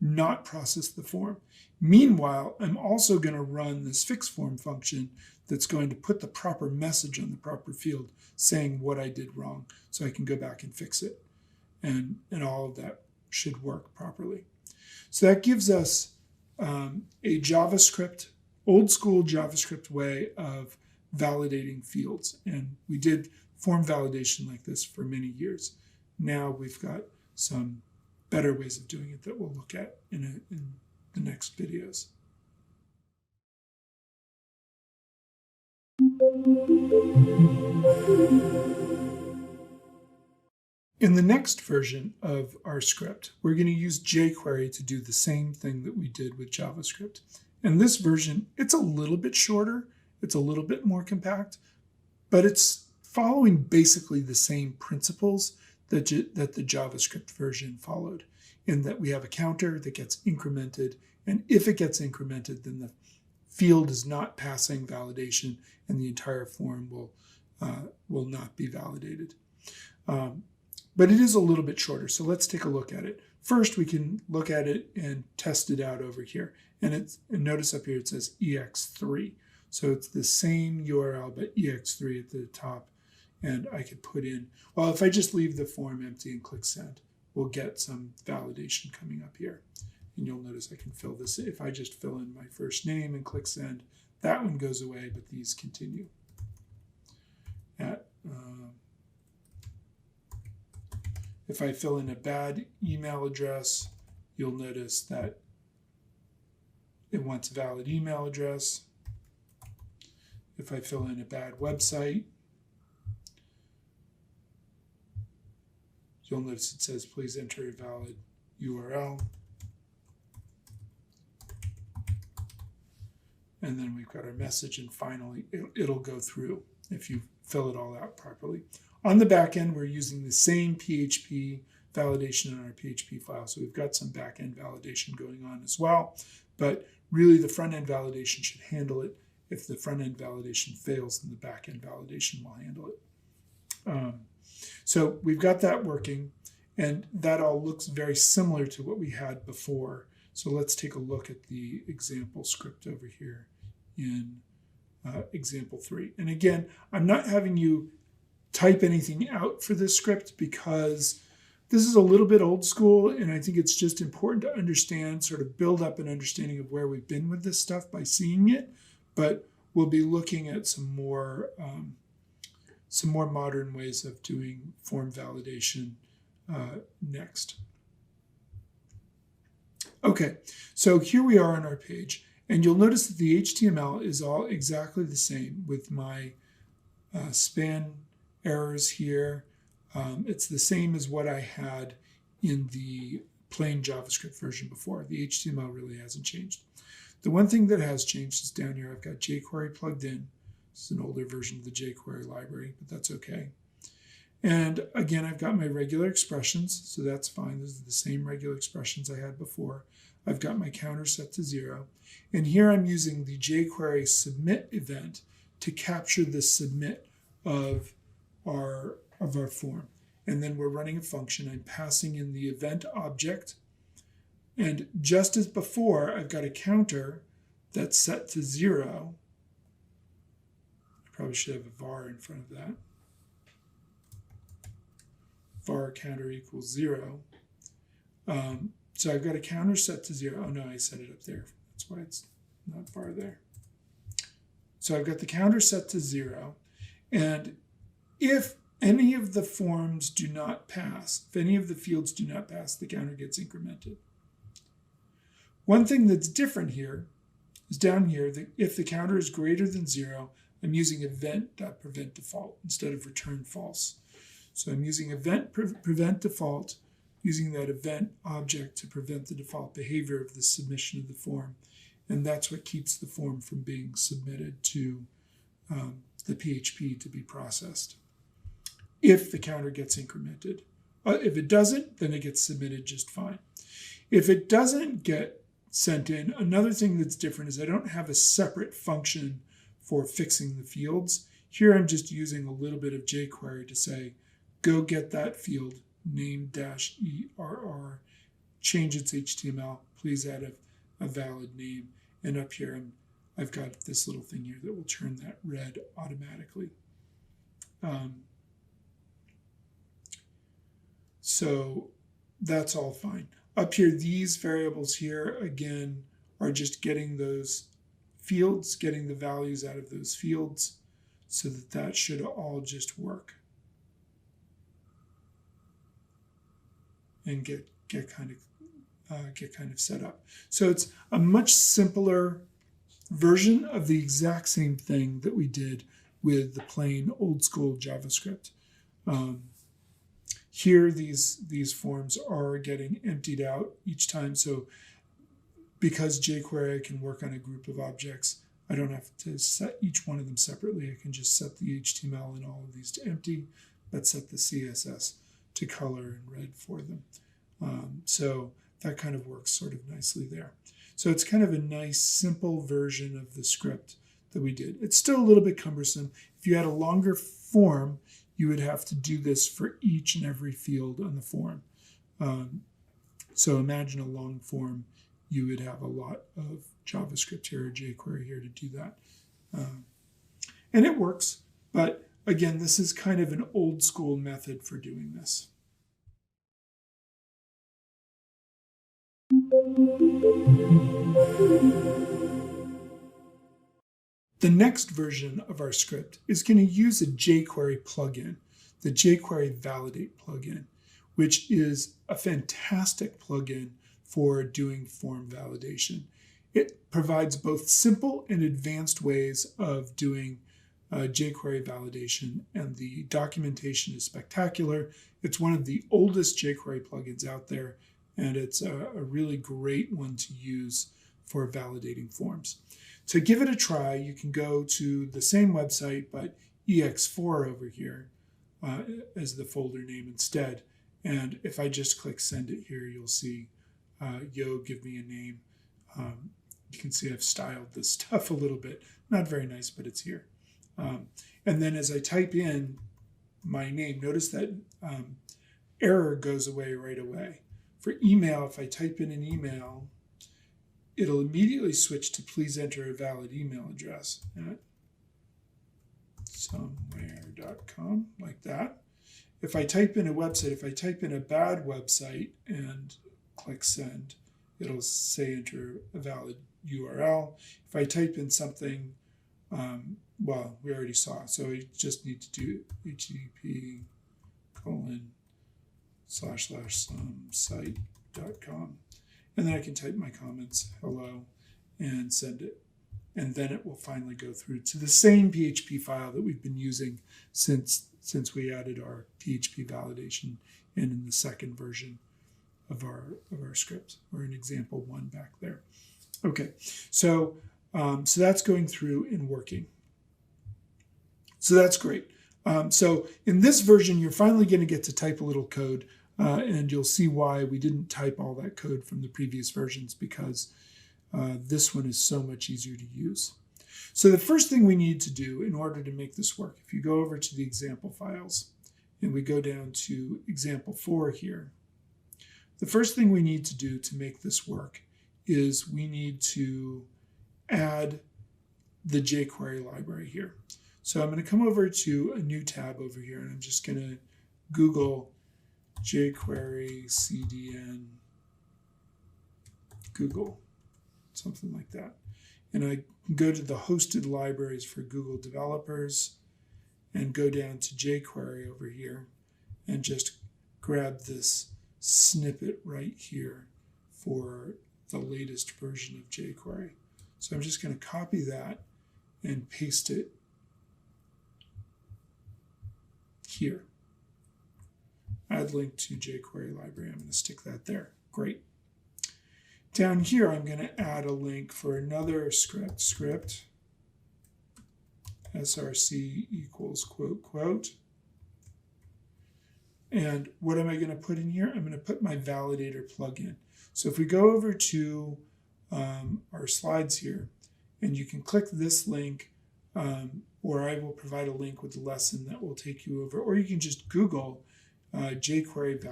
not process the form. Meanwhile, I'm also going to run this fix form function that's going to put the proper message on the proper field saying what I did wrong, so I can go back and fix it. And all of that should work properly. So that gives us a JavaScript, old school JavaScript way of validating fields. And we did form validation like this for many years. Now we've got some better ways of doing it that we'll look at in the next videos. In the next version of our script, we're going to use jQuery to do the same thing that we did with JavaScript. In this version, it's a little bit shorter, it's a little bit more compact, but it's following basically the same principles that the JavaScript version followed, in that we have a counter that gets incremented, and if it gets incremented, then the field is not passing validation, and the entire form will not be validated. But it is a little bit shorter, so let's take a look at it. First, we can look at it and test it out over here. And notice up here it says EX3. So it's the same URL, but EX3 at the top. And I could put in, well, if I just leave the form empty and click send, we'll get some validation coming up here. And you'll notice I can fill this. If I just fill in my first name and click send, that one goes away, but these continue. If I fill in a bad email address, you'll notice that it wants a valid email address. If I fill in a bad website, you'll notice it says, please enter a valid URL. And then we've got our message, and finally it'll go through if you fill it all out properly. On the back end, we're using the same PHP validation in our PHP file. So we've got some back-end validation going on as well, but really the front-end validation should handle it. If the front-end validation fails, then the back-end validation will handle it. So we've got that working, and that all looks very similar to what we had before. So let's take a look at the example script over here in example 3. And again, I'm not having you type anything out for this script because this is a little bit old school, and I think it's just important to understand, sort of build up an understanding of where we've been with this stuff by seeing it. But we'll be looking at some more modern ways of doing form validation next. Okay, so here we are on our page, and you'll notice that the HTML is all exactly the same with my span errors here. It's the same as what I had in the plain JavaScript version before. The HTML really hasn't changed. The one thing that has changed is down here I've got jQuery plugged in. This is an older version of the jQuery library, but that's okay. And again, I've got my regular expressions, so that's fine. These are the same regular expressions I had before. I've got my counter set to 0. And here I'm using the jQuery submit event to capture the submit of our form. And then we're running a function. I'm passing in the event object. And just as before, I've got a counter that's set to 0. I probably should have a var in front of that. Var counter equals 0. So I've got a counter set to 0. Oh no, I set it up there. That's why it's not var there. So I've got the counter set to 0. And if any of the forms do not pass, if any of the fields do not pass, the counter gets incremented. One thing that's different here is down here, that if the counter is greater than 0, I'm using event.prevent default instead of return false. So I'm using event prevent default, using that event object to prevent the default behavior of the submission of the form. And that's what keeps the form from being submitted to the PHP to be processed, if the counter gets incremented. If it doesn't, then it gets submitted just fine. If it doesn't get sent in, another thing that's different is I don't have a separate function for fixing the fields. Here I'm just using a little bit of jQuery to say, go get that field, name-err, change its HTML, please add a valid name. And up here, I've got this little thing here that will turn that red automatically. So that's all fine. Up here, these variables here, again, are just getting those fields, getting the values out of those fields, so that should all just work and get kind of set up. So it's a much simpler version of the exact same thing that we did with the plain old school JavaScript. Here, these forms are getting emptied out each time. So because jQuery can work on a group of objects, I don't have to set each one of them separately. I can just set the HTML in all of these to empty, but set the CSS to color and red for them. So that kind of works sort of nicely there. So it's kind of a nice, simple version of the script that we did. It's still a little bit cumbersome. If you had a longer form, you would have to do this for each and every field on the form. So imagine a long form, you would have a lot of JavaScript here or jQuery here to do that. And it works, but again, this is kind of an old school method for doing this. The next version of our script is going to use a jQuery plugin, the jQuery Validate plugin, which is a fantastic plugin for doing form validation. It provides both simple and advanced ways of doing jQuery validation, and the documentation is spectacular. It's one of the oldest jQuery plugins out there, and it's a really great one to use for validating forms. To give it a try, you can go to the same website, but EX4 over here as the folder name instead, And if I just click send it here, you'll see, yo, give me a name. You can see I've styled this stuff a little bit. Not very nice, but it's here. And then as I type in my name, notice that error goes away right away. For email, if I type in an email, it'll immediately switch to please enter a valid email address at somewhere.com, like that. If I type in a website, if I type in a bad website and click send, it'll say enter a valid URL. If I type in something, well, we already saw, so we just need to do http://somesite.com. And then I can type my comments, hello, and send it. And then it will finally go through to the same PHP file that we've been using since we added our PHP validation in the second version of our script, or in example 1 back there. Okay, so that's going through and working. So that's great. So in this version, you're finally going to get to type a little code, and you'll see why we didn't type all that code from the previous versions, because this one is so much easier to use. So the first thing we need to do in order to make this work, if you go over to the example files and we go down to example 4 here, the first thing we need to do to make this work is we need to add the jQuery library here. So I'm going to come over to a new tab over here, and I'm just going to Google jQuery CDN Google, something like that. And I can go to the hosted libraries for Google developers and go down to jQuery over here and just grab this snippet right here for the latest version of jQuery. So I'm just going to copy that and paste it here. Add link to jQuery library. I'm going to stick that there. Great. Down here, I'm going to add a link for another script src equals quote quote. And what am I going to put in here? I'm going to put my validator plugin. So if we go over to our slides here, and you can click this link, or I will provide a link with the lesson that will take you over, or you can just Google jQuery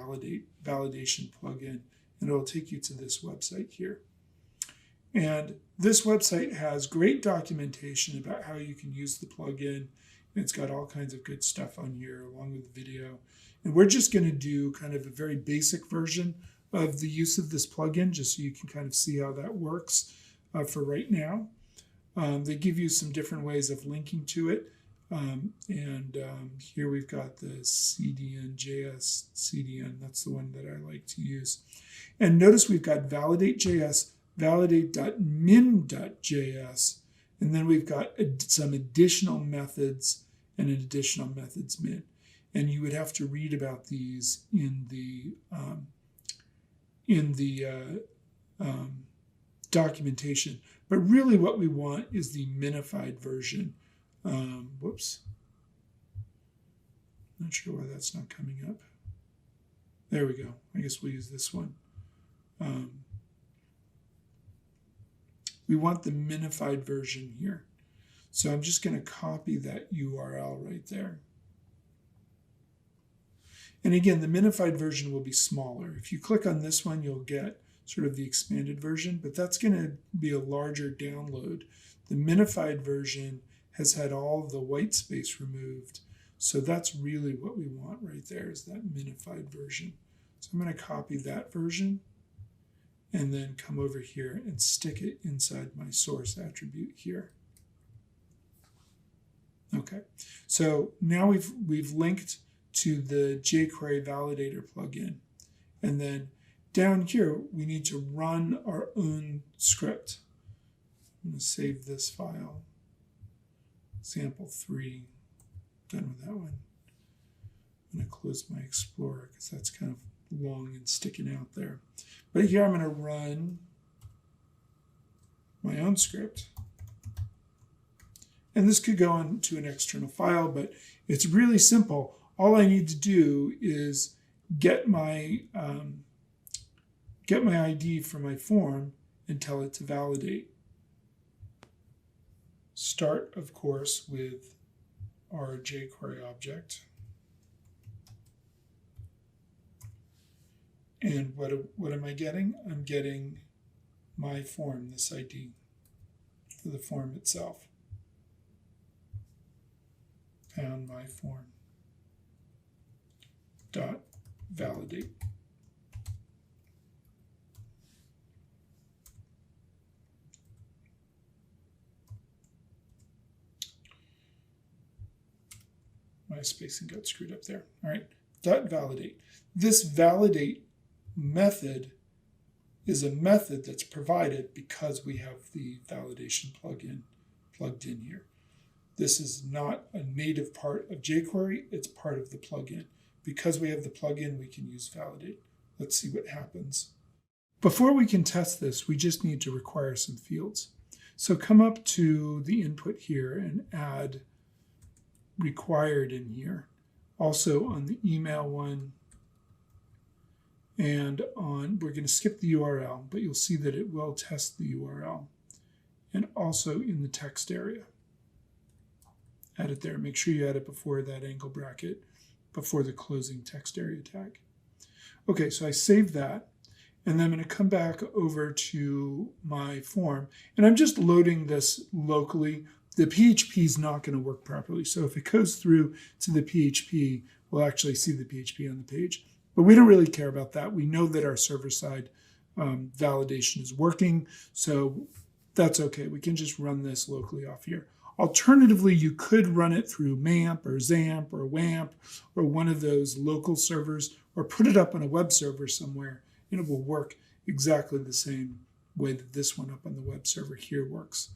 validation plugin, and it'll take you to this website here. And this website has great documentation about how you can use the plugin. It's got all kinds of good stuff on here along with the video. And we're just going to do kind of a very basic version of the use of this plugin, just so you can kind of see how that works for right now. They give you some different ways of linking to it. Here we've got the CDN.js CDN. That's the one that I like to use. And notice we've got validate.js, validate.min.js, and then we've got some additional methods and an additional methods min. And you would have to read about these in the documentation. But really what we want is the minified version. Whoops. Not sure why that's not coming up. There we go. I guess we'll use this one. We want the minified version here. So I'm just going to copy that URL right there. And again, the minified version will be smaller. If you click on this one, you'll get sort of the expanded version, but that's going to be a larger download. The minified version has had all the white space removed. So that's really what we want right there, is that minified version. So I'm going to copy that version and then come over here and stick it inside my source attribute here. Okay, so now we've linked to the jQuery validator plugin. And then down here, we need to run our own script. I'm going to save this file. Example 3, done with that one. I'm going to close my Explorer because that's kind of long and sticking out there. But here I'm going to run my own script. And this could go into an external file, but it's really simple. All I need to do is get my ID for my form and tell it to validate. Start, of course, with our jQuery object. And what am I getting? I'm getting my form, this ID for the form itself. Found my form. Dot validate. My spacing got screwed up there. All right, dot validate. This validate method is a method that's provided because we have the validation plugin plugged in here. This is not a native part of jQuery, it's part of the plugin. Because we have the plugin, we can use validate. Let's see what happens. Before we can test this, we just need to require some fields. So come up to the input here and add required in here. Also on the email one, and we're going to skip the URL, but you'll see that it will test the URL. And also in the text area. Add it there. Make sure you add it before that angle bracket, before the closing text area tag. Okay, so I saved that. And then I'm going to come back over to my form. And I'm just loading this locally. The PHP is not going to work properly. So if it goes through to the PHP, we'll actually see the PHP on the page. But we don't really care about that. We know that our server-side validation is working, so that's okay. We can just run this locally off here. Alternatively, you could run it through MAMP or XAMPP or WAMP or one of those local servers, or put it up on a web server somewhere, and it will work exactly the same way that this one up on the web server here works.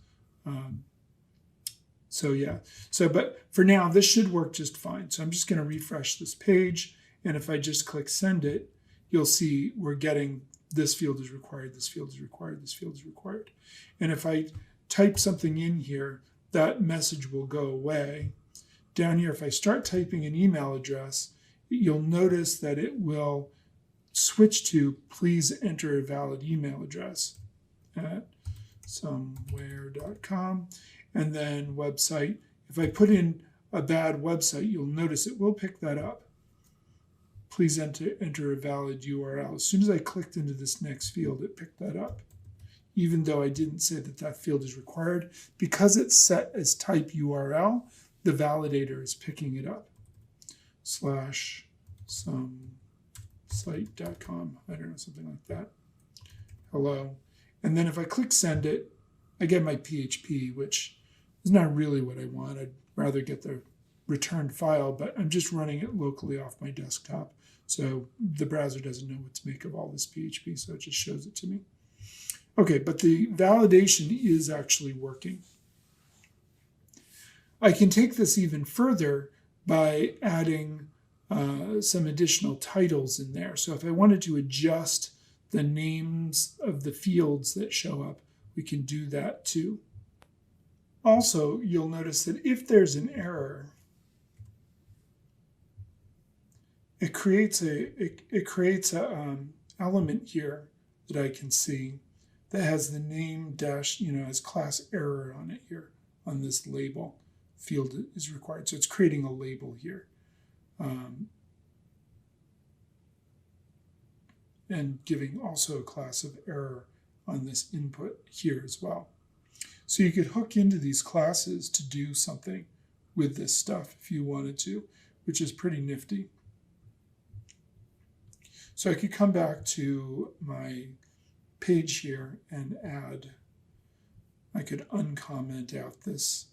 But for now, this should work just fine. So I'm just going to refresh this page. And if I just click send it, you'll see we're getting this field is required, this field is required, this field is required. And if I type something in here, that message will go away. Down here, if I start typing an email address, you'll notice that it will switch to please enter a valid email address at somewhere.com. And then website. If I put in a bad website, you'll notice it will pick that up. Please enter a valid URL. As soon as I clicked into this next field, it picked that up. Even though I didn't say that that field is required, because it's set as type URL, the validator is picking it up. /somesite.com, I don't know, something like that. Hello. And then if I click send it, I get my PHP, which is not really what I want. I'd rather get the returned file, but I'm just running it locally off my desktop. So the browser doesn't know what to make of all this PHP, so it just shows it to me. Okay, but the validation is actually working. I can take this even further by adding some additional titles in there. So if I wanted to adjust the names of the fields that show up, we can do that too. Also, you'll notice that if there's an error, it creates a element here that I can see that has the name dash, as class error on it here on this label field is required. So it's creating a label here. And giving also a class of error on this input here as well. So you could hook into these classes to do something with this stuff if you wanted to, which is pretty nifty. So I could come back to my page here and I could uncomment out this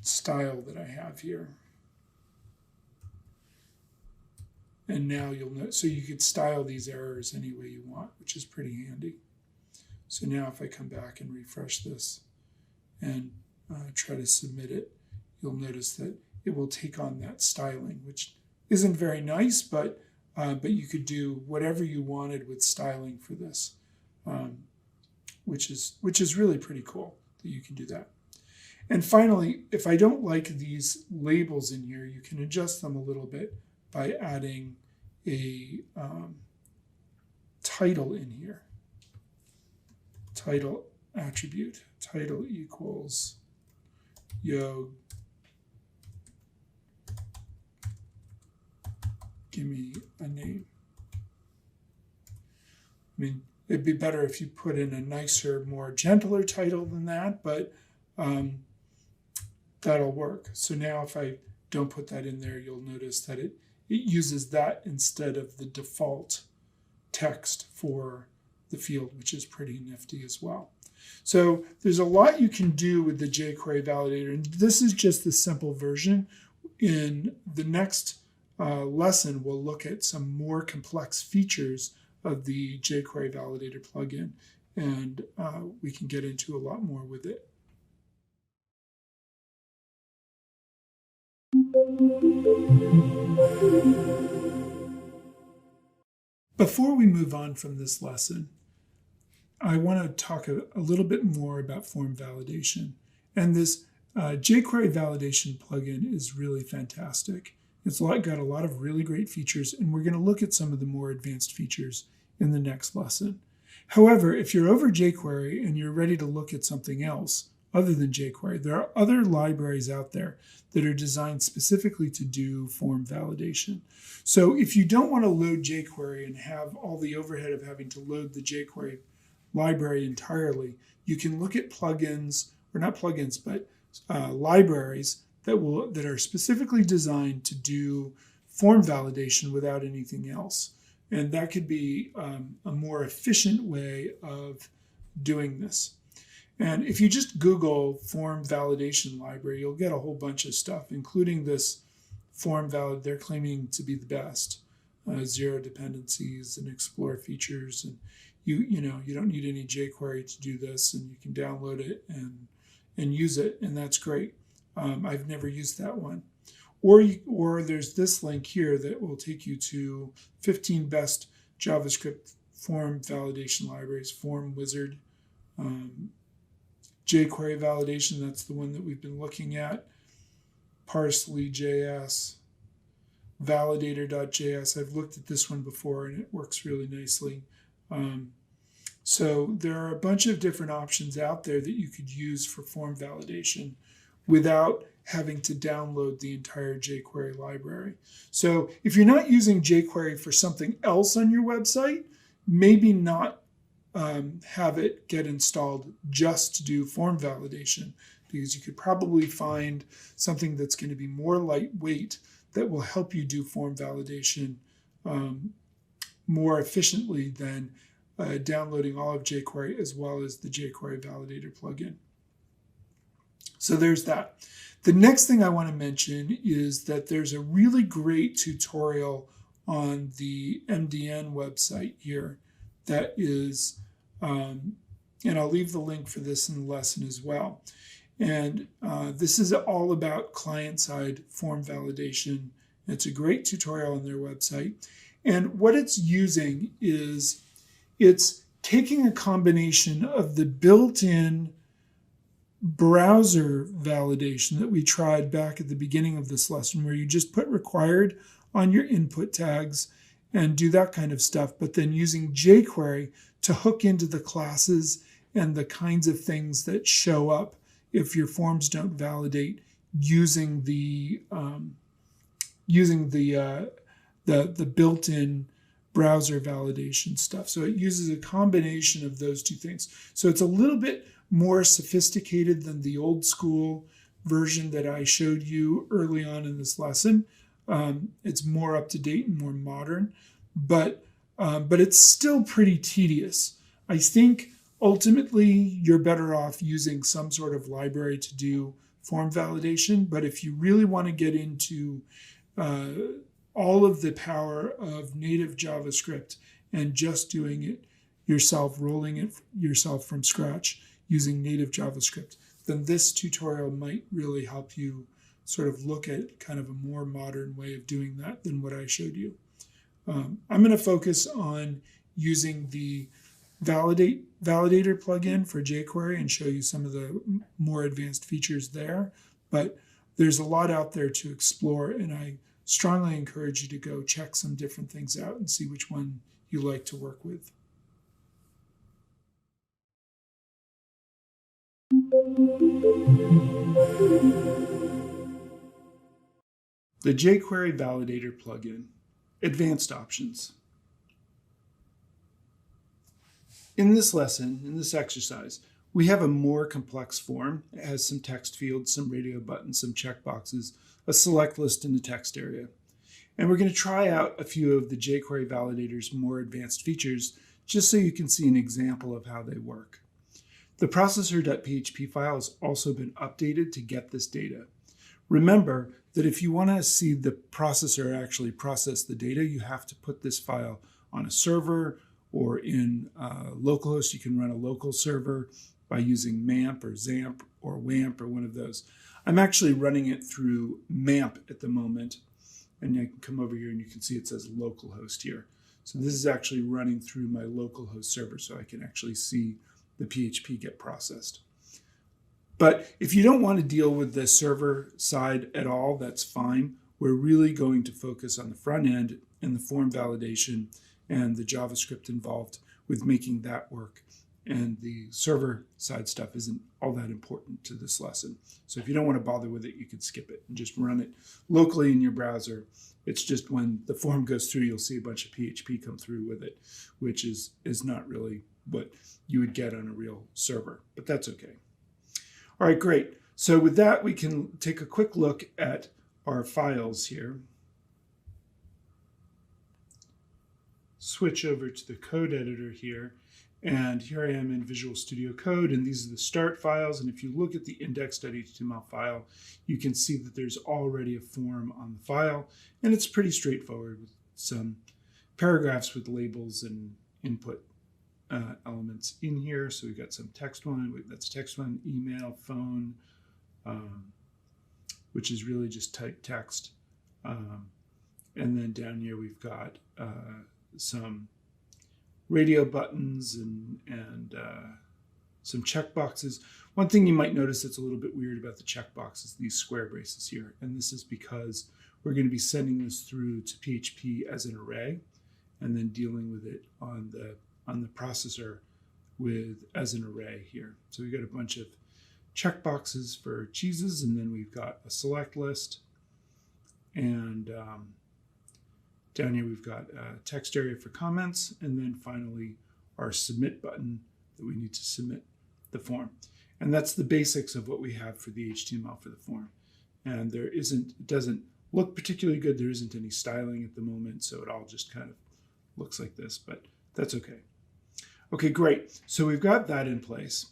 style that I have here. And now you'll know, so you could style these errors any way you want, which is pretty handy. So now if I come back and refresh this and try to submit it, you'll notice that it will take on that styling, which isn't very nice, but you could do whatever you wanted with styling for this, which is really pretty cool that you can do that. And finally, if I don't like these labels in here, you can adjust them a little bit by adding a title in here. Title attribute. Title equals yo, give me a name. I mean, it'd be better if you put in a nicer, more gentler title than that, but that'll work. So now if I don't put that in there, you'll notice that it uses that instead of the default text for the field, which is pretty nifty as well. So there's a lot you can do with the jQuery validator, and this is just the simple version. In the next lesson, we'll look at some more complex features of the jQuery validator plugin, and we can get into a lot more with it. Before we move on from this lesson, I want to talk a little bit more about form validation. And this jQuery validation plugin is really fantastic. It's got a lot of really great features, and we're going to look at some of the more advanced features in the next lesson. However, if you're over jQuery and you're ready to look at something else other than jQuery, there are other libraries out there that are designed specifically to do form validation. So if you don't want to load jQuery and have all the overhead of having to load the jQuery library entirely, you can look at plugins, or not plugins, but libraries that are specifically designed to do form validation without anything else. And that could be a more efficient way of doing this. And if you just Google form validation library, you'll get a whole bunch of stuff, including this form valid. They're claiming to be the best, zero dependencies and explore features. And you don't need any jQuery to do this, and you can download it and use it, and that's great. I've never used that one. Or there's this link here that will take you to 15 best JavaScript form validation libraries, Form Wizard, jQuery validation, that's the one that we've been looking at, Parsley.js, validator.js. I've looked at this one before and it works really nicely. So there are a bunch of different options out there that you could use for form validation without having to download the entire jQuery library. So if you're not using jQuery for something else on your website, maybe not have it get installed just to do form validation, because you could probably find something that's going to be more lightweight that will help you do form validation more efficiently than downloading all of jQuery as well as the jQuery validator plugin. So there's that. The next thing I want to mention is that there's a really great tutorial on the MDN website here that is, and I'll leave the link for this in the lesson as well. And this is all about client-side form validation. It's a great tutorial on their website. And what it's using is it's taking a combination of the built-in browser validation that we tried back at the beginning of this lesson, where you just put required on your input tags and do that kind of stuff, but then using jQuery to hook into the classes and the kinds of things that show up if your forms don't validate using the built-in browser validation stuff. So it uses a combination of those two things. So it's a little bit more sophisticated than the old school version that I showed you early on in this lesson. It's more up to date and more modern, but it's still pretty tedious. I think ultimately you're better off using some sort of library to do form validation, but if you really want to get into all of the power of native JavaScript and just doing it yourself, rolling it yourself from scratch using native JavaScript, then this tutorial might really help you sort of look at kind of a more modern way of doing that than what I showed you. I'm going to focus on using the validator plugin for jQuery and show you some of the more advanced features there, but there's a lot out there to explore, and I strongly encourage you to go check some different things out and see which one you like to work with. The jQuery Validator plugin, advanced options. In this lesson, in this exercise, we have a more complex form. It has some text fields, some radio buttons, some checkboxes, a select list in the text area. And we're going to try out a few of the jQuery Validator's more advanced features just so you can see an example of how they work. The processor.php file has also been updated to get this data. Remember that if you want to see the processor actually process the data, you have to put this file on a server, or in localhost. You can run a local server by using MAMP or XAMPP or WAMP or one of those. I'm actually running it through MAMP at the moment, and I can come over here and you can see it says localhost here. So this is actually running through my localhost server, so I can actually see the PHP get processed. But if you don't want to deal with the server side at all, that's fine. We're really going to focus on the front end and the form validation and the JavaScript involved with making that work. And the server side stuff isn't all that important to this lesson. So if you don't want to bother with it, you can skip it and just run it locally in your browser. It's just when the form goes through, you'll see a bunch of PHP come through with it, which is not really what you would get on a real server, but that's okay. All right, great. So with that, we can take a quick look at our files here. Switch over to the code editor here. And here I am in Visual Studio Code, and these are the start files. And if you look at the index.html file, you can see that there's already a form on the file, and it's pretty straightforward with some paragraphs with labels and input elements in here. So we've got some text one, that's text one, email, phone, which is really just typed text. And then down here we've got some radio buttons and some checkboxes. One thing you might notice that's a little bit weird about the checkbox is these square braces here. And this is because we're going to be sending this through to PHP as an array and then dealing with it on the processor as an array here. So we've got a bunch of checkboxes for cheeses, and then we've got a select list. And down here we've got a text area for comments, and then finally our submit button that we need to submit the form. And that's the basics of what we have for the HTML for the form. And it doesn't look particularly good. There isn't any styling at the moment, so it all just kind of looks like this, but that's okay. Okay, great. So we've got that in place.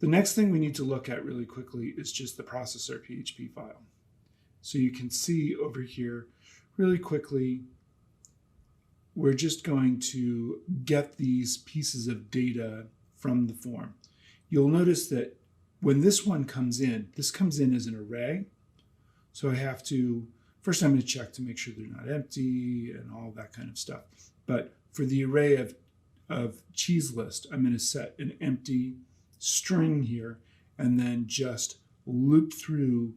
The next thing we need to look at really quickly is just the processor PHP file. So you can see over here really quickly, we're just going to get these pieces of data from the form. You'll notice that when this one comes in, this comes in as an array. So I have to, first I'm going to check to make sure they're not empty and all that kind of stuff. But for the array of cheese list, I'm going to set an empty string here and then just loop through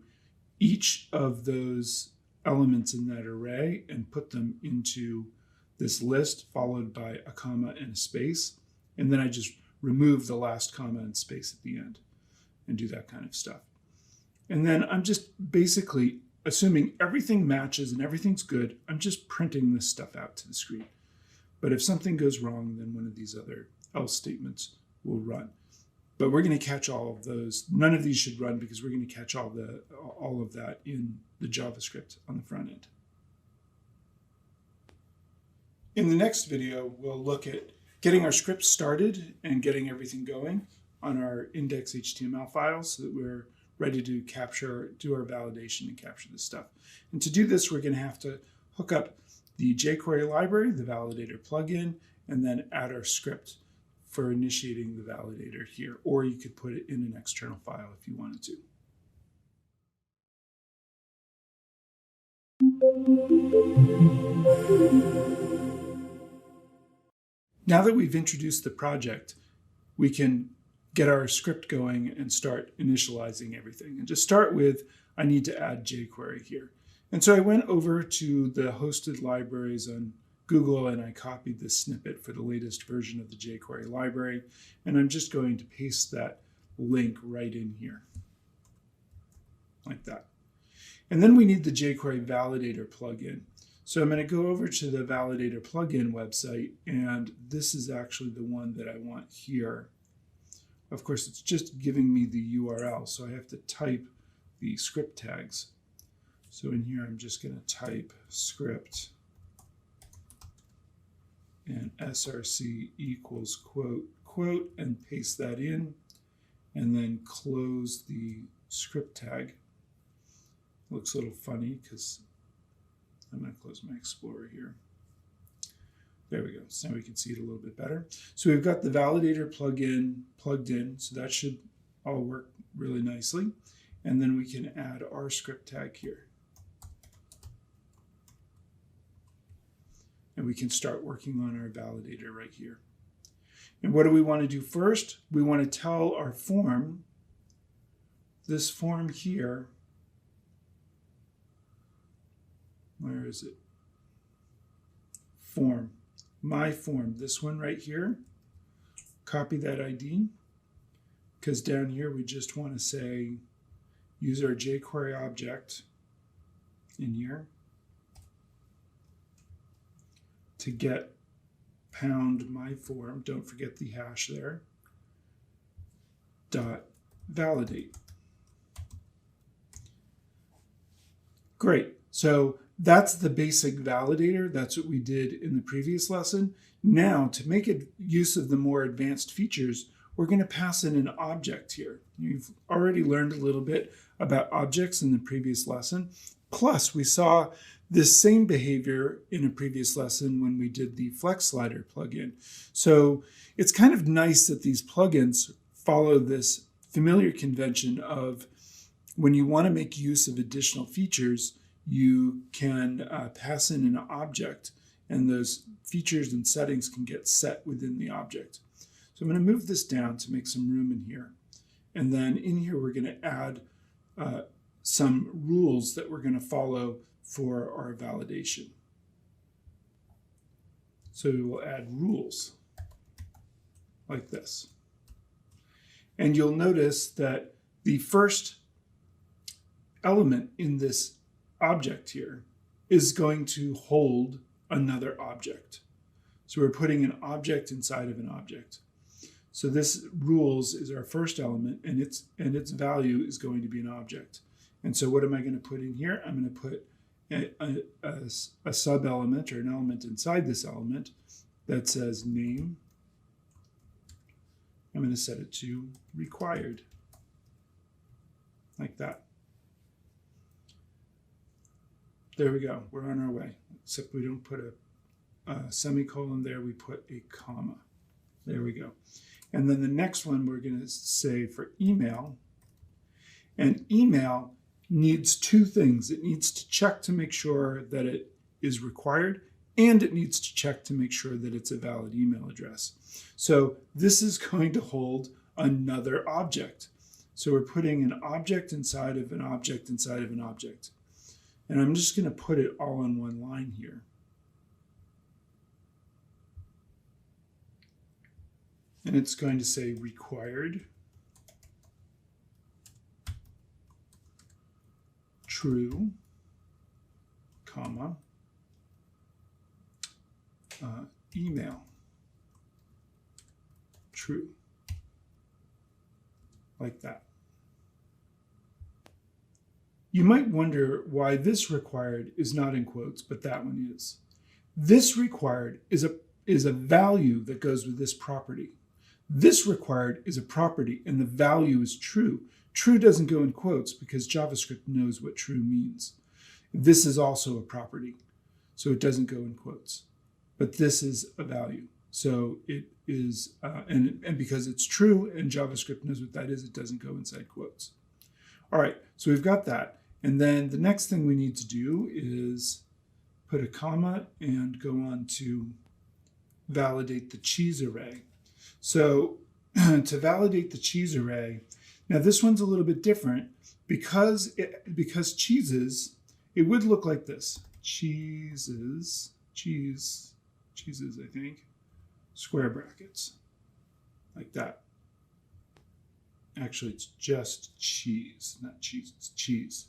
each of those elements in that array and put them into this list followed by a comma and a space. And then I just remove the last comma and space at the end and do that kind of stuff. And then I'm just basically assuming everything matches and everything's good. I'm just printing this stuff out to the screen. But if something goes wrong, then one of these other else statements will run. But we're going to catch all of those. None of these should run because we're going to catch all of that in the JavaScript on the front end. In the next video, we'll look at getting our script started and getting everything going on our index.html files so that we're ready to do our validation and capture this stuff. And to do this, we're going to have to hook up the jQuery library, the validator plugin, and then add our script for initiating the validator here. Or you could put it in an external file if you wanted to. Now that we've introduced the project, we can get our script going and start initializing everything. And to start with, I need to add jQuery here. And so I went over to the hosted libraries on Google and I copied this snippet for the latest version of the jQuery library. And I'm just going to paste that link right in here, like that. And then we need the jQuery validator plugin. So I'm going to go over to the validator plugin website, and this is actually the one that I want here. Of course, it's just giving me the URL, so I have to type the script tags. So in here, I'm just going to type script and src equals quote, quote, and paste that in, and then close the script tag. Looks a little funny because I'm going to close my Explorer here. There we go. So now we can see it a little bit better. So we've got the validator plugin plugged in, so that should all work really nicely. And then we can add our script tag here. And we can start working on our validator right here. And what do we want to do first? We want to tell our form, this form here, where is it? Form, my form, this one right here. Copy that ID, because down here we just want to say, use our jQuery object in here to get pound my form, don't forget the hash there, dot validate. Great, so that's the basic validator. That's what we did in the previous lesson. Now, to make use of the more advanced features, we're going to pass in an object here. You've already learned a little bit about objects in the previous lesson. Plus, we saw this same behavior in a previous lesson when we did the Flex Slider plugin. So it's kind of nice that these plugins follow this familiar convention of when you want to make use of additional features, you can pass in an object, and those features and settings can get set within the object. So I'm going to move this down to make some room in here. And then in here, we're going to add some rules that we're going to follow for our validation. So we will add rules like this. And you'll notice that the first element in this object here is going to hold another object. So we're putting an object inside of an object. So this rules is our first element, and its value is going to be an object. And so what am I going to put in here? I'm going to put a sub-element or an element inside this element that says name. I'm going to set it to required, like that. There we go. We're on our way. Except we don't put a semicolon there. We put a comma. There we go. And then the next one we're going to say for email. And email needs two things. It needs to check to make sure that it is required, and it needs to check to make sure that it's a valid email address. So this is going to hold another object. So we're putting an object inside of an object inside of an object. And I'm just going to put it all in one line here. And it's going to say required, true, comma, email, true, like that. You might wonder why this required is not in quotes, but that one is. This required is a value that goes with this property. This required is a property, and the value is true. True doesn't go in quotes because JavaScript knows what true means. This is also a property, so it doesn't go in quotes. But this is a value. So it is, and because it's true and JavaScript knows what that is, it doesn't go inside quotes. All right, so we've got that. And then the next thing we need to do is put a comma and go on to validate the cheese array. So to validate the cheese array, now this one's a little bit different because cheeses it would look like this. Cheeses, I think, square brackets, like that. Actually, it's just cheese, not cheese, it's cheese.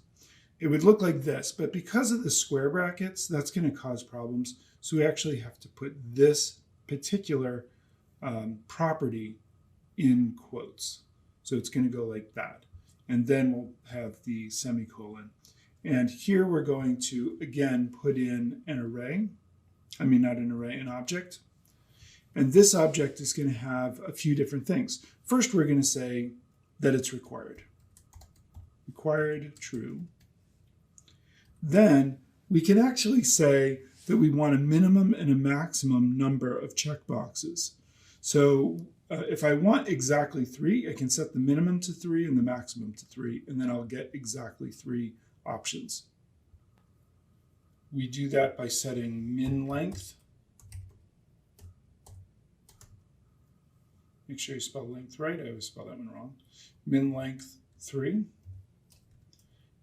It would look like this, but because of the square brackets, that's going to cause problems. So we actually have to put this particular property in quotes. So it's going to go like that. And then we'll have the semicolon. And here we're going to, again, put in an array. I mean, not an array, an object. And this object is going to have a few different things. First, we're going to say that it's required. Required, true. Then we can actually say that we want a minimum and a maximum number of checkboxes. So if I want exactly 3, I can set the minimum to 3 and the maximum to 3, and then I'll get exactly 3 options. We do that by setting min length. Make sure you spell length right. I always spell that one wrong. Min length 3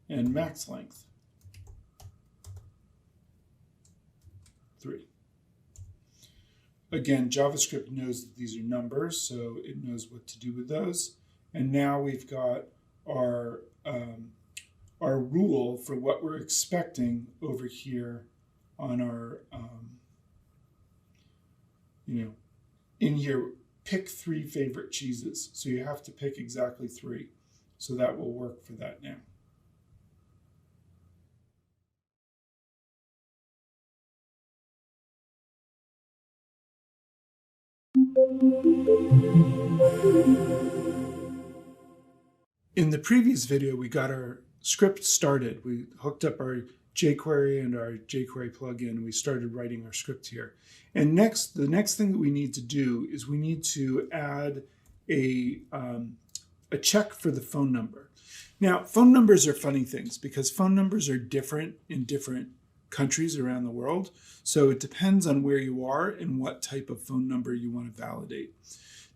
and max length 3. Again, JavaScript knows that these are numbers, so it knows what to do with those. And now we've got our rule for what we're expecting over here on our, in here, pick 3 favorite cheeses. So you have to pick exactly 3. So that will work for that now. In the previous video, we got our script started. We hooked up our jQuery and our jQuery plugin. We started writing our script here. And the next thing that we need to do is we need to add a check for the phone number. Now, phone numbers are funny things because phone numbers are different in different countries around the world. So it depends on where you are and what type of phone number you want to validate.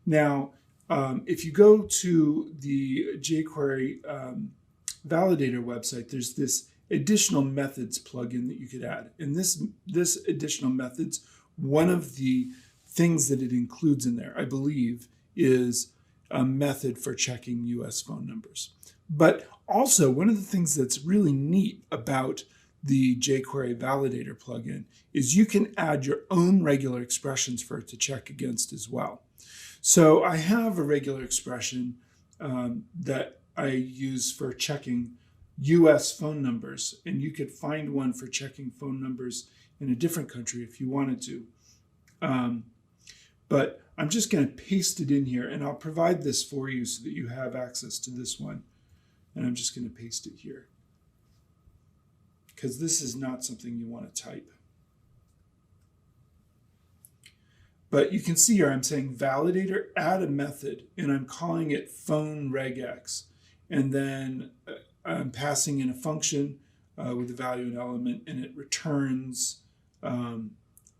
Now, if you go to the jQuery validator website, there's this additional methods plugin that you could add. And this additional methods, one of the things that it includes in there, I believe, is a method for checking US phone numbers. But also, one of the things that's really neat about the jQuery validator plugin is you can add your own regular expressions for it to check against as well. So I have a regular expression that I use for checking US phone numbers, and you could find one for checking phone numbers in a different country if you wanted to. But I'm just going to paste it in here, and I'll provide this for you so that you have access to this one. And I'm just going to paste it here, because this is not something you want to type. But you can see here I'm saying validator, add a method, and I'm calling it phone regex. And then I'm passing in a function with a value and element, and it returns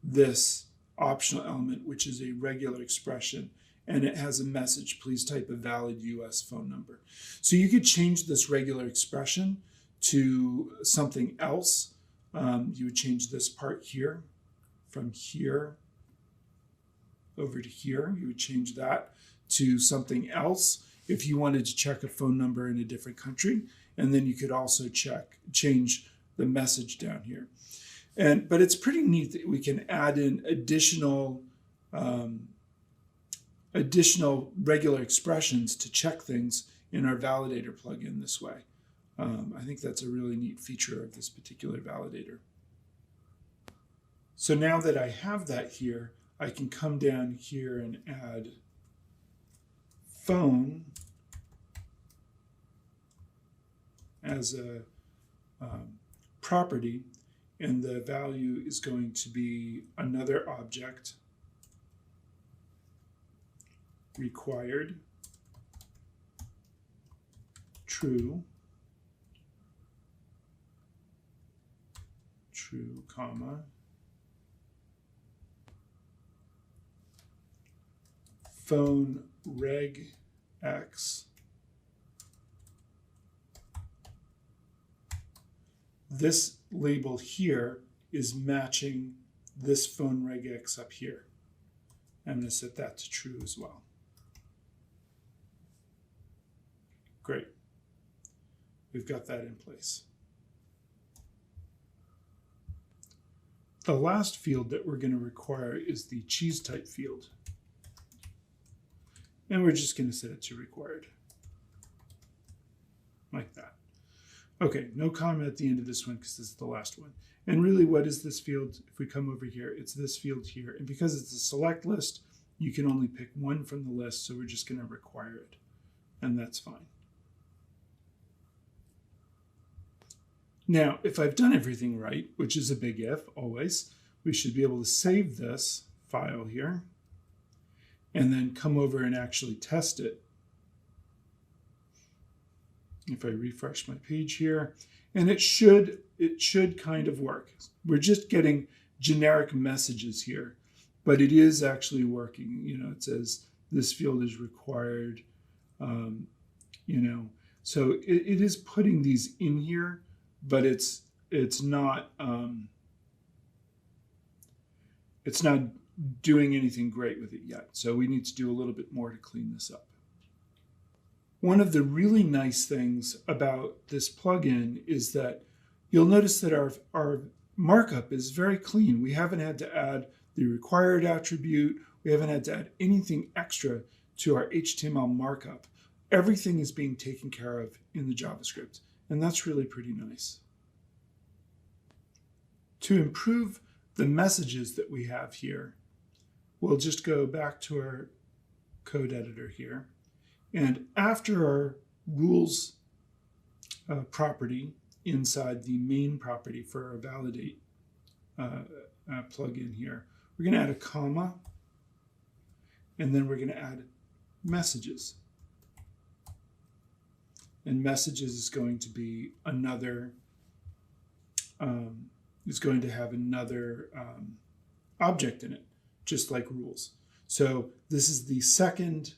this optional element, which is a regular expression. And it has a message, please type a valid US phone number. So you could change this regular expression to something else. You would change this part here, from here over to here. You would change that to something else if you wanted to check a phone number in a different country. And then you could also change the message down here. But it's pretty neat that we can add in additional regular expressions to check things in our validator plugin this way. I think that's a really neat feature of this particular validator. So now that I have that here, I can come down here and add phone as a property, and the value is going to be another object, required, true, comma, phone regex. This label here is matching this phone regex up here. I'm going to set that to true as well. Great. We've got that in place. The last field that we're going to require is the cheese type field. And we're just going to set it to required. Like that. Okay, no comment at the end of this one because this is the last one. And really, what is this field? If we come over here, it's this field here. And because it's a select list, you can only pick one from the list, so we're just going to require it. And that's fine. Now, if I've done everything right, which is a big if, always, we should be able to save this file here and then come over and actually test it. If I refresh my page here, and it should kind of work. We're just getting generic messages here, but it is actually working. You know, it says this field is required, you know, so it is putting these in here, but it's not doing anything great with it yet. So we need to do a little bit more to clean this up. One of the really nice things about this plugin is that you'll notice that our markup is very clean. We haven't had to add the required attribute. We haven't had to add anything extra to our HTML markup. Everything is being taken care of in the JavaScript, and that's really pretty nice. To improve the messages that we have here, we'll just go back to our code editor here. And after our rules property inside the main property for our validate plugin here, we're going to add a comma, and then we're going to add messages. And messages is going to be another, is going to have another object in it, just like rules. So this is the second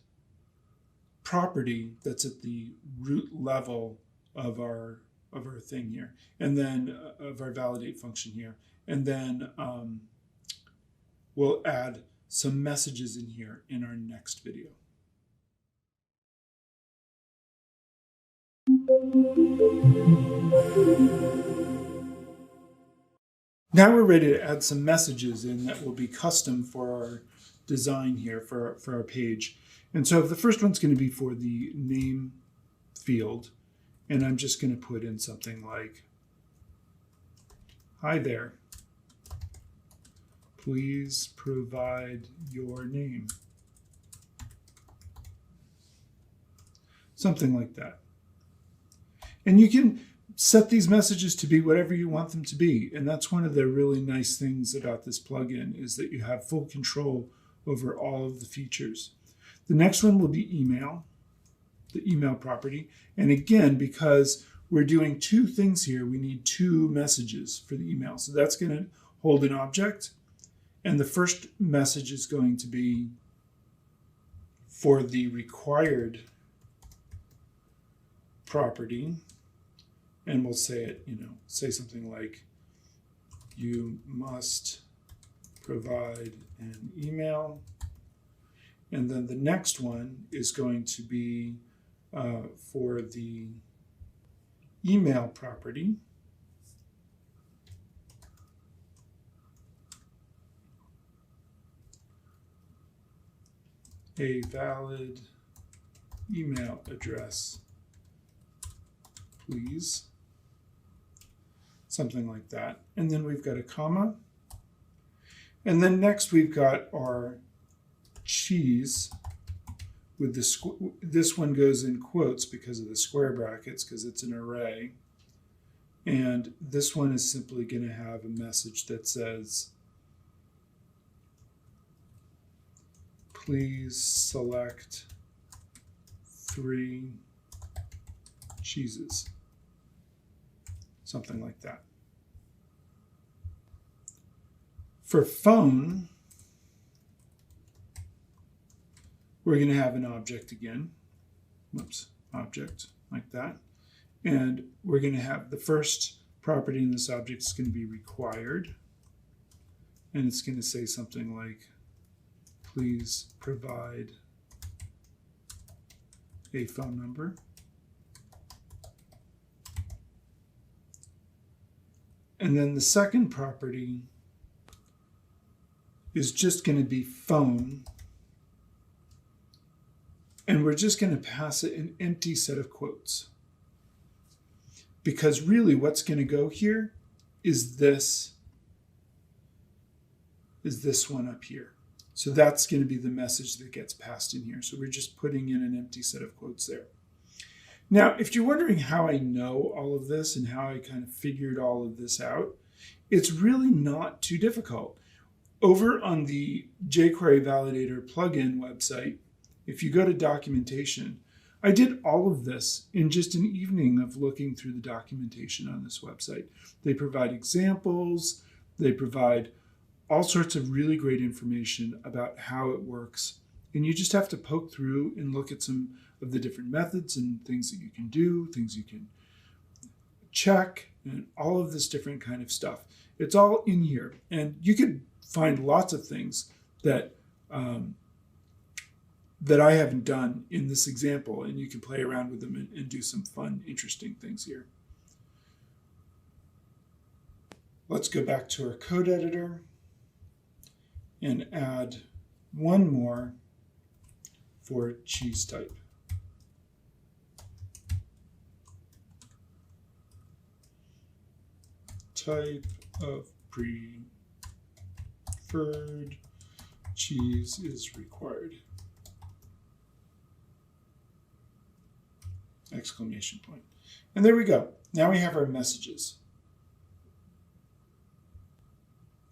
property that's at the root level of our thing here, and then of our validate function here, and then we'll add some messages in here in our next video. Now we're ready to add some messages in that will be custom for our design here for our page. And so the first one's going to be for the name field. And I'm just going to put in something like, "Hi there. Please provide your name." Something like that. And you can set these messages to be whatever you want them to be. And that's one of the really nice things about this plugin, is that you have full control over all of the features. The next one will be email, the email property. And again, because we're doing two things here, we need two messages for the email. So that's going to hold an object. And the first message is going to be for the required property. And we'll say it, say something like, "You must provide an email." And then the next one is going to be for the email property. "A valid email address, please." Something like that. And then we've got a comma. And then next we've got our cheese with this one goes in quotes because of the square brackets, because it's an array. And this one is simply going to have a message that says, "Please select 3 cheeses." Something like that. For phone, we're going to have an object again. Whoops, object like that. And we're going to have the first property in this object is going to be required. And it's going to say something like, please provide a phone number. And then the second property is just going to be phone. And we're just going to pass it an empty set of quotes. Because really what's going to go here is this one up here. So that's going to be the message that gets passed in here. So we're just putting in an empty set of quotes there. Now, if you're wondering how I know all of this and how I kind of figured all of this out, it's really not too difficult. Over on the jQuery Validator plugin website, if you go to documentation, I did all of this in just an evening of looking through the documentation on this website. They provide examples, they provide all sorts of really great information about how it works. And you just have to poke through and look at some of the different methods and things that you can do, things you can check, and all of this different kind of stuff. It's all in here. And you could find lots of things that that I haven't done in this example, and you can play around with them and do some fun, interesting things here. Let's go back to our code editor and add one more for cheese type. Type of preferred cheese is required. Exclamation point. And there we go. Now we have our messages.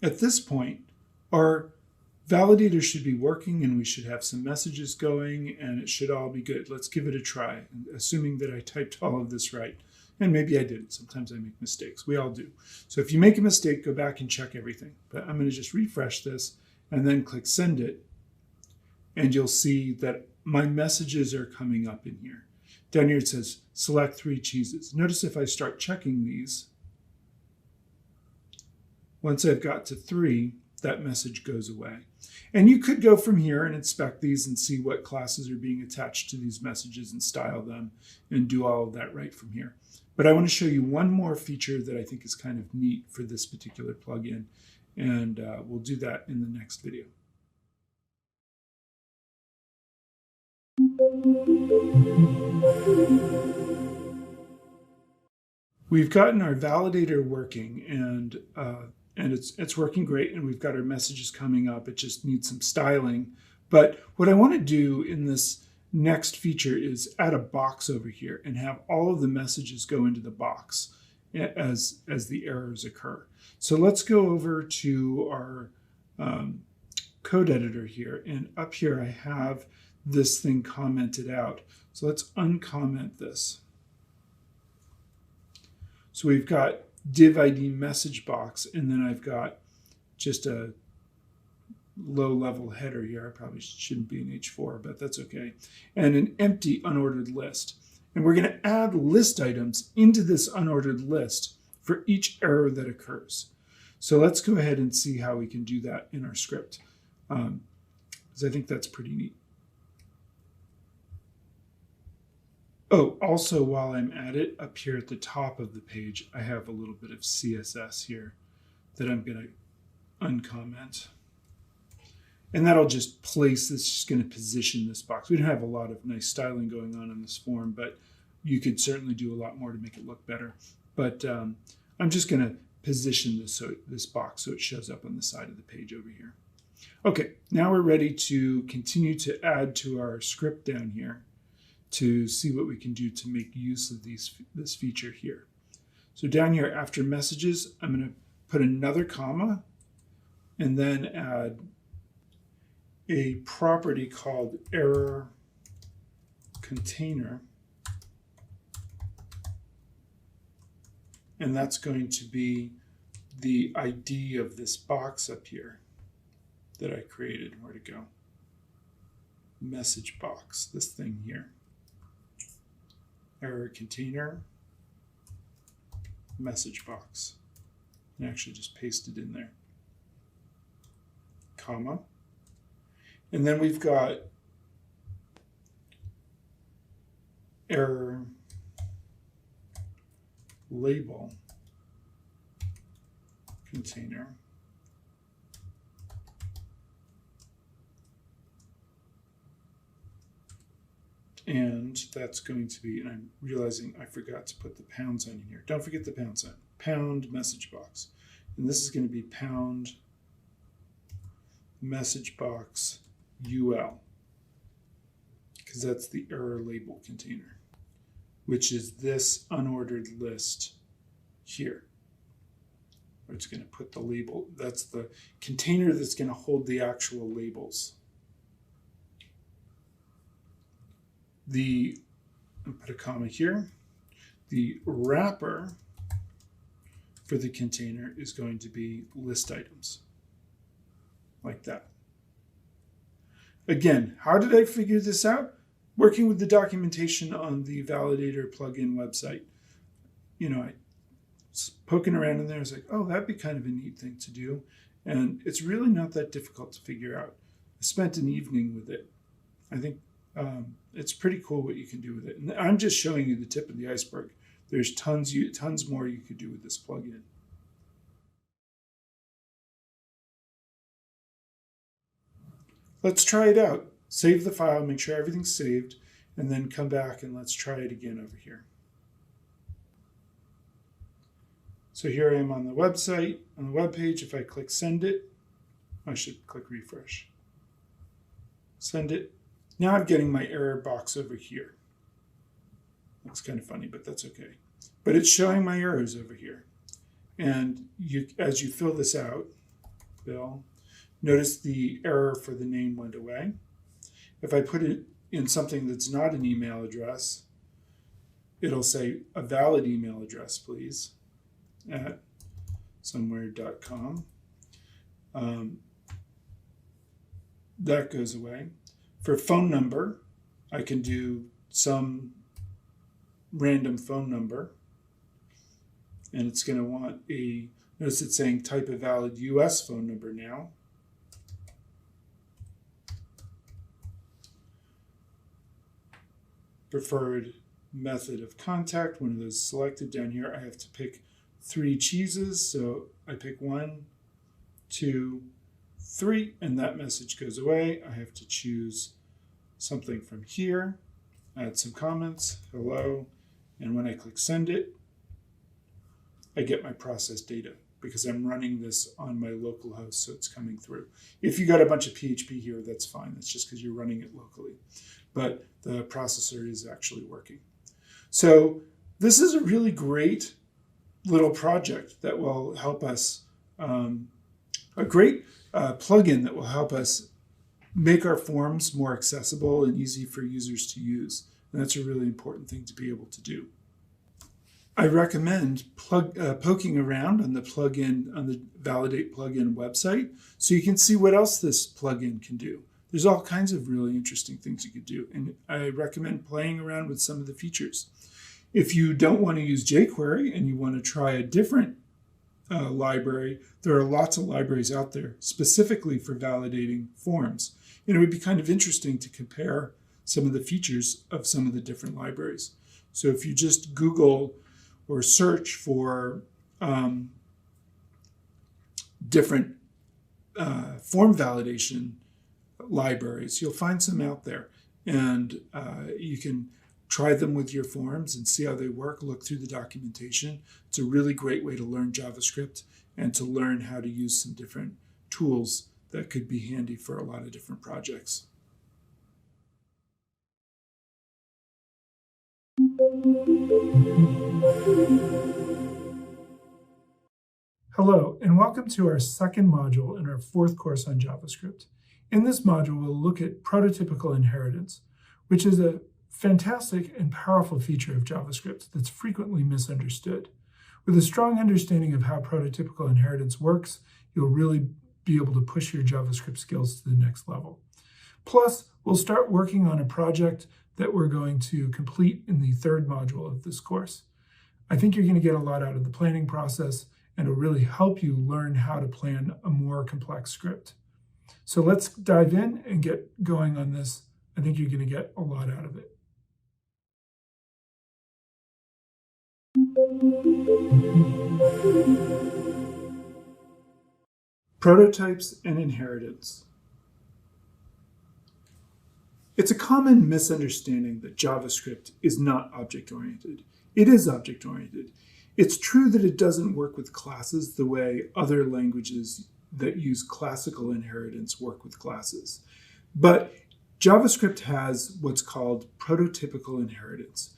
At this point, our validator should be working and we should have some messages going and it should all be good. Let's give it a try, assuming that I typed all of this right. And maybe I didn't. Sometimes I make mistakes. We all do. So if you make a mistake, go back and check everything. But I'm going to just refresh this and then click send it. And you'll see that my messages are coming up in here. Down here it says select 3 cheeses. Notice if I start checking these, once I've got to 3, that message goes away. And you could go from here and inspect these and see what classes are being attached to these messages and style them and do all of that right from here. But I want to show you one more feature that I think is kind of neat for this particular plugin, and we'll do that in the next video. We've gotten our validator working, and it's working great, and we've got our messages coming up. It just needs some styling. But what I want to do in this next feature is add a box over here and have all of the messages go into the box as the errors occur. So let's go over to our code editor here, and up here I have this thing commented out. So let's uncomment this. So we've got div ID message box, and then I've got just a low-level header here. I probably shouldn't be an H4, but that's okay. And an empty unordered list. And we're going to add list items into this unordered list for each error that occurs. So let's go ahead and see how we can do that in our script, because I think that's pretty neat. Oh, also while I'm at it, up here at the top of the page, I have a little bit of CSS here that I'm going to uncomment. And that'll just place this, just going to position this box. We don't have a lot of nice styling going on in this form, but you could certainly do a lot more to make it look better. But I'm just going to position this box so it shows up on the side of the page over here. Okay, now we're ready to continue to add to our script down here to see what we can do to make use of this feature here. So down here after messages, I'm going to put another comma and then add a property called error container. And that's going to be the ID of this box up here that I created. Where to go? Message box, this thing here. Error container. message box. And actually just paste it in there. Comma. And then we've got error label container. And that's going to be, and I'm realizing I forgot to put the pound sign in here. Don't forget the pound sign. Pound message box. And this is going to be pound message box UL, because that's the error label container, which is this unordered list here. It's going to put the label, that's the container that's going to hold the actual labels. I'll put a comma here. The wrapper for the container is going to be list items, like that. Again, how did I figure this out? Working with the documentation on the Validator plugin website. You know, I was poking around in there, I was like, oh, that'd be kind of a neat thing to do. And it's really not that difficult to figure out. I spent an evening with it. I think it's pretty cool what you can do with it. And I'm just showing you the tip of the iceberg. There's tons more you could do with this plugin. Let's try it out. Save the file, make sure everything's saved, and then come back and let's try it again over here. So here I am on the website, on the web page. If I click send it, I should click refresh. Send it. Now I'm getting my error box over here. Looks kind of funny, but that's okay. But it's showing my errors over here. And as you fill this out, Bill, notice the error for the name went away. If I put it in something that's not an email address, it'll say a valid email address, please, at somewhere.com. That goes away. For phone number, I can do some random phone number. And it's going to want notice it's saying type a valid US phone number now. Preferred method of contact, one of those selected down here. I have to pick 3 cheeses, so I pick 1, 2, 3, and that message goes away. I have to choose something from here, add some comments, hello, and when I click send it, I get my process data because I'm running this on my local host, so it's coming through. If you got a bunch of PHP here, that's fine. That's just because you're running it locally. But the processor is actually working. So this is a really great little project that will help us, a great plugin that will help us make our forms more accessible and easy for users to use. And that's a really important thing to be able to do. I recommend poking around on the plugin, on the Validate plugin website, so you can see what else this plugin can do. There's all kinds of really interesting things you could do, and I recommend playing around with some of the features. If you don't want to use jQuery and you want to try a different library, there are lots of libraries out there specifically for validating forms. And it would be kind of interesting to compare some of the features of some of the different libraries. So if you just Google or search for different form validation libraries, you'll find some out there. And you can try them with your forms and see how they work, look through the documentation. It's a really great way to learn JavaScript and to learn how to use some different tools that could be handy for a lot of different projects. Hello, and welcome to our second module in our 4th course on JavaScript. In this module, we'll look at prototypical inheritance, which is a fantastic and powerful feature of JavaScript that's frequently misunderstood. With a strong understanding of how prototypical inheritance works, you'll really be able to push your JavaScript skills to the next level. Plus, we'll start working on a project that we're going to complete in the 3rd module of this course. I think you're going to get a lot out of the planning process, and it'll really help you learn how to plan a more complex script. So let's dive in and get going on this. I think you're going to get a lot out of it. Prototypes and inheritance. It's a common misunderstanding that JavaScript is not object-oriented. It is object-oriented. It's true that it doesn't work with classes the way other languages that use classical inheritance work with classes. But JavaScript has what's called prototypical inheritance.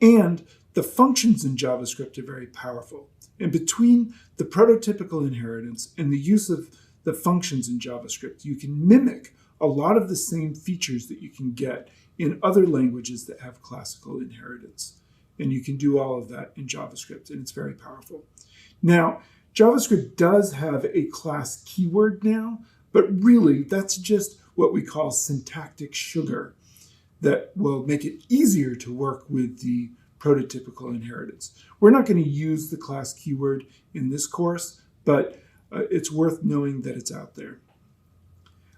And the functions in JavaScript are very powerful. And between the prototypical inheritance and the use of the functions in JavaScript, you can mimic a lot of the same features that you can get in other languages that have classical inheritance. And you can do all of that in JavaScript, and it's very powerful. Now, JavaScript does have a class keyword now, but really that's just what we call syntactic sugar that will make it easier to work with the prototypical inheritance. We're not going to use the class keyword in this course, but it's worth knowing that it's out there.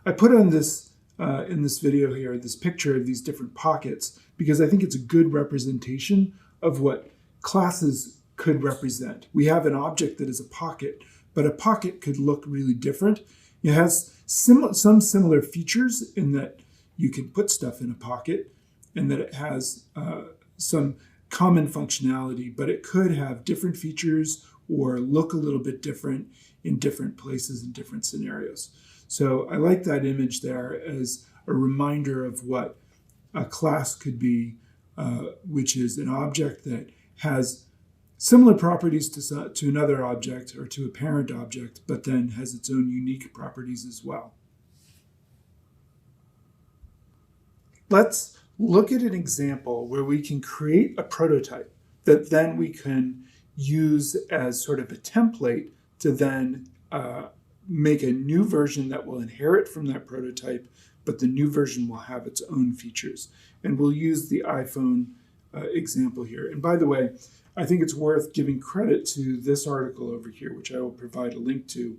I put on this in this video here, this picture of these different pockets, because I think it's a good representation of what classes could represent. We have an object that is a pocket, but a pocket could look really different. It has some similar features in that you can put stuff in a pocket and that it has some common functionality, but it could have different features or look a little bit different in different places and different scenarios. So I like that image there as a reminder of what a class could be, which is an object that has similar properties to another object or to a parent object, but then has its own unique properties as well. Let's look at an example where we can create a prototype that then we can use as sort of a template to then make a new version that will inherit from that prototype, but the new version will have its own features. And we'll use the iPhone example here. And by the way, I think it's worth giving credit to this article over here, which I will provide a link to.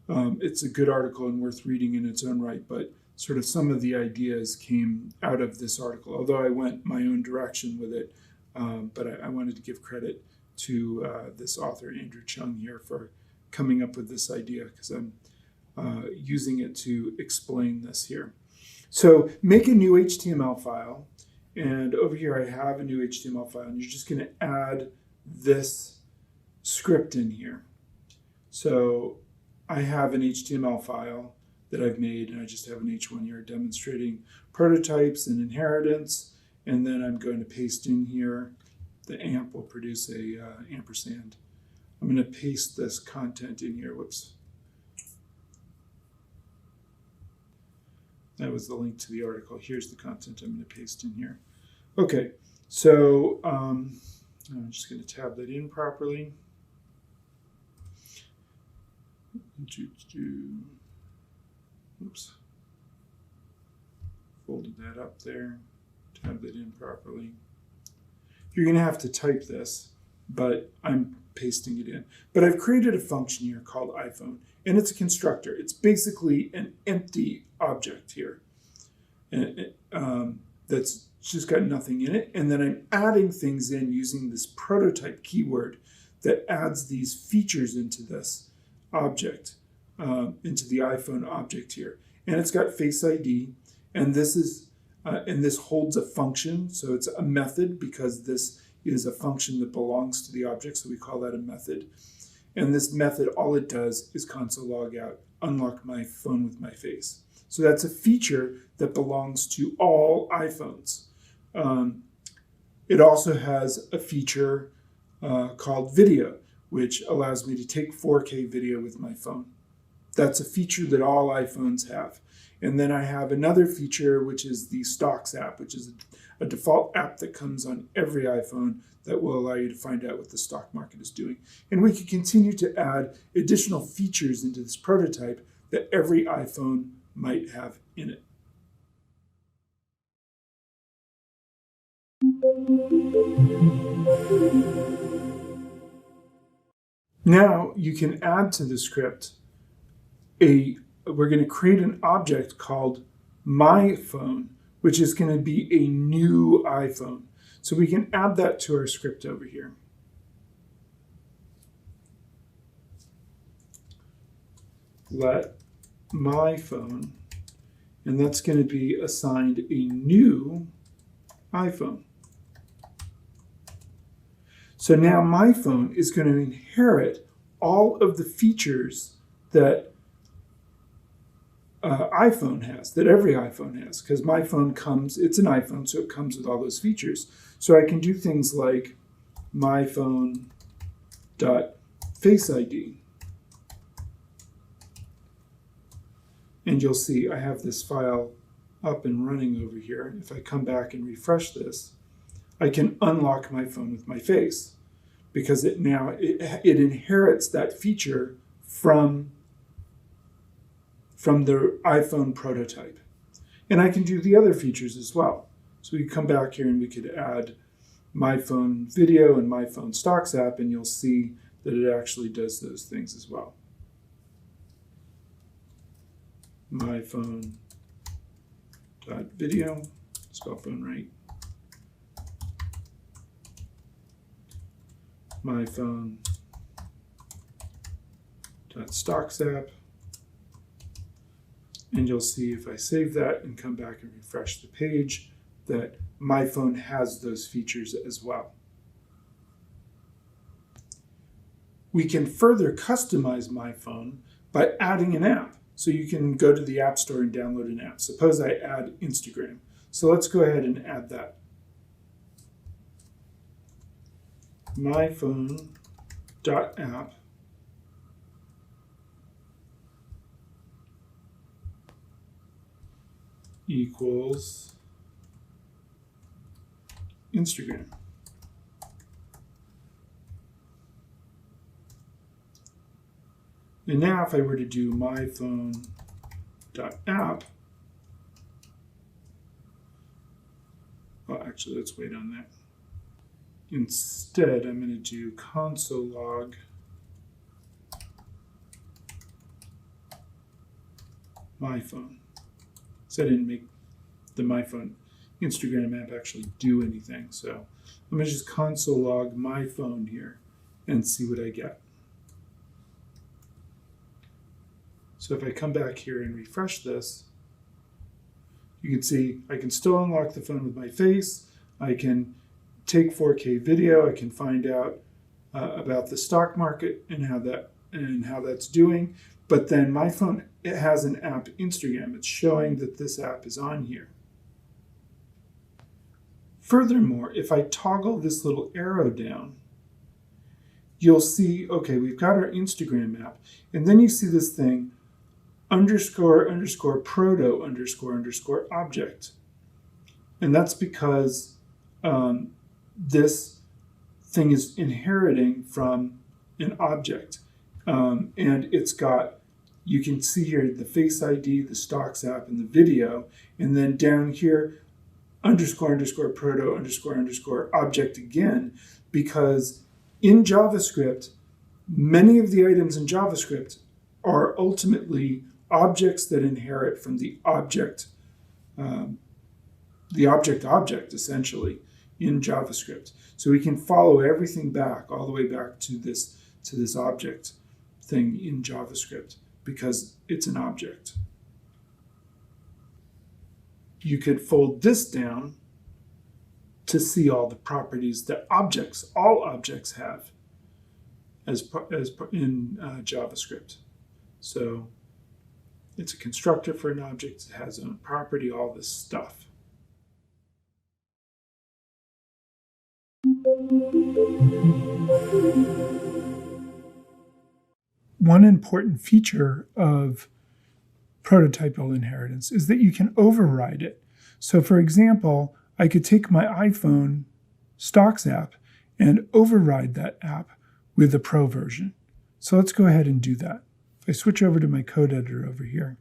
It's a good article and worth reading in its own right, but sort of some of the ideas came out of this article, although I went my own direction with it. But I wanted to give credit to this author, Andrew Chung, here for coming up with this idea, because I'm using it to explain this here. So make a new HTML file, and over here I have a new HTML file, and you're just going to add this script in here. So I have an HTML file that I've made, and I just have an H1 here demonstrating prototypes and inheritance, and then I'm going to paste in here, the amp will produce a ampersand. I'm going to paste this content in here. Whoops. That was the link to the article. Here's the content I'm going to paste in here. Okay, so I'm just going to tab that in properly. Oops. Folded that up there. Tab that in properly. You're going to have to type this, but I'm pasting it in. But I've created a function here called iPhone, and it's a constructor. It's basically an empty object here, and that's just got nothing in it. And then I'm adding things in using this prototype keyword that adds these features into this object, into the iPhone object here. And it's got Face ID, and this is and this holds a function, so it's a method because this is a function that belongs to the object, so we call that a method. And this method, all it does is console log out, unlock my phone with my face. So that's a feature that belongs to all iPhones. It also has a feature called video, which allows me to take 4K video with my phone. That's a feature that all iPhones have. And then I have another feature, which is the Stocks app, which is a default app that comes on every iPhone that will allow you to find out what the stock market is doing. And we can continue to add additional features into this prototype that every iPhone might have in it. Now you can add to the script we're going to create an object called my phone, which is going to be a new iPhone. So we can add that to our script over here. Let my phone, and that's going to be assigned a new iPhone. So now my phone is going to inherit all of the features that iPhone has, that every iPhone has, because my phone comes, it's an iPhone, so it comes with all those features. So I can do things like my phone dot face ID. And you'll see I have this file up and running over here. If I come back and refresh this, I can unlock my phone with my face, because it inherits that feature from the iPhone prototype. And I can do the other features as well. So we come back here and we could add my phone video and my phone stocks app, and you'll see that it actually does those things as well. My phone dot video, spell phone right. My phone dot stocks app. And you'll see if I save that and come back and refresh the page that my phone has those features as well. We can further customize my phone by adding an app. So you can go to the App Store and download an app. Suppose I add Instagram. So let's go ahead and add that. My phone dot app equals Instagram. And now if I were to do my phone dot app, well, actually, let's wait on that. Instead, I'm going to do console log my phone. So I didn't make the my phone Instagram app actually do anything. So I'm going to just console log my phone here and see what I get. So if I come back here and refresh this, you can see I can still unlock the phone with my face. I can take 4K video. I can find out about the stock market and how that's doing. But then my phone, it has an app, Instagram. It's showing that this app is on here. Furthermore, if I toggle this little arrow down, you'll see, okay, we've got our Instagram app, and then you see this thing, underscore, underscore, proto, underscore, underscore, object. And that's because this thing is inheriting from an object. And it's got, you can see here the Face ID, the Stocks app, and the video. And then down here, underscore, underscore, proto, underscore, underscore, object again, because in JavaScript, many of the items in JavaScript are ultimately objects that inherit from the object object, essentially, in JavaScript. So we can follow everything back, all the way back to this object thing in JavaScript, because it's an object. You could fold this down to see all the properties that all objects have as in JavaScript. So it's a constructor for an object, it has a property, all this stuff. One important feature of prototypal inheritance is that you can override it. So for example, I could take my iPhone Stocks app and override that app with the Pro version. So let's go ahead and do that. If I switch over to my code editor over here,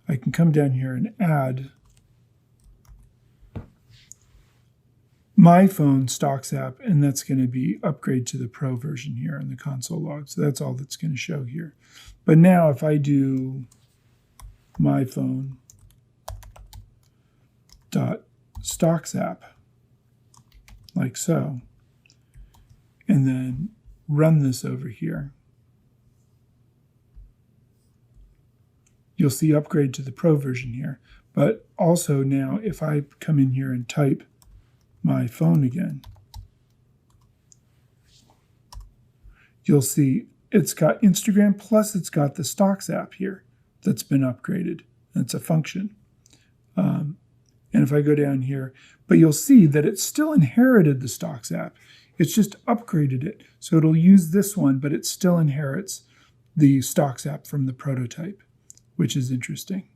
I can come down here and add my phone stocks app, and that's going to be upgrade to the pro version here in the console log. So that's all that's going to show here. But now if I do my phone dot stocks app like so, and then run this over here, you'll see upgrade to the pro version here. But also now if I come in here and type my phone again, you'll see it's got Instagram plus it's got the stocks app here that's been upgraded. That's a function. And if I go down here, but you'll see that it still inherited the stocks app. It's just upgraded it. So it'll use this one, but it still inherits the stocks app from the prototype, which is interesting.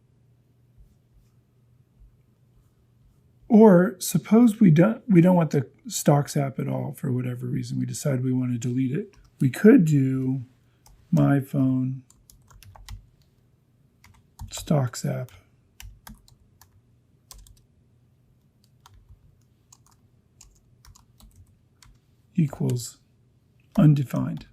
Or suppose we don't want the stocks app at all for whatever reason. We decide we want to delete it. We could do my phone stocks app equals undefined.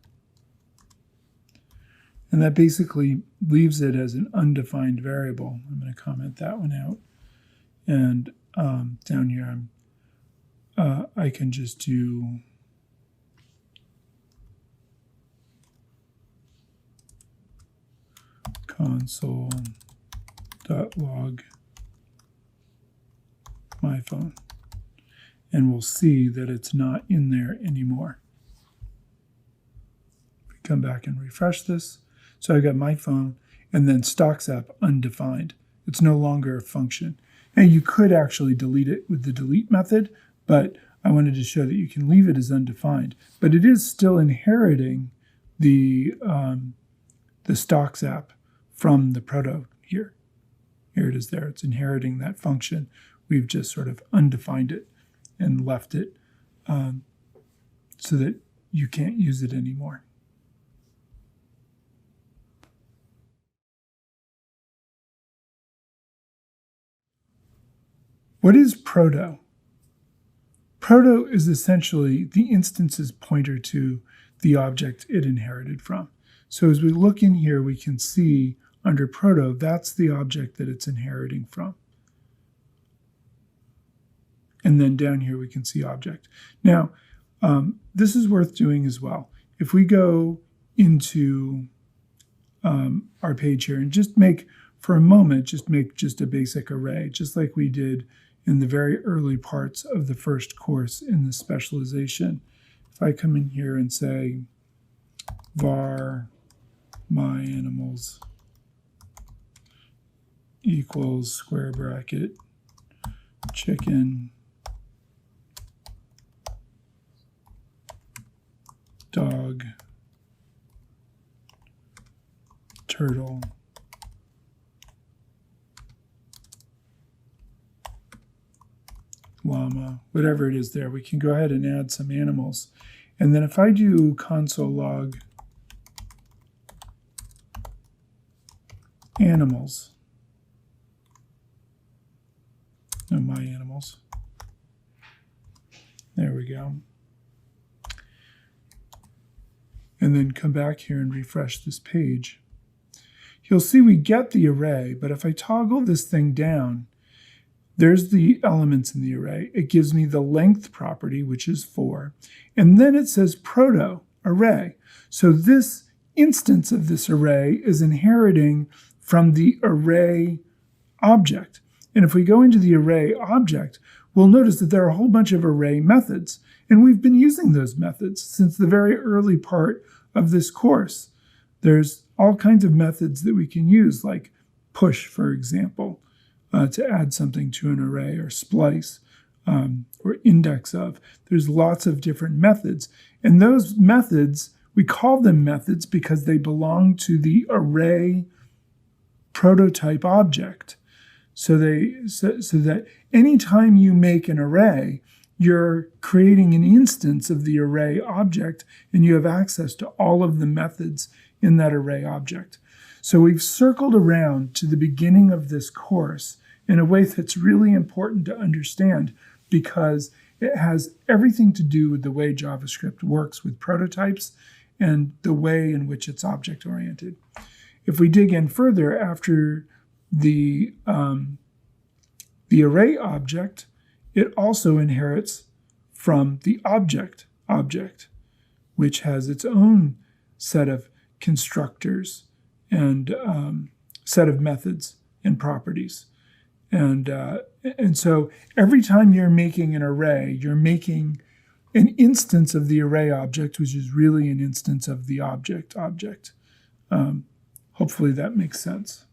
And that basically leaves it as an undefined variable. I'm going to comment that one out. And down here, I can just do console.log my phone. And we'll see that it's not in there anymore. If we come back and refresh this, so I got my phone and then stocks app undefined. It's no longer a function. Now you could actually delete it with the delete method, but I wanted to show that you can leave it as undefined. But it is still inheriting the stocks app from the proto here. Here it is there. It's inheriting that function. We've just sort of undefined it and left it so that you can't use it anymore. What is proto? Proto is essentially the instance's pointer to the object it inherited from. So as we look in here, we can see under proto, that's the object that it's inheriting from. And then down here, we can see object. Now, this is worth doing as well. If we go into our page here and just make, for a moment, just a basic array, just like we did in the very early parts of the first course in the specialization. If I come in here and say var my animals equals square bracket chicken dog turtle llama, whatever it is there, we can go ahead and add some animals. And then if I do console log animals, no, my animals, there we go. And then come back here and refresh this page. You'll see we get the array, but if I toggle this thing down, there's the elements in the array. It gives me the length property, which is 4. And then it says proto array. So this instance of this array is inheriting from the array object. And if we go into the array object, we'll notice that there are a whole bunch of array methods. And we've been using those methods since the very early part of this course. There's all kinds of methods that we can use, like push, for example, to add something to an array, or splice, or index of. There's lots of different methods. And those methods, we call them methods because they belong to the array prototype object. So that anytime you make an array, you're creating an instance of the array object, and you have access to all of the methods in that array object. So we've circled around to the beginning of this course in a way that's really important to understand, because it has everything to do with the way JavaScript works with prototypes and the way in which it's object-oriented. If we dig in further, after the array object, it also inherits from the object, which has its own set of constructors and set of methods and properties. And so every time you're making an array, you're making an instance of the array object, which is really an instance of the object. Hopefully that makes sense.